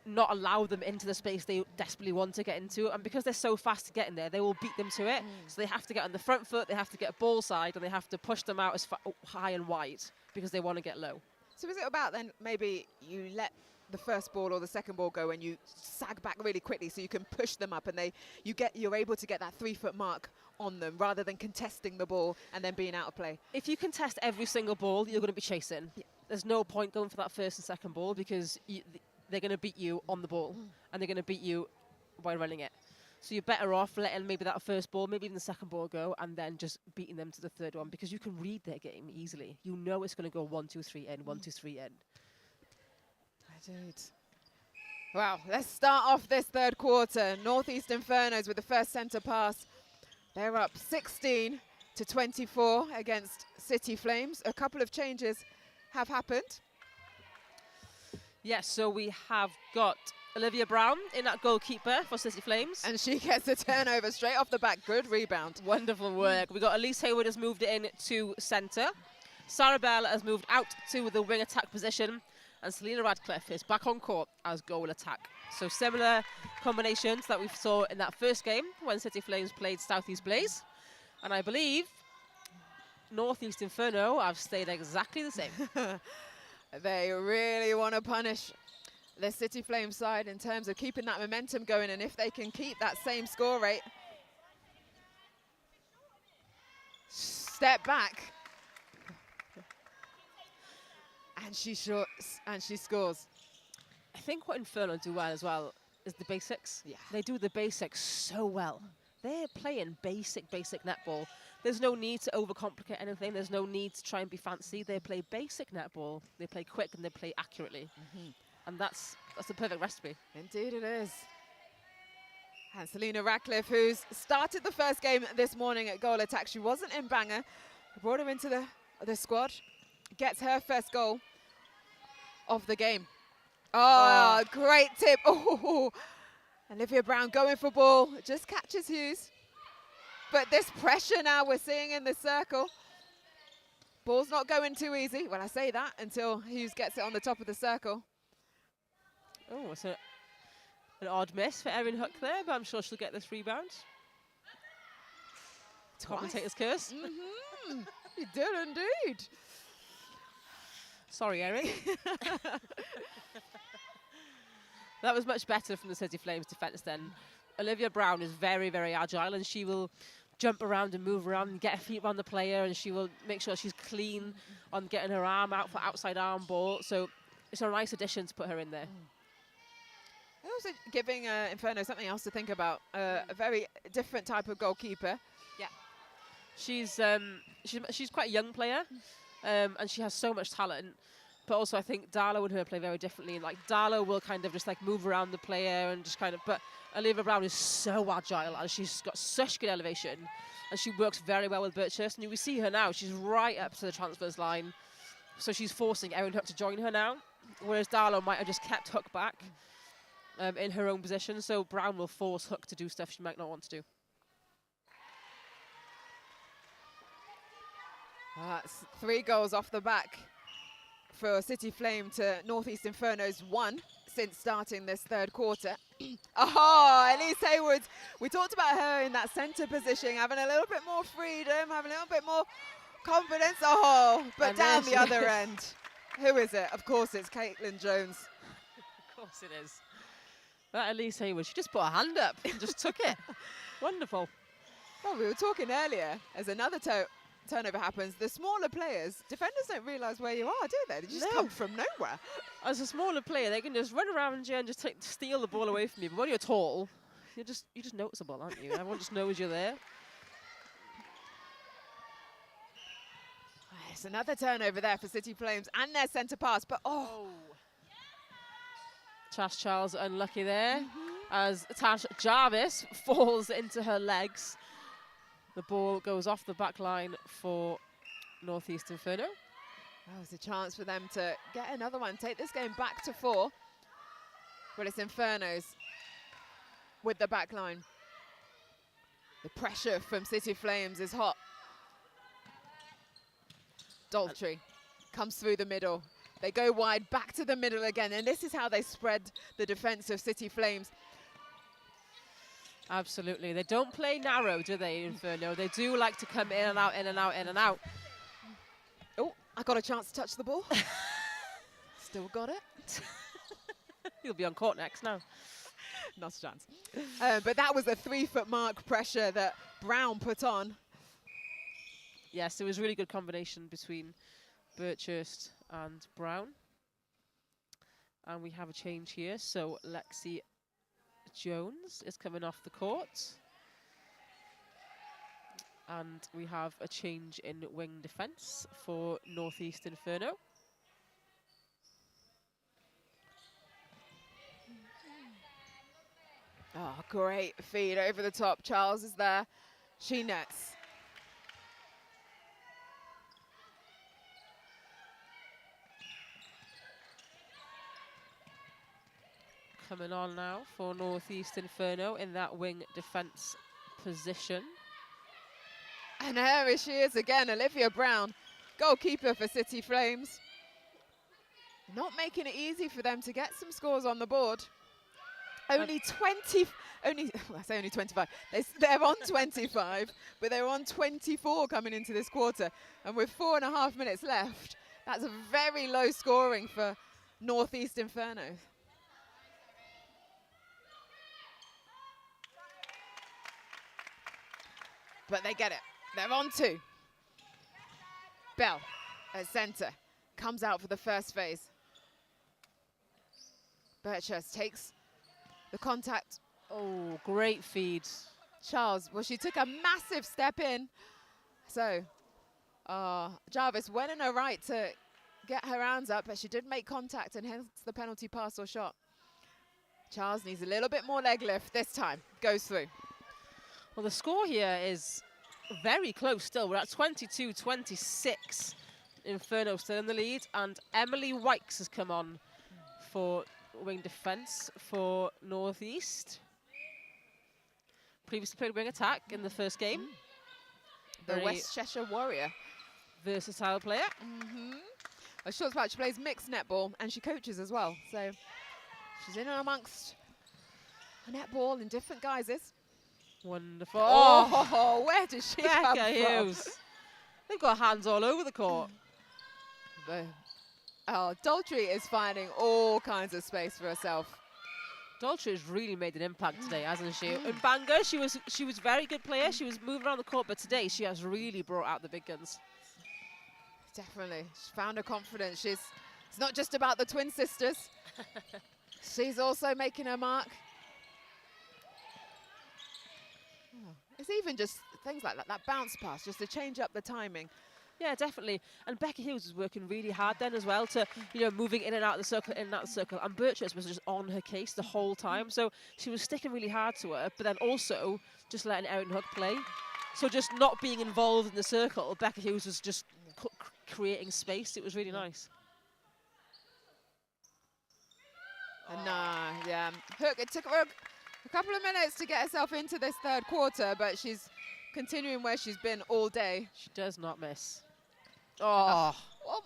not allow them into the space they desperately want to get into. And because they're so fast to get in there, they will beat them to it. So they have to get on the front foot, they have to get a ball side, and they have to push them out as high and wide because they want to get low.
So is it about then maybe you let the first ball or the second ball go and you sag back really quickly so you can push them up and you're able to get that 3 foot mark on them rather than contesting the ball and then being out of play? If
you contest every single ball, you're going to be chasing. Yeah. There's no point going for that first and second ball because they're going to beat you on the ball and they're going to beat you by running it. So you're better off letting maybe that first ball, maybe even the second ball go, and then just beating them to the third one because you can read their game easily. You know it's going to go 1, 2, 3 in, 1, 2, 3 in.
Indeed. Wow, let's start off this third quarter. Northeast Infernos with the first centre pass. They're up 16-24 against City Flames. A couple of changes have happened.
Yes, so we have got Olivia Brown in at goalkeeper for City Flames.
And she gets a turnover straight off the back. Good rebound.
Wonderful work. We got Elise Hayward has moved it in to centre. Sarah Bell has moved out to the wing attack position. And Selena Radcliffe is back on court as goal attack. So similar combinations that we saw in that first game when City Flames played Southeast Blaze. And I believe Northeast Inferno have stayed exactly the same.
They really want to punish the City Flames side in terms of keeping that momentum going. And if they can keep that same score rate. Step back. And she shoots and she scores.
I think what Inferno do well as well is the basics.
Yeah.
They do the basics so well. They're playing basic netball. There's no need to overcomplicate anything. There's no need to try and be fancy. They play basic netball. They play quick and they play accurately. And that's the perfect recipe.
Indeed it is. And Selena Radcliffe, who's started the first game this morning at goal attack. She wasn't in Bangor. Brought her into the squad. Gets her first goal of the game. Oh, great tip. Oh, Olivia Brown going for ball. Just catches Hughes. But this pressure now we're seeing in the circle. Ball's not going too easy. Well, I say that until Hughes gets it on the top of the circle.
Oh, it's an odd miss for Erin Hook there, but I'm sure she'll get this rebound. Commentator's curse.
You did indeed.
Sorry, Erin. That was much better from the City Flames defence then. Olivia Brown is very, very agile and she will jump around and move around and get her feet around the player and she will make sure she's clean on getting her arm out for outside arm ball. So it's a nice addition to put her in there.
Also giving Inferno something else to think about. A very different type of goalkeeper.
Yeah. She's quite a young player and she has so much talent. But also I think Darla and her play very differently. Like Darla will kind of just like move around the player and just kind of, but Olivia Brown is so agile and she's got such good elevation and she works very well with Birchhurst. And we see her now, she's right up to the transfers line. So she's forcing Erin Hook to join her now. Whereas Darla might have just kept Hook back in her own position. So Brown will force Hook to do stuff she might not want to do.
That's 3 goals off the back for City Flame to Northeast Inferno's 1 since starting this third quarter. Elise Hayward. We talked about her in that centre position, having a little bit more freedom, having a little bit more confidence. But down the other end. Who is it? Of course, it's Caitlin Jones.
Of course it is. That Elise Hayward, she just put her hand up and just took it. Wonderful.
Well, we were talking earlier, as another turnover happens, the smaller players, defenders don't realise where you are, do they? They just come from nowhere.
As a smaller player, they can just run around you and just steal the ball away from you. But when you're tall, you're just noticeable, aren't you? Everyone just knows you're there.
It's another turnover there for City Flames and their centre pass, but
Tash Charles unlucky there as Tash Jarvis falls into her legs. The ball goes off the back line for Northeast Inferno.
That was a chance for them to get another one, take this game back to 4. But it's Infernos with the back line. The pressure from City Flames is hot. Daltrey comes through the middle. They go wide, back to the middle again, and this is how they spread the defense of City Flames.
Absolutely. They don't play narrow, do they, Inferno? They do like to come in and out, in and out, in and out.
Oh, I got a chance to touch the ball. Still got it.
You'll be on court next now.
Not a chance. But that was a 3-foot mark pressure that Brown put on.
Yes, it was a really good combination between Birchurst and Brown. And we have a change here. So Lexi Jones is coming off the court. And we have a change in wing defence for Northeast Inferno.
Oh, great feed over the top. Charles is there. She nets.
Coming on now for Northeast Inferno in that wing defence position.
And here she is again, Olivia Brown, goalkeeper for City Flames. Not making it easy for them to get some scores on the board. I say only 25. They're on 25, but they're on 24 coming into this quarter. And with 4.5 minutes left, that's a very low scoring for Northeast Inferno. But they get it. They're on 2. Bell at centre comes out for the first phase. Birchurst takes the contact.
Oh, great feed.
Charles, well, she took a massive step in. So Jarvis went in her right to get her hands up, but she did make contact, and hence the penalty pass or shot. Charles needs a little bit more leg lift this time. Goes through.
Well, the score here is very close still. We're at 22-26. Inferno still in the lead, and Emily Wykes has come on for wing defence for Northeast. Previously played wing attack in the first game.
The
Very
West Cheshire Warrior.
versatile player.
Well, she talks about she plays mixed netball and she coaches as well. So she's in and amongst netball in different guises.
Wonderful.
Oh, where does she come
Becca
from?
Hughes. They've got hands all over the court.
Daltrey is finding all kinds of space for herself.
Daltrey has really made an impact today, hasn't she? And Bangor, she was a very good player. She was moving around the court, but today she has really brought out the big guns.
Definitely. She's found her confidence. It's not just about the twin sisters. She's also making her mark. It's even just things like that bounce pass, just to change up the timing.
Yeah, definitely. And Becca Hughes was working really hard then as well to, moving in and out of the circle, in and out of the circle. And Birchurst was just on her case the whole time. So she was sticking really hard to her, but then also just letting Erin Hook play. So just not being involved in the circle, Becca Hughes was just creating space. It was really nice.
Hook, it took her a couple of minutes to get herself into this third quarter, but she's continuing where she's been all day.
She does not miss. Oh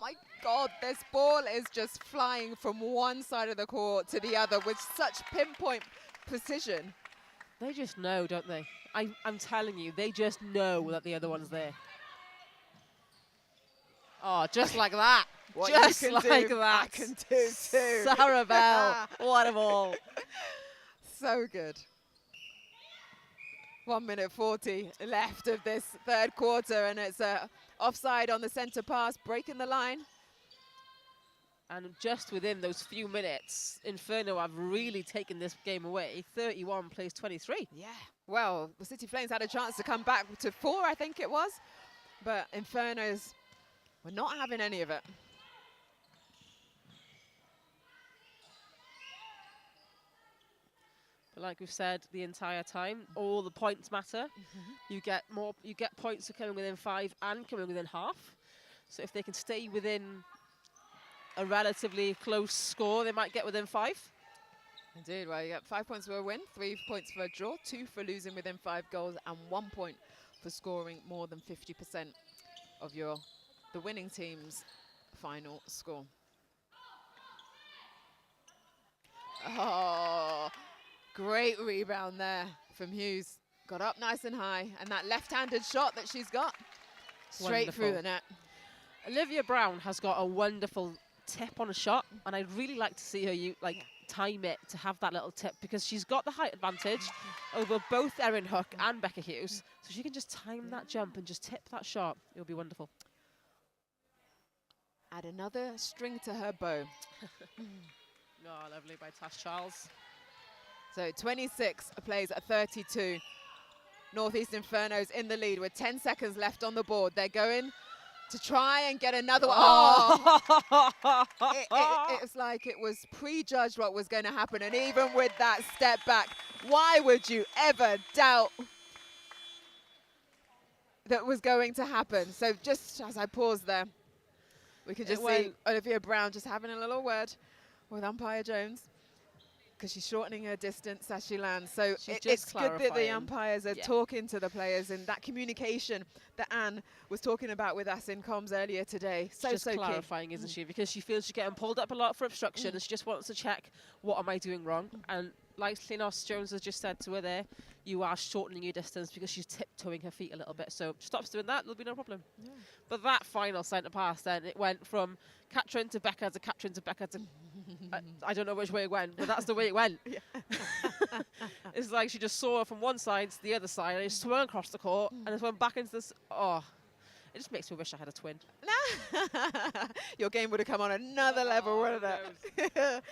my God, this ball is just flying from one side of the court to the other with such pinpoint precision.
They just know, don't they? I'm telling you, they just know that the other one's there. Oh, just like that.
What
just
you can
like
do,
that.
I can do too.
Sarah Bell, what a ball.
So good. 1 minute 40 left of this third quarter, and it's offside on the centre pass, breaking the line.
And just within those few minutes, Inferno have really taken this game away. 31 plays 23.
Yeah. Well, the City Flames had a chance to come back to 4, I think it was. But Infernos were not having any of it.
But like we've said the entire time, all the points matter. You get points for coming within 5 and coming within half. So if they can stay within a relatively close score, they might get within 5.
Indeed, well, you get 5 points for a win, 3 points for a draw, 2 for losing within 5 goals, and 1 point for scoring more than 50% of the winning team's final score. Oh, great rebound there from Hughes. Got up nice and high, and that left-handed shot that she's got, straight through the net.
Olivia Brown has got a wonderful tip on a shot, and I'd really like to see her time it to have that little tip, because she's got the height advantage over both Erin Hook and Becca Hughes, so she can just time that jump and just tip that shot. It'll be wonderful.
Add another string to her bow.
Oh, lovely by Tash Charles.
So 26 plays at 32. Northeast Infernos in the lead with 10 seconds left on the board. They're going to try and get another one. Oh. It's like it was prejudged what was going to happen. And even with that step back, why would you ever doubt that was going to happen? So just as I pause there, we can just see Olivia Brown just having a little word with umpire Jones, because she's shortening her distance as she lands. So it's good that the umpires are talking to the players, and that communication that Anne was talking about with us in comms earlier today. So
just clarifying, isn't she? Because she feels she's getting pulled up a lot for obstruction, and she just wants to check, what am I doing wrong? And like Linos Jones has just said to her there, you are shortening your distance, because she's tiptoeing her feet a little bit. So stops doing that, there'll be no problem. Yeah. But that final centre pass then, it went from Katrin to Becca to Katrin to Becca to... I don't know which way it went, but that's the way it went. It's like she just saw her from one side to the other side, and it swung across the court, and it went back into this... Oh, it just makes me wish I had a twin.
Your game would have come on another level, wouldn't it?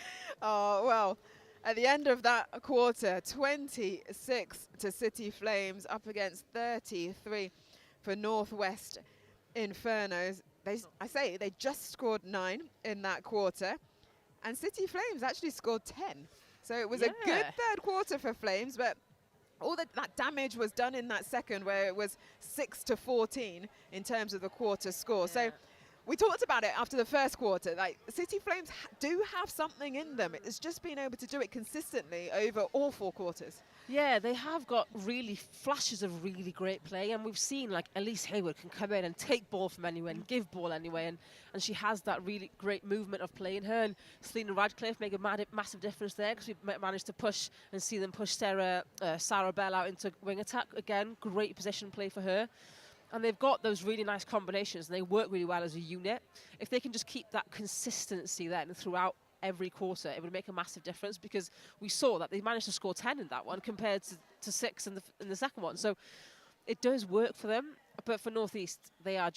Oh, well, at the end of that quarter, 26 to City Flames up against 33 for Northwest Infernos. They just scored 9 in that quarter, and City Flames actually scored 10. So it was a good third quarter for Flames, but all that damage was done in that second, where it was 6-14 in terms of the quarter score. So we talked about it after the first quarter. Like, City Flames do have something in them. It's just being able to do it consistently over all 4 quarters.
Yeah, they have got really flashes of really great play, and we've seen like Elise Hayward can come in and take ball from anywhere and give ball anywhere, and she has that really great movement of play in her. And Selena Radcliffe make a massive difference there, because we managed to push and see them push Sarah Bell out into wing attack. Again, great position play for her. And they've got those really nice combinations, and they work really well as a unit. If they can just keep that consistency then throughout every quarter, it would make a massive difference, because we saw that they managed to score 10 in that one compared to 6 in the second one. So it does work for them. But for Northeast, they are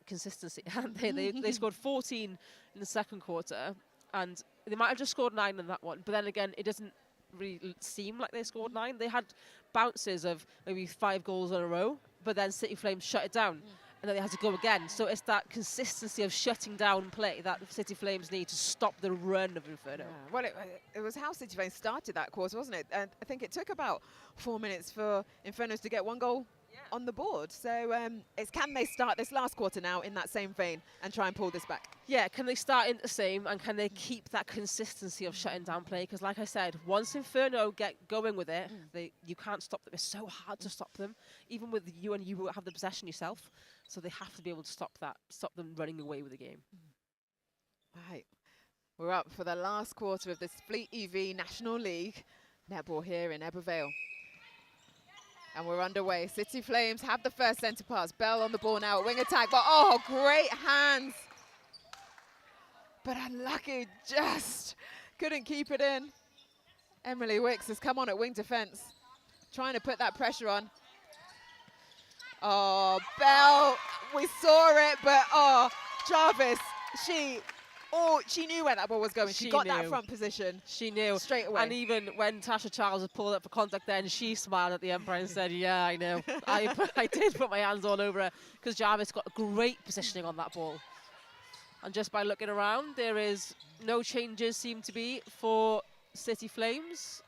consistency. they scored 14 in the second quarter, and they might have just scored 9 in that one. But then again, it doesn't really seem like they scored 9. They had bounces of maybe 5 goals in a row, but then City Flames shut it down. And then they had to go again. So it's that consistency of shutting down play that City Flames need to stop the run of Inferno.
Yeah. Well, it was how City Flames started that quarter, wasn't it? And I think it took about 4 minutes for Infernos to get 1 goal on the board. So can they start this last quarter now in that same vein and try and pull this back?
Yeah, can they start in the same, and can they keep that consistency of shutting down play? Because like I said, once Inferno get going with it, you can't stop them. It's so hard to stop them, even with you, and you will have the possession yourself. So they have to be able to stop them running away with the game.
Right, we're up for the last quarter of this Fleet EV National League netball here in Ebbw Vale. And we're underway. City Flames have the first centre pass. Bell on the ball now at wing attack, but oh, great hands. But unlucky, just couldn't keep it in. Emily Wicks has come on at wing defence, trying to put that pressure on. Oh, Bell, we saw it, but oh, Jarvis, she Oh, she knew where that ball was going. She got that
knew.
front position.
She knew.
Straight away.
And even when Tasha Charles was pulled up for contact then, she smiled at the umpire and said, yeah, I know. I did put my hands all over her because Jarvis got great positioning on that ball. And just by looking around, there is no changes seem to be for City Flames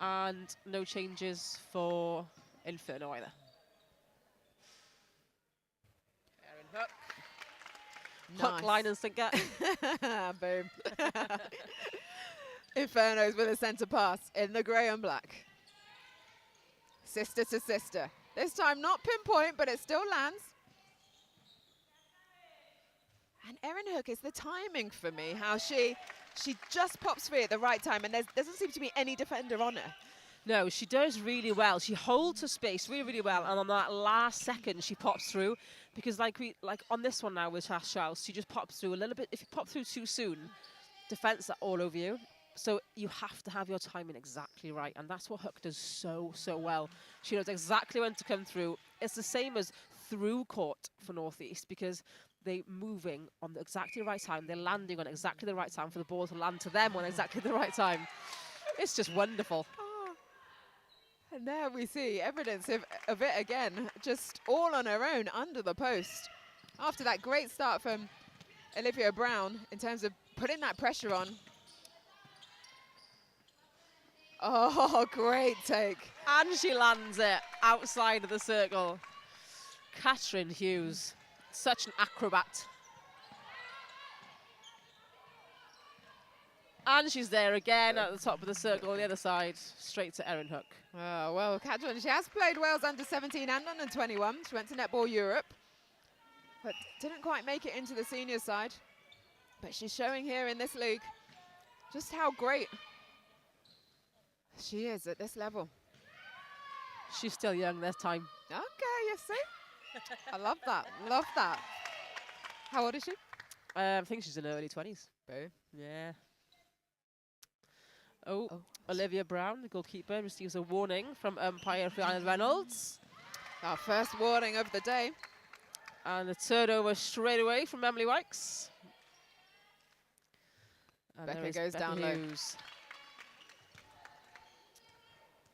and no changes for Inferno either. Erin Hook.
Nice.
Hook, line and sinker.
Boom. Infernos with a centre pass in the grey and black. Sister to sister. This time not pinpoint, but it still lands. And Erin Hook is the timing for me, how she just pops free at the right time, and there doesn't seem to be any defender on her.
No, she does really well. She holds her space really, really well, and on that last second, she pops through. Because like on this one now with Tash Charles, she just pops through a little bit. If you pop through too soon, defense are all over you. So you have to have your timing exactly right, and that's what Hook does so well. She knows exactly when to come through. It's the same as through court for Northeast because they're moving on the exactly right time. They're landing on exactly the right time for the ball to land to them on exactly the right time. It's just wonderful.
And there we see evidence of it again, just all on her own under the post. After that great start from Olivia Brown in terms of putting that pressure on. Oh, great take.
And she lands it outside of the circle. Catherine Hughes, such an acrobat. And she's there again at the top of the circle on the other side, straight to Erin Hook.
Oh, well, Catherine, she has played Wales under 17 and under 21. She went to Netball Europe, but didn't quite make it into the senior side. But she's showing here in this league just how great she is at this level.
She's still young, there's time.
Okay, you see? I love that, love that. How old is she?
I think she's in her early 20s.
Boom.
Yeah. Oh, Olivia Brown, the goalkeeper, receives a warning from umpire Rhiannon Reynolds.
Our first warning of the day.
And a turnover straight away from Emily Wykes. And there
Becca
is
goes
Becca
down low.
Hughes.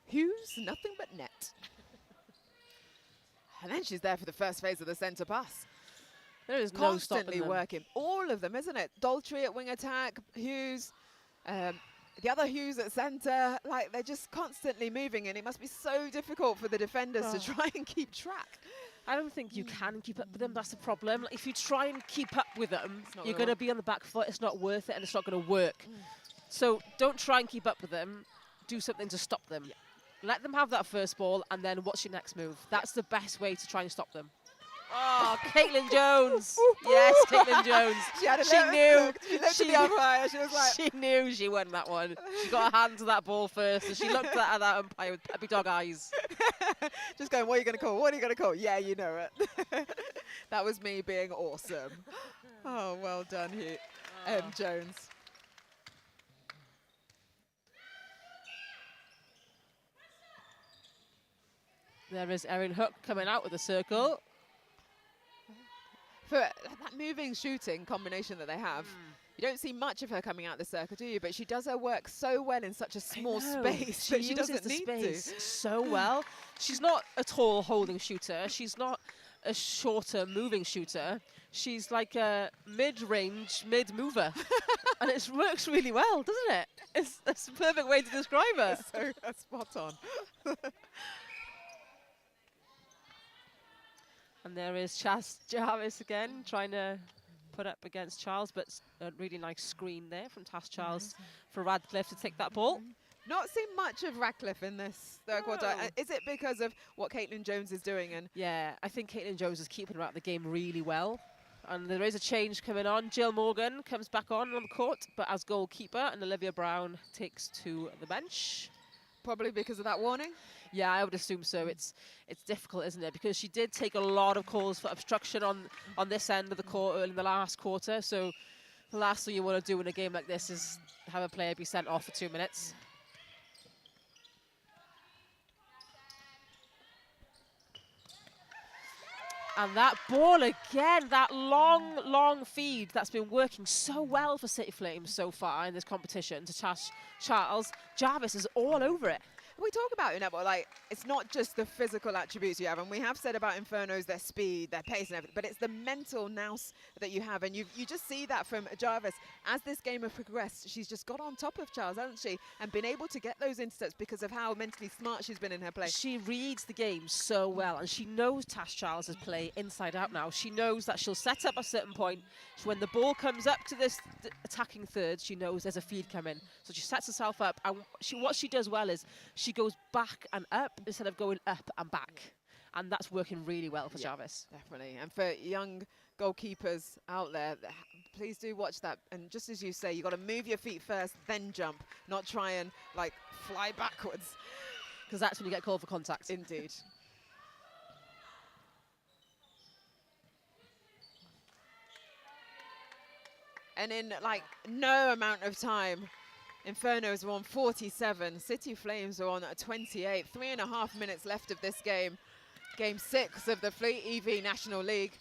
Hughes, nothing but net. And then she's there for the first phase of the centre pass.
There is no
Constantly
stopping them.
working. All of them, isn't it? Daltrey at wing attack, Hughes, the other Hughes at centre. Like, they're just constantly moving, and it must be so difficult for the defenders to try and keep track.
I don't think you can keep up with them. That's the problem. Like, if you try and keep up with them, you're
gonna
going to be on the back foot. It's not worth it, and it's not going to work. So don't try and keep up with them. Do something to stop them. Let them have that first ball, and then what's your next move? That's the best way to try and stop them. Oh, Caitlin Jones. Yes, Caitlin Jones.
She knew. She looked
She
at the umpire. She was like,
she knew she won that one. She got her hand to that ball first, and she looked at that umpire with puppy dog eyes.
just going, what are you going to call? What are you going to call? Yeah, you know it. That was me being awesome. Oh, well done, Hugh. Jones.
There is Erin Hook coming out with a circle.
For that moving shooting combination that they have, you don't see much of her coming out the circle, do you? But she does her work so well in such a small space that she doesn't need
space
to.
so well. She's not a tall holding shooter. She's not a shorter moving shooter. She's like a mid-range, mid-mover. And it works really well, doesn't it? It's the perfect way to describe her.
So spot on.
And there is Chas Jarvis again, trying to put up against Charles, but a really nice screen there from Tash Charles for Radcliffe to take that ball.
Not seen much of Radcliffe in this third quarter. Is it because of what Caitlin Jones is doing? And
yeah, I think Caitlin Jones is keeping her out of the game really well. And there is a change coming on. Jill Morgan comes back on the court, but as goalkeeper, and Olivia Brown takes to the bench.
Probably because of that warning?
Yeah, I would assume so. It's difficult, isn't it? Because she did take a lot of calls for obstruction on this end of the court in the last quarter. So the last thing you want to do in a game like this is have a player be sent off for 2 minutes. And that ball again, that long feed that's been working so well for City Flames so far in this competition to Tash Charles. Jarvis is all over it.
We talk about in netball, like, it's not just the physical attributes you have, and we have said about Infernos, their speed, their pace and everything, but it's the mental nous that you have, and you just see that from Jarvis. As this game has progressed, she's just got on top of Charles, hasn't she, and been able to get those intercepts because of how mentally smart she's been in her play.
She reads the game so well, and she knows Tash Charles's play inside out now. She knows that she'll set up a certain point. So when the ball comes up to this attacking third, she knows there's a feed coming. So she sets herself up, and what she does well is she goes back and up instead of going up and back. And that's working really well for Jarvis.
Definitely. And for young goalkeepers out there, please do watch that. And just as you say, you've got to move your feet first, then jump, not try and, like, fly backwards.
Because that's when you get called for contact.
Indeed. And in, like, no amount of time, Infernos are on 47. City Flames are on 28. 3.5 minutes left of this game. Game 6 of the Fleet EV National League.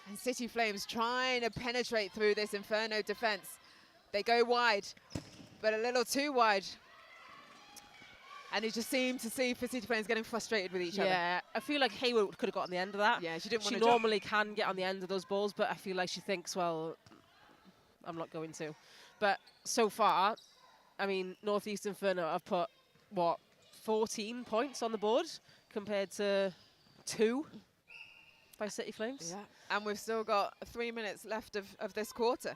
And City Flames trying to penetrate through this Inferno defense. They go wide, but a little too wide. And you just seem to see for City Flames getting frustrated with each other.
Yeah, I feel like Hayward could have got on the end of that.
Yeah, she didn't want to.
She normally can get on the end of those balls, but I feel like she thinks, well, I'm not going to. But so far, I mean, Northeast Inferno have put, what, 14 points on the board compared to 2 by City Flames.
Yeah, and we've still got 3 minutes left of this quarter.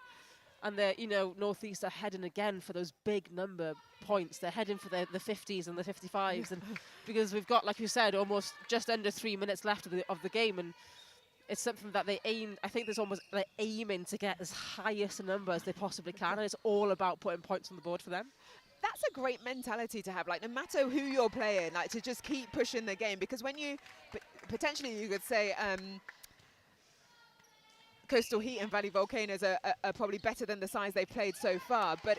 And they're, you know, Northeast are heading again for those big number points. They're heading for the 50s and the 55s. And because we've got, like you said, almost just under 3 minutes left of the game. And it's something that they aim, I think there's almost like aiming to get as highest a number as they possibly can. And it's all about putting points on the board for them.
That's a great mentality to have, like, no matter who you're playing, like, to just keep pushing the game. Because when you, potentially you could say, Coastal Heat and Valley Volcanoes are probably better than the sides they've played so far. But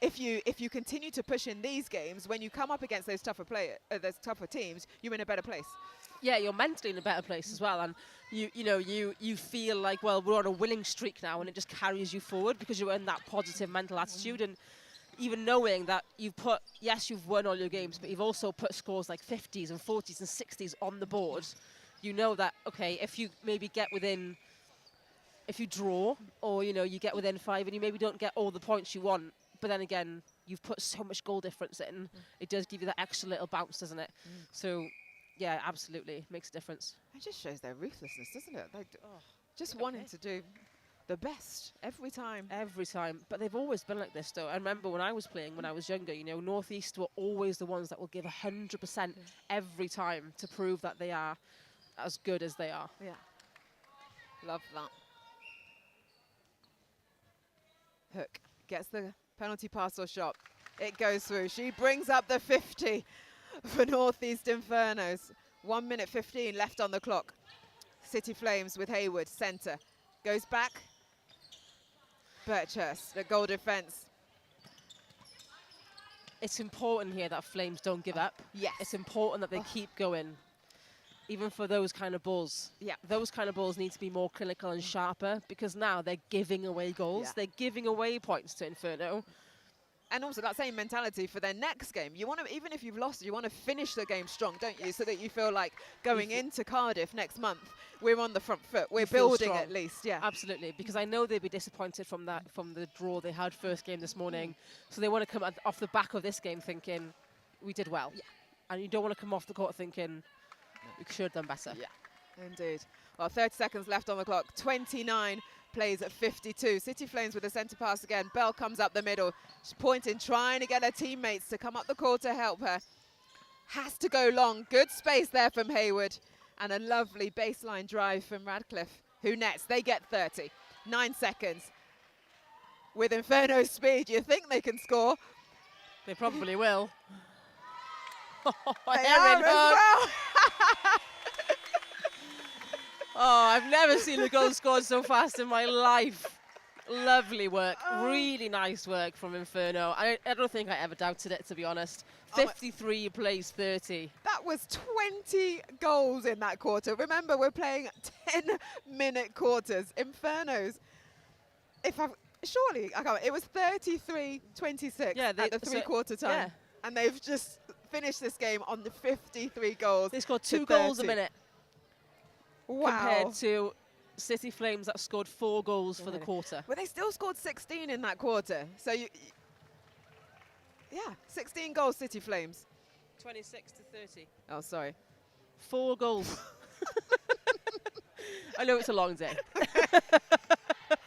if you continue to push in these games, when you come up against those tougher teams, you're in a better place.
Yeah, you're mentally in a better place as well, and you feel like, well, we're on a winning streak now, and it just carries you forward because you're in that positive mental attitude. And even knowing that you've won all your games, but you've also put scores like 50s and 40s and 60s on the board, you know that, okay, if you maybe get within, if you draw, or, you know, you get within 5 and you maybe don't get all the points you want, but then again, you've put so much goal difference in, it does give you that extra little bounce, doesn't it? So, yeah, absolutely, makes a difference.
It just shows their ruthlessness, doesn't it? Like, just wanting to do the best every time.
Every time. But they've always been like this, though. I remember when I was playing, when I was younger, you know, Northeast were always the ones that will give 100% every time to prove that they are as good as they are.
Yeah. Love that. Hook gets the penalty pass or shot. It goes through. She brings up the 50 for Northeast Infernos. 1 minute 15 left on the clock. City Flames with Hayward, centre. Goes back. Birchhurst, the goal defence.
It's important here that Flames don't give up.
Yes.
It's important that they keep going, even for those kind of balls.
Yeah.
Those kind of balls need to be more clinical and sharper, because now they're giving away goals.
Yeah.
They're giving away points to Inferno.
And also that same mentality for their next game. You want to, even if you've lost, you want to finish the game strong, don't you? So that you feel like going into Cardiff next month, we're on the front foot. We're building at least, yeah.
Absolutely, because I know they'd be disappointed from the draw they had first game this morning. So they want to come off the back of this game thinking, we did well. Yeah. And you don't want to come off the court thinking, we should have done better.
Yeah, indeed. Well, 30 seconds left on the clock. 29 plays at 52. City Flames with the centre pass again. Bell comes up the middle. She's pointing, trying to get her teammates to come up the court to help her. Has to go long. Good space there from Hayward. And a lovely baseline drive from Radcliffe, who nets. They get 30. 9 seconds. With Inferno's speed, you think they can score.
They probably will.
They are as well.
Oh, I've never seen a goal scored so fast in my life. Lovely work. Really nice work from Inferno. I don't think I ever doubted it, to be honest.
Oh,
53 plays 30.
That was 20 goals in that quarter. Remember, we're playing 10-minute quarters. Infernos, surely, I can't, it was 33-26
Yeah,
at the three-quarter time.
yeah.
And they've just finished this game on the 53 goals.
They scored
to
2 goals a
30.
minute.
Wow.
Compared to City Flames that scored 4 goals for the quarter.
But they still scored 16 in that quarter. So, yeah, 16 goals, City Flames.
26 to 30.
Oh, sorry.
4 goals. I know it's a long day.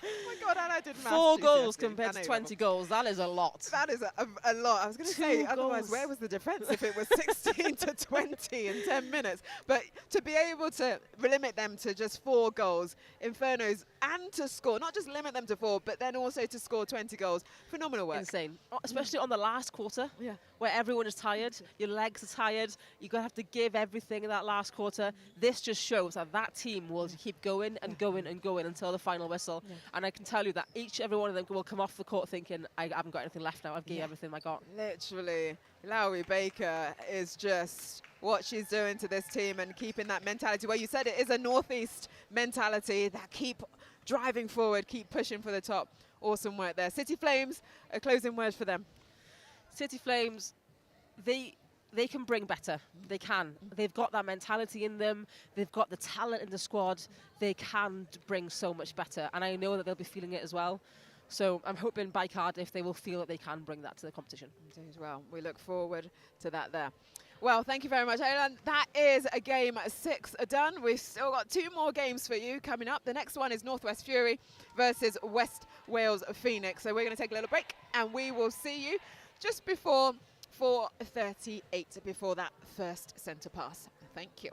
Oh my God, and I did maths
4 goals
GCSE.
compared
I know
to
you
20 goals. That is a lot.
That is a lot. I was going to say,
2
otherwise,
goals.
where was the defence if it was 16 to 20 in 10 minutes? But to be able to limit them to just 4 goals, Infernos, and to score, not just limit them to 4, but then also to score 20 goals, phenomenal work.
Insane. Especially on the last quarter,
Yeah.
where everyone is tired, your legs are tired, you're going to have to give everything in that last quarter. This just shows that that team will keep going and going and going until the final whistle. And I can tell you that every one of them will come off the court thinking, I haven't got anything left now, I've given everything I got.
Literally, Lowry Baker is just what she's doing to this team and keeping that mentality. Well, you said it is a Northeast mentality that keep driving forward, keep pushing for the top. Awesome work there. City Flames, a closing word for them.
City Flames, they can bring better. They can. They've got that mentality in them. They've got the talent in the squad. They can bring so much better. And I know that they'll be feeling it as well. So I'm hoping by Cardiff they will feel that they can bring that to the competition.
Indeed, well, we look forward to that there. Well, thank you very much, Aylan. That is a game 6 done. We've still got 2 more games for you coming up. The next one is Northwest Fury versus West Wales Phoenix. So we're going to take a little break and we will see you just before 4:38, before that first centre pass. Thank you.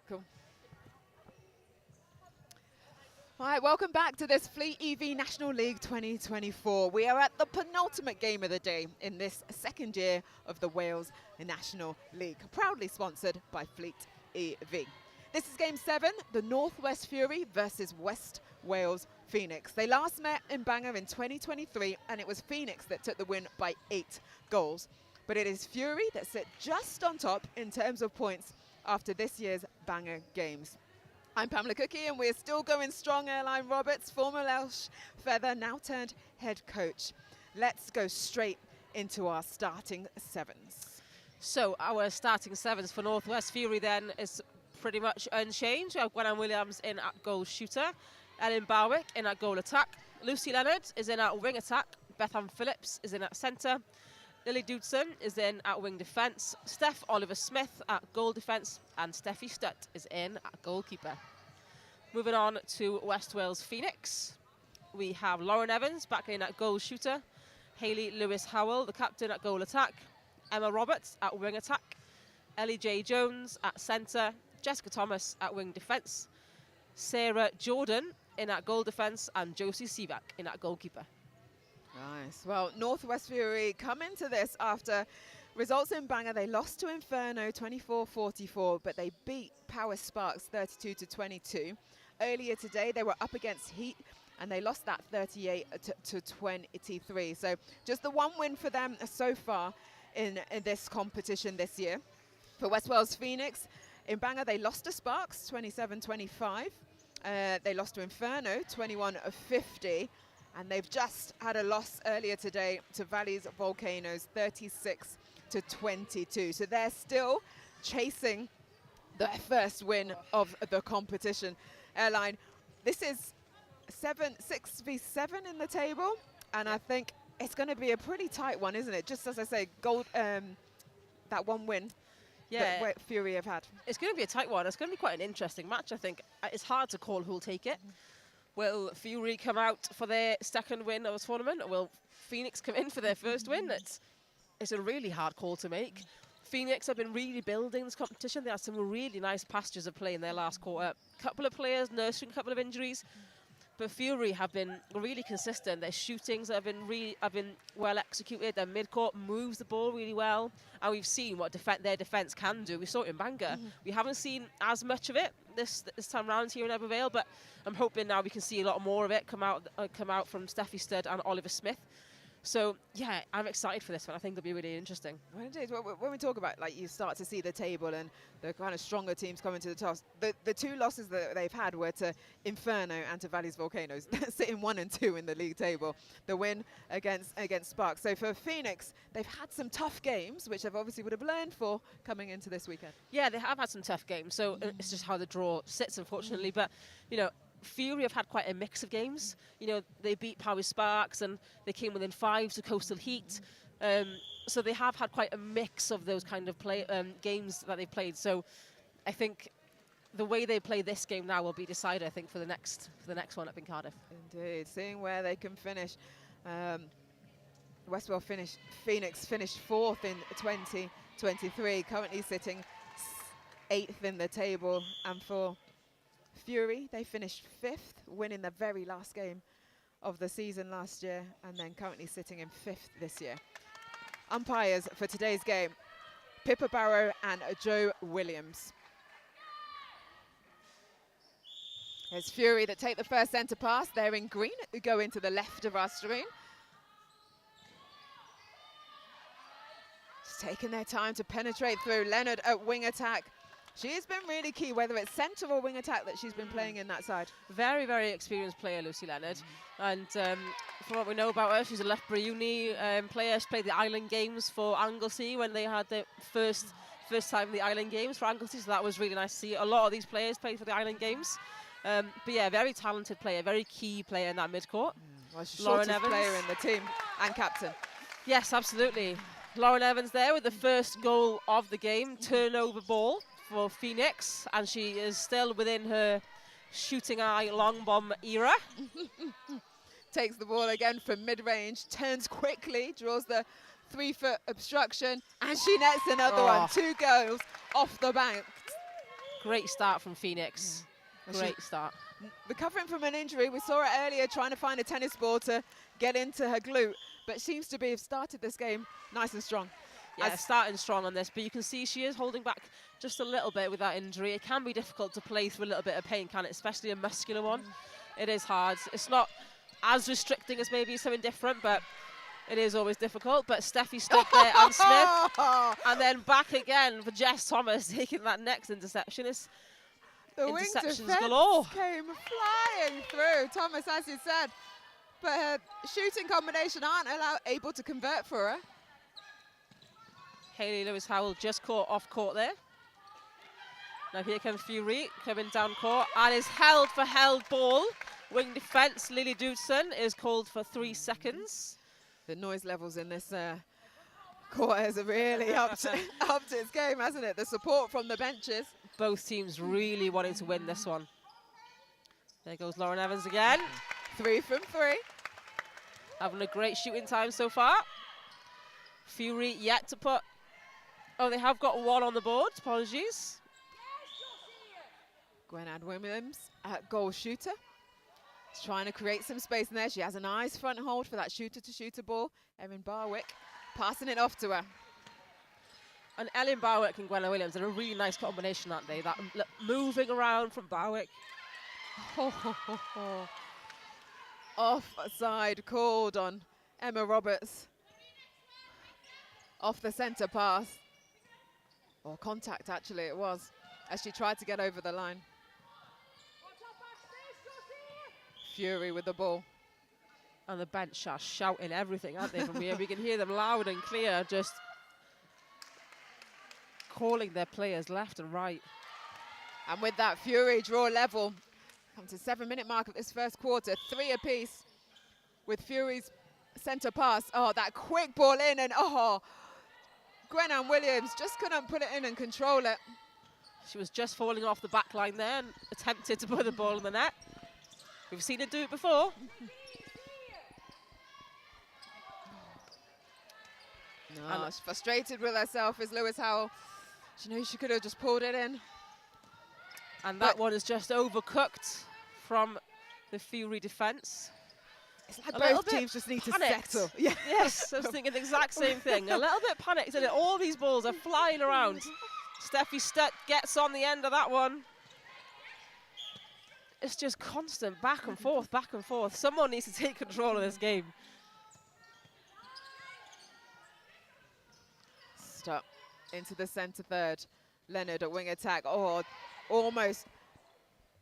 Cool. All right, welcome back to this Fleet EV National League 2024. We are at the penultimate game of the day in this second year of the Wales National League, proudly sponsored by Fleet EV. This is Game 7, the Northwest Fury versus West Wales Phoenix. They last met in Bangor in 2023, and it was Phoenix that took the win by 8 goals. But it is Fury that sit just on top in terms of points after this year's Bangor games. I'm Pamela Cookie, and we're still going strong. Airline Roberts, former Welsh feather, now turned head coach. Let's go straight into our starting sevens.
So our starting sevens for Northwest Fury then is pretty much unchanged. We have Gwennan Williams in at goal shooter, Ellen Barwick in at goal attack, Lucy Leonard is in at wing attack, Bethan Phillips is in at centre, Lily Dudson is in at wing defence, Steph Oliver-Smith at goal defence, and Steffi Stutt is in at goalkeeper. Moving on to West Wales Phoenix, we have Lauren Evans back in at goal shooter, Hayley Lewis-Howell, the captain, at goal attack, Emma Roberts at wing attack, Ellie J. Jones at centre, Jessica Thomas at wing defence, Sarah Jordan in at goal defence, and Josie Sivak in at goalkeeper.
Nice. Well, Northwest Fury come into this after results in Bangor. They lost to Inferno 24-44, but they beat Power Sparks 32-22. Earlier today, they were up against Heat, and they lost that 38-23. So just the one win for them so far in this competition this year. For West Wales Phoenix, in Bangor, they lost to Sparks 27-25. They lost to Inferno 21-50. And they've just had a loss earlier today to Valley's Volcanoes, 36-22. So they're still chasing their first win of the competition. Airline, this is 6v7 in the table, and I think it's going to be a pretty tight one, isn't it? Just as I say, that one win that Fury have had.
It's going to be a tight one. It's going to be quite an interesting match, I think. It's hard to call who'll take it. Will Fury come out for their second win of the tournament, or will Phoenix come in for their first win? It's a really hard call to make. Phoenix have been really building this competition. They had some really nice passages of play in their last quarter. A couple of players nursing a couple of injuries, but Fury have been really consistent. Their shootings have been well executed. Their midcourt moves the ball really well, and we've seen what their defence can do. We saw it in Bangor. We haven't seen as much of it this time round here in Ebbw Vale, but I'm hoping now we can see a lot more of it come out from Steffi Studd and Oliver Smith. So yeah, I'm excited for this one. I think it'll be really interesting.
Well, it is. When we talk about, like, you start to see the table and the kind of stronger teams coming to the toss, the two losses that they've had were to Inferno and to Valley's Volcanoes, sitting 1 and 2 in the league table. The win against Sparks. So for Phoenix, they've had some tough games, which they obviously would have learned for coming into this weekend.
Yeah, they have had some tough games. So it's just how the draw sits, unfortunately. But you know, Fury have had quite a mix of games. You know, they beat Power Sparks and they came within 5 to Coastal Heat. So they have had quite a mix of those kind of games that they've played. So I think the way they play this game now will be decided, I think, for the next one up in Cardiff.
Indeed, seeing where they can finish. West Wales Phoenix finished 4th in 2023, currently sitting 8th in the table. And for Fury, they finished 5th, winning the very last game of the season last year, and then currently sitting in 5th this year. Umpires for today's game, Pippa Barrow and Joe Williams. It's Fury that take the first centre pass. They're in green, who go into the left of our screen. Just taking their time to penetrate through. Leonard at wing attack. She's been really key, whether it's centre or wing attack, that she's been playing in that side.
Very, very experienced player, Lucy Leonard. And from what we know about her, she's a Loughborough Uni player. She played the Island Games for Anglesey when they had the first time the Island Games for Anglesey, so that was really nice to see. A lot of these players played for the Island Games. But yeah, very talented player, very key player in that midcourt.
Well, she's Lauren Evans, player in the team and captain.
Yes, absolutely. Lauren Evans there with the first goal of the game, turnover ball for Phoenix, and she is still within her shooting eye long bomb era.
Takes the ball again from mid-range, turns quickly, draws the 3-foot obstruction, and she nets another one. 2 goals off the bank.
Great start from Phoenix.
Yeah.
Great start.
Recovering from an injury, we saw her earlier trying to find a tennis ball to get into her glute, but seems to have started this game nice and strong.
Yeah, starting strong on this, but you can see she is holding back just a little bit with that injury. It can be difficult to play through a little bit of pain, can it? Especially a muscular one. It is hard. It's not as restricting as maybe something different, but it is always difficult. But Steffi stood there and Smith, and then back again for Jess Thomas taking that next interception. It's
the wing
interceptions
defense
galore.
came flying through. Thomas, as you said, but her shooting combination aren't able to convert for her.
Hayley Lewis Howell just caught off court there. Now here comes Fury coming down court and is held for held ball. Wing defence, Lily Dudson is called for 3 seconds.
The noise levels in this quarters are really up to its game, hasn't it? The support from the benches.
Both teams really wanting to win this one. There goes Lauren Evans again.
3 from 3.
Having a great shooting time so far. Fury yet to put... Oh, they have got 1 on the board. Apologies.
Gwenad Williams at goal shooter. She's trying to create some space in there. She has a nice front hold for that shooter-to-shooter ball. Erin Barwick passing it off to her.
And Ellen Barwick and Gwenna Williams are a really nice combination, aren't they? That moving around from Barwick.
Offside called on Emma Roberts. Off the centre pass. Or contact, actually, it was, as she tried to get over the line. Fury with the ball.
And the bench are shouting everything, aren't they, from here? We can hear them loud and clear, just calling their players left and right.
And with that, Fury draw level. Come to 7-minute mark of this first quarter. 3 apiece with Fury's centre pass. Oh, that quick ball in, and Gwennan Williams just couldn't put it in and control it.
She was just falling off the back line there and attempted to put the ball in the net. We've seen her do it before.
No, she's frustrated with herself, is Lewis Howell. She knows she could have just pulled it in.
And that one is just overcooked from the Fury defence.
It's like both teams just need
panicked.
to settle. Yeah.
Yes, I was thinking the exact same thing. A little bit panicked, and all these balls are flying around. Steffi Stutt gets on the end of that one. It's just constant back and forth, back and forth. Someone needs to take control of this game.
Stutt into the centre third. Leonard at wing attack. Oh, almost.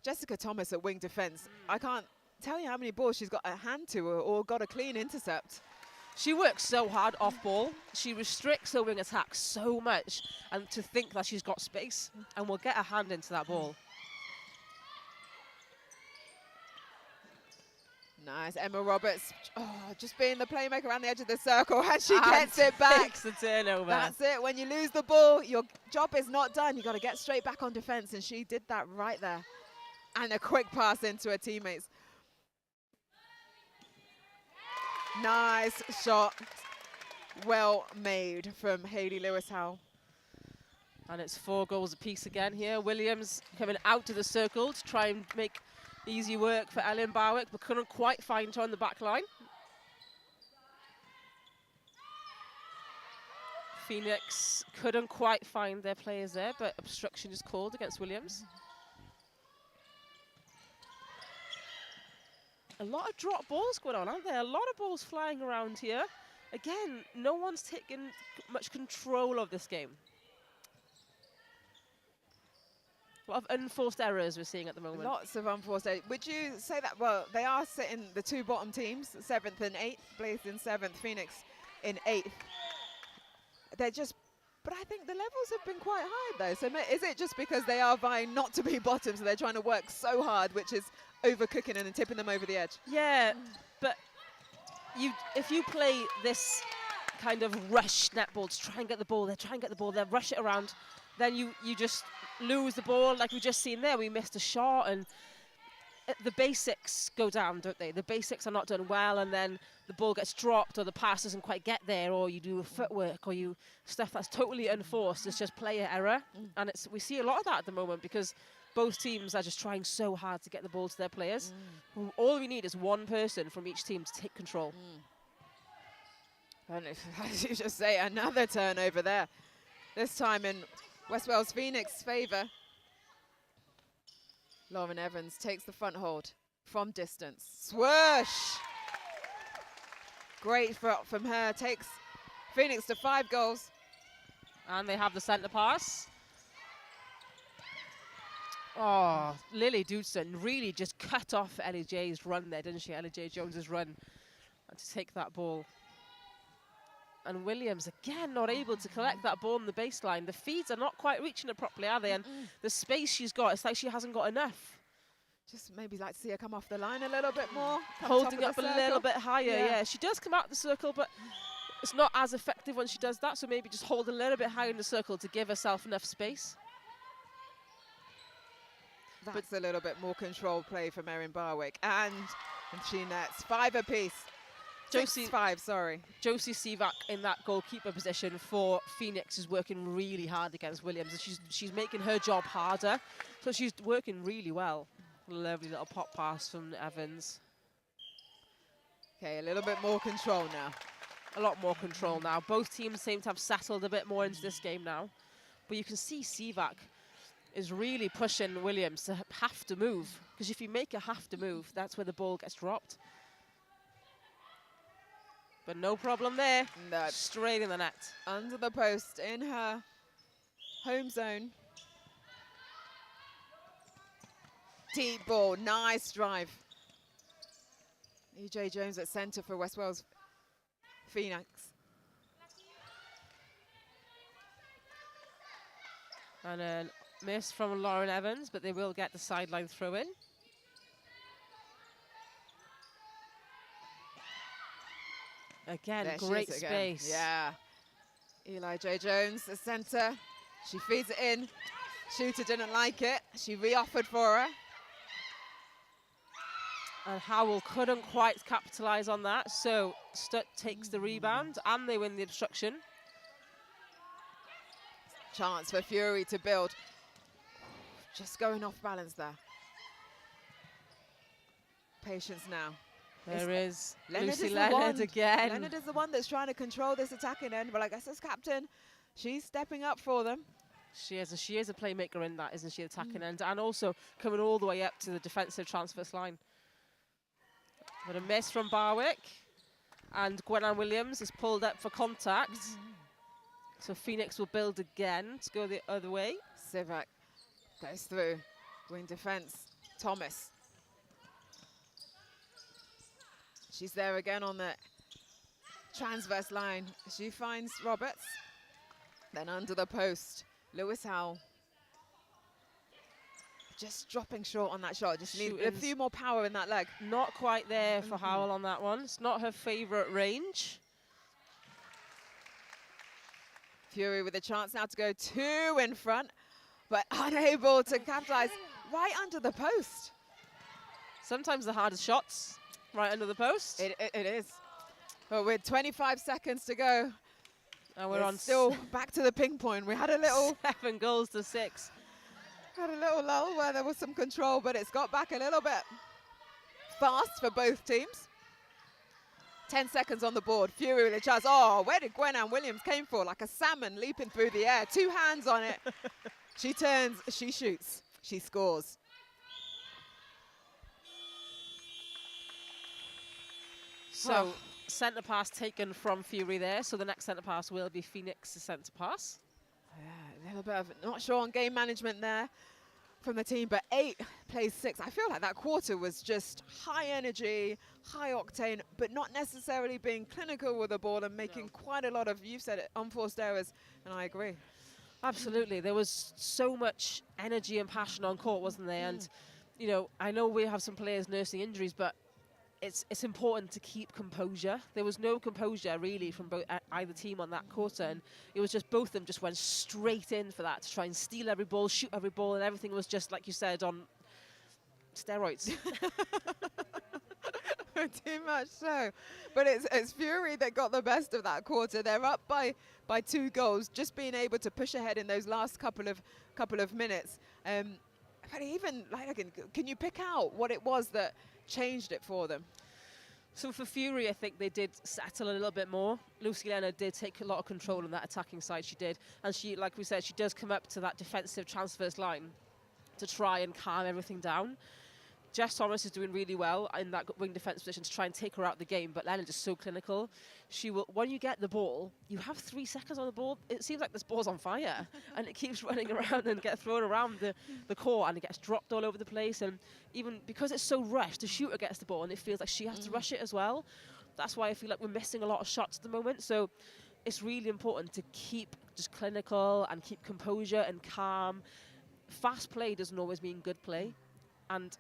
Jessica Thomas at wing defence. I can't tell you how many balls she's got a hand to or got a clean intercept.
She works so hard off ball. She restricts her wing attack so much, and to think that she's got space and will get a hand into that ball.
Nice, Emma Roberts, just being the playmaker around the edge of the circle, and she gets it back.
Takes the turnover.
That's it, when you lose the ball, your job is not done. You got to get straight back on defence, and she did that right there. And a quick pass into her teammates. Nice shot, well made from Hayley Lewis Howell.
And it's 4 goals apiece again here. Williams coming out to the circle to try and make easy work for Ellen Barwick, but couldn't quite find her on the back line. Phoenix couldn't quite find their players there, but obstruction is called against Williams. A lot of drop balls going on, aren't there? A lot of balls flying around here. Again, no one's taken much control of this game. A lot of unforced errors we're seeing at the moment.
Lots of unforced errors. Would you say that, well, they are sitting the 2 bottom teams, 7th and 8th, Blaze in 7th, Phoenix in 8th. They're just, but I think the levels have been quite high though. So is it just because they are vying not to be bottom, so they're trying to work so hard, which is overcooking and then tipping them over the edge?
Yeah, but if you play this kind of rush netball to try and get the ball, they rush it around, then you just lose the ball like we just seen there. We missed a shot, and the basics go down, don't they? The basics are not done well, and then the ball gets dropped, or the pass doesn't quite get there, or you do footwork, or you stuff that's totally unforced. It's just player error, and we see a lot of that at the moment because both teams are just trying so hard to get the ball to their players. All we need is one person from each team to take control.
And as you just say, another turnover there. This time in West Wales Phoenix favour. Lauren Evans takes the front hold from distance. Swoosh! Great from her. Takes Phoenix to 5 goals.
And they have the centre pass. Oh, Lily Dudson really just cut off Ellie J's run there, didn't she? Ellie J Jones's run, and to take that ball. And Williams, again, not able to collect that ball on the baseline. The feeds are not quite reaching it properly, are they? And the space she's got, it's like she hasn't got enough.
Just maybe like to see her come off the line a little bit more.
Holding up a little bit higher, yeah. She does come out the circle, but it's not as effective when she does that. So maybe just hold a little bit higher in the circle to give herself enough space.
That's a little bit more controlled play from Erin Barwick. And she nets 5 apiece.
Josie
5, sorry.
Josie Sivak in that goalkeeper position for Phoenix is working really hard against Williams, and she's making her job harder. So she's working really well. Lovely little pop pass from Evans.
Okay, a little bit more control now.
A lot more control now. Both teams seem to have settled a bit more into this game now. But you can see Sivak is really pushing Williams to have to move. Because if you make her have to move, that's where the ball gets dropped. But no problem there.
No.
Straight in the net.
Under the post in her home zone. Deep ball, nice drive. EJ Jones at centre for West Wales Phoenix.
And a miss from Lauren Evans, but they will get the sideline throw in. Again,
there
great space.
Yeah. Eli J. Jones, the centre. She feeds it in. Shooter didn't like it. She re-offered for her.
And Howell couldn't quite capitalise on that, so Stutt takes the rebound and they win the obstruction.
Chance for Fury to build. Just going off balance there. Patience now.
There is
Lucy
Leonard again.
Leonard is the one that's trying to control this attacking end, but I guess as captain, she's stepping up for them.
She is a playmaker in that, isn't she, attacking end, and also coming all the way up to the defensive transverse line. But a miss from Barwick, and Gwenann Williams is pulled up for contact. So Phoenix will build again to go the other way.
Sivak goes through. Wing defense, Thomas. She's there again on the transverse line. She finds Roberts. Then under the post, Lewis Howell. Just dropping short on that shot. Just need a few more power in that leg.
Not quite there for Howell on that one. It's not her favourite range.
Fury with a chance now to go 2 in front, but unable to capitalise right under the post.
Sometimes the hardest shots right under the post.
It is. But with 25 seconds to go,
and we're on
still back to the ping point. We had a little
7 goals to 6.
Had a little lull where there was some control, but it's got back a little bit fast for both teams. 10 seconds on the board. Fury with a chance. Oh, where did Gwenann Williams came for? Like a salmon leaping through the air. 2 hands on it. She turns, she shoots, she scores.
So centre pass taken from Fury there. So the next centre pass will be Phoenix's centre pass.
Yeah, a little bit of, not sure on game management there from the team, but 8 plays 6. I feel like that quarter was just high energy, high octane, but not necessarily being clinical with the ball and making quite a lot of, you've said it, unforced errors, and I agree.
Absolutely. There was so much energy and passion on court, wasn't there? And, you know, I know we have some players nursing injuries, but it's important to keep composure. There was no composure really from either team on that quarter, and it was just both of them just went straight in for that to try and steal every ball, shoot every ball, and everything was just, like you said, on steroids.
Too much so. But it's Fury that got the best of that quarter. They're up by 2 goals, just being able to push ahead in those last couple of minutes. But even, can you pick out what it was that changed it for them?
So for Fury, I think they did settle a little bit more. Lucy Leonard did take a lot of control on that attacking side, she did. And she, like we said, she does come up to that defensive transverse line to try and calm everything down. Jess Thomas is doing really well in that wing defence position to try and take her out of the game, but Leonard is so clinical. She will, when you get the ball, you have 3 seconds on the ball. It seems like this ball's on fire, and it keeps running around and gets thrown around the court, and it gets dropped all over the place. And even because it's so rushed, the shooter gets the ball, and it feels like she has to rush it as well. That's why I feel like we're missing a lot of shots at the moment. So it's really important to keep just clinical and keep composure and calm. Fast play doesn't always mean good play, and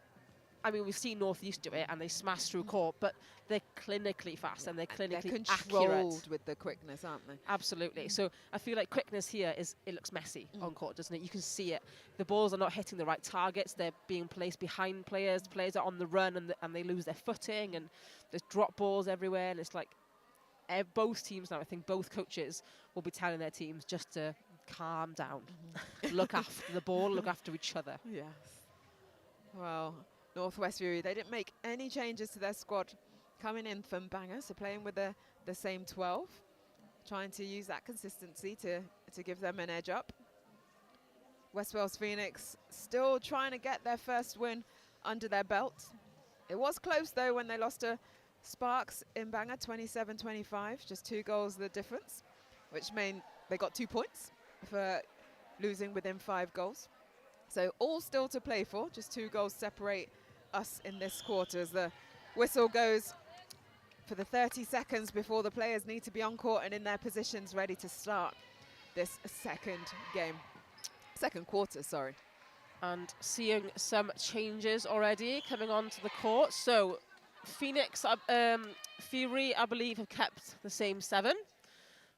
I mean, we've seen North East do it, and they smash through court, but they're clinically fast and they're clinically
controlled
accurate.
with the quickness, aren't they?
Absolutely. So I feel like quickness here it looks messy on court, doesn't it? You can see it. The balls are not hitting the right targets. They're being placed behind players. The players are on the run, and they lose their footing, and there's drop balls everywhere. And it's like both teams now, I think both coaches will be telling their teams just to calm down, look after the ball, look after each other.
Yes. Well, Northwest Fury, they didn't make any changes to their squad coming in from Bangor, so playing with the same 12, trying to use that consistency to give them an edge up. West Wales Phoenix still trying to get their first win under their belt. It was close though when they lost to Sparks in Bangor, 27-25, just 2 goals the difference, which meant they got 2 points for losing within 5 goals. So all still to play for, just 2 goals separate us in this quarter as the whistle goes for the 30 seconds before the players need to be on court and in their positions ready to start this second quarter, sorry.
And seeing some changes already coming onto the court. So Phoenix, Fury, I believe, have kept the same 7.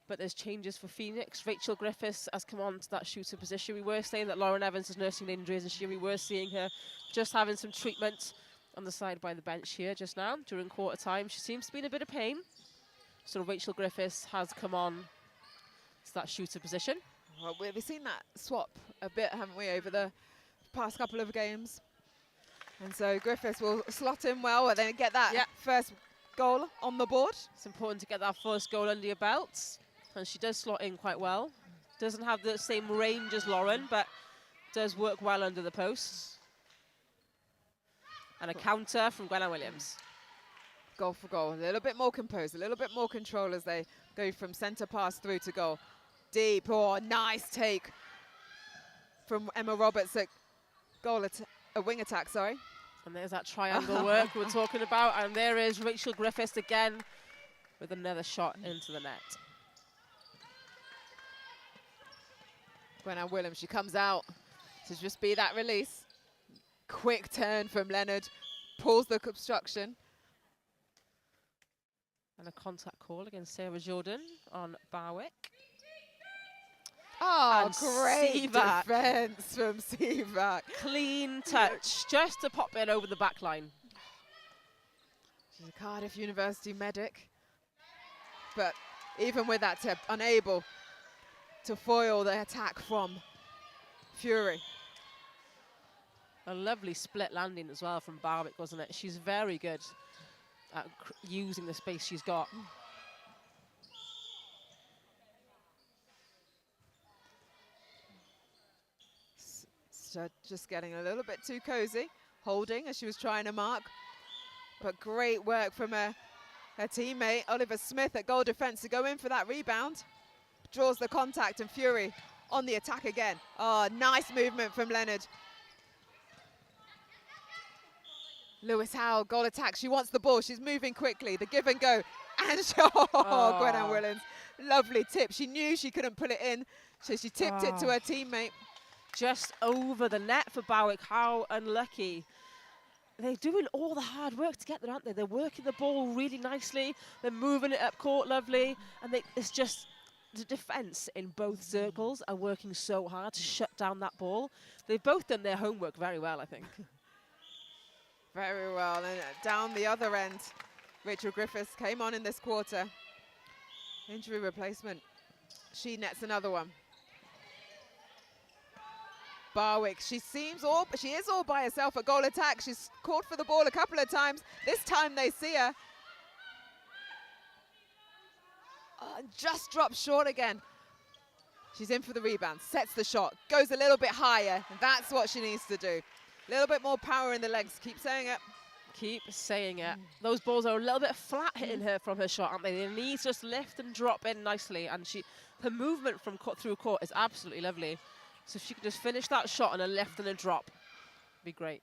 But there's changes for Phoenix. Rachel Griffiths has come on to that shooter position. We were saying that Lauren Evans is nursing injuries, and we were seeing her just having some treatment on the side by the bench here just now during quarter time. She seems to be in a bit of pain. So Rachel Griffiths has come on to that shooter position.
Well, we've seen that swap a bit, haven't we, over the past couple of games. And so Griffiths will slot in well and then get that first goal on the board.
It's important to get that first goal under your belt. And she does slot in quite well. Doesn't have the same range as Lauren, but does work well under the posts. And a counter from Gwenna Williams.
Goal for goal. A little bit more composed, a little bit more control as they go from centre pass through to goal. Deep, nice take from Emma Roberts at a wing attack, sorry.
And there's that triangle work we're talking about. And there is Rachel Griffiths again with another shot into the net.
Gwenna Williams, she comes out to just be that release. Quick turn from Leonard, pulls the obstruction.
And a contact call against Sarah Jordan on Barwick.
Oh,
and
great defence from Sivak.
Clean touch, just to pop it over the back line.
She's a Cardiff University medic. But even with that tip, unable to foil the attack from Fury.
A lovely split landing as well from Barwick, wasn't it? She's very good at using the space she's got.
So just getting a little bit too cozy, holding as she was trying to mark. But great work from her teammate, Oliver Smith, at goal defence to go in for that rebound. Draws the contact, and Fury on the attack again. Oh, nice movement from Leonard. Lewis Howe, goal attack. She wants the ball. She's moving quickly. The give and go. And Gwenna Williams. Lovely tip. She knew she couldn't put it in, so she tipped it to her teammate.
Just over the net for Barwick. How unlucky. They're doing all the hard work to get there, aren't they? They're working the ball really nicely. They're moving it up court lovely. And it's just the defence in both circles are working so hard to shut down that ball. They've both done their homework very well, I think.
Very well. And down the other end, Rachel Griffiths came on in this quarter. Injury replacement. She nets another one. Barwick, she is all by herself at goal attack. She's caught for the ball a couple of times. This time they see her. Just drops short again. She's in for the rebound, sets the shot, goes a little bit higher. And that's what she needs to do. A little bit more power in the legs. Keep saying it.
Keep saying it. Those balls are a little bit flat hitting her from her shot, aren't they? They need to just lift and drop in nicely. And her movement from through court is absolutely lovely. So if she could just finish that shot on a lift and a drop, be great.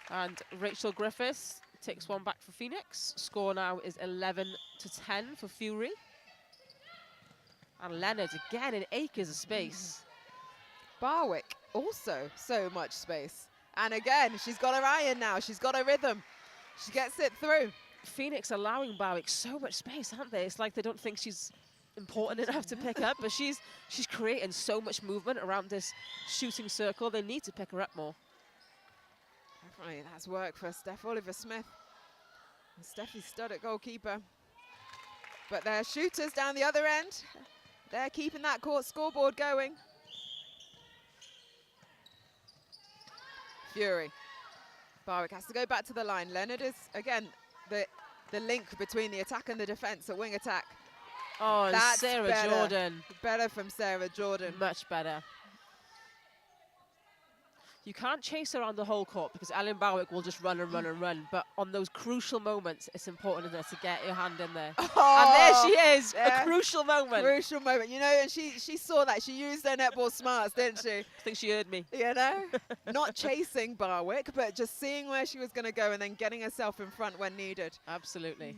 And Rachel Griffiths takes one back for Phoenix. Score now is 11-10 for Fury. And Leonard again in acres of space.
Barwick also so much space. And again, she's got her iron now. She's got her rhythm. She gets it through.
Phoenix allowing Barwick so much space, aren't they? It's like they don't think she's important enough to pick up, but she's creating so much movement around this shooting circle. They need to pick her up more.
Definitely, that's work for Steph Oliver-Smith. Steffi Stud at goalkeeper. But their shooters down the other end, they're keeping that court scoreboard going. Fury. Barwick has to go back to the line. Leonard is, again, the link between the attack and the defense at wing attack.
Oh, and
that's
Sarah
better.
Jordan.
Better from Sarah Jordan.
Much better. You can't chase around the whole court because Ellen Barwick will just run and run and run. But on those crucial moments, it's important, isn't it, to get your hand in there.
Oh,
and there she is,
yeah.
a crucial moment.
Crucial moment. You know, and she saw that. She used her netball smarts, didn't she?
I think she heard me.
You know? Not chasing Barwick, but just seeing where she was going to go and then getting herself in front when needed.
Absolutely.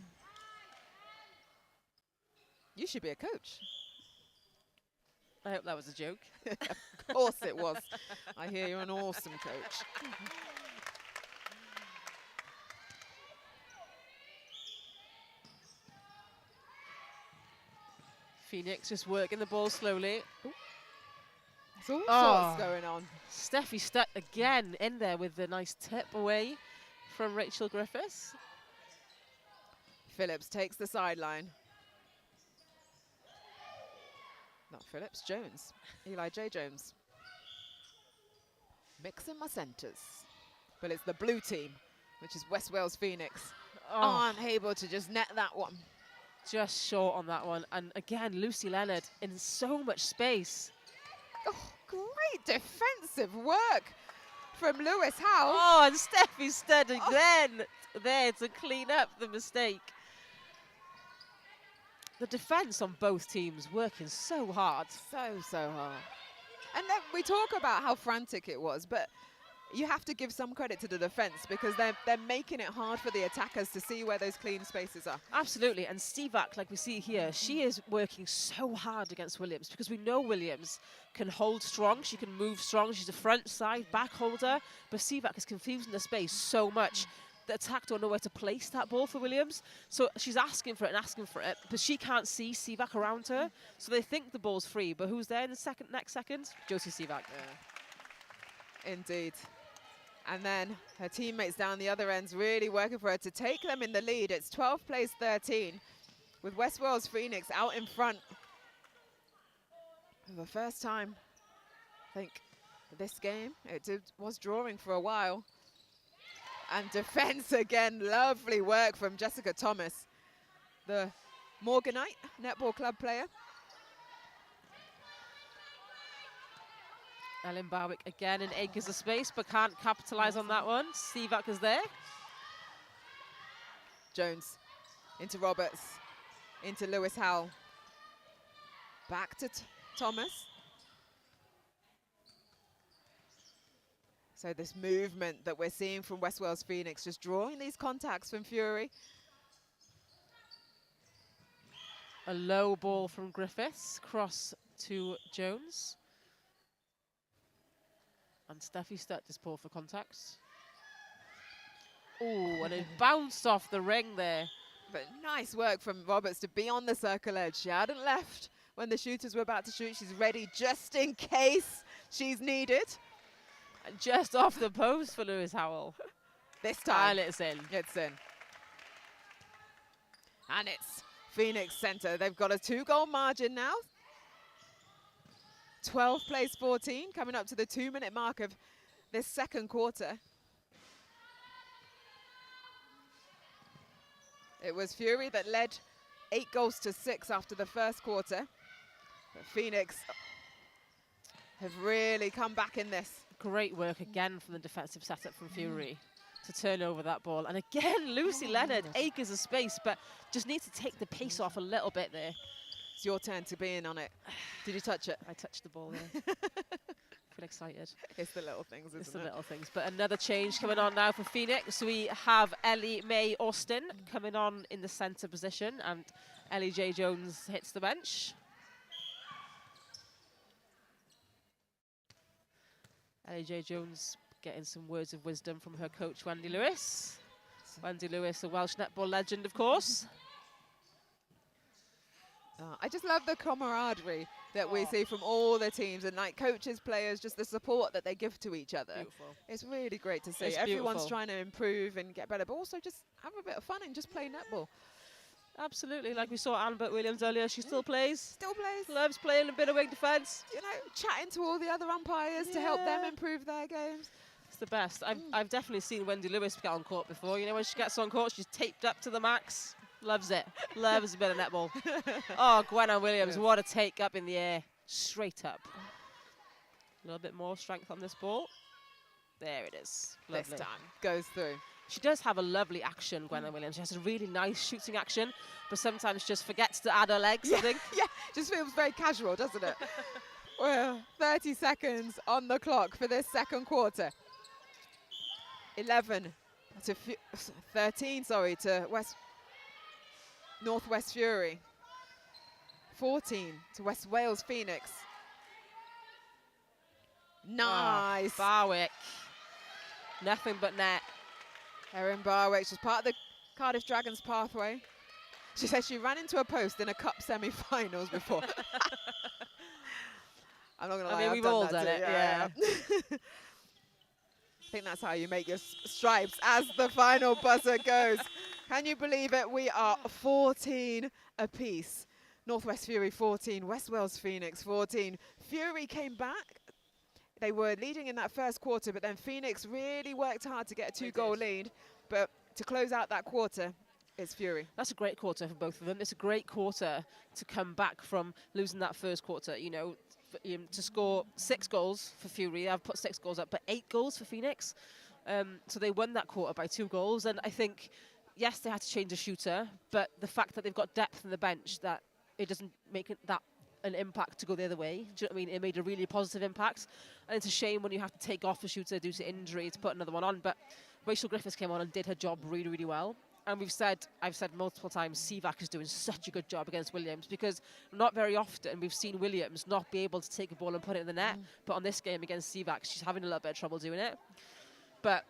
You should be a coach.
I hope that was a joke.
Of course it was. I hear you're an awesome coach.
Phoenix just working the ball slowly.
There's all sorts going on.
Steffi stuck again in there with the nice tip away from Rachel Griffiths.
Phillips takes the sideline. Not Phillips, Jones. Eli J. Jones. Mixing my centres. But it's the blue team, which is West Wales Phoenix. Aren't able to just net that one.
Just short on that one. And again, Lucy Leonard in so much space.
Oh, great defensive work from Lewis Howe.
Oh, and Steffi Stud again there to clean up the mistake. The defense on both teams working so hard.
So hard. And then we talk about how frantic it was, but you have to give some credit to the defense because they're making it hard for the attackers to see where those clean spaces are.
Absolutely, and Sivak, like we see here, she is working so hard against Williams because we know Williams can hold strong, she can move strong, she's a front side back holder, but Sivak is confusing the space so much. The attack don't know where to place that ball for Williams, so she's asking for it and asking for it, but she can't see Sivak around her, so they think the ball's free, but who's there in the next second? Josie Sivak.
Yeah. Indeed. And then her teammates down the other end's really working for her to take them in the lead. It's 12 plays 13 with West Wales Phoenix out in front for the first time, I think, this game. It was drawing for a while. And defense again, lovely work from Jessica Thomas, the Morganite Netball Club player.
Ellen Barwick again in acres of space, but can't capitalize on that one. Sivak is there.
Jones into Roberts, into Lewis Howell. Back to Thomas. So this movement that we're seeing from West Wales Phoenix, just drawing these contacts from Fury.
A low ball from Griffiths, cross to Jones. And Steffi Stutt is pulled for contacts. Oh, and it bounced off the ring there.
But nice work from Roberts to be on the circle edge. She hadn't left when the shooters were about to shoot. She's ready just in case she's needed.
And just off the post for Lewis Howell.
This time.
And it's in.
It's in. And it's Phoenix Center. They've got a 2-goal margin now. 12 plays 14, coming up to the 2-minute mark of this second quarter. It was Fury that led 8-6 after the first quarter. But Phoenix have really come back in this.
Great work again from the defensive setup from Fury to turn over that ball. And again, Lucy Leonard, acres of space, but just needs to take the pace off a little bit there.
It's your turn to be in on it. Did you touch it?
I touched the ball there. Feel excited.
It's the little things, isn't it?
It's the little things. But another change coming on now for Phoenix. We have Ellie Mae Austin coming on in the centre position, and Ellie J. Jones hits the bench. Ellie J. Jones getting some words of wisdom from her coach, Wendy Lewis. Wendy Lewis, a Welsh netball legend, of course.
I just love the camaraderie that we see from all the teams, and like coaches, players, just the support that they give to each other.
Beautiful.
It's really great to see.
It's
Everyone's
beautiful.
trying to improve and get better, but also just have a bit of fun and just play netball.
Absolutely, like we saw Annabeth Williams earlier, she still plays.
Still plays.
Loves playing a bit of wing defence.
You know, chatting to all the other umpires to help them improve their games.
It's the best. I've definitely seen Wendy Lewis get on court before. You know, when she gets on court, she's taped up to the max. Loves it. Loves a bit of netball. Oh, Gwenna Williams, what a take up in the air. Straight up. A little bit more strength on this ball. There it is. Lovely.
This time goes through.
She does have a lovely action, Gwenna Williams. She has a really nice shooting action, but sometimes just forgets to add her legs, I think.
Yeah, just feels very casual, doesn't it? Well, 30 seconds on the clock for this second quarter. 11 to 13, sorry, to Northwest Fury. 14 to West Wales Phoenix. Nice.
Barwick. Nothing but net.
Erin Barwick, she's part of the Cardiff Dragons pathway. She said she ran into a post in a cup semi-finals before. I'm not going to lie,
we've all done it, yeah.
I think that's how you make your stripes as the final buzzer goes. Can you believe it? We are 14 apiece. Northwest Fury 14, West Wales Phoenix 14. Fury came back. They were leading in that first quarter, but then Phoenix really worked hard to get a 2-goal lead. But to close out that quarter, it's Fury.
That's a great quarter for both of them. It's a great quarter to come back from losing that first quarter. You know, to score 6 goals for Fury. I've put 6 goals up, but 8 goals for Phoenix. So they won that quarter by 2 goals. And I think, yes, they had to change a shooter, but the fact that they've got depth on the bench, that it doesn't make it that an impact to go the other way. Do you know what I mean? It made a really positive impact. And it's a shame when you have to take off a shooter due to injury to put another one on. But Rachel Griffiths came on and did her job really, really well. And I've said multiple times, Sivak is doing such a good job against Williams, because not very often we've seen Williams not be able to take a ball and put it in the net. But on this game against Sivak, she's having a little bit of trouble doing it. But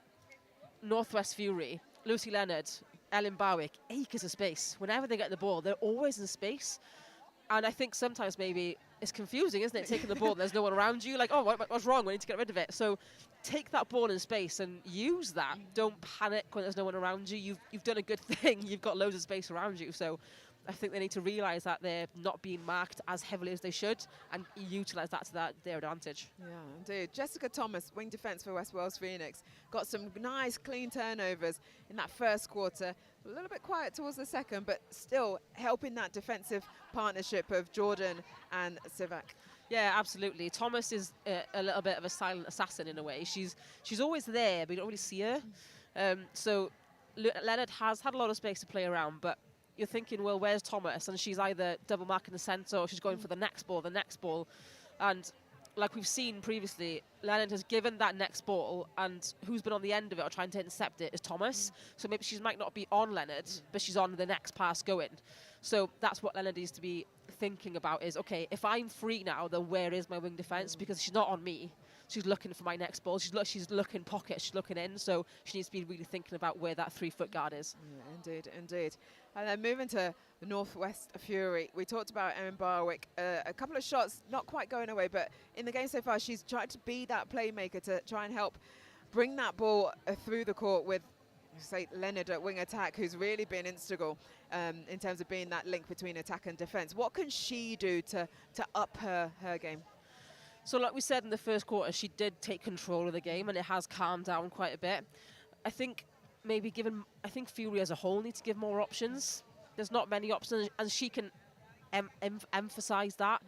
Northwest Fury, Lucy Leonard, Ellen Barwick, acres of space. Whenever they get the ball, they're always in space. And I think sometimes maybe it's confusing, isn't it? Taking the ball and there's no one around you. Like, oh, what's wrong? We need to get rid of it. So take that ball in space and use that. Don't panic when there's no one around you. You've done a good thing. You've got loads of space around you. So I think they need to realise that they're not being marked as heavily as they should and utilise that to their advantage.
Yeah, indeed. Jessica Thomas, wing defence for West Wales Phoenix, got some nice clean turnovers in that first quarter. A little bit quiet towards the second, but still helping that defensive partnership of Jordan and Sivak.
Yeah, absolutely. Thomas is a little bit of a silent assassin in a way. She's always there, but you don't really see her. So Leonard has had a lot of space to play around, but you're thinking, well, where's Thomas? And she's either double marking the centre or she's going for the next ball. And like we've seen previously, Leonard has given that next ball, and who's been on the end of it or trying to intercept it is Thomas. So maybe she might not be on Leonard, but she's on the next pass going. So that's what Leonard needs to be thinking about is, okay, if I'm free now, then where is my wing defence? Because she's not on me. She's looking for my next ball. She's looking pocket. She's looking in. So she needs to be really thinking about where that 3-foot guard is.
Yeah, indeed. And then moving to the Northwest Fury, we talked about Erin Barwick. A couple of shots not quite going away, but in the game so far, she's tried to be that playmaker to try and help bring that ball through the court with say Leonard at wing attack, who's really been integral in terms of being that link between attack and defence. What can she do to up her game?
So like we said in the first quarter, she did take control of the game, and it has calmed down quite a bit. I think maybe Fury as a whole needs to give more options. There's not many options, and she can emphasize that.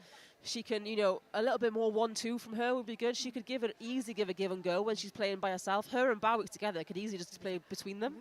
She can, you know, a little bit more 1-2 from her would be good. She could easily give a give and go when she's playing by herself. Her and Barwick together could easily just play between them.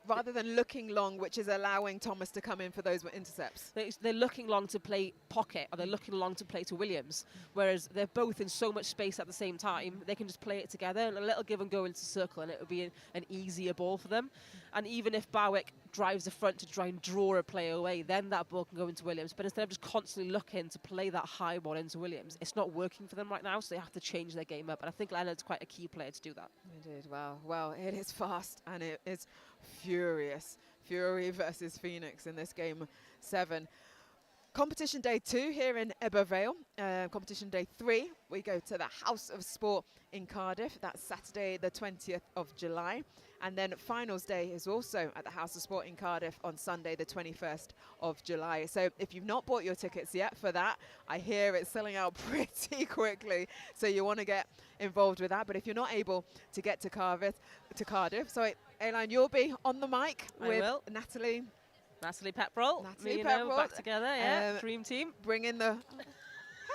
Rather than looking long, which is allowing Thomas to come in for those intercepts.
They're looking long to play pocket, or they're looking long to play to Williams. Whereas they're both in so much space at the same time, they can just play it together and a little give and go into circle, and it would be an easier ball for them. And even if Barwick drives the front to try and draw a player away, then that ball can go into Williams. But instead of just constantly looking to play that high ball into Williams, it's not working for them right now, so they have to change their game up. And I think Leonard's quite a key player to do that.
Indeed. Well, it is fast and it is furious. Fury versus Phoenix in this game 7. Competition day 2 here in Ebbw Vale. Competition day 3, we go to the House of Sport in Cardiff. That's Saturday the 20th of July. And then finals day is also at the House of Sport in Cardiff on Sunday the 21st of July. So if you've not bought your tickets yet for that, I hear it's selling out pretty quickly. So you want to get involved with that. But if you're not able to get to Cardiff, so Aileen, you'll be on the mic with Natalie
Pepperell.
Natalie Pepperell.
Back together, yeah, dream team.
Bring in the...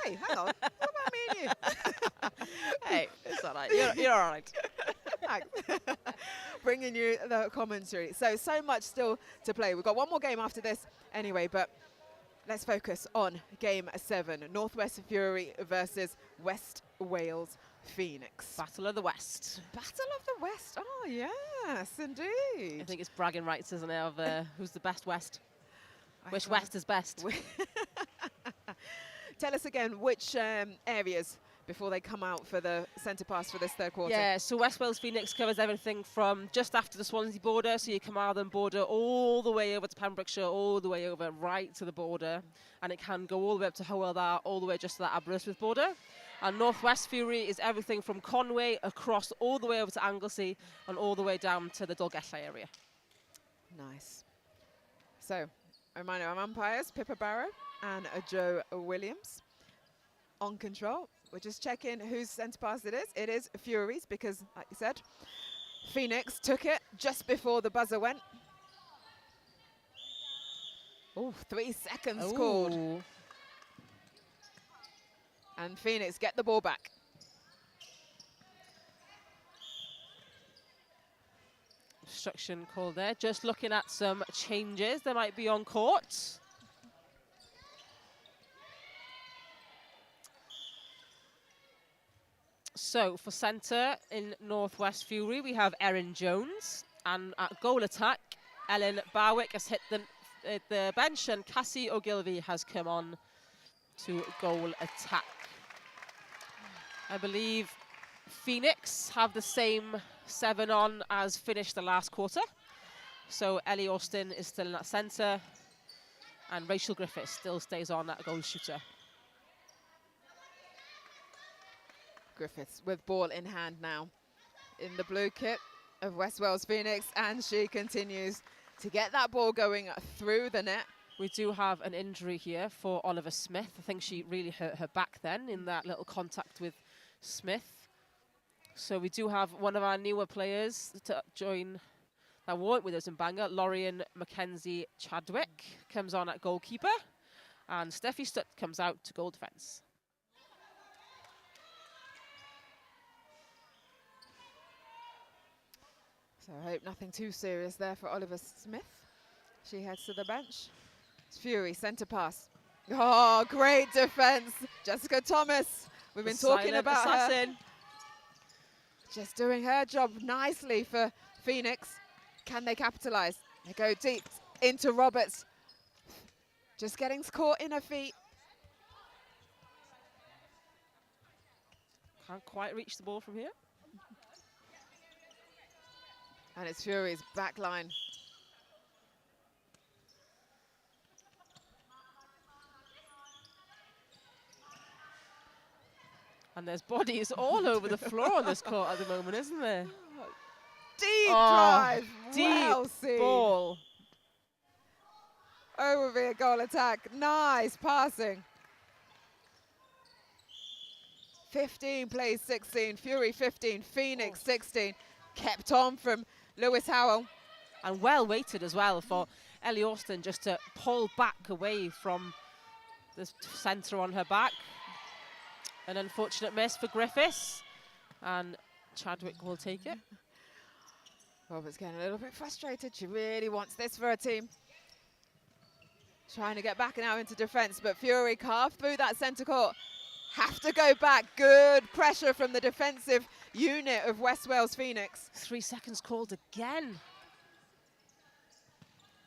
Hey, hang on. What about me and you?
Hey, it's all right. You're all right.
Bringing you the commentary. So much still to play. We've got one more game after this anyway, but let's focus on game 7. Northwest Fury versus West Wales Phoenix.
Battle of the West.
Battle of the West. Oh, yes, indeed.
I think it's bragging rights, isn't it, of who's the best West? Which West is best?
Tell us again which areas before they come out for the centre pass for this third quarter.
Yeah, so West Wales Phoenix covers everything from just after the Swansea border, so your Carmarthen border, all the way over to Pembrokeshire, all the way over right to the border. And it can go all the way up to Hywel Dda, all the way just to that Aberystwyth border. And Northwest Fury is everything from Conway across all the way over to Anglesey and all the way down to the Dolgellau area.
Nice. So, a reminder, our umpires, Pippa Barrow and Joe Williams. On control, we're just checking whose centre pass it is. It is Fury's because, like you said, Phoenix took it just before the buzzer went. Oh, 3 seconds called. And Phoenix get the ball back.
Obstruction called there. Just looking at some changes they might be on court. So for centre in Northwest Fury, we have Erin Jones. And at goal attack, Ellen Barwick has hit the bench, and Cassie O'Gilvy has come on to goal attack. I believe Phoenix have the same 7 on as finished the last quarter. So Ellie Austin is still in that centre, and Rachel Griffiths still stays on at goal shooter.
Griffiths with ball in hand now in the blue kit of West Wales Phoenix, and she continues to get that ball going through the net.
We do have an injury here for Oliver Smith. I think she really hurt her back then in that little contact with Smith. So we do have one of our newer players to join that weren't with us in Bangor. Lorian Mackenzie Chadwick comes on at goalkeeper, and Steffi Stutt comes out to goal defence.
So I hope nothing too serious there for Oliver Smith. She heads to the bench. It's Fury, centre pass. Oh, great defence. Jessica Thomas. We've been talking about her. Just doing her job nicely for Phoenix. Can they capitalise? They go deep into Roberts. Just getting caught in her feet.
Can't quite reach the ball from here.
And it's Fury's back line.
And there's bodies all over the floor on this court at the moment, isn't there?
deep drive.
Deep
well seen.
ball.
Over via goal attack. Nice passing. 15 plays 16. Fury 15. Phoenix 16. Kept on from Lewis Howell.
And well weighted as well for Ellie Austin just to pull back away from the centre on her back. An unfortunate miss for Griffiths. And Chadwick will take it.
Robert's getting a little bit frustrated. She really wants this for her team. Trying to get back now into defence, but Fury carved through that centre court. Have to go back. Good pressure from the defensive unit of West Wales Phoenix.
3 seconds called again.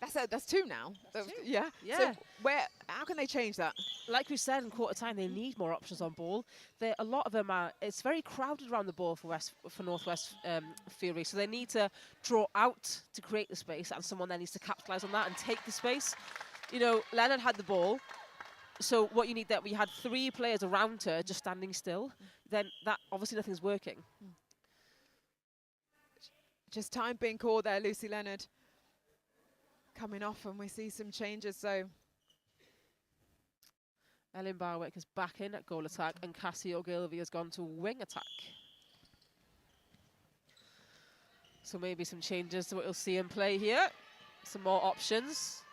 That's two now.
That's two.
Yeah.
Yeah.
So how can they change that?
Like we said in quarter time, they need more options on ball. A lot of them are. It's very crowded around the ball for Northwest Fury, so they need to draw out to create the space, and someone then needs to capitalise on that and take the space. You know, Leonard had the ball, so what you need that we had 3 players around her just standing still. Then that obviously nothing's working.
Just time being called there, Lucy Leonard. Coming off, and we see some changes. So
Ellen Barwick is back in at goal attack, and Cassie Ogilvie has gone to wing attack. So maybe some changes to what you'll see in play here. Some more options.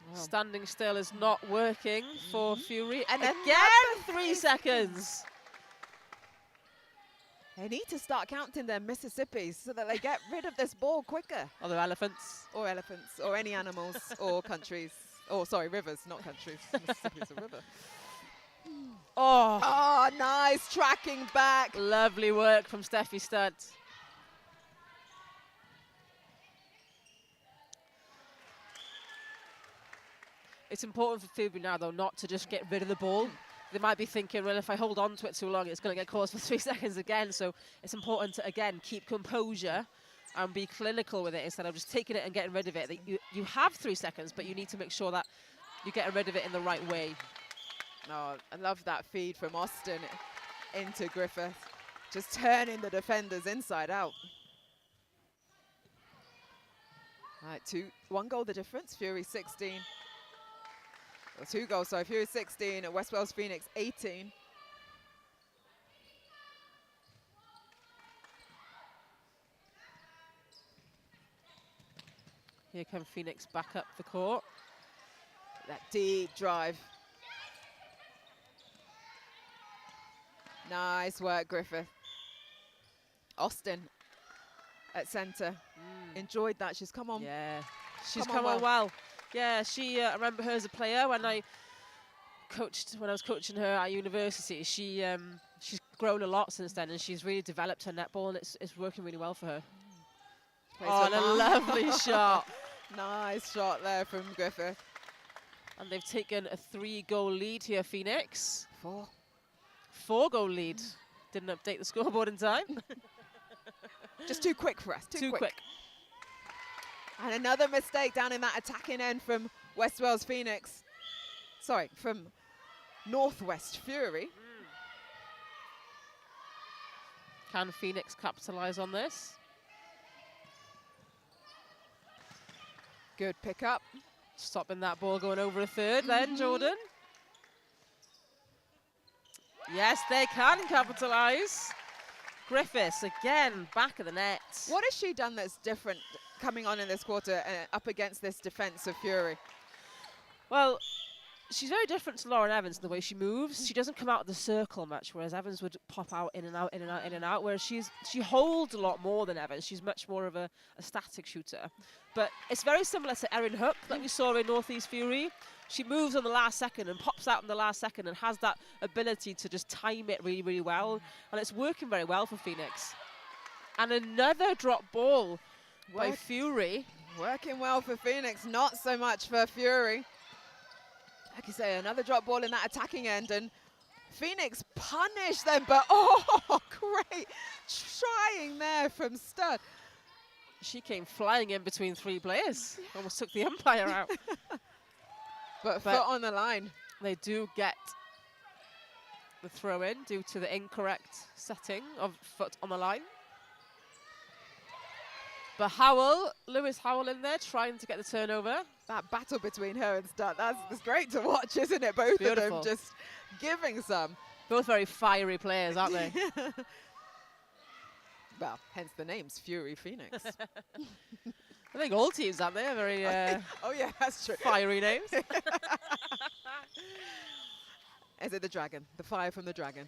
Wow. Standing still is not working for Fury. And again, 3 seconds.
They need to start counting their Mississippis so that they get rid of this ball quicker.
Or their elephants.
Or elephants, or any animals, or countries. Oh, sorry, rivers, not countries. Mississippi's a river. Oh, nice tracking back.
Lovely work from Steffi Studd. It's important for Fury now, though, not to just get rid of the ball. They might be thinking, well, if I hold on to it too long, it's going to get caught for 3 seconds again. So it's important to, again, keep composure and be clinical with it instead of just taking it and getting rid of it. You have 3 seconds, but you need to make sure that you're getting rid of it in the right way.
Oh, I love that feed from Austin into Griffith. Just turning the defenders inside out. All right, 1 goal the difference, Fury 16. Or 2 goals, sorry, Fury 16 at West Wales Phoenix 18.
Here come Phoenix back up the court.
That deep drive. Nice work, Griffith. Austin at centre. Enjoyed that. She's come on.
Yeah, she's come on well. Yeah, I remember her as a player when I was coaching her at university. She's grown a lot since then, and she's really developed her netball, and it's working really well for her. Oh, and a lovely shot.
Nice shot there from Griffith.
And they've taken a 3-goal lead here, Phoenix.
4-goal
lead. Didn't update the scoreboard in time.
Just too quick for us.
Too quick.
And another mistake down in that attacking end from West Wales Phoenix. Sorry, from Northwest Fury.
Can Phoenix capitalise on this?
Good pick up.
Stopping that ball going over a third then, Jordan. Yes, they can capitalise. Griffiths again, back of the net.
What has she done that's different coming on in this quarter up against this defence of Fury?
Well, she's very different to Lauren Evans in the way she moves. She doesn't come out of the circle much, whereas Evans would pop out in and out, in and out, in and out, whereas she holds a lot more than Evans. She's much more of a static shooter. But it's very similar to Erin Hook that we saw in Northeast Fury. She moves on the last second and pops out in the last second and has that ability to just time it really, really well. And it's working very well for Phoenix. And another drop ball by Fury.
Working well for Phoenix, not so much for Fury. Like you say, another drop ball in that attacking end, and Phoenix punished them, but great trying there from Studd.
She came flying in between 3 players, almost took the umpire out.
But foot on the line.
They do get the throw in due to the incorrect setting of foot on the line. But Howell, Lewis Howell in there trying to get the turnover.
That battle between her and Stutt, that's great to watch, isn't it? Both
Beautiful.
of them just giving some.
Both very fiery players, aren't they?
Well, hence the names, Fury Phoenix.
I think all teams, aren't they? Are very
oh yeah, that's true.
fiery names.
Is it the dragon? The fire from the dragon.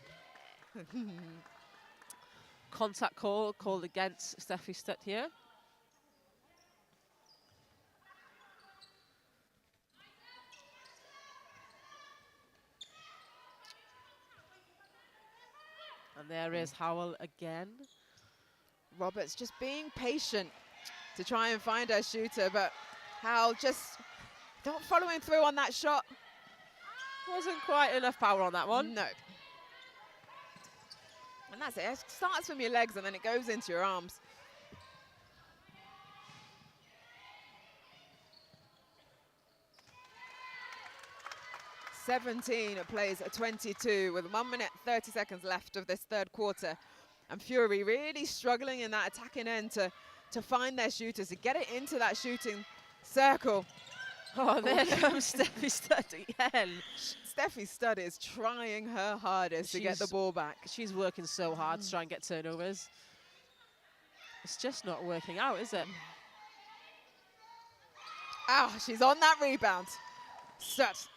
Contact call called against Steffi Stutt here. And there is Howell again.
Roberts just being patient to try and find her shooter, but Howell just not following through on that shot.
Wasn't quite enough power on that one.
No. And that's it. It starts from your legs and then it goes into your arms. (17) plays a 22 with 1 minute 30 seconds left of this third quarter. And Fury really struggling in that attacking end to find their shooters, to get it into that shooting circle.
Oh, there comes Steffi Stutt again.
Steffi Stutt is trying her hardest to get the ball back.
She's working so hard to try and get turnovers. It's just not working out, is it?
Ah, she's on that rebound. Stutt.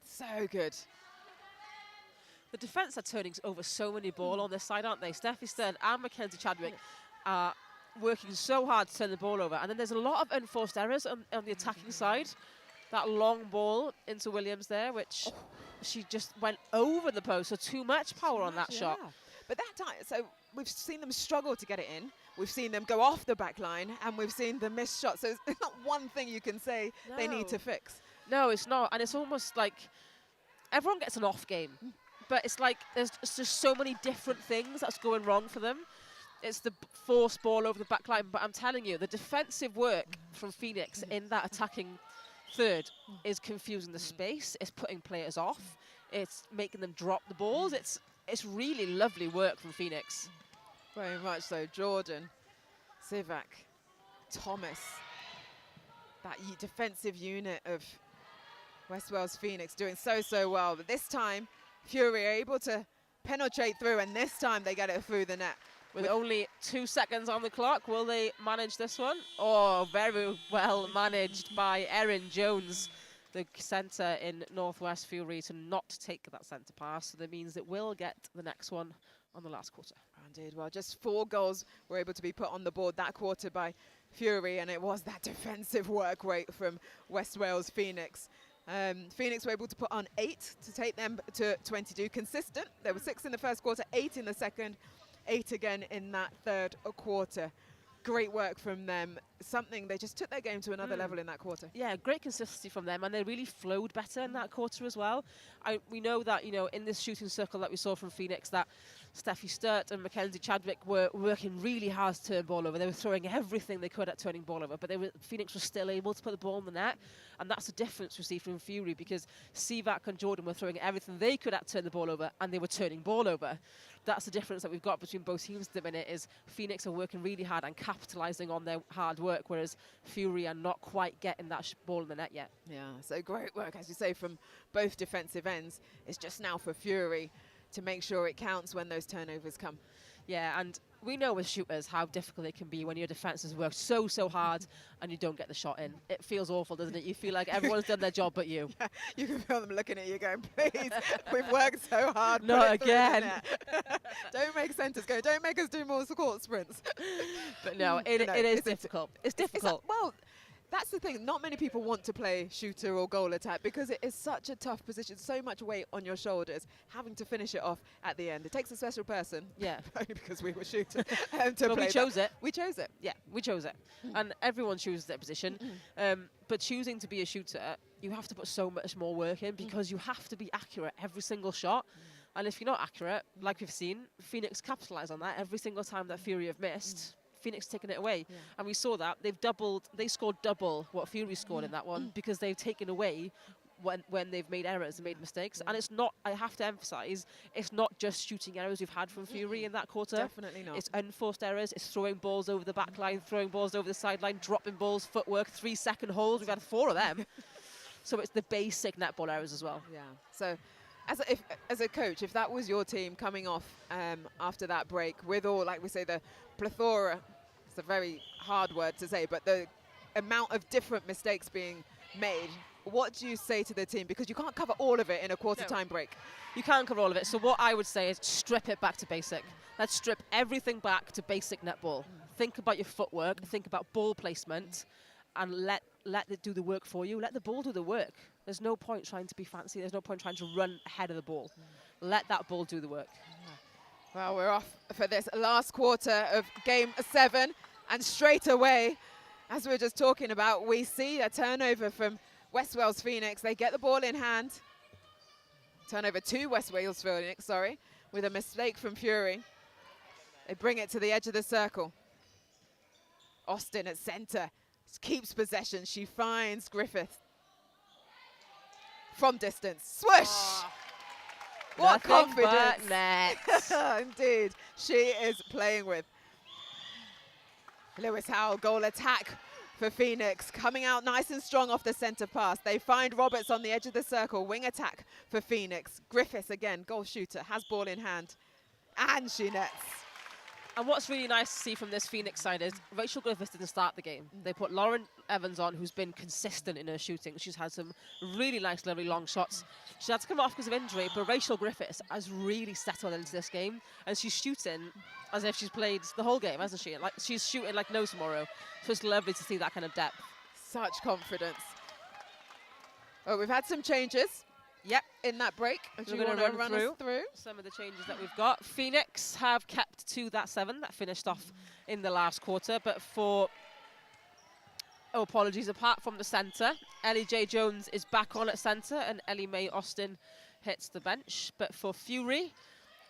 So good.
The defence are turning over so many ball on this side, aren't they? Steffi Stutt and Mackenzie Chadwick are working so hard to turn the ball over. And then there's a lot of unforced errors on the attacking side. That long ball into Williams there, which she just went over the post, so too much power on that shot.
But that time, so we've seen them struggle to get it in. We've seen them go off the back line, and we've seen the missed shot. So it's not one thing you can say they need to fix.
No, it's not. And it's almost like everyone gets an off game. But it's like there's just so many different things that's going wrong for them. It's the forced ball over the back line. But I'm telling you, the defensive work from Phoenix in that attacking third is confusing the space. It's putting players off. It's making them drop the balls. It's really lovely work from Phoenix.
Very much so. Jordan, Sivak, Thomas. That defensive unit of West Wales Phoenix doing so well. But this time, Fury are able to penetrate through, and this time they get it through the net.
With only 2 seconds on the clock, will they manage this one? Oh, very well managed by Erin Jones, the centre in Northwest Fury, to not take that centre pass. So that means that we'll get the next one on the last quarter.
Indeed. Well, just 4 goals were able to be put on the board that quarter by Fury, and it was that defensive work rate from West Wales Phoenix. Phoenix were able to put on 8 to take them to 22. Consistent. There were 6 in the first quarter, 8 in the second, 8 again in that third quarter. Great work from them. Something, they just took their game to another level in that quarter.
Yeah, great consistency from them, and they really flowed better in that quarter as well. We know that, you know, in this shooting circle that we saw from Phoenix, that Steffi Stutt and Mackenzie Chadwick were working really hard to turn ball over. They were throwing everything they could at turning ball over, but Phoenix was still able to put the ball in the net, and that's the difference we see from Fury, because Sivak and Jordan were throwing everything they could at turn the ball over, and they were turning ball over. That's the difference that we've got between both teams at the minute, is Phoenix are working really hard and capitalising on their hard work, whereas Fury are not quite getting that ball in the net yet.
Yeah, so great work, as you say, from both defensive ends. It's just now for Fury to make sure it counts when those turnovers come.
Yeah, and we know as shooters how difficult it can be when your defence has worked so hard and you don't get the shot in. It feels awful, doesn't it? You feel like everyone's done their job but you.
Yeah, you can feel them looking at you going, please, we've worked so hard.
Not again.
Don't make centres go. Don't make us do more court sprints.
But no, it is difficult. It's difficult.
Well, that's the thing. Not many people want to play shooter or goal attack because it is such a tough position, so much weight on your shoulders, having to finish it off at the end. It takes a special person.
Yeah.
Only because we were shooter to play.
We chose it.
We chose it.
Yeah, we chose it. And everyone chooses their position. But choosing to be a shooter, you have to put so much more work in because you have to be accurate every single shot. And if you're not accurate, like we've seen, Phoenix capitalise on that every single time that Fury have missed. Phoenix taking it away. Yeah. And we saw that. They scored double what Fury scored in that one because they've taken away when they've made errors and made mistakes. And it's not, I have to emphasise, it's not just shooting errors we've had from Fury in that quarter.
Definitely not.
It's unforced errors, it's throwing balls over the back line, throwing balls over the sideline, dropping balls, footwork, 3-second holds. We've had 4 of them. So it's the basic netball errors as well.
Yeah. So as a coach, if that was your team coming off after that break with all, like we say, the plethora, it's a very hard word to say, but the amount of different mistakes being made, what do you say to the team? Because you can't cover all of it in a quarter-time break.
You can't cover all of it. So what I would say is strip it back to basic. Let's strip everything back to basic netball. Think about your footwork, think about ball placement, and let it do the work for you. Let the ball do the work. There's no point trying to be fancy. There's no point trying to run ahead of the ball. Let that ball do the work.
Well, we're off for this last quarter of game 7. And straight away, as we were just talking about, we see a turnover from West Wales Phoenix. They get the ball in hand. Turnover to West Wales Phoenix, sorry, with a mistake from Fury. They bring it to the edge of the circle. Austin at center keeps possession. She finds Griffith. From distance. Swoosh! Oh, what confidence. Indeed, she is playing with. Lewis Howell, goal attack for Phoenix. Coming out nice and strong off the center pass. They find Roberts on the edge of the circle. Wing attack for Phoenix. Griffiths again, goal shooter, has ball in hand. And she nets.
And what's really nice to see from this Phoenix side is Rachel Griffiths didn't start the game. They put Lauren Evans on, who's been consistent in her shooting. She's had some really nice, lovely long shots. She had to come off because of injury, but Rachel Griffiths has really settled into this game, and she's shooting as if she's played the whole game, hasn't she? Like, she's shooting like no tomorrow. So it's lovely to see that kind of depth.
Such confidence. Oh, we've had some changes.
Yep,
in that break.
We're going to run us through some of the changes that we've got. Phoenix have kept to that 7 that finished off in the last quarter, but apart from the centre, Ellie J. Jones is back on at centre and Ellie Mae Austin hits the bench. But for Fury,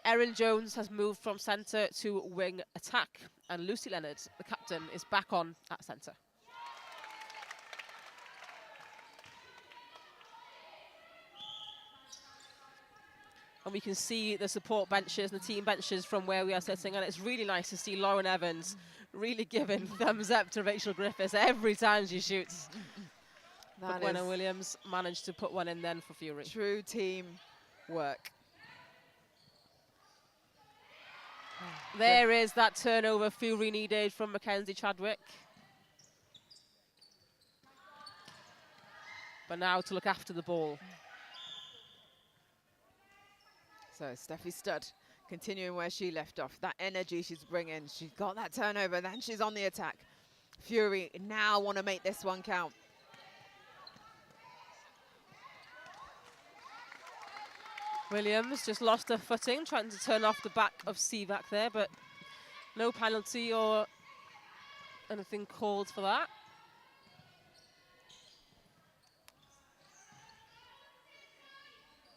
Erin Jones has moved from centre to wing attack, and Lucy Leonard, the captain, is back on at centre. And we can see the support benches and the team benches from where we are sitting. And it's really nice to see Lauren Evans really giving thumbs up to Rachel Griffiths every time she shoots. But Gwenna Williams managed to put one in then for Fury.
True team work.
There is that turnover Fury needed from Mackenzie Chadwick. But now to look after the ball.
So Steffi Studd continuing where she left off. That energy she's bringing. She's got that turnover, then she's on the attack. Fury now want to make this one count.
Williams just lost her footing, trying to turn off the back of Sivak there, but no penalty or anything called for that.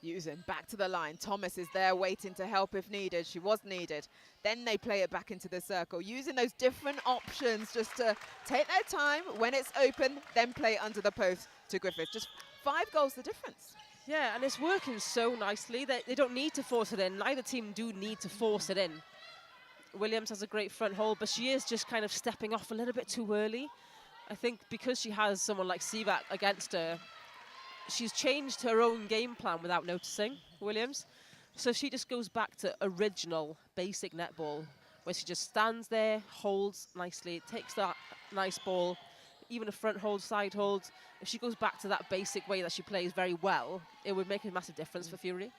Using back to the line. Thomas is there waiting to help if needed. She was needed. Then they play it back into the circle. Using those different options just to take their time. When it's open, then play under the post to Griffith. Just 5 goals the difference.
Yeah, and it's working so nicely. They don't need to force it in. Neither team do need to force it in. Williams has a great front hold, but she is just kind of stepping off a little bit too early. I think because she has someone like Sivak against her, she's changed her own game plan without noticing, Williams. So she just goes back to original basic netball, where she just stands there, holds nicely, takes that nice ball, even a front hold, side hold. If she goes back to that basic way that she plays very well, it would make a massive difference for Fury.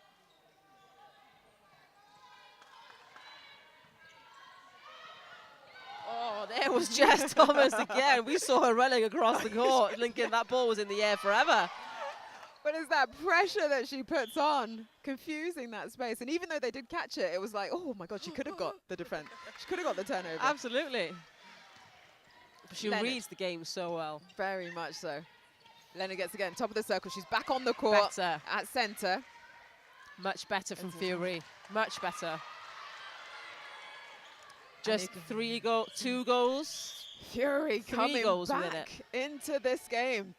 Oh, there was Jess Thomas again. We saw her running across the court, thinking that ball was in the air forever.
But it's that pressure that she puts on, confusing that space. And even though they did catch it, it was like, oh my God, she could have got the defense. She could have got the turnover.
Absolutely. She reads the game so well.
Very much so. Leonard gets again, top of the circle. She's back on the court at centre.
Much better from Fury. Much better. Just 2 goals.
Fury coming back into this game.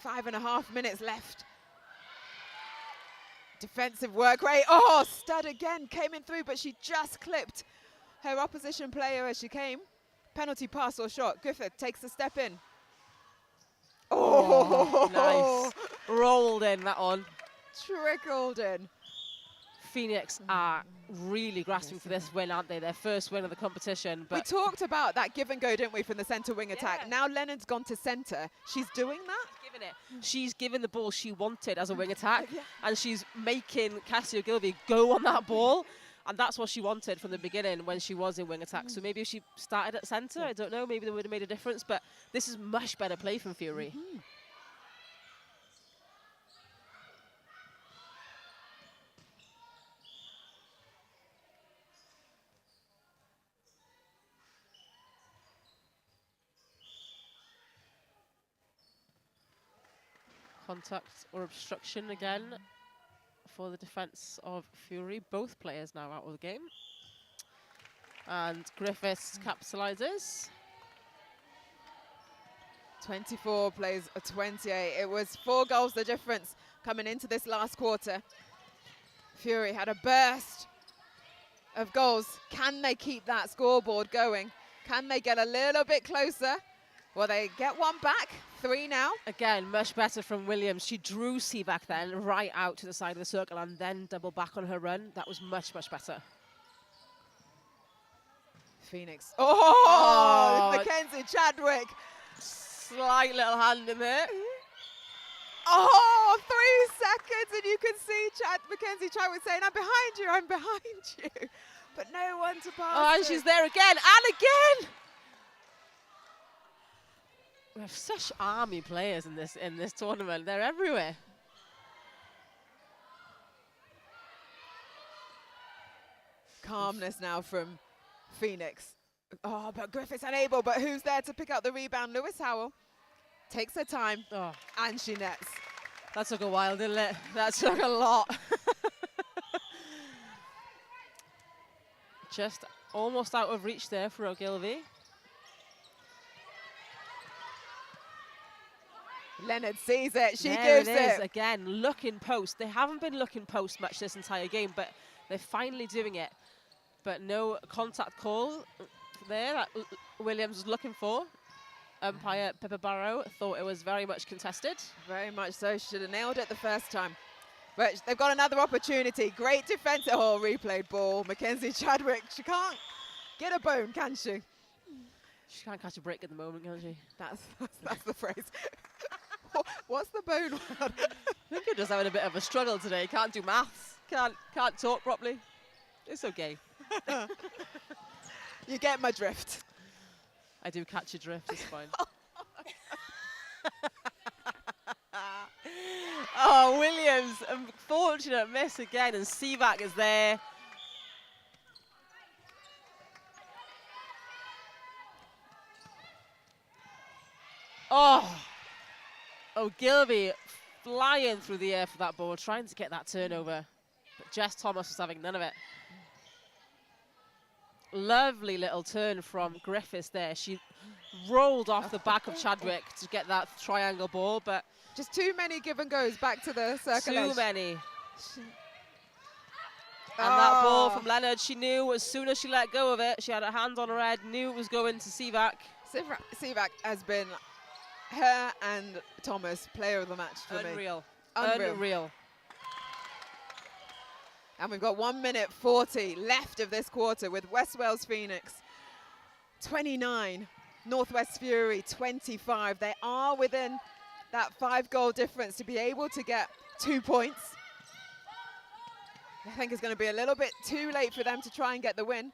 5.5 minutes left. Defensive work rate. Oh, stud again, came in through, but she just clipped her opposition player as she came. Penalty pass or shot. Griffith takes a step in. Oh,
nice. Rolled in that one.
Trickled in.
Phoenix are really grasping for this win, aren't they? Their first win of the competition. But
we talked about that give and go, didn't we, from the centre wing attack. Now Leonard's gone to centre. She's doing that.
She's given the ball she wanted as a wing attack, and she's making Cassie Ogilvie go on that ball. And that's what she wanted from the beginning when she was in wing attack. So maybe if she started at centre, I don't know, maybe that would have made a difference. But this is much better play from Fury. Contact or obstruction again for the defence of Fury. Both players now out of the game. And Griffiths capitalises.
24 plays a 28. It was 4 goals the difference coming into this last quarter. Fury had a burst of goals. Can they keep that scoreboard going? Can they get a little bit closer? Well, they get one back. 3 now.
Again, much better from Williams. She drew Sivak then right out to the side of the circle and then double back on her run. That was much, much better.
Phoenix. Oh, Mackenzie Chadwick.
Slight little hand in there.
Oh, 3 seconds and you can see Mackenzie Chadwick saying, I'm behind you, I'm behind you. But no one to pass.
Oh, and she's there again, and again. We have such army players in this tournament. They're everywhere.
Calmness now from Phoenix. Oh, but Griffiths unable, but who's there to pick up the rebound? Lewis Howell takes her time, and she nets.
That took a while, didn't it? That took a lot. Just almost out of reach there for Ogilvie.
Leonard sees it, she gives it.
Again, looking post. They haven't been looking post much this entire game, but they're finally doing it. But no contact call there that Williams was looking for. Umpire Pippa Barrow thought it was very much contested.
Very much so. She should have nailed it the first time. But they've got another opportunity. Great defense. Oh, replayed ball. Mackenzie Chadwick. She can't get a bone, can she?
She can't catch a break at the moment, can she?
That's the phrase. What's the bone word?
I think you're just having a bit of a struggle today. Can't do maths. Can't talk properly. It's okay.
You get my drift.
I do catch your drift, it's fine. Oh, Williams, unfortunate miss again, and Sivak is there. Oh, Ogilvie flying through the air for that ball, trying to get that turnover. But Jess Thomas was having none of it. Lovely little turn from Griffiths there. She rolled off the back of Chadwick to get that triangle ball, but
just too many give and goes back to the circle edge.
Too many. And that ball from Leonard, she knew as soon as she let go of it, she had her hand on her head, knew it was going to Sivak.
Sivak has been her and Thomas player of the match for me.
Unreal.
And we've got 1 minute 40 left of this quarter with West Wales Phoenix 29, Northwest Fury 25. They are within that 5-goal difference to be able to get 2 points. I think it's going to be a little bit too late for them to try and get the win.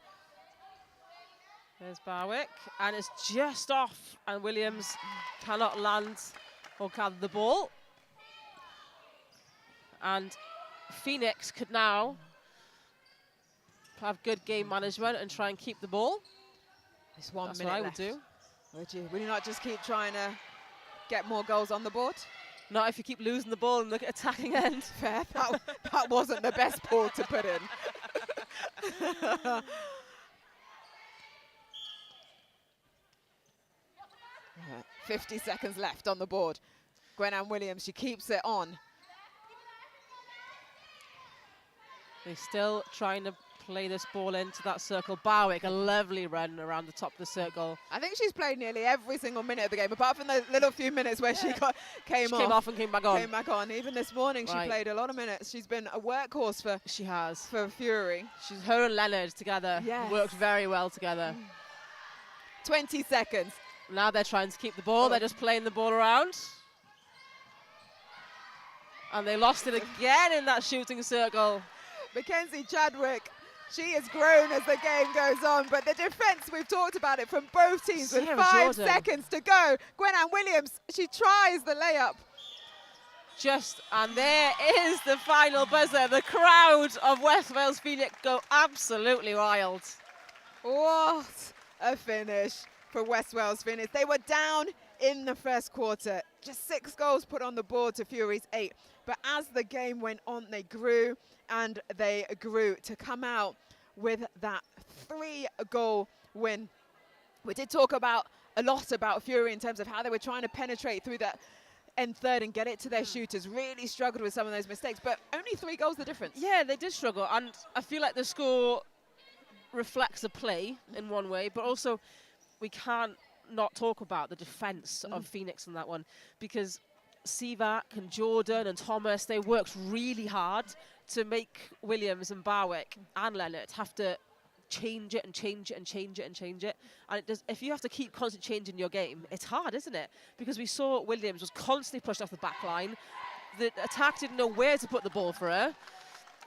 There's Barwick, and it's just off, and Williams cannot land or gather the ball. And Phoenix could now have good game management and try and keep the ball.
It's 1
That's
minute
what I
left.
would do.
Would you? Would you not just keep trying to get more goals on the board?
Not if you keep losing the ball and look at attacking end.
Fair. That wasn't the best ball to put in. 50 seconds left on the board. Gwen-Anne Williams, she keeps it on.
They're still trying to play this ball into that circle. Barwick, a lovely run around the top of the circle.
I think she's played nearly every single minute of the game, apart from the little few minutes where she came off
and came back on.
Came back on. Even this morning, she played a lot of minutes. She's been a workhorse for.
She has.
For Fury.
Her and Leonard together worked very well together.
20 seconds.
Now they're trying to keep the ball. They're just playing the ball around. And they lost it again in that shooting circle.
Mackenzie Chadwick, she has grown as the game goes on, but the defense, we've talked about it from both teams with 5 seconds to go. Gwen-Anne Williams, she tries the layup.
And there is the final buzzer. The crowd of West Wales Phoenix go absolutely wild.
What a finish for West Wales Phoenix. They were down in the first quarter. Just 6 goals put on the board to Fury's 8. But as the game went on, they grew and they grew to come out with that 3-goal win. We did talk a lot about Fury in terms of how they were trying to penetrate through that end third and get it to their shooters. Really struggled with some of those mistakes, but only 3 goals the difference.
Yeah, they did struggle, and I feel like the score reflects the play in one way, but also we can't not talk about the defense of Phoenix in that one, because Sivak and Jordan and Thomas, they worked really hard to make Williams and Barwick and Leonard have to change it and change it and change it and change it. And if you have to keep constantly changing your game, it's hard, isn't it? Because we saw Williams was constantly pushed off the back line. The attack didn't know where to put the ball for her.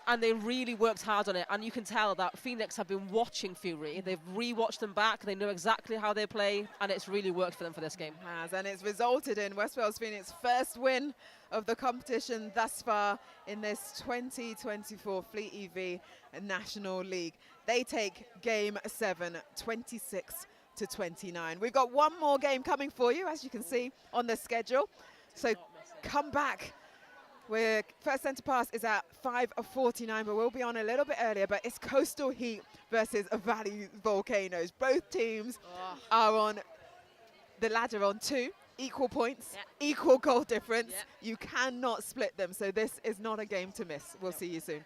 And they really worked hard on it. And you can tell that Phoenix have been watching Fury. They've re-watched them back. They know exactly how they play. And it's really worked for them for this game.
It has, and it's resulted in West Wales Phoenix's first win of the competition thus far in this 2024 Fleet EV National League. They take game 7, 26-29. We've got one more game coming for you, as you can see on the schedule. So come back. First centre pass is at 5:49, but we'll be on a little bit earlier. But it's Coastal Heat versus Valley Volcanoes. Both teams are on the ladder on 2 equal points, equal goal difference. You cannot split them, so this is not a game to miss. We'll see you soon.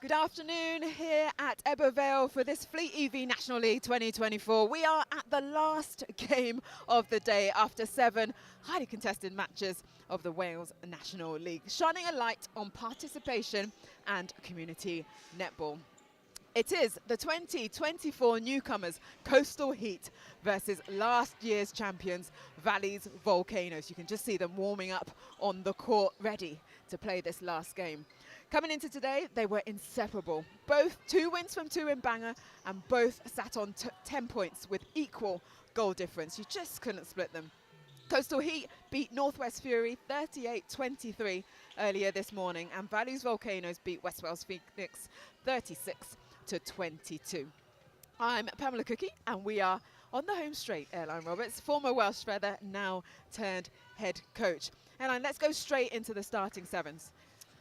Good afternoon here at Ebbw Vale for this Fleet EV National League 2024. We are at the last game of the day after 7 highly contested matches of the Wales National League, shining a light on participation and community netball. It is the 2024 newcomers Coastal Heat versus last year's champions Valley's Volcanoes. You can just see them warming up on the court, ready to play this last game. Coming into today, they were inseparable. Both 2 wins from 2 in Bangor, and both sat on 10 points with equal goal difference. You just couldn't split them. Coastal Heat beat Northwest Fury 38-23 earlier this morning, and Valley's Volcanoes beat West Wales Phoenix 36-22. I'm Pamela Cookie, and we are on the home straight. Airline Roberts, former Welsh feather, now turned head coach. Airline, let's go straight into the starting sevens.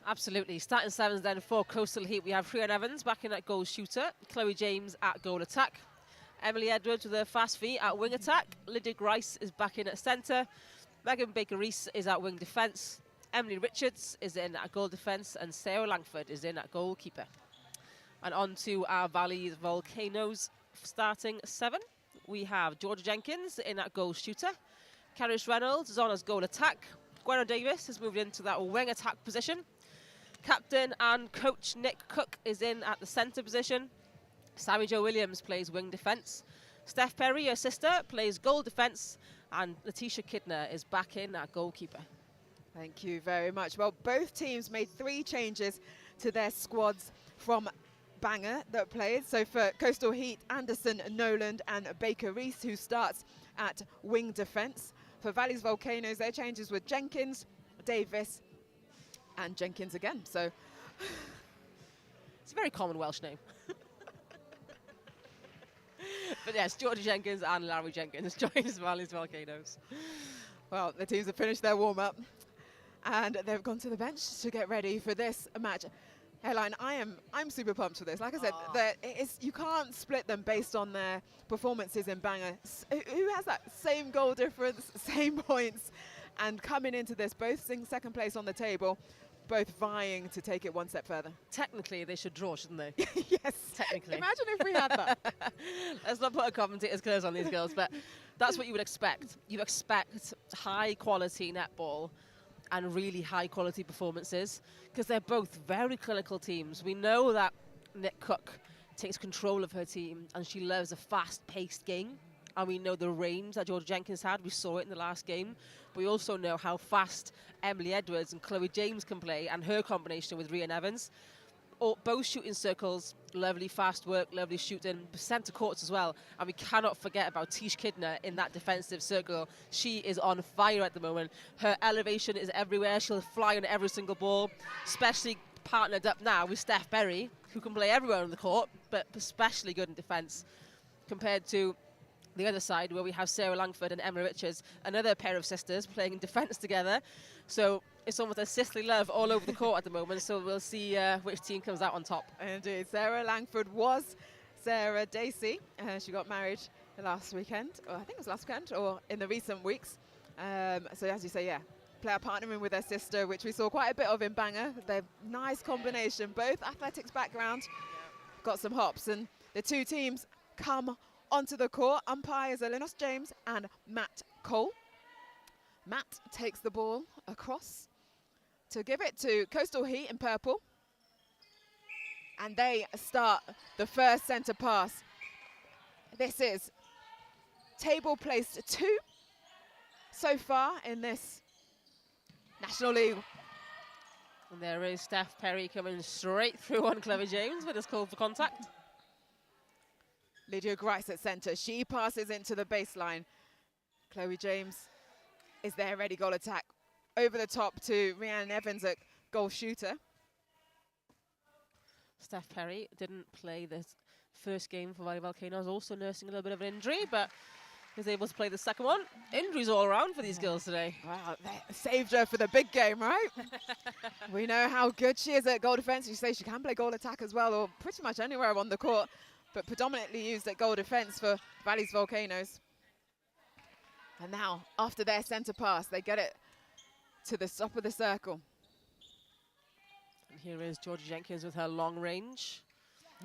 Absolutely. Starting sevens then for Coastal Heat. We have Rhian Evans back in at goal shooter, Chloe James at goal attack, Emily Edwards with her fast feet at wing attack, Lydia Grice is back in at centre, Megan Baker-Rees is at wing defence, Emily Richards is in at goal defence, and Sarah Langford is in at goalkeeper. And on to our Valley's Volcanoes starting 7. We have Georgia Jenkins in at goal shooter, Carish Reynolds is on as goal attack, Gwenna Davis has moved into that wing attack position, captain and coach Nick Cook is in at the centre position. Sammy Jo Williams plays wing defence. Steph Perry, her sister, plays goal defence. And Letitia Kidner is back in at goalkeeper.
Thank you very much. Well, both teams made 3 changes to their squads from Bangor that played. So for Coastal Heat, Anderson, Noland and Baker-Rees, who starts at wing defence. For Valley's Volcanoes, their changes were Jenkins, Davis and Jenkins again. So
it's a very common Welsh name. But yes, Georgia Jenkins and Larry Jenkins joins Valley's Volcanoes.
Well, the teams have finished their warm-up and they've gone to the bench to get ready for this match. Airline, I'm super pumped for this. Like I said, you can't split them based on their performances in Bangor. Who has that same goal difference, same points, and coming into this, both in second place on the table, both vying to take it one step further.
Technically, they should draw, shouldn't they?
Yes.
Technically.
Imagine if we had that.
Let's not put a commentator's curse on these girls, but that's what you would expect. You expect high-quality netball and really high-quality performances, because they're both very clinical teams. We know that Nick Cook takes control of her team, and she loves a fast-paced game. And we know the range that Georgia Jenkins had. We saw it in the last game. But we also know how fast Emily Edwards and Chloe James can play, and her combination with Rhian Evans. Both shooting circles, lovely fast work, lovely shooting, centre courts as well. And we cannot forget about Tish Kidner in that defensive circle. She is on fire at the moment. Her elevation is everywhere. She'll fly on every single ball, especially partnered up now with Steph Berry, who can play everywhere on the court, but especially good in defence, compared to the other side, where we have Sarah Langford and Emma Richards, another pair of sisters playing in defence together. So it's almost a sisterly love all over the court at the moment. So we'll see which team comes out on top.
Indeed. Sarah Langford was Sarah Dacey. She got married last weekend, or I think it was last weekend, or in the recent weeks. So as you say, yeah, player partnering with their sister, which we saw quite a bit of in Bangor. They're nice combination, both athletics background, got some hops, and the 2 teams come onto the court. Umpires are Linus James and Matt Cole. Matt takes the ball across to give it to Coastal Heat in purple. And they start the first centre pass. This is table placed 2 so far in this National League.
And there is Steph Perry coming straight through on Chloe James with his call for contact.
Lydia Grice at centre. She passes into the baseline. Chloe James is there, ready goal attack. Over the top to Rhian Evans at goal shooter.
Steph Perry didn't play this first game for Valley Volcanoes, also nursing a little bit of an injury, but is able to play the second one. Injuries all around for these girls today.
Wow, they saved her for the big game, right? We know how good she is at goal defence. You say she can play goal attack as well, or pretty much anywhere on the court, but predominantly used at goal defence for Valley's Volcanoes. And now, after their centre pass, they get it to the top of the circle.
Here is Georgia Jenkins with her long range.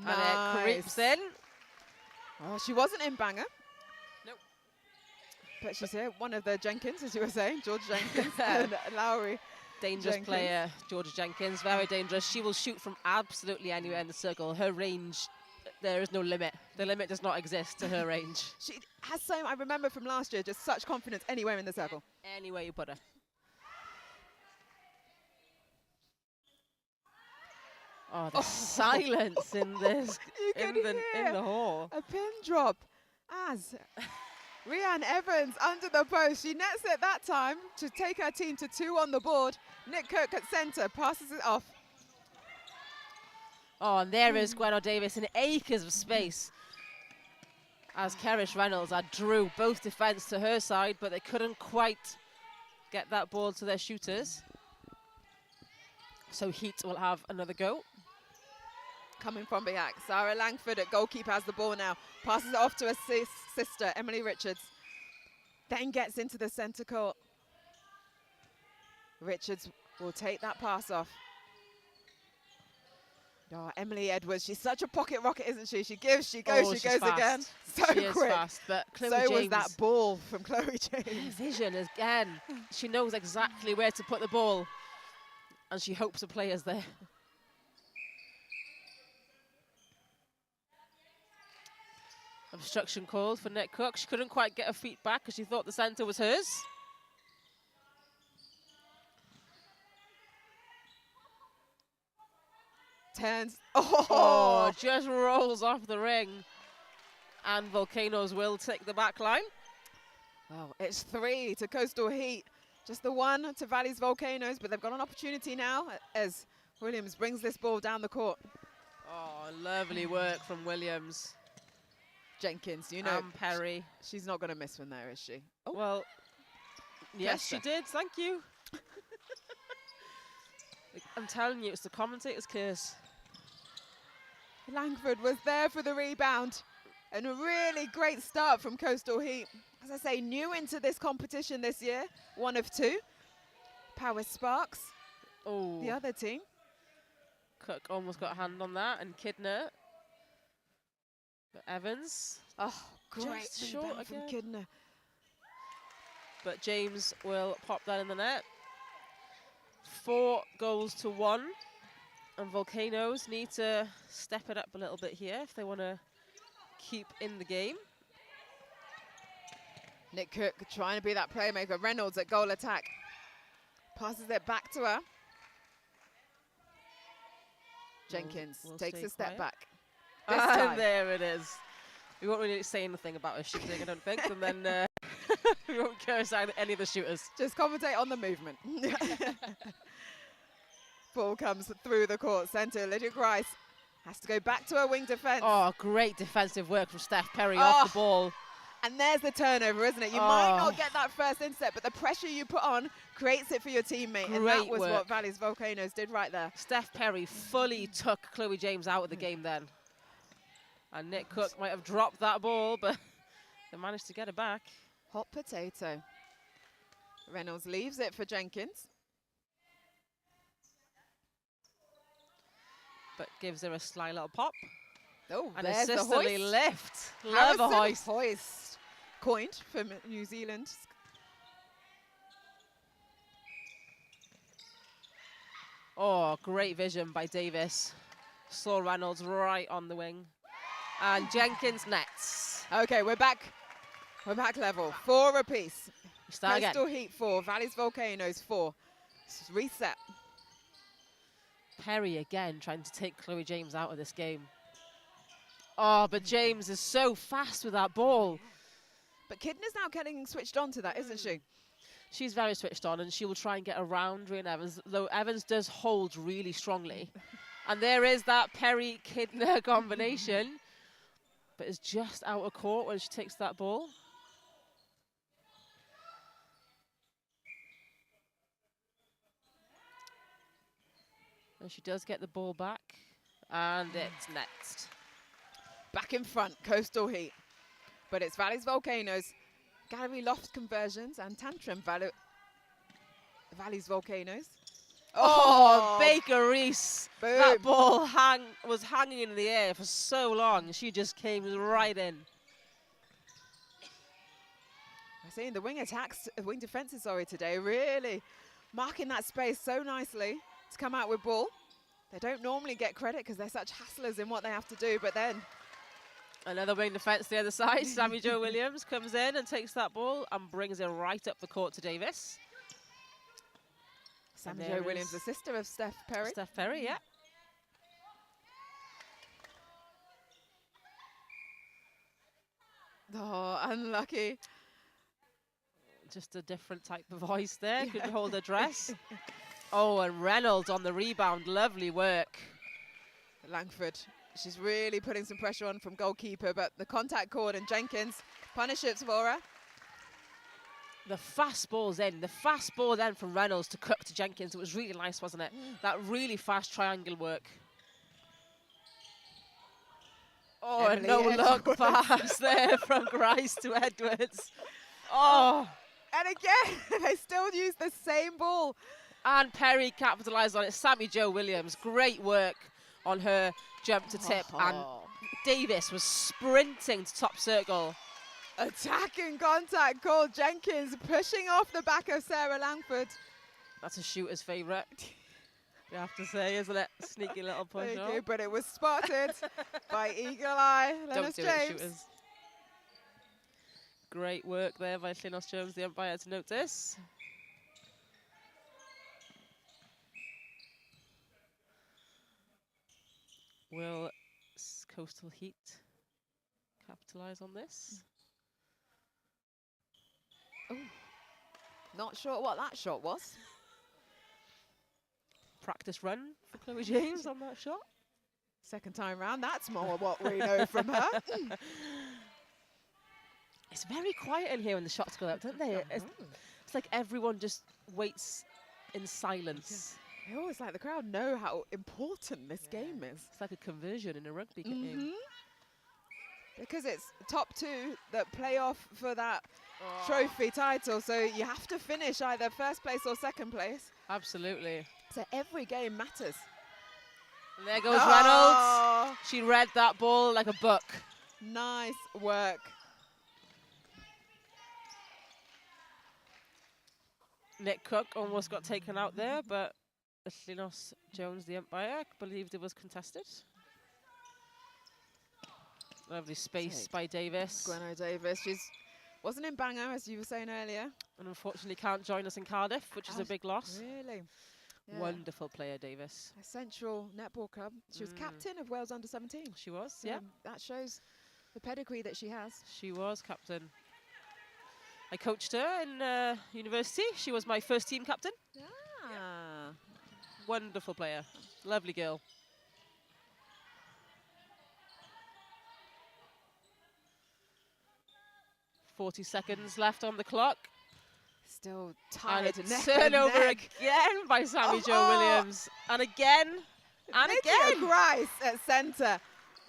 Nice.
And it creeps in.
Oh, she wasn't in Bangor.
Nope.
But she's here, one of the Jenkins, as you were saying, George Jenkins and Lowry.
Dangerous
Jenkins.
player, Georgia Jenkins, very dangerous. She will shoot from absolutely anywhere in the circle. Her range, there is no limit. The limit does not exist to her range.
She has so, I remember from last year, just such confidence anywhere in the circle.
Anywhere you put her. Oh, the silence in this,
You can
in
hear
the hall.
a pin drop as Rhiann Evans under the post. She nets it that time to take her team to 2 on the board. Nick Cook at centre, passes it off.
Oh, and there is Gwenno Davis in acres of space. As Kerish Reynolds drew both defence to her side, but they couldn't quite get that ball to their shooters. So Heat will have another go.
Coming from Biak, Sarah Langford at goalkeeper has the ball now. Passes it off to her sister, Emily Richards. Then gets into the centre court. Richards will take that pass off. Oh, Emily Edwards, she's such a pocket rocket, isn't she? She gives, she goes,
Oh,
she
she's
goes
fast.
again. So
She is
quick.
fast, but Chloe
So
James,
was that ball from Chloe
her
James.
vision again. She knows exactly where to put the ball, and she hopes the player's there. Obstruction called for Nick Cook. She couldn't quite get her feet back because she thought the centre was hers.
Turns.
Oh, just rolls off the ring. And Volcanoes will take the back line.
Oh, it's 3 to Coastal Heat. Just the 1 to Valley's Volcanoes, but they've got an opportunity now as Williams brings this ball down the court.
Oh, lovely work from Williams.
Jenkins, you know,
Perry.
she's not going to miss one there, is she? Oh,
Well, yes, she
Pressure.
did. Thank you. I'm telling you, it's the commentator's curse.
Langford was there for the rebound. And a really great start from Coastal Heat. As I say, new into this competition this year, 1 of 2. Power Sparks,
Oh,
the other team.
Cook almost got a hand on that, and Kidner. But Evans,
Oh, great
Just short
rebound from
again.
Kidner.
but James will pop that in the net. 4 goals to 1. And Volcanoes need to step it up a little bit here if they want to keep in the game.
Nick Cook trying to be that playmaker. Reynolds at goal attack. Passes it back to her. Jenkins
We'll
takes
stay
a step
quiet.
back. This
And
time.
there it is. We won't really say anything about her shooting, I don't think, and then we won't curse out any of the shooters.
Just commentate on the movement. Ball comes through the court centre. Lydia Grice has to go back to her wing defence.
Oh, great defensive work from Steph Perry off the ball.
And there's the turnover, isn't it? You might
Oh.
not get that first inset, but the pressure you put on creates it for your teammate. And that
Great
was
work.
what Valley's Volcanoes did right there.
Steph Perry fully took Chloe James out of the game then. And Nick Cook might have dropped that ball, but they managed to get it back.
Hot potato. Reynolds leaves it for Jenkins.
But gives her a sly little pop.
Oh,
And a
there's the
sisterly
hoist.
lift. Love a
Harrison
hoist.
Coined from New Zealand.
Oh, great vision by Davis. Saw Reynolds right on the wing. And Jenkins nets.
Okay, we're back. We're back level. 4 apiece.
We start again.
Coastal Heat 4, Valley's Volcanoes 4. Reset.
Perry again trying to take Chloe James out of this game. Oh, but James is so fast with that ball.
But Kidner's now getting switched on to that, isn't she?
She's very switched on, and she will try and get around Rhiann Evans, though Evans does hold really strongly. And there is that Perry-Kidner combination, but it's just out of court when she takes that ball. And she does get the ball back, and it's next.
Back in front, Coastal Heat. But it's Valley's Volcanoes, Gallery Loft Conversions, and Tantrum Valley's Volcanoes.
Oh, Baker Reese.
Boom.
That ball was hanging in the air for so long. She just came right in.
I've seen the wing defenses, today really marking that space so nicely to come out with ball. They don't normally get credit because they're such hustlers in what they have to do, but then
another wing defense the other side. Sammy Jo Williams comes in and takes that ball and brings it right up the court to Davis.
Sammy Jo Williams, the sister of Steph Perry.
Steph Perry, yeah.
Oh, unlucky.
Just a different type of voice there. Couldn't hold her dress. Oh, and Reynolds on the rebound. Lovely work.
Langford, she's really putting some pressure on from goalkeeper, but the contact cord and Jenkins punishes for her.
The fast ball's in. The fast ball then from Reynolds to Cook to Jenkins. It was really nice, wasn't it? That really fast triangle work. Oh,
Emily
and no luck
Edwards.
pass there from Grice to Edwards. Oh.
And again, they still use the same ball.
And Perry capitalised on it. Sammy Jo Williams, great work on her jump to tip. And Davis was sprinting to top circle.
Attacking contact called Jenkins, pushing off the back of Sarah Langford.
That's a shooter's favourite, you have to say, isn't it? Sneaky little push.
Thank you, but it was spotted by Eagle Eye Lennox
Don't do
James.
it, shooters. Great work there by Lennox Jones, the umpire, to notice. Will Coastal Heat capitalise on this?
Ooh. Not sure what that shot was.
Practice run for Chloe James on that shot.
Second time round, that's more what we know from her.
It's very quiet in here when the shots go up, don't they? It's like everyone just waits in silence.
I always like the crowd know how important this game is.
It's like a conversion in a rugby game.
Because it's top two that play off for that trophy title, so you have to finish either first place or second place.
Absolutely.
So every game matters.
And there goes Reynolds. She read that ball like a book.
Nice work.
Nick Cook almost got taken out there, but Lennox Jones, the umpire, believed it was contested. Lovely space by Davis.
Gwenno Davis, she's wasn't in Bangor, as you were saying earlier.
And unfortunately can't join us in Cardiff, which is a big loss.
Really? Yeah.
Wonderful player, Davis.
A Central Netball Club. She was captain of Wales Under-17.
She was,
So
yeah.
that shows the pedigree that she has.
She was captain. I coached her in university. She was my first team captain.
Ah.
Wonderful player. Lovely girl. .40 seconds left on the clock.
Still tied.
And a turnover again by Sammy Jo Williams. And again. And again.
Grice at centre.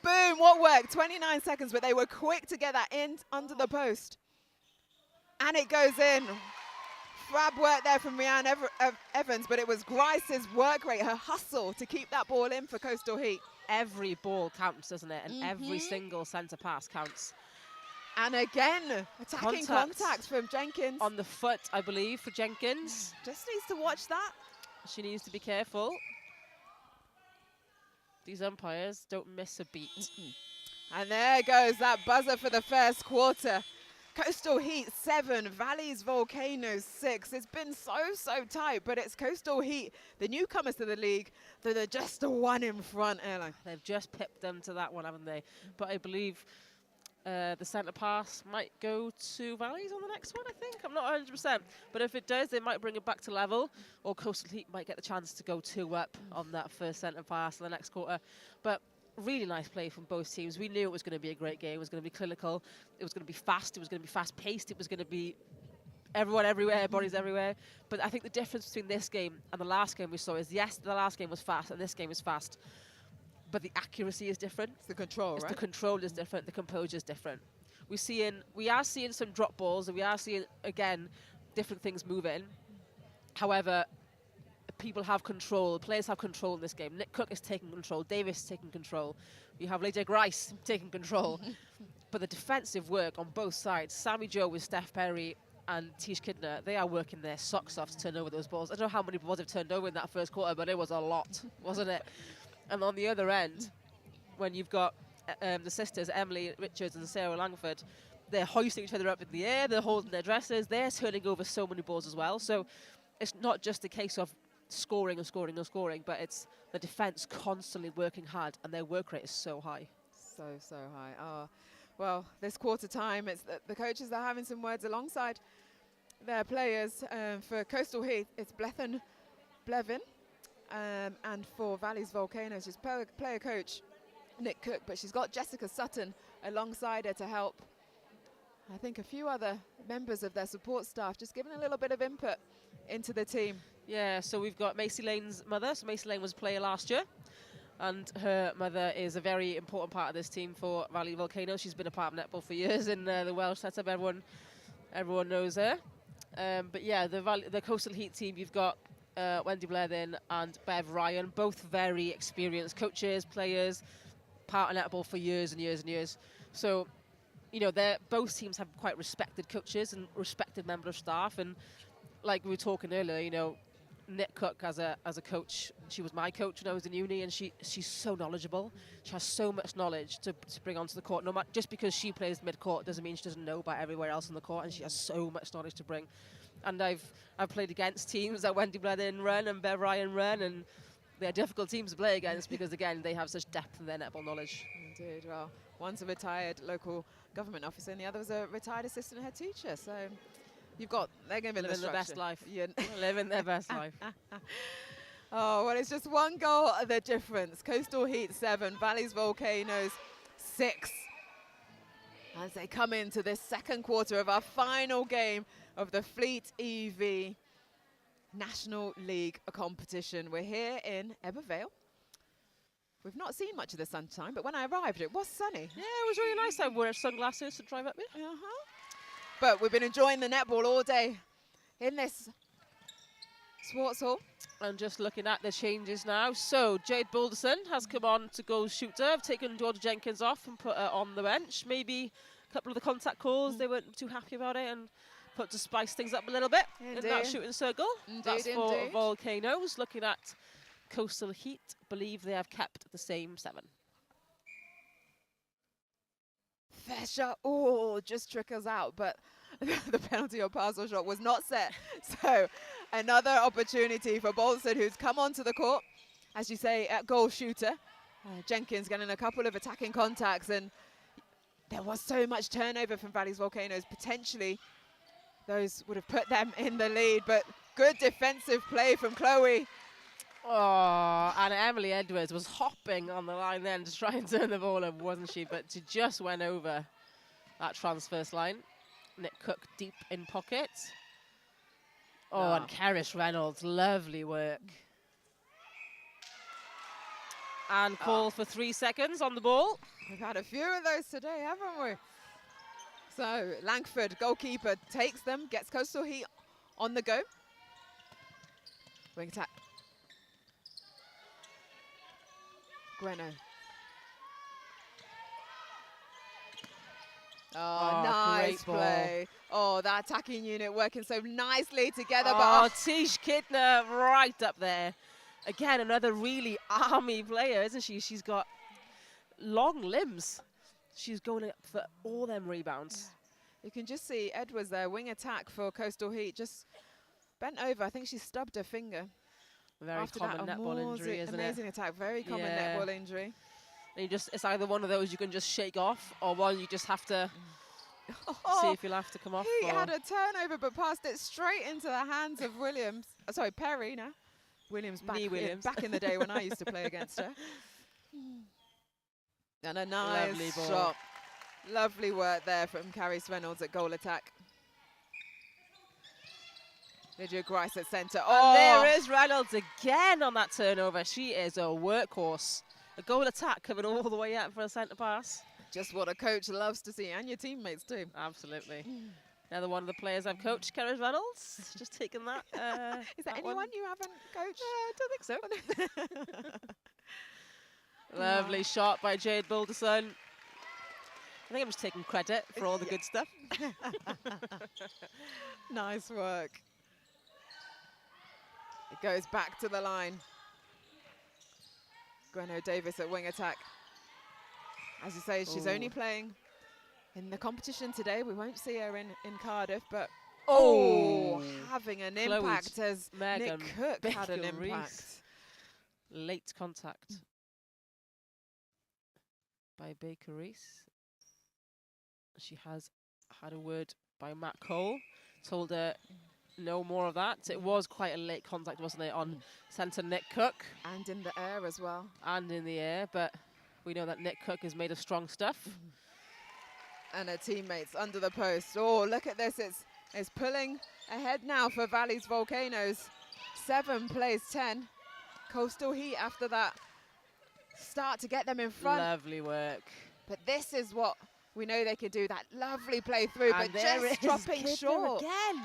Boom, what work? 29 seconds, but they were quick to get that in under the post. And it goes in. Fab work there from Rianne Evans, but it was Grice's work rate, her hustle to keep that ball in for Coastal Heat.
Every ball counts, doesn't it? And every single centre pass counts.
And again, attacking contact from Jenkins.
On the foot, I believe, for Jenkins.
Just needs to watch that.
She needs to be careful. These umpires don't miss a beat.
And there goes that buzzer for the first quarter. Coastal Heat 7, Valley's Volcanoes 6. It's been so tight, but it's Coastal Heat, the newcomers to the league, that are just a one in front, Ella.
They've just pipped them to that one, haven't they? But I believe the centre pass might go to Valleys on the next one, I think. I'm not 100%. But if it does, they might bring it back to level, or Coastal Heat might get the chance to go 2 up on that first centre pass in the next quarter. But really nice play from both teams. We knew it was going to be a great game. It was going to be clinical. It was going to be fast. It was going to be fast-paced. It was going to be everyone everywhere, bodies everywhere. But I think the difference between this game and the last game we saw is, yes, the last game was fast and this game is fast. But the accuracy is different.
It's the control, right?
The control is different. The composure is different. We are seeing some drop balls, and we are seeing, again, different things moving. However, people have control, players have control in this game. Nick Cook is taking control, Davis is taking control. You have Lejek Rice taking control. But the defensive work on both sides, Sammy Joe with Steph Perry and Tish Kidner, they are working their socks off to turn over those balls. I don't know how many balls they've turned over in that first quarter, but it was a lot, wasn't it? And on the other end, when you've got the sisters, Emily Richards and Sarah Langford, they're hoisting each other up in the air, they're holding their dresses, they're turning over so many balls as well. So it's not just a case of scoring and scoring and scoring, but it's the defense constantly working hard, and their work rate is so high.
So high. Oh, well, this quarter time, it's the coaches are having some words alongside their players. For Coastal Heath, it's Blethen Blevin, and for Valley's Volcanoes, she's player coach Nick Cook, but she's got Jessica Sutton alongside her to help. I think a few other members of their support staff just giving a little bit of input into the team.
Yeah, so we've got Macy Lane's mother. So Macy Lane was a player last year, and her mother is a very important part of this team for Valley Volcano. She's been a part of netball for years in the Welsh setup. Everyone knows her. But yeah, the Coastal Heat team, you've got Wendy Blethen and Bev Ryan, both very experienced coaches, players, part of netball for years and years and years. So, you know, both teams have quite respected coaches and respected member of staff. And like we were talking earlier, you know, Nick Cook as a coach, she was my coach when I was in uni, and she's so knowledgeable. She has so much knowledge to bring onto the court. No matter, just because she plays mid-court doesn't mean she doesn't know about everywhere else on the court, and she has so much knowledge to bring. And I've played against teams that Wendy Blethen run and Bev Ryan run, and they're difficult teams to play against because, again, they have such depth in their netball knowledge.
Indeed. Well, one's a retired local government officer and the other was a retired assistant head teacher. So they're going to be
living their best life.
Yeah.
Living their best life.
Oh, well, it's just one goal the difference. Coastal Heat 7, Valley's Volcanoes 6. As they come into this second quarter of our final game of the Fleet EV National League competition. We're here in Ebbw Vale. We've not seen much of the sunshine, but when I arrived, it was sunny.
Yeah, it was really nice. I wore sunglasses to drive up here.
But we've been enjoying the netball all day in this sports hall.
And just looking at the changes now. So Jade Balderson has come on to goal shooter. I've taken Georgia Jenkins off and put her on the bench. Maybe a couple of the contact calls, they weren't too happy about it, and put to spice things up a little bit in that shooting circle. That's for Volcanoes. Looking at Coastal Heat, believe they have kept the same 7.
Fair shot, just trickles out, but the penalty or parcel shot was not set. So another opportunity for Bolton, who's come onto the court, as you say, at goal shooter. Jenkins getting a couple of attacking contacts, and there was so much turnover from Valley's Volcanoes. Potentially, those would have put them in the lead, but good defensive play from Chloe.
Oh, and Emily Edwards was hopping on the line then to try and turn the ball up, wasn't she? But she just went over that transverse line. Nick Cook deep in pocket. Oh, and Keris Reynolds, lovely work. And call for 3 seconds on the ball.
We've had a few of those today, haven't we? So Langford, goalkeeper, takes them, gets Coastal Heat on the go. Wing attack. Greno. Oh, nice play. Oh, that attacking unit working so nicely together.
Oh, Tish Kidner right up there. Again, another really army player, isn't she? She's got long limbs. She's going up for all them rebounds.
Yeah. You can just see Edwards there, wing attack for Coastal Heat, just bent over. I think she stubbed her finger.
Very common netball injury, isn't it?
Amazing attack, very common netball injury.
And it's either one of those you can just shake off, or one you just have to see if you'll have to come off.
He had a turnover, but passed it straight into the hands of Williams. Sorry, Perry now. Williams back in the day when I used to play against her. And a nice shot. Lovely work there from Keris Reynolds at goal attack. Lydia Grice at centre.
And there is Reynolds again on that turnover. She is a workhorse. A goal attack coming all the way up for a centre pass.
Just what a coach loves to see, and your teammates too.
Absolutely. Another one of the players I've coached, Karen Reynolds. Just taking that.
Is there anyone you haven't coached?
I don't think so. Lovely shot by Jade Balderson. I think I'm just taking credit for all the good stuff.
Nice work. It goes back to the line. Gwenno Davis at wing attack. As you say, she's only playing in the competition today. We won't see her in Cardiff, but having an impact as
Megan
Nick Cook had an
Baker-Reese.
impact.
Late contact by Baker-Reese. She has had a word by Matt Cole, told her no more of that. It was quite a late contact, wasn't it, on centre Nick Cook.
And in the air as well.
And in the air, but we know that Nick Cook is made of strong stuff.
And her teammates under the post. Oh, look at this. It's pulling ahead now for Valley's Volcanoes. 7 plays 10. Coastal Heat after that start to get them in front.
Lovely work.
But this is what we know they could do. That lovely play through,
And
but
there
just
is
dropping
Kidner
short.
again.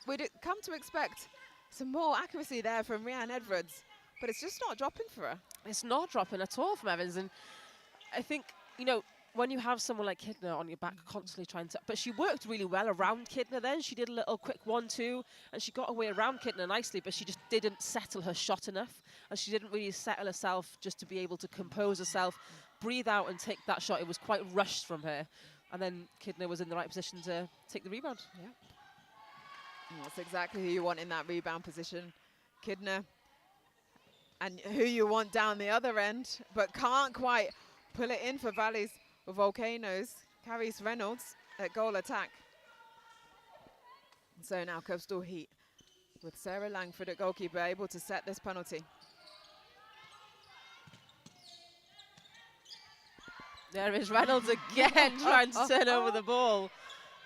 We'd come to expect some more accuracy there from Rhiannon Edwards, but it's just not dropping for her.
It's not dropping at all from Evans. And I think, you know, when you have someone like Kidner on your back constantly trying to, but she worked really well around Kidner then. She did a little quick 1-2 and she got away around Kidner nicely, but she just didn't settle her shot enough. And she didn't really settle herself just to be able to compose herself, breathe out and take that shot. It was quite rushed from her. And then Kidner was in the right position to take the rebound.
Yeah. That's exactly who you want in that rebound position. Kidner. And who you want down the other end, but can't quite pull it in for Valley's Volcanoes. Carries Reynolds at goal attack. So now Coastal Heat with Sarah Langford at goalkeeper able to set this penalty.
There is Reynolds again trying to turn over the ball.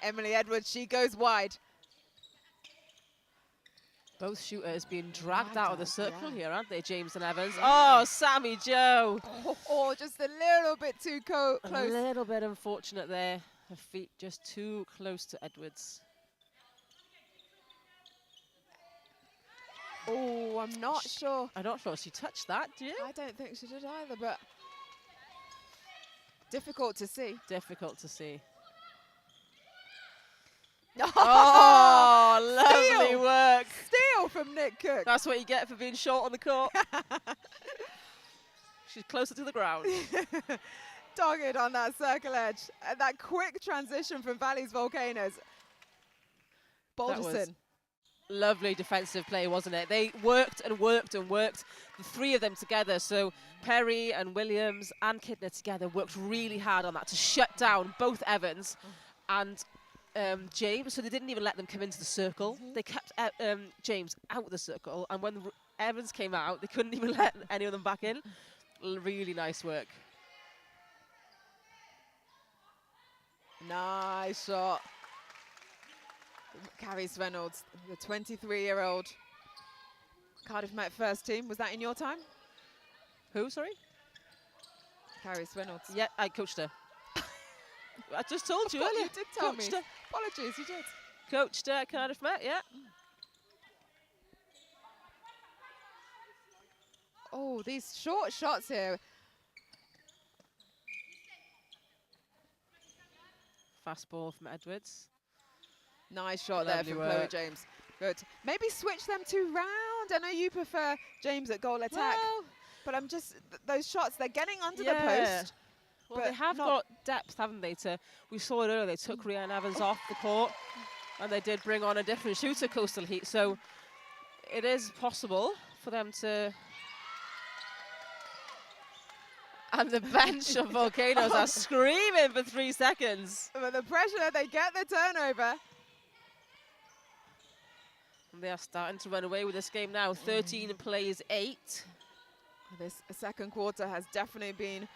Emily Edwards, she goes wide.
Both shooters being dragged
Dragged
out of the
out,
circle
yeah.
here, aren't they, James and Evans?
Yeah.
Oh, Sammy Joe.
Oh, just a little bit too
A
close.
little bit unfortunate there. Her feet just too close to Edwards.
Oh, I'm not sure.
I'm not sure she touched that, do you?
I don't think she did either, but difficult to see.
Difficult to see.
Oh,
Oh, lovely
steal.
work.
Steal from Nick Cook.
That's what you get for being short on the court. She's closer to the ground.
Dogged on that circle edge. And that quick transition from Valley's Volcanoes. Balderson.
Lovely defensive play, wasn't it? They worked and worked and worked, the three of them together. So Perry and Williams and Kidner together worked really hard on that to shut down both Evans and James. So they didn't even let them come into the circle. They kept James out of the circle. And when Evans came out, they couldn't even let any of them back in. Really nice work.
Nice shot. Carries Reynolds, the 23-year-old Cardiff Met first team. Was that in your time?
Who, sorry?
Carries Reynolds.
Yeah, I coached her. I just told you earlier.
You did tell me.
Coached her.
Apologies, you did.
Coached her at Cardiff Met, yeah.
Oh, these short shots here.
Fast ball from Edwards.
Nice shot
Lovely
there from Chloe
work.
James. Good. Maybe switch them to round. I know you prefer James at goal attack.
Well,
But I'm just, th those shots, they're getting under the
yeah.
post.
Well,
but
they have
not-
got depth, haven't they? We saw it earlier. They took Rhiannon Evans off the court, and they did bring on a different shooter, Coastal Heat. So it is possible for them to. And the bench of Volcanoes are screaming for 3 seconds.
But the pressure, they get the turnover.
And they are starting to run away with this game now. 13 plays 8.
This second quarter has definitely been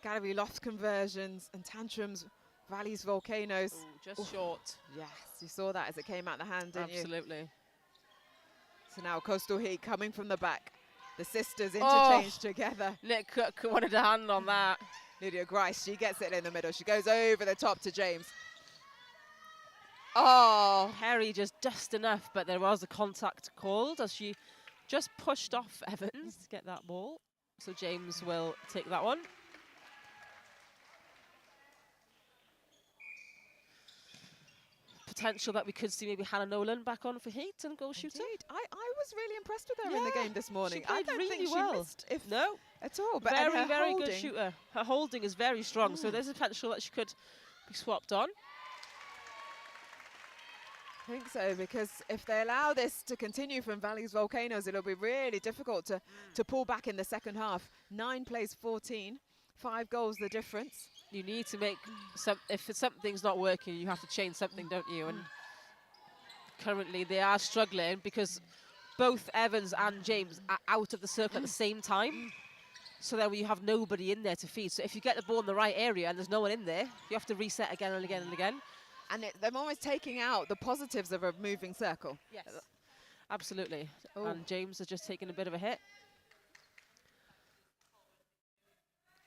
gallery loft conversions and tantrums. Valley's Volcanoes.
Ooh, just short.
Yes, you saw that as it came out the hand, didn't you?
Absolutely.
So now Coastal Heat coming from the back. The sisters interchanged together.
Nick Cook wanted a hand on that.
Lydia Grice, she gets it in the middle. She goes over the top to James. Oh,
Perry just enough, but there was a contact called as she just pushed off Evans to get that ball. So James will take that one. Potential that we could see maybe Hannah Nolan back on for Heat and goal shooter.
indeed. I was really impressed with her in the game this morning.
She played
I don't
really
think
well.
she missed
No,
at all. But
very,
her
very good
holding-
shooter. Her holding is very strong, so there's a potential that she could be swapped on.
I think so, because if they allow this to continue from Valley's Volcanoes, it'll be really difficult to pull back in the second half. 9 plays 14, 5 goals the difference.
You need to make if something's not working, you have to change something, don't you? And currently they are struggling because both Evans and James are out of the circle at the same time. So then you have nobody in there to feed. So if you get the ball in the right area and there's no one in there, you have to reset again and again and again.
And they're almost taking out the positives of a moving circle.
Yes, absolutely.
Oh.
And James has just taken a bit of a hit.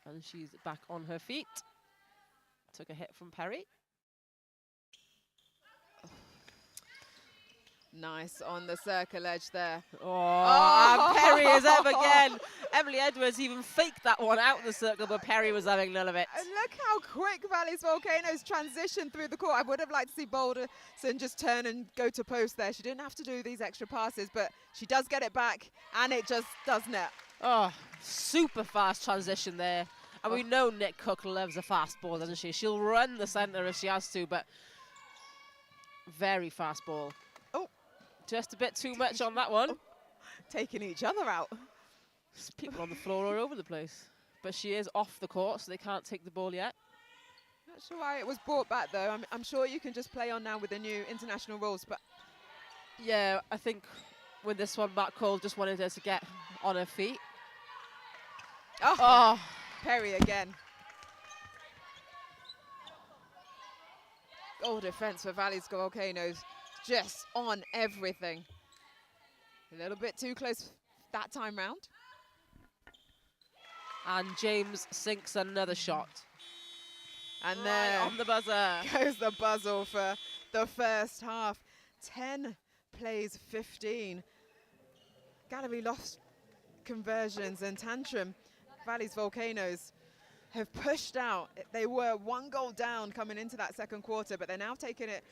And she's back on her feet. Took a hit from Perry.
Nice on the circle edge there.
Oh, and Perry is up again. Emily Edwards even faked that one out of the circle, but Perry was having none of it.
And look how quick Valley's Volcanoes transition through the court. I would have liked to see Boulderson just turn and go to post there. She didn't have to do these extra passes, but she does get it back, and it just does net.
Oh, super fast transition there. And we know Nick Cook loves a fast ball, doesn't she? She'll run the centre if she has to, but very fast ball.
Oh.
Just a bit too much on that one.
Taking each other out.
There's people on the floor all over the place. But she is off the court, so they can't take the ball yet.
Not sure why it was brought back, though. I'm sure you can just play on now with the new international rules, but
Yeah, I think with this one, Matt Cole just wanted her to get on her feet. Oh.
Perry again. Goal defense for Valley's Volcanoes, just on everything. A little bit too close that time round.
And James sinks another shot.
And
Right
there
on the buzzer.
goes the buzzer for the first half. 10 plays 15. Gallery lost conversions and tantrum. Valley's Volcanoes have pushed out. They were 1 goal down coming into that second quarter, but they're now taking it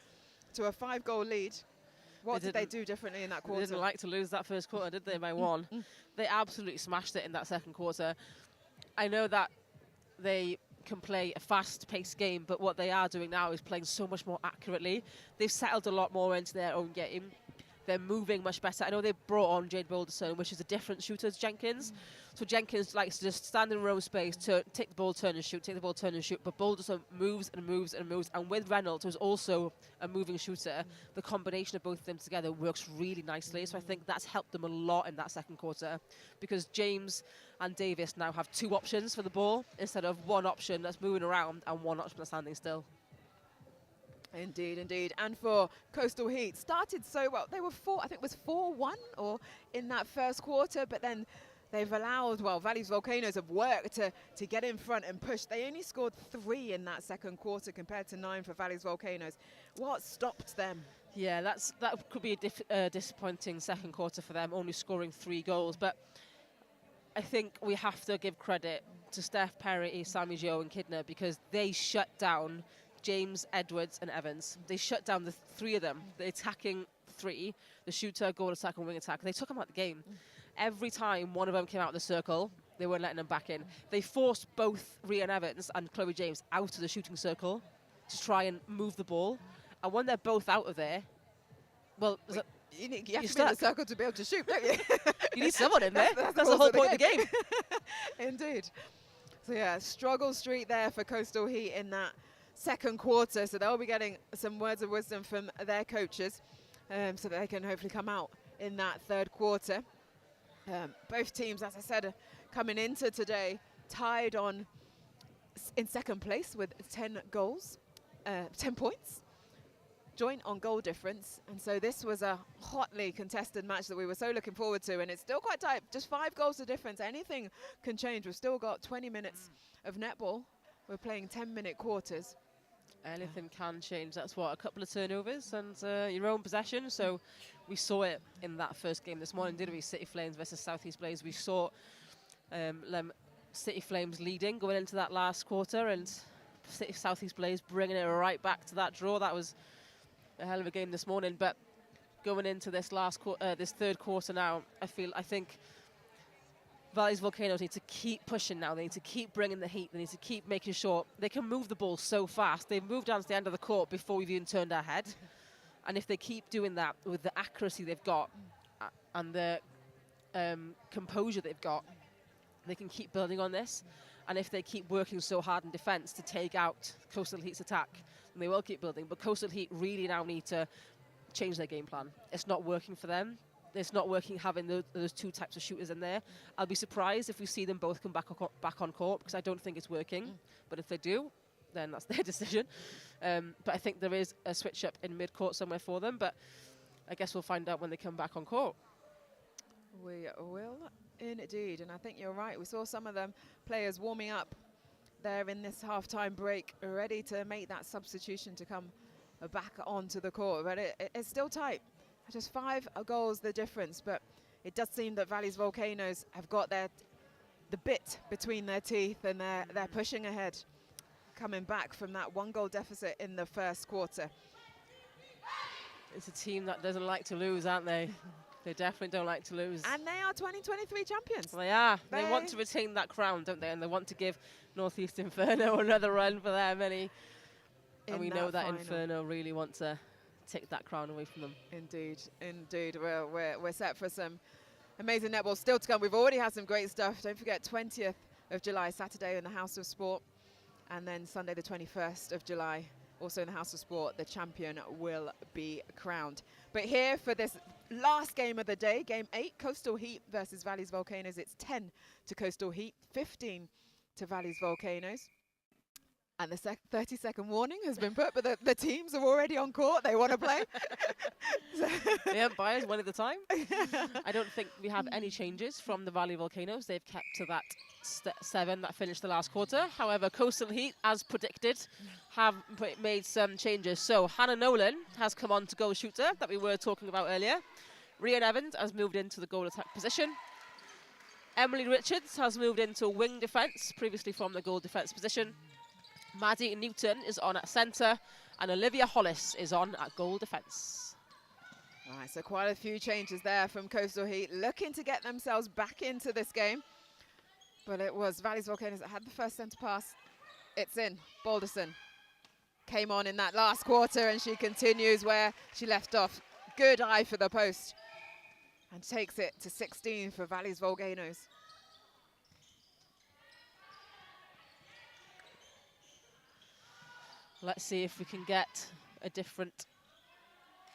to a 5-goal lead. What did they do differently in that quarter?
They didn't like to lose that first quarter, did they, by 1? They absolutely smashed it in that second quarter. I know that they can play a fast-paced game, but what they are doing now is playing so much more accurately. They've settled a lot more into their own game. They're moving much better. I know they brought on Jade Boulderson, which is a different shooter to Jenkins. So Jenkins likes to just stand in row space, to take the ball, turn and shoot, take the ball, turn and shoot. But Boulderson moves and moves and moves. And with Reynolds, who's also a moving shooter, the combination of both of them together works really nicely. So I think that's helped them a lot in that second quarter, because James and Davis now have 2 options for the ball instead of 1 option that's moving around and 1 option that's standing still.
Indeed, indeed. And for Coastal Heat, started so well. They were I think it was 4-1 or in that first quarter, but then they've allowed, well, Valley's Volcanoes have worked to get in front and push. They only scored 3 in that second quarter compared to 9 for Valley's Volcanoes. What stopped them?
Yeah, that could be a disappointing second quarter for them, only scoring 3 goals. But I think we have to give credit to Steph Perry, Sammy Jo and Kidner, because they shut down James, Edwards and Evans. They shut down the 3 of them, the attacking 3, the shooter, goal attack and wing attack. They took them out of the game. Every time one of them came out of the circle, they weren't letting them back in. They forced both Rhian Evans and Chloe James out of the shooting circle to try and move the ball. And when they're both out of there, well,
you have to be in the
stuck.
circle to be able to shoot, don't you?
You need someone in there. That's the
also
whole point of the game.
Indeed. So yeah, struggle street there for Coastal Heat in that second quarter. So they'll be getting some words of wisdom from their coaches, so that they can hopefully come out in that third quarter. Both teams, as I said, coming into today tied in second place with 10 goals, 10 points. joint on goal difference, and so this was a hotly contested match that we were so looking forward to, and it's still quite tight, just 5 goals of difference. Anything can change. We've still got 20 minutes of netball. We're playing 10-minute quarters.
Anything can change. That's what, a couple of turnovers and your own possession. So we saw it in that first game this morning, didn't we? City Flames versus Southeast Blaze. We saw City Flames leading going into that last quarter, and Southeast Blaze bringing it right back to that draw. That was a hell of a game this morning. But going into this this third quarter now, I think Valley's Volcanoes need to keep pushing now. They need to keep bringing the heat. They need to keep making sure they can move the ball so fast. They've moved down to the end of the court before we've even turned our head. And if they keep doing that with the accuracy they've got and the composure they've got, they can keep building on this. And if they keep working so hard in defence to take out Coastal Heat's attack, then they will keep building. But Coastal Heat really now need to change their game plan. It's not working for them. It's not working having those 2 types of shooters in there. I'll be surprised if we see them both come back on court, because I don't think it's working. But if they do, then that's their decision. But I think there is a switch up in mid-court somewhere for them. But I guess we'll find out when they come back on court.
We will indeed, and I think you're right. We saw some of them players warming up there in this half-time break, ready to make that substitution to come back onto the court. But it's still tight. Just 5 goals the difference, but it does seem that Valley's Volcanoes have got the bit between their teeth, and they're pushing ahead, coming back from that 1-goal deficit in the first quarter.
It's a team that doesn't like to lose, aren't they? They definitely don't like to lose.
And they are 2023 champions.
They are. They want to retain that crown, don't they? And they want to give Northeast Inferno another run for their money. And we know that Inferno really want to take that crown away from them.
Indeed, indeed. We're set for some amazing netball still to come. We've already had some great stuff. Don't forget, 20th of July, Saturday in the House of Sport. And then Sunday, the 21st of July, also in the House of Sport, the champion will be crowned. But here for this last game of the day, game 8, Coastal Heat versus Valley's Volcanoes. It's 10 to Coastal Heat, 15 to Valley's Volcanoes. And the 30-second warning has been put, but the teams are already on court. They want to play.
The umpires one at a time. I don't think we have any changes from the Valley Volcanoes. They've kept to that 7 that finished the last quarter. However, Coastal Heat, as predicted, have made some changes. So Hannah Nolan has come on to goal shooter that we were talking about earlier. Rian Evans has moved into the goal attack position. Emily Richards has moved into wing defence, previously from the goal defence position. Maddie Newton is on at centre, and Olivia Hollis is on at goal defence.
All right, so quite a few changes there from Coastal Heat, looking to get themselves back into this game. But it was Valley's Volcanoes that had the first centre pass. It's in. Balderson came on in that last quarter, and she continues where she left off. Good eye for the post, and takes it to 16 for Valley's Volcanoes.
Let's see if we can get a different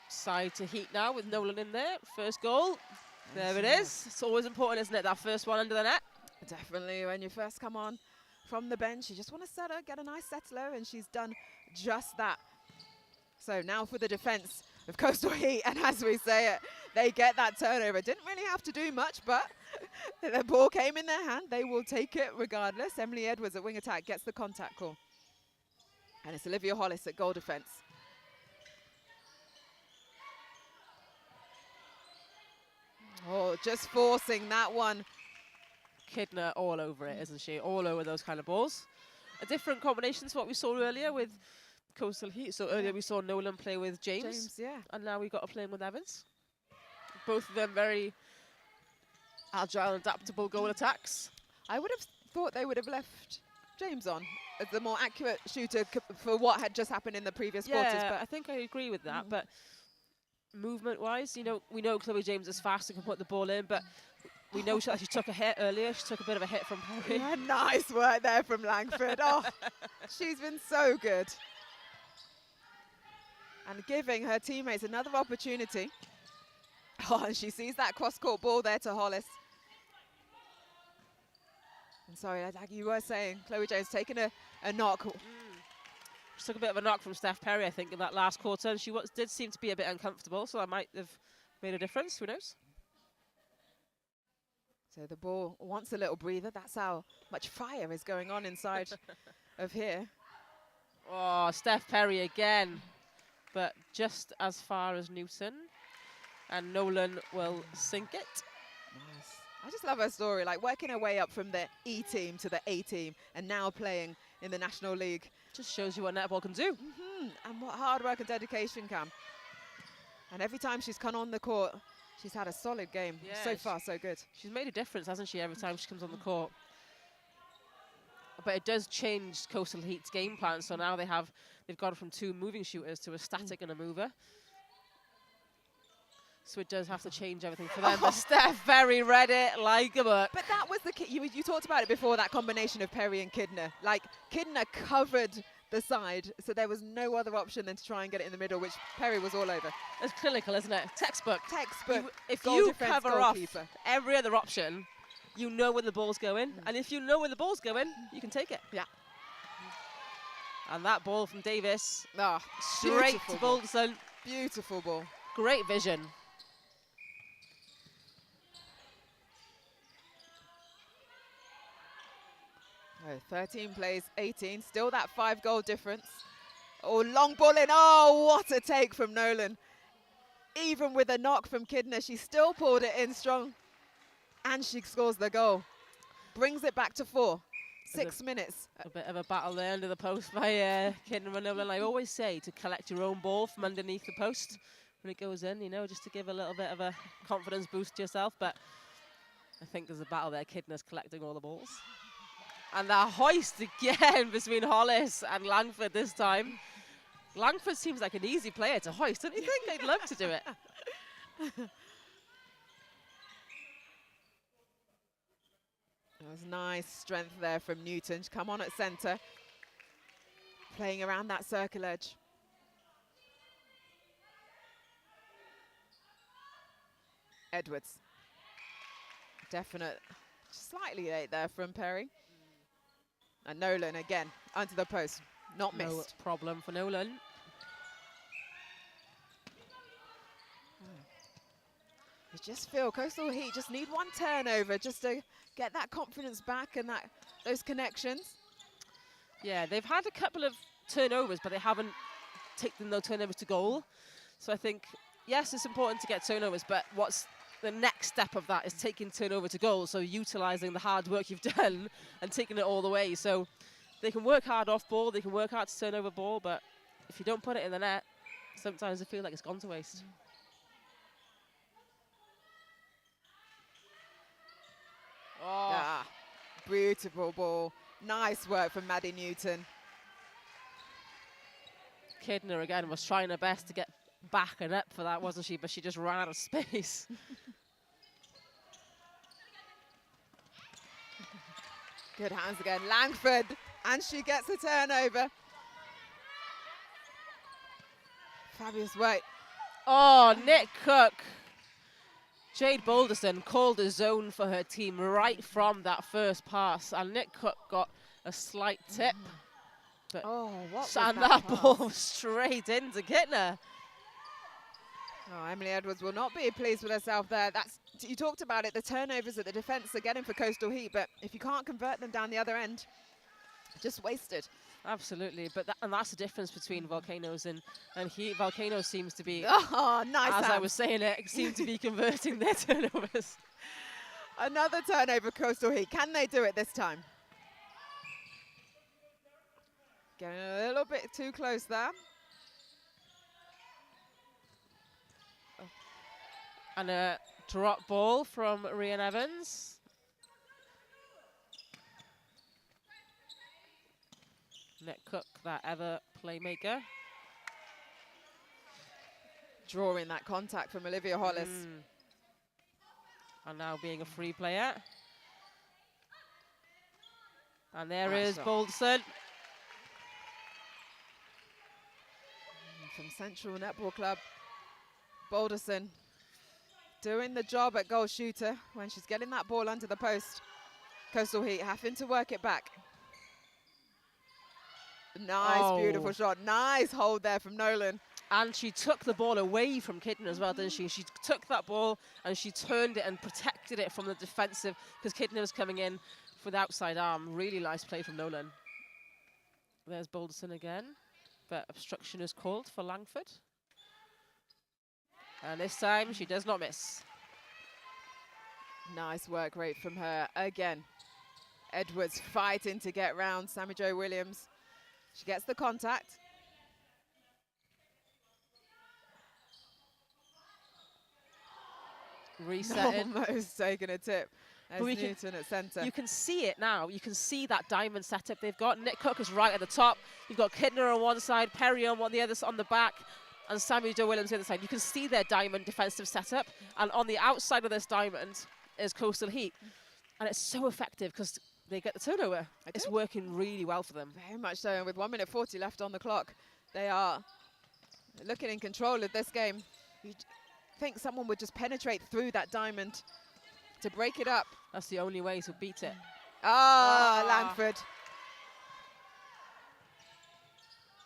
side to Heat now with Nolan in there. First goal. There it is. It's always important, isn't it, that first one under the net?
Definitely. When you first come on from the bench, you just want to set her, get a nice settler, and she's done just that. So now for the defence of Coastal Heat, and as we say it, they get that turnover. Didn't really have to do much, but the ball came in their hand. They will take it regardless. Emily Edwards at wing attack gets the contact call. And it's Olivia Hollis at goal defence. Oh, just forcing that one.
Kidner all over it, isn't she? All over those kind of balls. A different combination to what we saw earlier with Coastal Heat. So earlier we saw Nolan play with James.
Yeah.
And now we got a playing with Evans. Both of them very agile and adaptable goal attacks.
I would have thought they would have left James on as the more accurate shooter for what had just happened in the previous quarters.
But I think I agree with that. But movement-wise, you know, we know Chloe James is fast and can put the ball in, but we know she took a hit earlier. She took a bit of a hit from Perry.
Yeah, nice work there from Langford. Oh, she's been so good. And giving her teammates another opportunity. Oh, and she sees that cross-court ball there to Hollis. And sorry, like you were saying, Chloe James taking a knock.
She took a bit of a knock from Steph Perry, I think, in that last quarter, and she did seem to be a bit uncomfortable, so that might have made a difference. Who knows?
So the ball wants a little breather. That's how much fire is going on inside of here.
Oh, Steph Perry again, but just as far as Newton, and Nolan will sink it.
Nice. I just love her story, like working her way up from the E team to the A team, and now playing in the National League.
Just shows you what netball can do.
And what hard work and dedication can. And every time she's come on the court, she's had a solid game.
Yeah,
So far, so good.
She's made a difference, hasn't she, every time she comes on the court. But it does change Coastal Heat's game plan. So now they've gone from 2 moving shooters to a static and a mover. So it does have to change everything for them. But Steph Perry read it like a book.
But that was the key. You talked about it before, that combination of Perry and Kidner. Like, Kidner covered the side, so there was no other option than to try and get it in the middle, which Perry was all over.
It's clinical, isn't it? Textbook.
Textbook.
If
goal
you
defense,
cover off
goalkeeper.
every other option, you know where the ball's going. And if you know where the ball's going, you can take it.
Yeah.
And that ball from Davis,
Ah,
straight
beautiful
to
ball.
Bolton.
Beautiful ball.
Great vision.
Oh, 13 plays 18, still that 5-goal difference. Oh, long ball in. Oh, what a take from Nolan. Even with a knock from Kidner, she still pulled it in strong. And she scores the goal. Brings it back to 4. 6 minutes.
A bit of a battle there under the post by Kidner and Nolan. I always say to collect your own ball from underneath the post when it goes in, you know, just to give a little bit of a confidence boost to yourself. But I think there's a battle there. Kidner's collecting all the balls. And that hoist again between Hollis and Langford this time. Langford seems like an easy player to hoist, don't you think? I'd love to do it.
That was nice strength there from Newton. She's come on at centre, playing around that circle edge. Edwards. Definite, slightly late there from Perry. And Nolan again, under the post, not
No
missed.
problem for Nolan.
You just feel Coastal Heat just need one turnover just to get that confidence back and those connections.
Yeah, they've had a couple of turnovers, but they haven't taken those turnovers to goal. So I think, yes, it's important to get turnovers, but what's the next step of that is taking turnover to goal, so utilising the hard work you've done and taking it all the way. So they can work hard off ball, they can work hard to turn over ball, but if you don't put it in the net, sometimes it feels like it's gone to waste. Oh.
Ah, beautiful ball. Nice work from Maddie Newton.
Kidner again was trying her best to get back and up for that, wasn't she? But she just ran out of space.
Good hands again, Langford, and she gets a turnover. Fabulous work.
Oh, Nick Cook. Jade Boulderson called a zone for her team right from that first pass, and Nick Cook got a slight tip. But and that ball straight into Kidner.
Oh, Emily Edwards will not be pleased with herself there. You talked about it, the turnovers that the defence are getting for Coastal Heat, but if you can't convert them down the other end, just wasted.
Absolutely, but and that's the difference between Volcanoes and Heat. Volcanoes seems to be,
oh, nice
as
hands.
I was saying it, seem to be converting their turnovers.
Another turnover, Coastal Heat. Can they do it this time? Getting a little bit too close there.
And a drop ball from Rian Evans. Nick Cook, that ever playmaker.
Drawing that contact from Olivia Hollis.
And now being a free player. And there
Nice
is
shot.
Boulderson.
From Central Netball Club, Boulderson doing the job at goal shooter when she's getting that ball under the post. Coastal Heat having to work it back. Nice, beautiful shot. Nice hold there from Nolan.
And she took the ball away from Kidner as well, didn't she? She took that ball and she turned it and protected it from the defensive, because Kidner was coming in for the outside arm. Really nice play from Nolan. There's Balderson again, but obstruction is called for Langford. And this time she does not miss.
Nice work rate from her again. Edwards fighting to get round Sammy Jo Williams. She gets the contact.
Resetting.
Almost taking a tip. There's Newton at centre.
You can see it now. You can see that diamond setup they've got. Nick Cook is right at the top. You've got Kidner on one side, Perry on the other, on the back, and Sammy Jo Williams on the other side. You can see their diamond defensive setup. And on the outside of this diamond is Coastal Heat. And it's so effective because they get the turnover. It's working really well for them.
Very much so. And with 1 minute 40 left on the clock, they are looking in control of this game. You think someone would just penetrate through that diamond to break it up.
That's the only way to beat it.
Langford.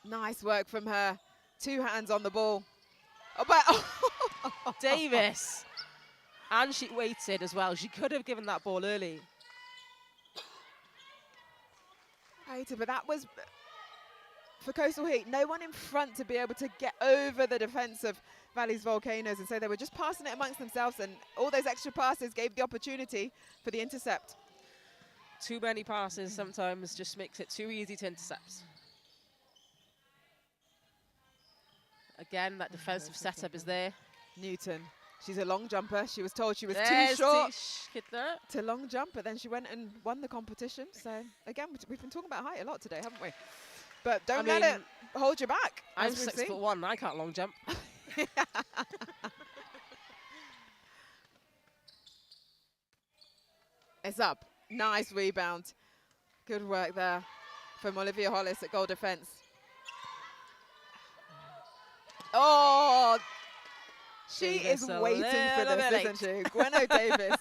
Nice work from her. 2 hands on the ball.
Davis. And she waited as well. She could have given that ball early.
But that was, for Coastal Heat, no one in front to be able to get over the defence of Valley's Volcanoes, and so they were just passing it amongst themselves, and all those extra passes gave the opportunity for the intercept.
Too many passes sometimes just makes it too easy to intercept. Again, that defensive setup is there.
Newton, she's a long jumper. She was told she was too short
Kidner.
to long jump, but then she went and won the competition. So again, we've been talking about height a lot today, haven't we? But don't let it hold you back.
I'm 6'1", I can't long jump.
It's up. Nice rebound. Good work there from Olivia Hollis at goal defence. Oh, she is waiting for this, isn't she? Gweno Davis.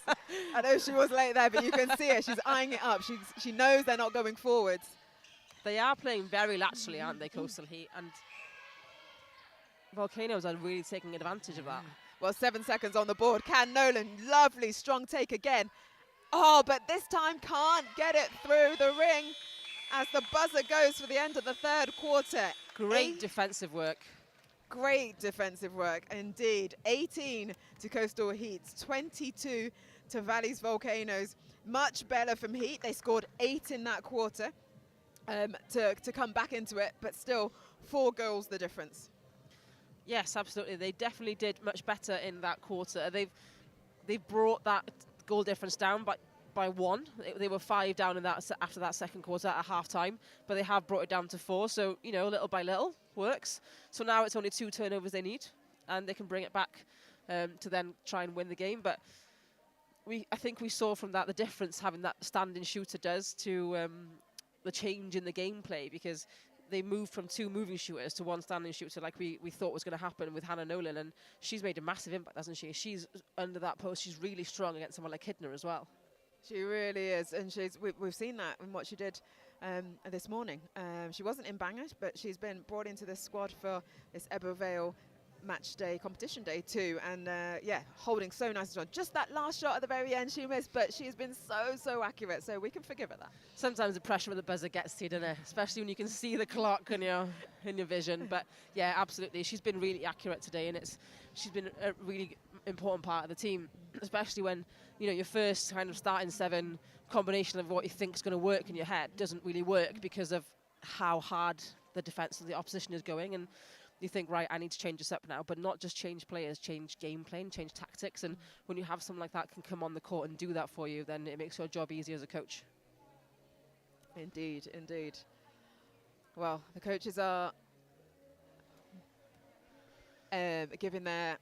I know she was late there, but you can see her. She's eyeing it up. She knows they're not going forwards.
They are playing very laterally, aren't they, Coastal Heat? And Volcanoes are really taking advantage of that.
Well, 7 seconds on the board. Can Nolan, lovely, strong take again. Oh, but this time can't get it through the ring as the buzzer goes for the end of the third quarter.
Great defensive work.
Great defensive work, indeed. 18 to Coastal Heat, 22 to Valley's Volcanoes. Much better from Heat. They scored 8 in that quarter to come back into it, but still 4 goals the difference.
Yes, absolutely. They definitely did much better in that quarter. They've brought that goal difference down by 1. They were 5 down in that after that second quarter at half-time, but they have brought it down to 4. So, you know, little by little works. So now it's only 2 turnovers they need, and they can bring it back to then try and win the game. But I think we saw from that the difference having that standing shooter does to the change in the gameplay, because they moved from 2 moving shooters to 1 standing shooter like we thought was going to happen with Hannah Nolan, and she's made a massive impact, hasn't she? She's under that post. She's really strong against someone like Kidner as well.
She really is, and we've seen that in what she did this morning. She wasn't in Bangor, but she's been brought into this squad for this Ebbw Vale match day, competition day too, and yeah, holding so nice on. Just that last shot at the very end she missed, but she's been so accurate, so we can forgive her that.
Sometimes the pressure of the buzzer gets to you, doesn't it? Especially when you can see the clock in your vision. But yeah, absolutely, she's been really accurate today, and she's been a really important part of the team, especially when, you know, your first kind of starting 7 combination of what you think is going to work in your head doesn't really work because of how hard the defense of the opposition is going, and you think, right, I need to change this up now, but not just change players, change gameplay and change tactics. And when you have someone like that can come on the court and do that for you, then it makes your job easier as a coach.
Indeed, indeed. Well, the coaches are giving their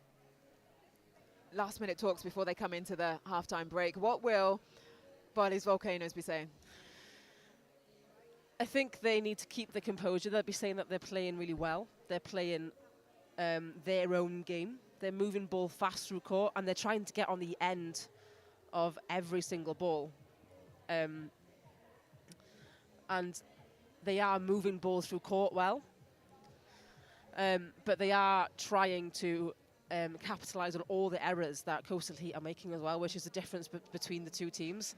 last-minute talks before they come into the halftime break. What will Valley's Volcanoes be saying?
I think they need to keep the composure. They'll be saying that they're playing really well. They're playing their own game. They're moving ball fast through court, and they're trying to get on the end of every single ball. And they are moving balls through court well. But they are trying to capitalise on all the errors that Coastal Heat are making as well, which is the difference between the two teams.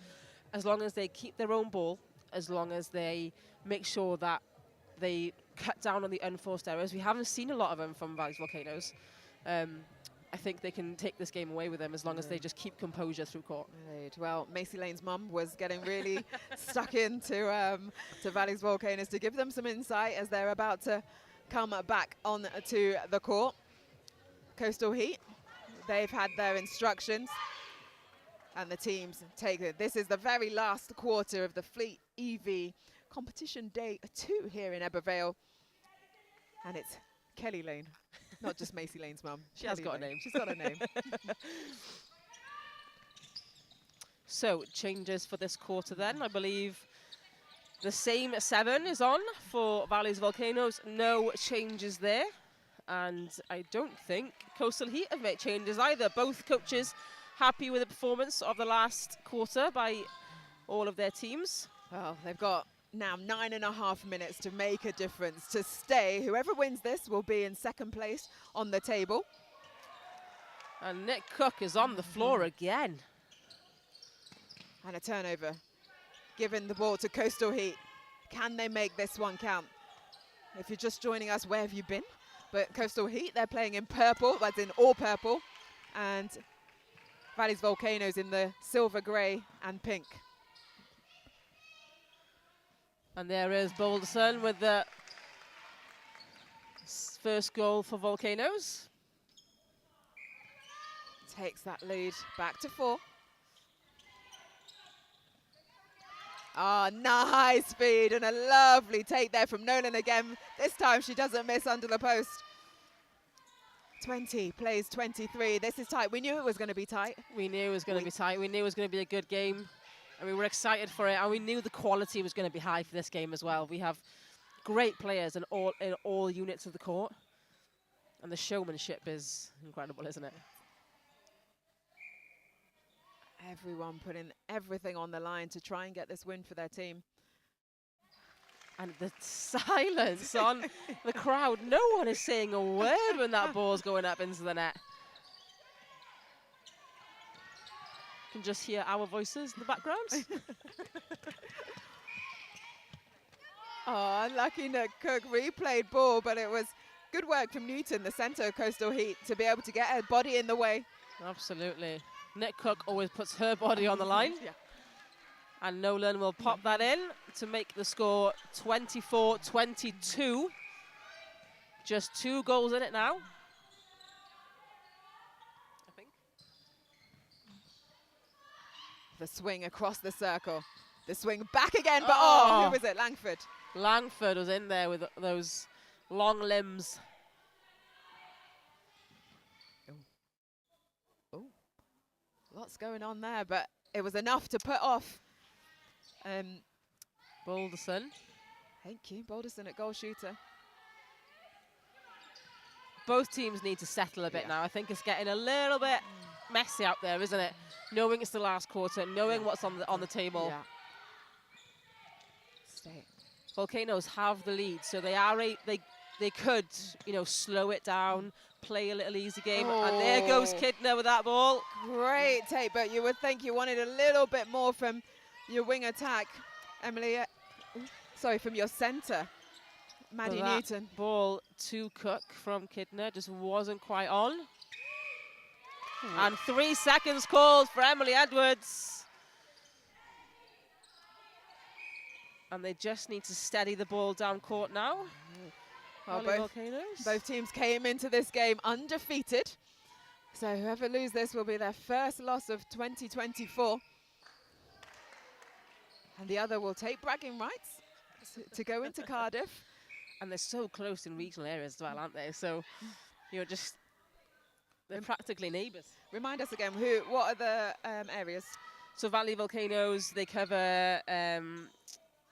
As long as they keep their own ball, as long as they make sure that they cut down on the unforced errors. We haven't seen a lot of them from Valley's Volcanoes. I think they can take this game away with them as long as they just keep composure through court.
Right. Well, Macy Lane's mum was getting really stuck into to Valley's Volcanoes to give them some insight as they're about to come back on to the court. Coastal Heat, they've had their instructions and the teams take it. This is the very last quarter of the Fleet EV competition day 2 here in Ebbw Vale. And it's Kelly Lane, not just Macy Lane's mum.
She has got a name.
She's got a name.
So, changes for this quarter then. I believe the same 7 is on for Valley's Volcanoes. No changes there. And I don't think Coastal Heat have made changes either. Both coaches happy with the performance of the last quarter by all of their teams.
Well, they've got now 9.5 minutes to make a difference, to stay. Whoever wins this will be in second place on the table.
And Nick Cook is on the floor again.
And a turnover. Giving the ball to Coastal Heat. Can they make this one count? If you're just joining us, where have you been? But Coastal Heat, they're playing in purple, that's in all purple. And Valley's Volcanoes in the silver, grey and pink.
And there is Boulderson with the first goal for Volcanoes.
Takes that lead back to 4. Ah, nice feed and a lovely take there from Nolan again. This time she doesn't miss under the post. 20 plays 23. This is tight. We knew it was going to be tight.
We knew it was going to be tight. We knew it was going to be a good game. And we were excited for it. And we knew the quality was going to be high for this game as well. We have great players in all units of the court. And the showmanship is incredible, isn't it?
Everyone putting everything on the line to try and get this win for their team.
And the silence on the crowd. No one is saying a word when that ball's going up into the net. You can just hear our voices in the background.
Oh, unlucky Nick Cook replayed ball, but it was good work from Newton, the centre of Coastal Heat, to be able to get her body in the way.
Absolutely. Nick Cook always puts her body on the line.
Yeah.
And Nolan will pop that in to make the score 24-22. Just 2 goals in it now, I think.
The swing across the circle. The swing back again, but oh, who was it? Langford.
Langford was in there with those long limbs.
Oh, lots going on there, but it was enough to put off
Boulderson.
Thank you, Boulderson at goal shooter.
Both teams need to settle a bit now. I think it's getting a little bit messy out there, isn't it? Knowing it's the last quarter, knowing what's on the table.
Yeah. Stay.
Volcanoes have the lead, so they could, you know, slow it down, play a little easy game. And there goes Kidner with that ball.
Great take, but you would think you wanted a little bit more from your wing attack, Emily. Sorry, from your centre, Maddie Newton.
Ball to Cook from Kidner just wasn't quite on. And 3 seconds called for Emily Edwards. And they just need to steady the ball down court now.
Well, both teams came into this game undefeated. So whoever loses this will be their first loss of 2024. And the other will take bragging rights to go into Cardiff.
And they're so close in regional areas as well, aren't they? So, you're just, they're practically neighbours.
Remind us again, what are the areas?
So Valley Volcanoes, they cover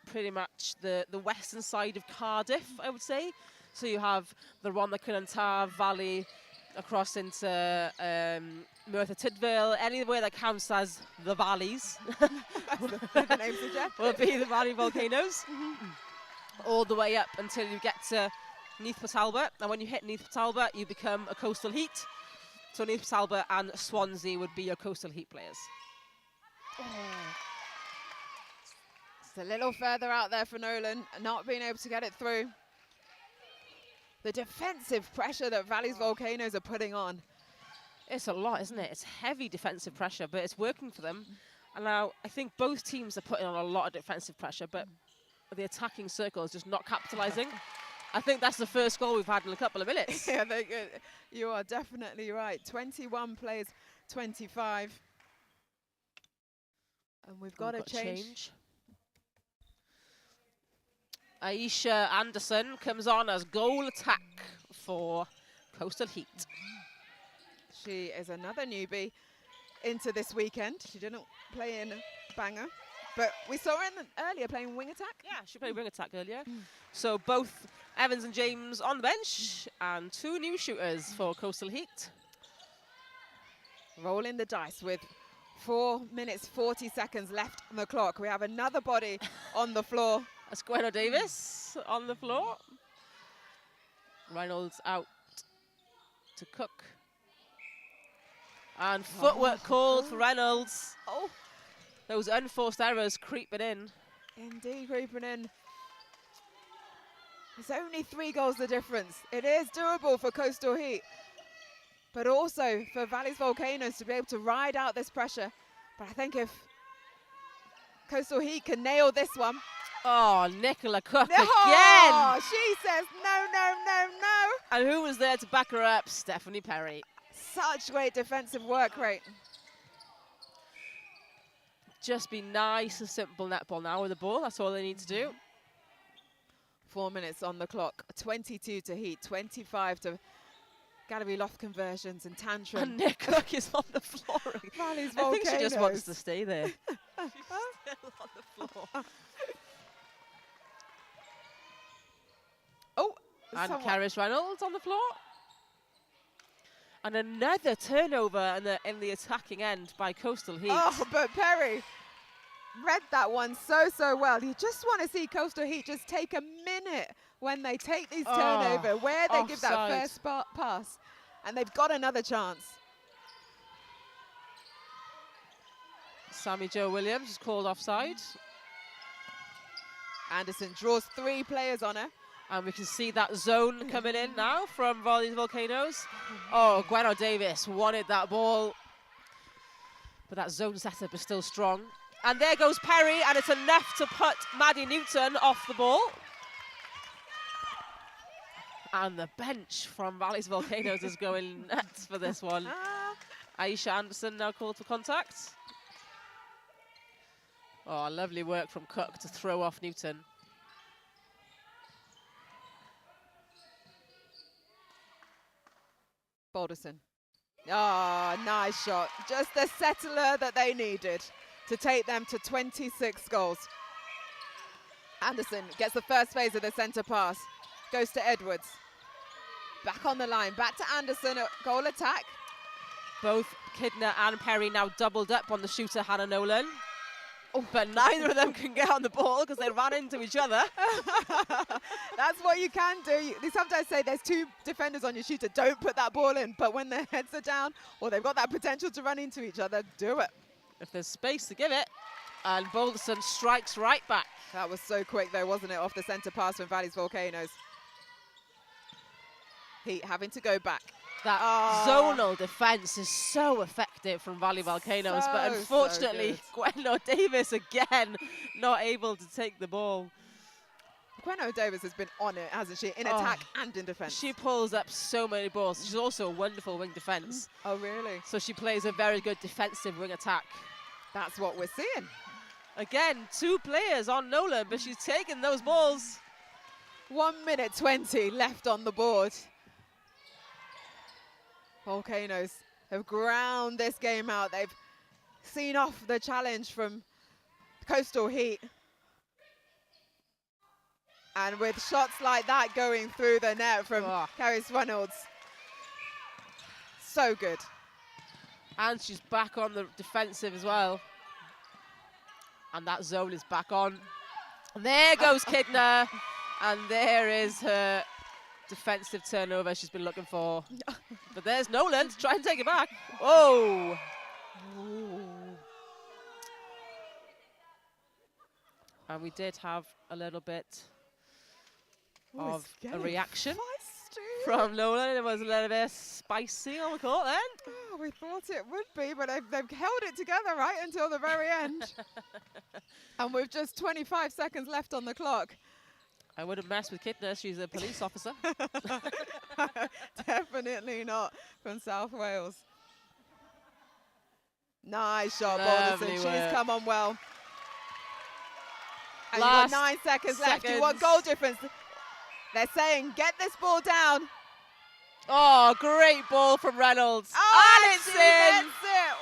pretty much the western side of Cardiff, I would say. So you have the Rhondda Valley across into Merthyr Tydfil, anywhere that counts as the valleys
the name suggests.
will be the Valley Volcanoes. all the way up until you get to Neath Port Talbot. And when you hit Neath Port Talbot, you become a Coastal Heat. So Neath Port Talbot and Swansea would be your Coastal Heat players.
Oh. It's a little further out there for Nolan, not being able to get it through. The defensive pressure that Valley's Volcanoes are putting on.
It's a lot, isn't it? It's heavy defensive pressure, but it's working for them. And now I think both teams are putting on a lot of defensive pressure, but the attacking circle is just not capitalizing. I think that's the first goal we've had in a couple of minutes.
Yeah, you are definitely right. 21 plays, 25. And we've got a change.
Aisha Anderson comes on as goal attack for Coastal Heat.
She is another newbie into this weekend. She didn't play in Bangor, but we saw her earlier playing wing attack.
Yeah, she played wing attack earlier. So both Evans and James on the bench and 2 new shooters for Coastal Heat.
Rolling the dice with 4 minutes, 40 seconds left on the clock. We have another body on the floor.
That's Gwenno Davis on the floor. Reynolds out to Cook. And footwork called for Reynolds.
Oh,
those unforced errors creeping in.
Indeed, creeping in. It's only 3 goals the difference. It is doable for Coastal Heat, but also for Valley's Volcanoes to be able to ride out this pressure. But I think if Coastal Heat can nail this one.
Oh, Nicola Cook
Oh,
again.
She says no, no, no, no.
And who was there to back her up? Stephanie Perry.
Such great defensive work rate.
Just be nice and simple netball now with the ball. That's all they need to do.
4 minutes on the clock. 22 to Heat, 25 to Gallery Loft conversions and Tantrum.
And Nick Cook is on the floor.
Valley's
I think she just
Volcanoes.
wants to stay there. She's still on the floor.
Oh,
and Karis Reynolds on the floor. And another turnover in the attacking end by Coastal Heat.
Oh, but Perry read that one so well. You just want to see Coastal Heat just take a minute when they take these turnover, where they give that
offside.
first pass, and they've got another chance.
Sammy Jo Williams is called offside.
Anderson draws 3 players on her.
And we can see that zone coming in now from Valley's Volcanoes. Oh, Gwenno Davis wanted that ball. But that zone setup is still strong. And there goes Perry, and it's enough to put Maddie Newton off the ball. And the bench from Valley's Volcanoes is going nuts for this one. Aisha Anderson now called for contact. Oh, lovely work from Cook to throw off Newton.
Balderson. Oh, nice shot. Just the settler that they needed to take them to 26 goals. Anderson gets the first phase of the centre pass. Goes to Edwards. Back on the line. Back to Anderson at goal attack.
Both Kidner and Perry now doubled up on the shooter, Hannah Nolan. Oh, but neither of them can get on the ball because they ran into each other.
That's what you can do. They sometimes say there's 2 defenders on your shooter, don't put that ball in. But when their heads are down or they've got that potential to run into each other, do it.
If there's space to give it. And Balderson strikes right back.
That was so quick though, wasn't it, off the centre pass from Valley's Volcanoes. Heat having to go back.
That zonal defence is so effective from Valley Volcanoes, but unfortunately, Gwenno Davis again not able to take the ball.
Gwenno Davis has been on it, hasn't she, in attack and in defence?
She pulls up so many balls. She's also a wonderful wing defence.
Oh, really?
So she plays a very good defensive wing attack.
That's what we're seeing.
Again, 2 players on Nolan, but she's taking those balls.
1 minute 20 left on the board. Volcanoes have ground this game out. They've seen off the challenge from Coastal Heat. And with shots like that going through the net from Karis Reynolds, so good.
And she's back on the defensive as well. And that zone is back on. And there goes Kidner. And there is her defensive turnover she's been looking for. But there's Nolan to try and take it back. Oh! And we did have a little bit of a reaction from Nolan. It was a little bit spicy on the court then.
Oh, we thought it would be, but they've held it together right until the very end. And with just 25 seconds left on the clock.
I wouldn't mess with Kidner. She's a police officer.
Definitely not from South Wales. Nice shot,
Lovely
Balderson.
work.
She's come on well. And
Last
you've got 9 seconds left. You want goal difference. They're saying, get this ball down.
Oh, great ball from Reynolds.
Oh,
and it's
she
in.
gets it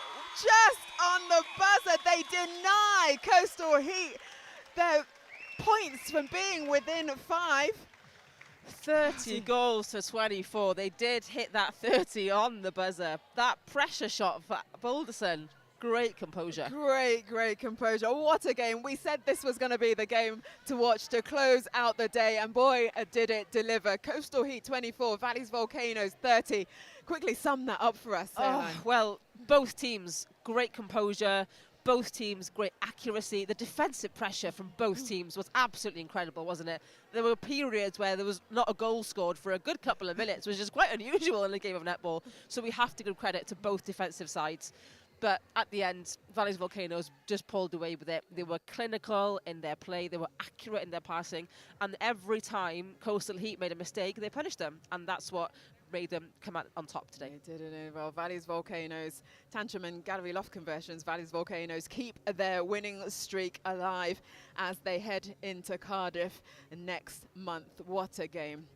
just on the buzzer. They deny Coastal Heat their points from being within 5.
30 goals to 24. They did hit that 30 on the buzzer. That pressure shot for Balderson. Great composure.
Great composure. What a game. We said this was going to be the game to watch to close out the day, and boy, did it deliver. Coastal Heat 24, Valleys Volcanoes 30. Quickly sum that up for us.
Well, both teams, great composure. Both teams, great accuracy. The defensive pressure from both teams was absolutely incredible, wasn't it? There were periods where there was not a goal scored for a good couple of minutes, which is quite unusual in a game of netball. So we have to give credit to both defensive sides. But at the end, Valleys Volcanoes just pulled away with it. They were clinical in their play. They were accurate in their passing. And every time Coastal Heat made a mistake, they punished them. And that's what made them come out on top today.
They did it well. Valleys Volcanoes, Tantrum and Gallery Loft conversions. Valleys Volcanoes keep their winning streak alive as they head into Cardiff next month. What a game.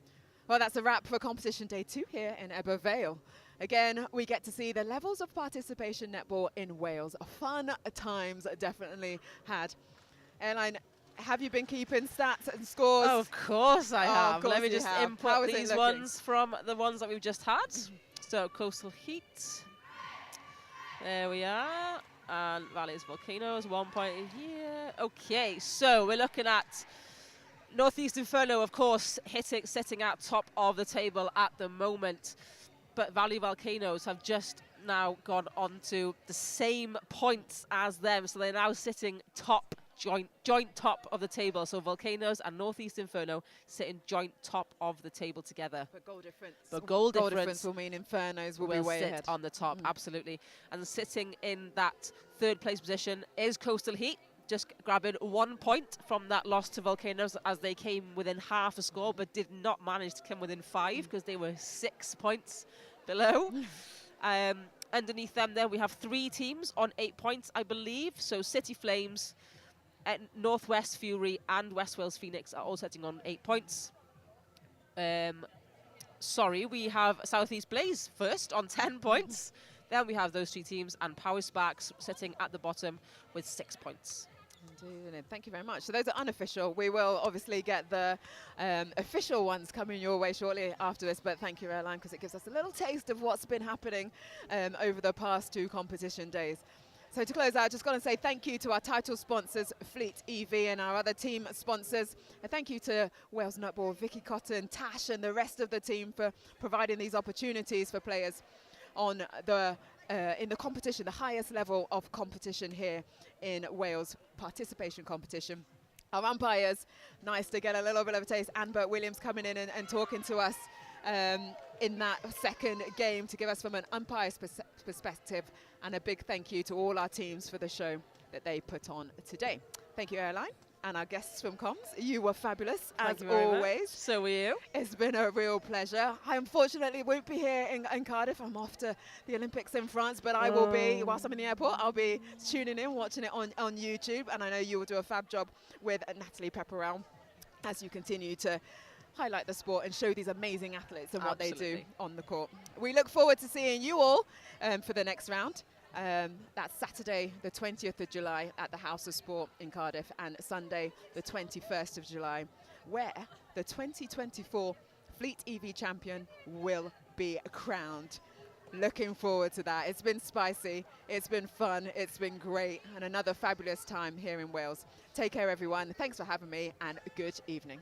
Well, that's a wrap for competition day 2 here in Ebbw Vale. Again, we get to see the levels of participation netball in Wales. Fun times definitely had. Airline, have you been keeping stats and scores?
Oh, of course I have. Let me just input
these
these ones from the ones that we've just had. So Coastal Heat. There we are. And Valleys Volcanoes, 1 point here. Okay, so we're looking at Northeast Inferno, of course, sitting at top of the table at the moment. But Valley Volcanoes have just now gone on to the same points as them. So they're now sitting top, joint top of the table. So Volcanoes and Northeast Inferno sitting joint top of the table together.
But goal difference.
But goal
difference will mean Infernos will be way
sit
ahead.
on the top, absolutely. And sitting in that 3rd place position is Coastal Heat, just grabbing 1 point from that loss to Volcanoes as they came within half a score, but did not manage to come within 5 because they were 6 points below. Underneath them there we have 3 teams on 8 points, I believe. So City Flames, Northwest Fury and West Wales Phoenix are all sitting on 8 points. Sorry, we have Southeast Blaze first on 10 points. Then we have those 3 teams and Power Sparks sitting at the bottom with 6 points.
Indeed, thank you very much. So those are unofficial. We will obviously get the official ones coming your way shortly after this, but thank you, Airline, because it gives us a little taste of what's been happening over the past 2 competition days. So to close out, just got to say thank you to our title sponsors, Fleet EV, and our other team sponsors. And thank you to Wales Netball, Vicky Cotton, Tash, and the rest of the team for providing these opportunities for players on the in the competition, the highest level of competition here in Wales, participation competition. Our umpires, nice to get a little bit of a taste. Anbert Williams coming in and talking to us in that second game to give us from an umpire's perspective. And a big thank you to all our teams for the show that they put on today. Thank you, Airline. And our guests from Comms, you were fabulous, as always.
So were you.
It's been a real pleasure. I unfortunately won't be here in Cardiff. I'm off to the Olympics in France, but I will be, whilst I'm in the airport, I'll be tuning in, watching it on YouTube. And I know you will do a fab job with Natalie Pepperell as you continue to highlight the sport and show these amazing athletes and what they do on the court. We look forward to seeing you all for the next round. That's Saturday the 20th of July at the House of Sport in Cardiff, and Sunday the 21st of July, where the 2024 Fleet EV champion will be crowned. Looking forward to that. It's been spicy, it's been fun, it's been great, and another fabulous time here in Wales. Take care, everyone. Thanks for having me, and good evening.